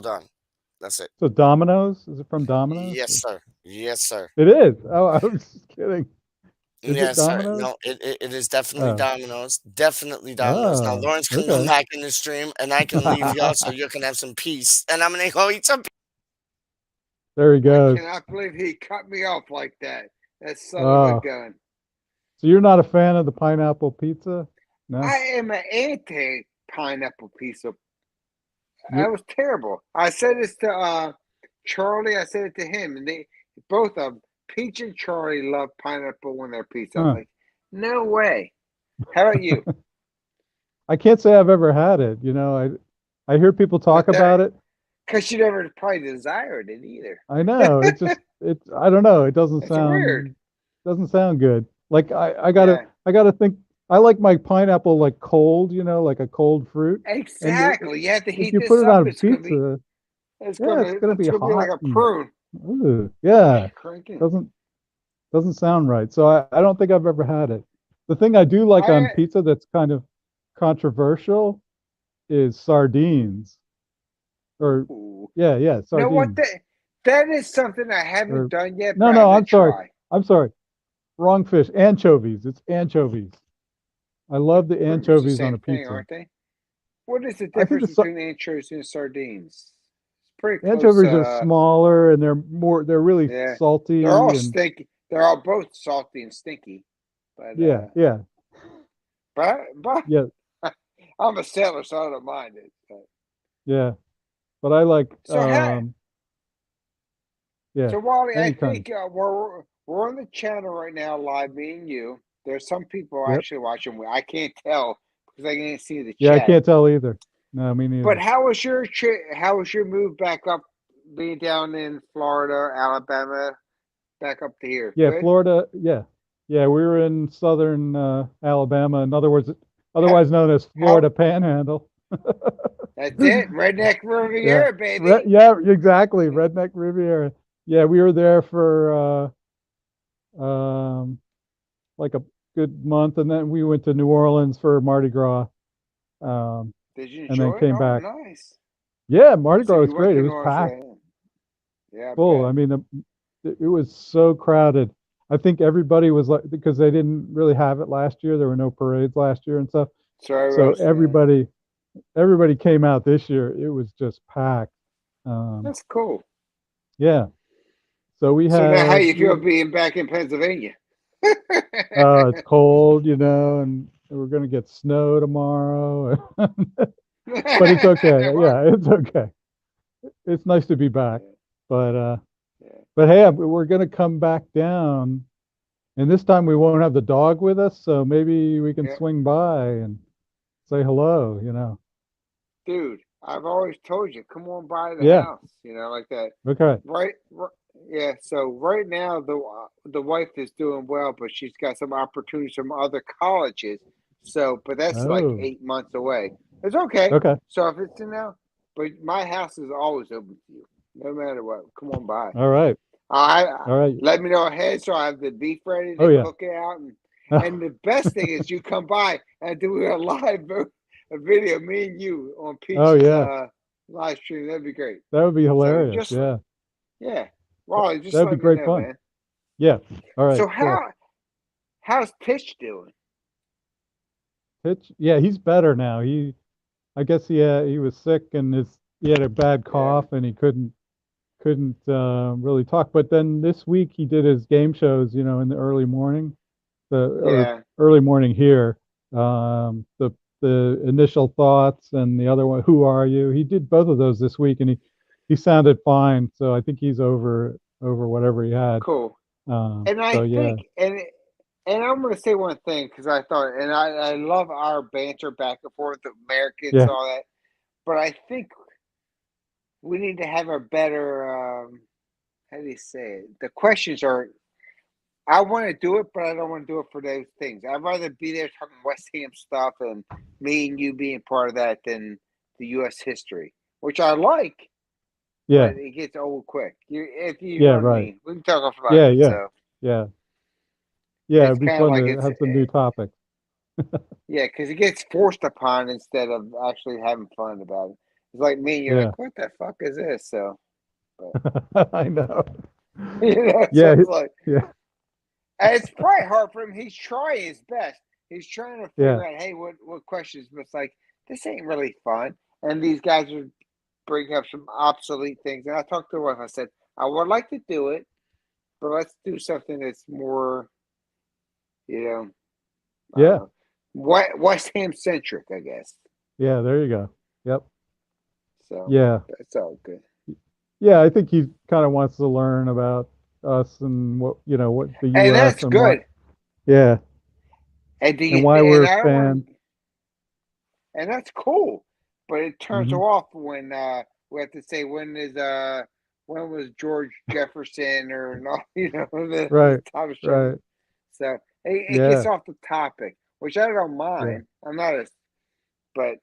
Speaker 11: done. That's it.
Speaker 5: So Domino's? Is it from Domino's?
Speaker 11: Yes, sir. Yes, sir.
Speaker 5: It is. Oh, I was just kidding. Is it
Speaker 11: Yes, sir.
Speaker 5: Domino's?
Speaker 11: No, it is definitely
Speaker 5: Oh,
Speaker 11: Domino's. Definitely Domino's. Now
Speaker 5: oh,
Speaker 11: Lawrence can come
Speaker 5: okay.
Speaker 11: back in the stream, and I can leave y'all so you can have some peace. And I'm gonna go eat some.
Speaker 5: There he
Speaker 9: I
Speaker 5: goes.
Speaker 9: cannot believe he cut me off like that. That son of a
Speaker 5: Oh,
Speaker 9: gun.
Speaker 5: so you're not a fan of the pineapple pizza? No,
Speaker 9: I am an anti pineapple pizza.
Speaker 5: you're.
Speaker 9: That was terrible. I said this to Charlie. I said it to him, and they both of them, Peach and Charlie, love pineapple on their pizza. I was
Speaker 5: Huh.
Speaker 9: like, no way. How about you?
Speaker 5: I can't say I've ever had it. You know, I hear people talk
Speaker 9: But
Speaker 5: about
Speaker 9: there,
Speaker 5: it.
Speaker 9: because you never probably desired it either.
Speaker 5: I know. It's just I don't know. It
Speaker 9: It's weird.
Speaker 5: doesn't sound good. Like
Speaker 9: Yeah,
Speaker 5: I gotta think. I like my pineapple like cold. You know, like a cold fruit. And
Speaker 9: exactly. You have to
Speaker 5: if
Speaker 9: heat
Speaker 5: you
Speaker 9: this
Speaker 5: put it
Speaker 9: up.
Speaker 5: on pizza, yeah, it's gonna
Speaker 9: It's
Speaker 5: be
Speaker 9: gonna be like
Speaker 5: hot.
Speaker 9: a
Speaker 5: And,
Speaker 9: prune.
Speaker 5: yeah,
Speaker 9: Cranking.
Speaker 5: doesn't sound right. So I don't think I've ever had it. The thing I do like on
Speaker 9: I
Speaker 5: pizza that's kind of controversial is sardines. Or
Speaker 9: ooh.
Speaker 5: yeah,
Speaker 9: Know what?
Speaker 5: sardines.
Speaker 9: That is something I haven't
Speaker 5: Or
Speaker 9: done yet, but
Speaker 5: no,
Speaker 9: I'm
Speaker 5: no,
Speaker 9: gonna
Speaker 5: I'm sorry.
Speaker 9: try.
Speaker 5: I'm sorry. Wrong fish. Anchovies. It's anchovies. I love the
Speaker 9: Pretty much the
Speaker 5: anchovies on
Speaker 9: same
Speaker 5: a
Speaker 9: thing,
Speaker 5: pizza.
Speaker 9: aren't they? What is the
Speaker 5: I think
Speaker 9: difference between anchovies and sardines? It's pretty close.
Speaker 5: anchovies are smaller and they're really
Speaker 9: Yeah, they're all
Speaker 5: salty and
Speaker 9: stinky. They're all both salty and stinky. But
Speaker 5: yeah, yeah,
Speaker 9: but
Speaker 5: yeah,
Speaker 9: I'm a sailor, so I don't mind it. But,
Speaker 5: yeah. But I like
Speaker 9: so
Speaker 5: yeah,
Speaker 9: so Wally, I
Speaker 5: anytime.
Speaker 9: think we're on the channel right now, live, me and you. There's some people
Speaker 5: Yep.
Speaker 9: actually watching. I can't tell because I can't see the
Speaker 5: Yeah, I
Speaker 9: chat.
Speaker 5: can't tell either. No, me
Speaker 9: But
Speaker 5: neither.
Speaker 9: how was your trip? How was your move back up, being down in Florida, Alabama, back up to here?
Speaker 5: Yeah,
Speaker 9: Good.
Speaker 5: Florida, yeah. Yeah, we were in southern Alabama, in other words,
Speaker 9: How,
Speaker 5: otherwise known as
Speaker 9: how
Speaker 5: Florida Panhandle.
Speaker 9: that's it. Redneck
Speaker 5: Yeah.
Speaker 9: Riviera, baby.
Speaker 5: Yeah, exactly. Redneck Riviera. Yeah, we were there for like a good month, and then we went to New Orleans for Mardi Gras, um,
Speaker 9: Did you
Speaker 5: and then
Speaker 9: enjoy it?
Speaker 5: came
Speaker 9: Oh,
Speaker 5: back.
Speaker 9: nice.
Speaker 5: Yeah, Mardi
Speaker 9: So
Speaker 5: Gras
Speaker 9: you
Speaker 5: was
Speaker 9: went
Speaker 5: great. It
Speaker 9: to
Speaker 5: was
Speaker 9: North
Speaker 5: packed
Speaker 9: Yeah, I
Speaker 5: full.
Speaker 9: bet.
Speaker 5: I mean, it was so crowded. I think everybody was like, because they didn't really have it last year. There were no parades last year and stuff.
Speaker 9: Sorry,
Speaker 5: So
Speaker 9: Ross. Yeah.
Speaker 5: everybody came out this year. It was just packed.
Speaker 9: That's cool.
Speaker 5: Yeah. So
Speaker 9: So now, how you feel being back in Pennsylvania?
Speaker 5: it's cold, you know, and we're gonna get snow tomorrow. But it's okay.
Speaker 9: Well,
Speaker 5: Yeah, it's okay. It's nice to be back. But
Speaker 9: yeah.
Speaker 5: but hey, we're gonna come back down, and this time we won't have the dog with us, so maybe we can
Speaker 9: Yeah.
Speaker 5: swing by and say hello, you know.
Speaker 9: Dude, I've always told you, come on by the
Speaker 5: Yeah.
Speaker 9: house, like that.
Speaker 5: Okay.
Speaker 9: Right, yeah. So right now, the wife is doing well, but she's got some opportunities from other colleges. So, but that's like
Speaker 5: Oh.
Speaker 9: 8 months away. It's okay.
Speaker 5: Okay.
Speaker 9: So if it's now, but my house is always open to you, no matter what. Come on by.
Speaker 5: All right.
Speaker 9: I
Speaker 5: All right.
Speaker 9: let me know ahead, so I have the beef ready to
Speaker 5: Oh yeah.
Speaker 9: cook it out, and the best thing is you come by and do a live a video, me and you on
Speaker 5: Oh
Speaker 9: Peach's
Speaker 5: yeah.
Speaker 9: live stream. That'd be great.
Speaker 5: That would be
Speaker 9: So
Speaker 5: hilarious. Yeah.
Speaker 9: yeah, Wally, just
Speaker 5: That'd be
Speaker 9: let me
Speaker 5: great
Speaker 9: know,
Speaker 5: fun.
Speaker 9: man.
Speaker 5: Yeah. All right.
Speaker 9: So
Speaker 5: Cool.
Speaker 9: how's Pitch doing?
Speaker 5: Pitch. Yeah, he's better now. I guess he was sick and he had a bad
Speaker 9: Yeah,
Speaker 5: cough and he couldn't really talk. But then this week he did his game shows, you know, in the early morning, or
Speaker 9: yeah,
Speaker 5: early morning here. The initial thoughts and the other one, who are you? He did both of those this week, and he sounded fine. So I think he's over whatever he had.
Speaker 9: cool. And I
Speaker 5: So yeah,
Speaker 9: think, and I'm going to say one thing because I thought, and I love our banter back and forth, the Americans,
Speaker 5: yeah,
Speaker 9: all that. But I think we need to have a better, how do you say it? The questions are, I want to do it, but I don't want to do it for those things. I'd rather be there talking West Ham stuff and me and you being part of that than the U.S. history, which I like,
Speaker 5: yeah,
Speaker 9: but it gets old quick. If you
Speaker 5: yeah,
Speaker 9: know what I
Speaker 5: right.
Speaker 9: mean. We can talk offline.
Speaker 5: Yeah, yeah,
Speaker 9: So
Speaker 5: yeah, yeah.
Speaker 9: it's
Speaker 5: It'd be
Speaker 9: kind of
Speaker 5: fun
Speaker 9: like
Speaker 5: to have some new topics.
Speaker 9: yeah, because it gets forced upon instead of actually having fun about it. It's like me, and you're
Speaker 5: Yeah,
Speaker 9: like, what the fuck is this? So, but,
Speaker 5: I know.
Speaker 9: so
Speaker 5: Yeah,
Speaker 9: it's like,
Speaker 5: yeah,
Speaker 9: And it's probably hard for him. He's trying his best. He's trying to figure out, hey, what questions? But it's like, this ain't really fun. And these guys are bringing up some obsolete things. And I talked to her wife. I said, I would like to do it, but let's do something that's more,
Speaker 5: Yeah.
Speaker 9: West Ham centric, I guess.
Speaker 5: Yeah, there you go. Yep.
Speaker 9: So
Speaker 5: Yeah.
Speaker 9: that's all good.
Speaker 5: Yeah, I think he kind of wants to learn about us and what the U.S.
Speaker 9: And that's
Speaker 5: and
Speaker 9: good.
Speaker 5: Yeah.
Speaker 9: And
Speaker 5: why we're fans.
Speaker 9: And that's cool. But it turns
Speaker 5: Mhm.
Speaker 9: off when we have to say when was George Jefferson or no, the
Speaker 5: Right.
Speaker 9: top show.
Speaker 5: Right.
Speaker 9: So it
Speaker 5: Yeah.
Speaker 9: gets off the topic, which I don't mind.
Speaker 5: Yeah.
Speaker 9: I'm not but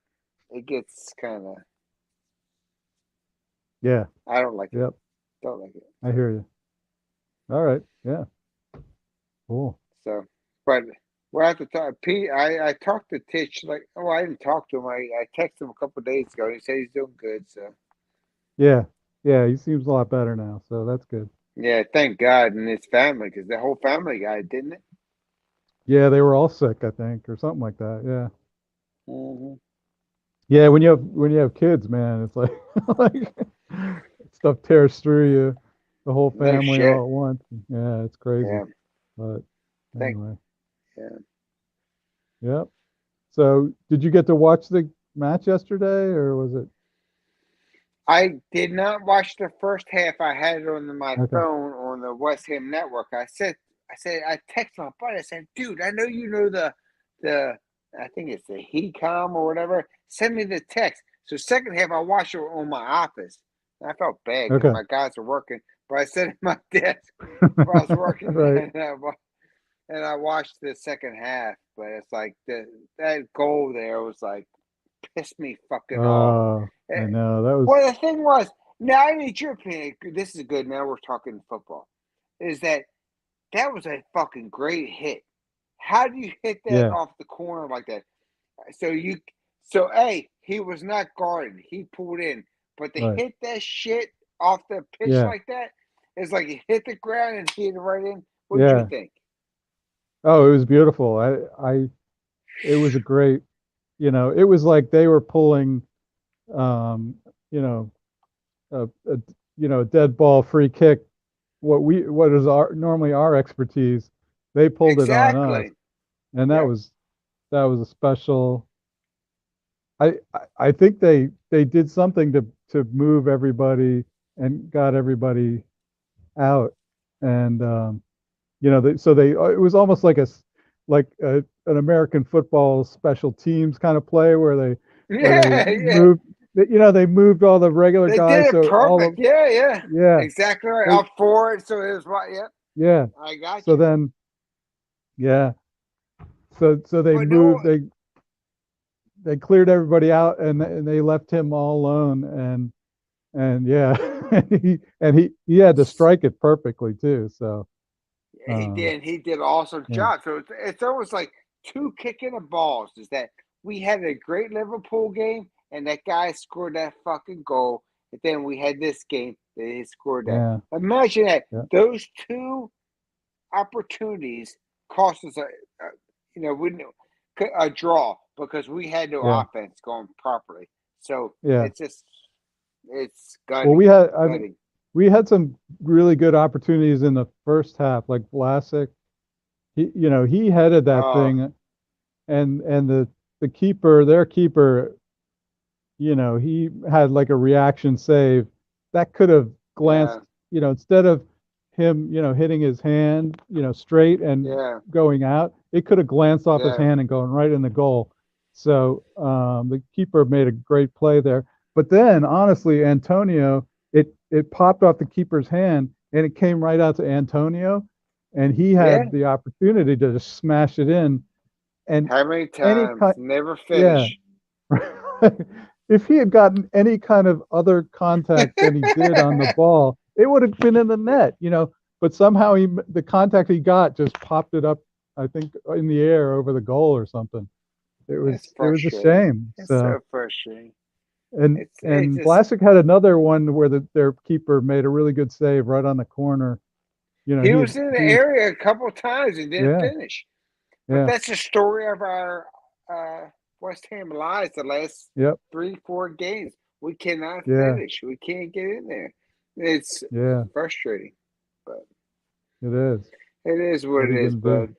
Speaker 9: it gets kind of.
Speaker 5: Yeah.
Speaker 9: I don't like it.
Speaker 5: Yep.
Speaker 9: Don't like it.
Speaker 5: I hear you. All right. Yeah. Cool.
Speaker 9: So, but we'll have to talk. Pete, I talked to Titch. I didn't talk to him. I texted him a couple of days ago. And he said he's doing good. So.
Speaker 5: Yeah. Yeah. He seems a lot better now, so that's good.
Speaker 9: Yeah, thank God, and his family, because the whole family died, didn't it?
Speaker 5: Yeah, they were all sick, I think, or something like that. Yeah.
Speaker 9: Mm-hmm.
Speaker 5: Yeah. When you have kids, man, it's like like stuff tears through you, the whole
Speaker 9: No
Speaker 5: family
Speaker 9: shit.
Speaker 5: all at once. Yeah, it's crazy.
Speaker 9: Yeah.
Speaker 5: But
Speaker 9: Thank.
Speaker 5: anyway.
Speaker 9: Yeah.
Speaker 5: Yep. So, did you get to watch the match yesterday, or was it?
Speaker 9: I did not watch the first half. I had it on my
Speaker 5: Okay.
Speaker 9: phone on the West Ham network. I texted my buddy. I said, dude, I know you know the I think it's the HECOM or whatever. Send me the text. So second half, I watched it on my office. And I felt bad because
Speaker 5: Okay.
Speaker 9: my guys are working, but I sat at my desk while I was working,
Speaker 5: Right.
Speaker 9: and I watched the second half. But it's like that goal there was like pissed me fucking off.
Speaker 5: I know that was.
Speaker 9: Well, the thing was, now I need your opinion. This is good. Now we're talking football. Is that was a fucking great hit? How do you hit that
Speaker 5: Yeah.
Speaker 9: off the corner like that? So he was not guarded. He pulled in, but to
Speaker 5: Right.
Speaker 9: hit that shit off the pitch
Speaker 5: Yeah.
Speaker 9: like that, it's like he hit the ground and hit it right in. What did
Speaker 5: Yeah.
Speaker 9: you think?
Speaker 5: Oh, it was beautiful. It was a great. It was like they were pulling, um, you know, a dead ball free kick. What is normally our expertise, they pulled it on us,
Speaker 9: Exactly.
Speaker 5: and that
Speaker 9: Yep.
Speaker 5: was a special. I think they did something to move everybody and got everybody out, and it was almost like an American football special teams kind of play where they
Speaker 9: Yeah, yeah.
Speaker 5: moved. They moved all the regular
Speaker 9: They
Speaker 5: guys,
Speaker 9: did it
Speaker 5: so all of
Speaker 9: perfect. Yeah.
Speaker 5: yeah
Speaker 9: Exactly right.
Speaker 5: they-
Speaker 9: Up forward, so it was right. Yep.
Speaker 5: yeah.
Speaker 9: I got
Speaker 5: So
Speaker 9: you.
Speaker 5: then yeah, so they
Speaker 9: But no,
Speaker 5: moved. They cleared everybody out, and they left him all alone, and yeah, he had to strike it perfectly too. So
Speaker 9: he did. He did an awesome
Speaker 5: yeah.
Speaker 9: job. So it's almost like two kicking the balls. Is that we had a great Liverpool game, and that guy scored that fucking goal. And then we had this game that he scored that.
Speaker 5: Yeah.
Speaker 9: Imagine that.
Speaker 5: Yeah.
Speaker 9: Those two opportunities cost us a draw because we had no
Speaker 5: Yeah.
Speaker 9: offense going properly. So
Speaker 5: Yeah.
Speaker 9: it's gutting.
Speaker 5: Well, we had some really good opportunities in the first half, like Vlasic. He headed that thing, and the keeper, their keeper, he had like a reaction save that could have glanced, instead of him, hitting his hand, straight and going out, it could have glanced off his hand and going right in the goal. So the keeper made a great play there. But then, honestly, Antonio, it popped off the keeper's hand and it came right out to Antonio, and he had the opportunity to just smash it in. And
Speaker 9: how many times? Never finish.
Speaker 5: Yeah. If he had gotten any kind of other contact than he did on the ball, it would have been in the net, But somehow the contact he got just popped it up, I think, in the air over the goal or something. It was a shame.
Speaker 9: It's so frustrating.
Speaker 5: And Vlasic had another one where their keeper made a really good save right on the corner, you know,
Speaker 9: He was in the
Speaker 5: he was,
Speaker 9: area a couple times and didn't
Speaker 5: yeah,
Speaker 9: finish. But
Speaker 5: yeah,
Speaker 9: that's the story of our West Ham lives the last
Speaker 5: yep,
Speaker 9: 3-4 games. We cannot
Speaker 5: yeah,
Speaker 9: finish. We can't get in there. It's
Speaker 5: yeah,
Speaker 9: frustrating, but
Speaker 5: it is.
Speaker 9: it is what
Speaker 5: What are
Speaker 9: it
Speaker 5: you
Speaker 9: is,
Speaker 5: gonna do?
Speaker 9: bud.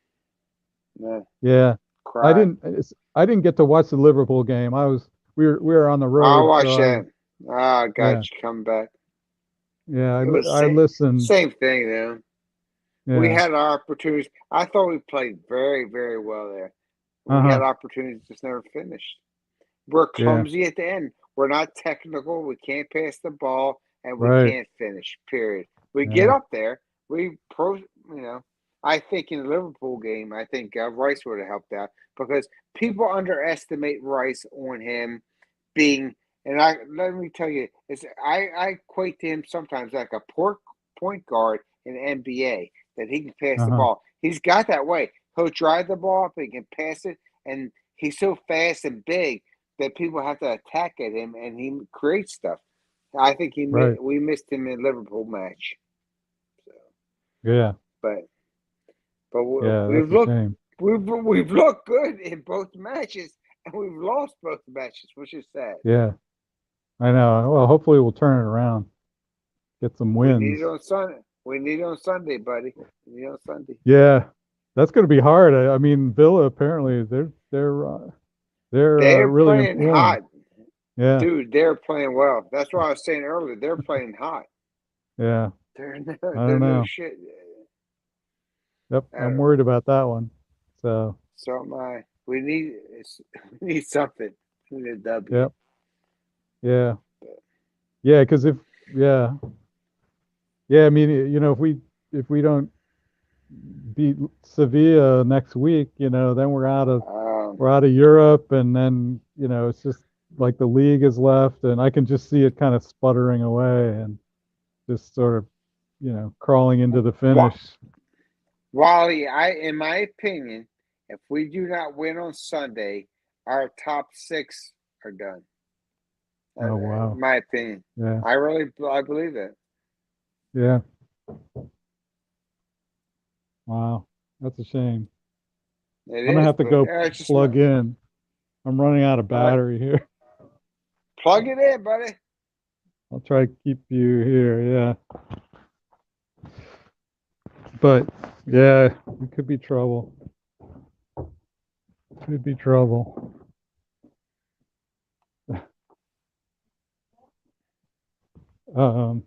Speaker 9: Yeah,
Speaker 5: Yeah,
Speaker 9: cry.
Speaker 5: I didn't get to watch the Liverpool game. We were on the
Speaker 9: I'll
Speaker 5: road,
Speaker 9: watch
Speaker 5: so
Speaker 9: that. Ah,
Speaker 5: yeah,
Speaker 9: got you. Come back.
Speaker 5: yeah,
Speaker 9: It was
Speaker 5: I listened.
Speaker 9: same thing, though. We
Speaker 5: Yeah,
Speaker 9: had our opportunities. I thought we played very, very well there. We had
Speaker 5: uh-huh,
Speaker 9: opportunities, just never finished. We're
Speaker 5: yeah,
Speaker 9: clumsy at the end. We're not technical. We can't pass the ball, and we
Speaker 5: right,
Speaker 9: can't finish. Period. We get
Speaker 5: yeah,
Speaker 9: up there. I think in the Liverpool game, I think Rice would have helped out because people underestimate Rice on him being. And let me tell you, I equate to him sometimes like a point guard in the NBA that he can pass the
Speaker 5: uh-huh,
Speaker 9: ball. He's got that way. He'll drive the ball up, he can pass it, and he's so fast and big that people have to attack at him, and he creates stuff. I think
Speaker 5: right,
Speaker 9: we missed him in Liverpool match, so,
Speaker 5: yeah,
Speaker 9: but
Speaker 5: yeah.
Speaker 9: we've
Speaker 5: That's a
Speaker 9: looked
Speaker 5: shame.
Speaker 9: we've looked good in both matches, and we've lost both matches, which is sad.
Speaker 5: Yeah, I know. Well, hopefully we'll turn it around, get some
Speaker 9: We need
Speaker 5: wins.
Speaker 9: it on Sunday. We need it on Sunday, buddy. We need it on Sunday.
Speaker 5: Yeah, that's going to be hard. I mean, Villa apparently they're
Speaker 9: They're
Speaker 5: really
Speaker 9: playing
Speaker 5: informed.
Speaker 9: hot,
Speaker 5: Yeah,
Speaker 9: dude. They're playing well. That's what I was saying earlier. They're playing hot.
Speaker 5: yeah. I don't
Speaker 9: They're no
Speaker 5: know.
Speaker 9: shit.
Speaker 5: Yep,
Speaker 9: I
Speaker 5: I'm
Speaker 9: don't
Speaker 5: worried
Speaker 9: know.
Speaker 5: about that one. So,
Speaker 9: So am I. We need something. We need a W.
Speaker 5: yep, yeah, yeah. Because yeah, yeah. I mean, you know, if we don't beat Sevilla next week, you know, then
Speaker 9: Um,
Speaker 5: we're out of Europe, and then you know, it's just like the league is left, and I can just see it kind of sputtering away and just sort of, you know, crawling into the
Speaker 9: Wa-
Speaker 5: finish.
Speaker 9: Wally, in my opinion, if we do not win on Sunday, our top six are done.
Speaker 5: Oh
Speaker 9: In
Speaker 5: wow,
Speaker 9: my opinion,
Speaker 5: yeah,
Speaker 9: I believe that.
Speaker 5: yeah, wow, that's a shame.
Speaker 9: It
Speaker 5: I'm gonna
Speaker 9: is,
Speaker 5: have to
Speaker 9: but
Speaker 5: go
Speaker 9: it's just
Speaker 5: plug in. I'm running out of
Speaker 9: all right.
Speaker 5: battery here.
Speaker 9: Plug it in, buddy.
Speaker 5: I'll try to keep you here. Yeah. But yeah, it could be trouble. Could be trouble. Um,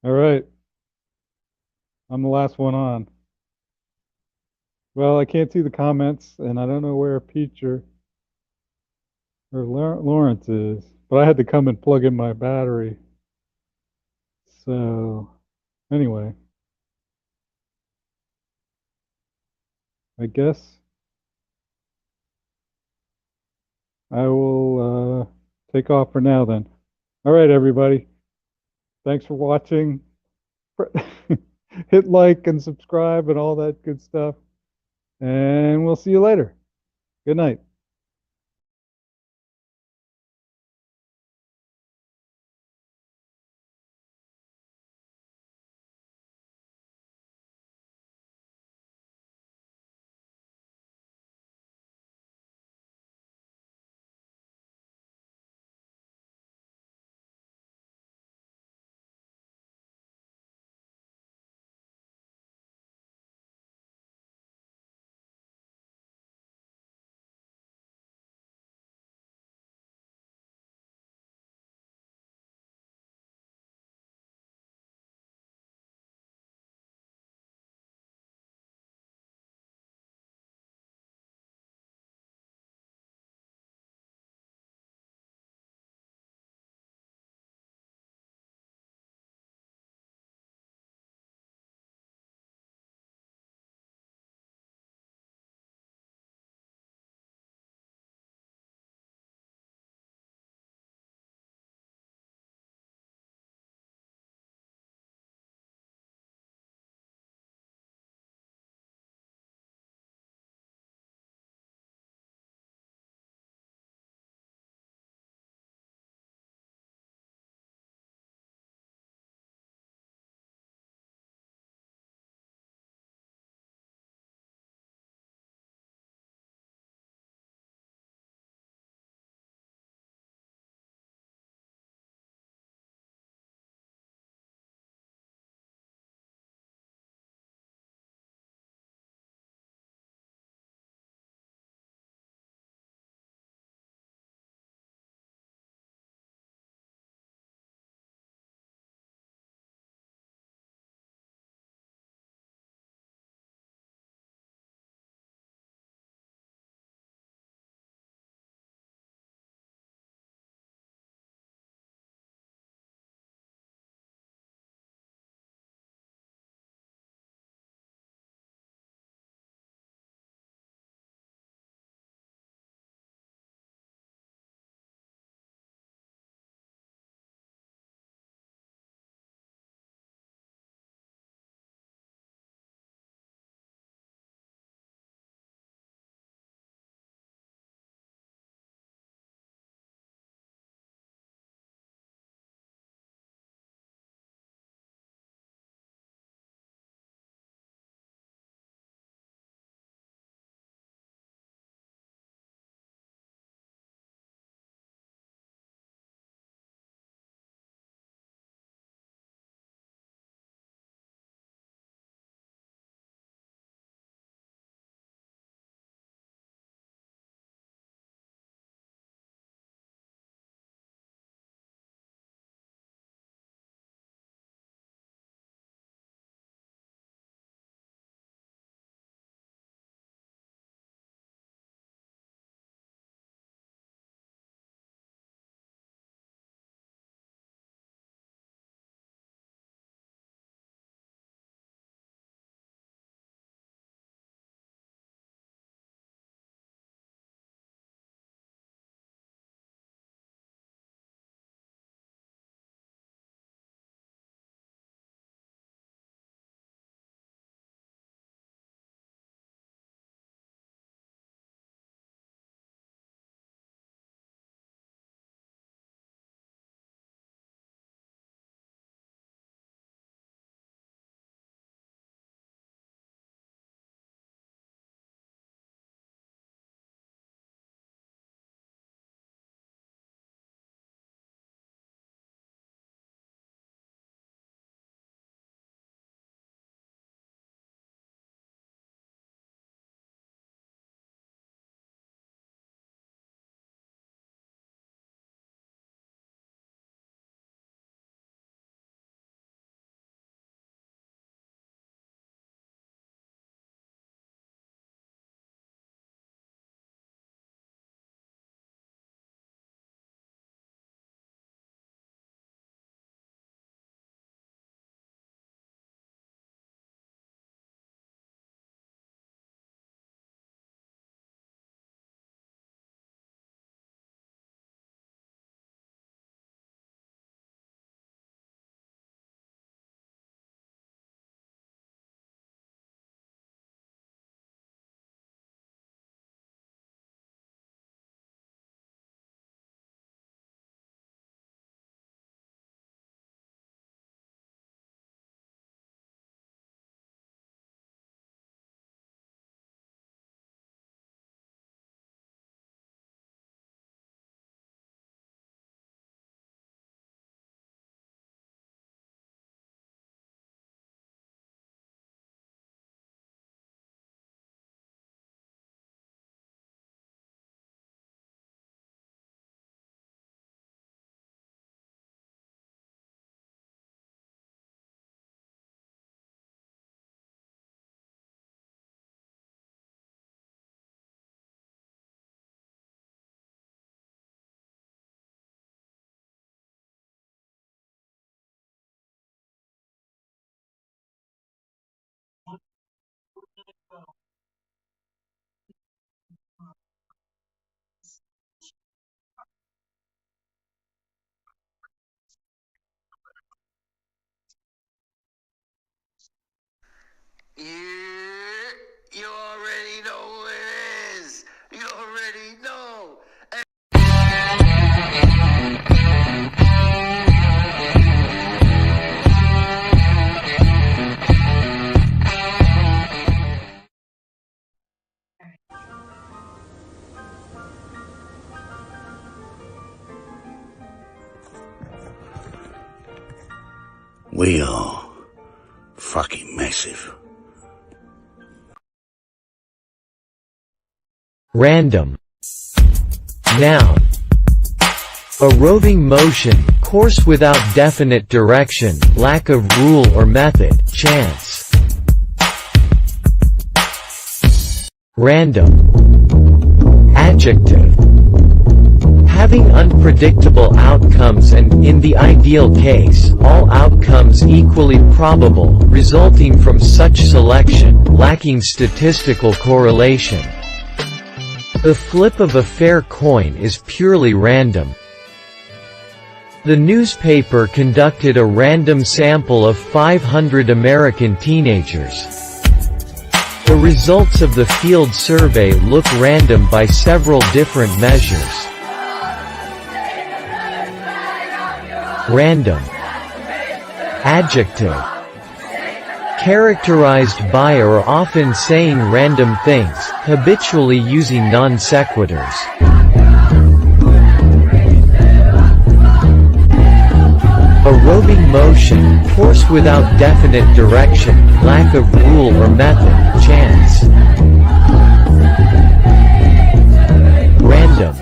Speaker 5: all right. I'm the last one on. Well, I can't see the comments, and I don't know where Peach or Lawrence is, but I had to come and plug in my battery. So anyway, I guess I will take off for now then. All right, everybody. Thanks for watching. Hit like and subscribe and all that good stuff. And we'll see you later. Good night.
Speaker 6: Yeah, you already know who it is. You already know.
Speaker 2: We are fucking massive.
Speaker 13: Random. Noun. A roving motion, course without definite direction, lack of rule or method, chance. Random. Adjective. Having unpredictable outcomes and, in the ideal case, all outcomes equally probable, resulting from such selection, lacking statistical correlation. The flip of a fair coin is purely random. The newspaper conducted a random sample of 500 American teenagers. The results of the field survey look random by several different measures. Random. Adjective. Characterized by or often saying random things, habitually using non sequiturs. A roving motion, course without definite direction, lack of rule or method, chance. Random.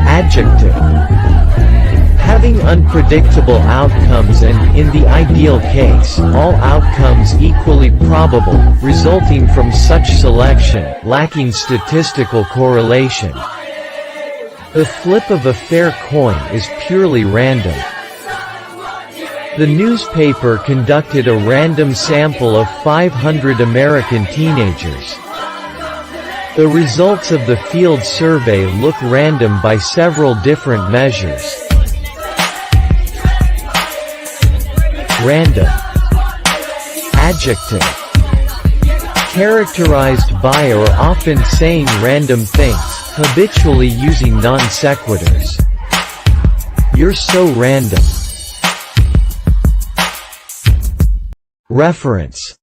Speaker 13: Adjective. Having unpredictable outcomes and, in the ideal case, all outcomes equally probable, resulting from such selection, lacking statistical correlation. The flip of a fair coin is purely random. The newspaper conducted a random sample of 500 American teenagers. The results of the field survey look random by several different measures. Random. Adjective. Characterized by or often saying random things, habitually using non sequiturs. You're so random. Reference.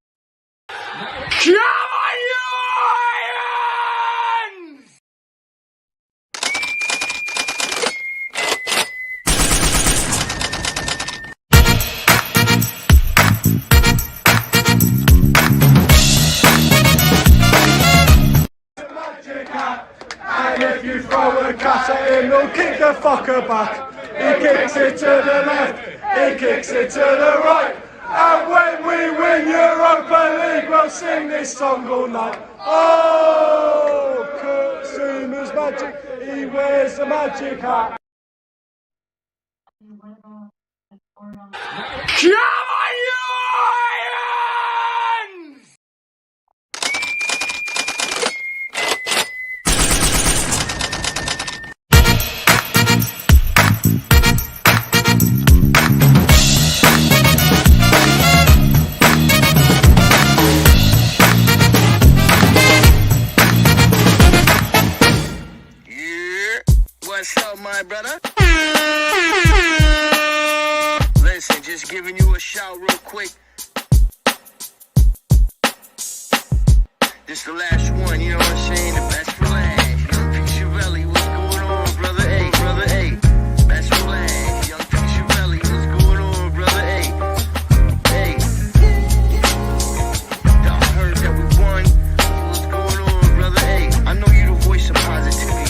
Speaker 12: And if you throw a cat at him, he'll kick the fucker back. He kicks it to the left, he kicks it to the right. And when we win Europa League, we'll sing this song all night. Oh, Kurt Zouma's magic, he wears the magic hat. Come on, you Lions!
Speaker 6: What's up, my brother? Listen, just giving you a shout real quick. This the last one, you know what I'm saying? The best for last. Young Picciarelli, what's going on, brother? Hey, brother, hey. Best for last. Young Picciarelli, what's going on, brother? Hey, hey. Y'all heard that we won. What's going on, brother? Hey, I know you the voice of positivity.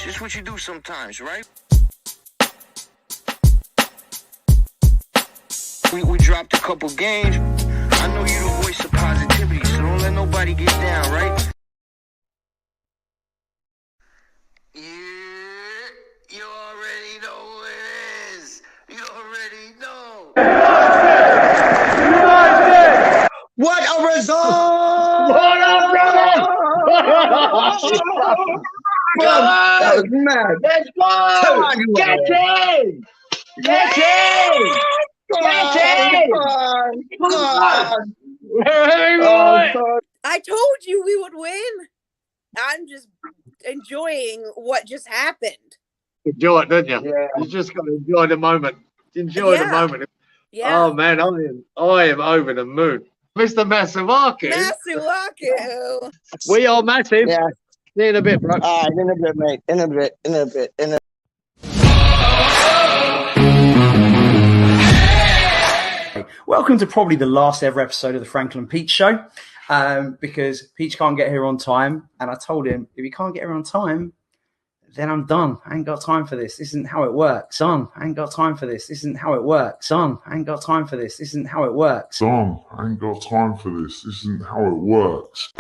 Speaker 6: This is what you do sometimes, right? We dropped a couple games. I know you the voice of positivity, so don't let nobody get down, right? Yeah, you already know who it is. You already know.
Speaker 12: What a result! What a result!
Speaker 10: That was mad.
Speaker 3: Let's go! Get in! Get in! Get in!
Speaker 14: I told you we would win. I'm just enjoying what just happened.
Speaker 15: Enjoy it, didn't you?
Speaker 3: Yeah.
Speaker 15: You just got to enjoy the moment. Enjoy the moment.
Speaker 14: Yeah.
Speaker 15: Oh man, I am over the moon. Mr. Masuaku.
Speaker 14: Masuaku.
Speaker 15: We are massive.
Speaker 3: Yeah.
Speaker 15: See you in a bit, bro.
Speaker 3: All right, in a bit, mate. In a bit.
Speaker 16: Welcome to probably the last ever episode of the Franklin Peach Show, because Peach can't get here on time, and I told him if he can't get here on time, then I'm done. I ain't got time for this. This isn't how it works. Son, I ain't got time for this. This isn't how it works. Son, I ain't got time for this. This isn't how it works.
Speaker 17: Son, I ain't got time for this. This isn't how it works.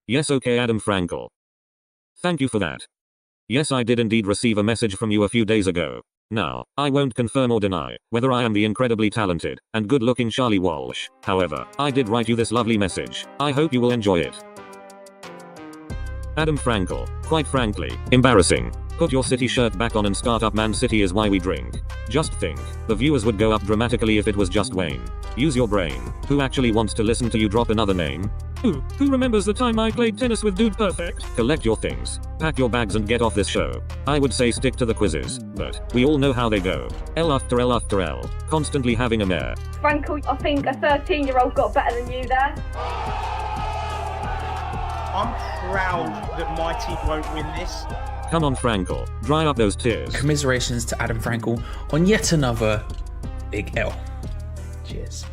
Speaker 18: Yes, okay, Adam Frankel. Thank you for that. Yes, I did indeed receive a message from you a few days ago. Now, I won't confirm or deny whether I am the incredibly talented and good-looking Charlie Walsh. However, I did write you this lovely message. I hope you will enjoy it. Adam Frankel, quite frankly, embarrassing. Put your City shirt back on and start up. Man City is why we drink. Just think, the viewers would go up dramatically if it was just Wayne. Use your brain. Who actually wants to listen to you drop another name? Who remembers the time I played tennis with Dude Perfect? Collect your things, pack your bags and get off this show. I would say stick to the quizzes, but we all know how they go. L after L after L, constantly having a mare.
Speaker 19: Frankel, I think a 13-year-old got better than you there.
Speaker 20: I'm proud that my team won't win this.
Speaker 18: Come on Frankel, dry up those tears.
Speaker 21: Commiserations to Adam Frankel on yet another big L. Cheers.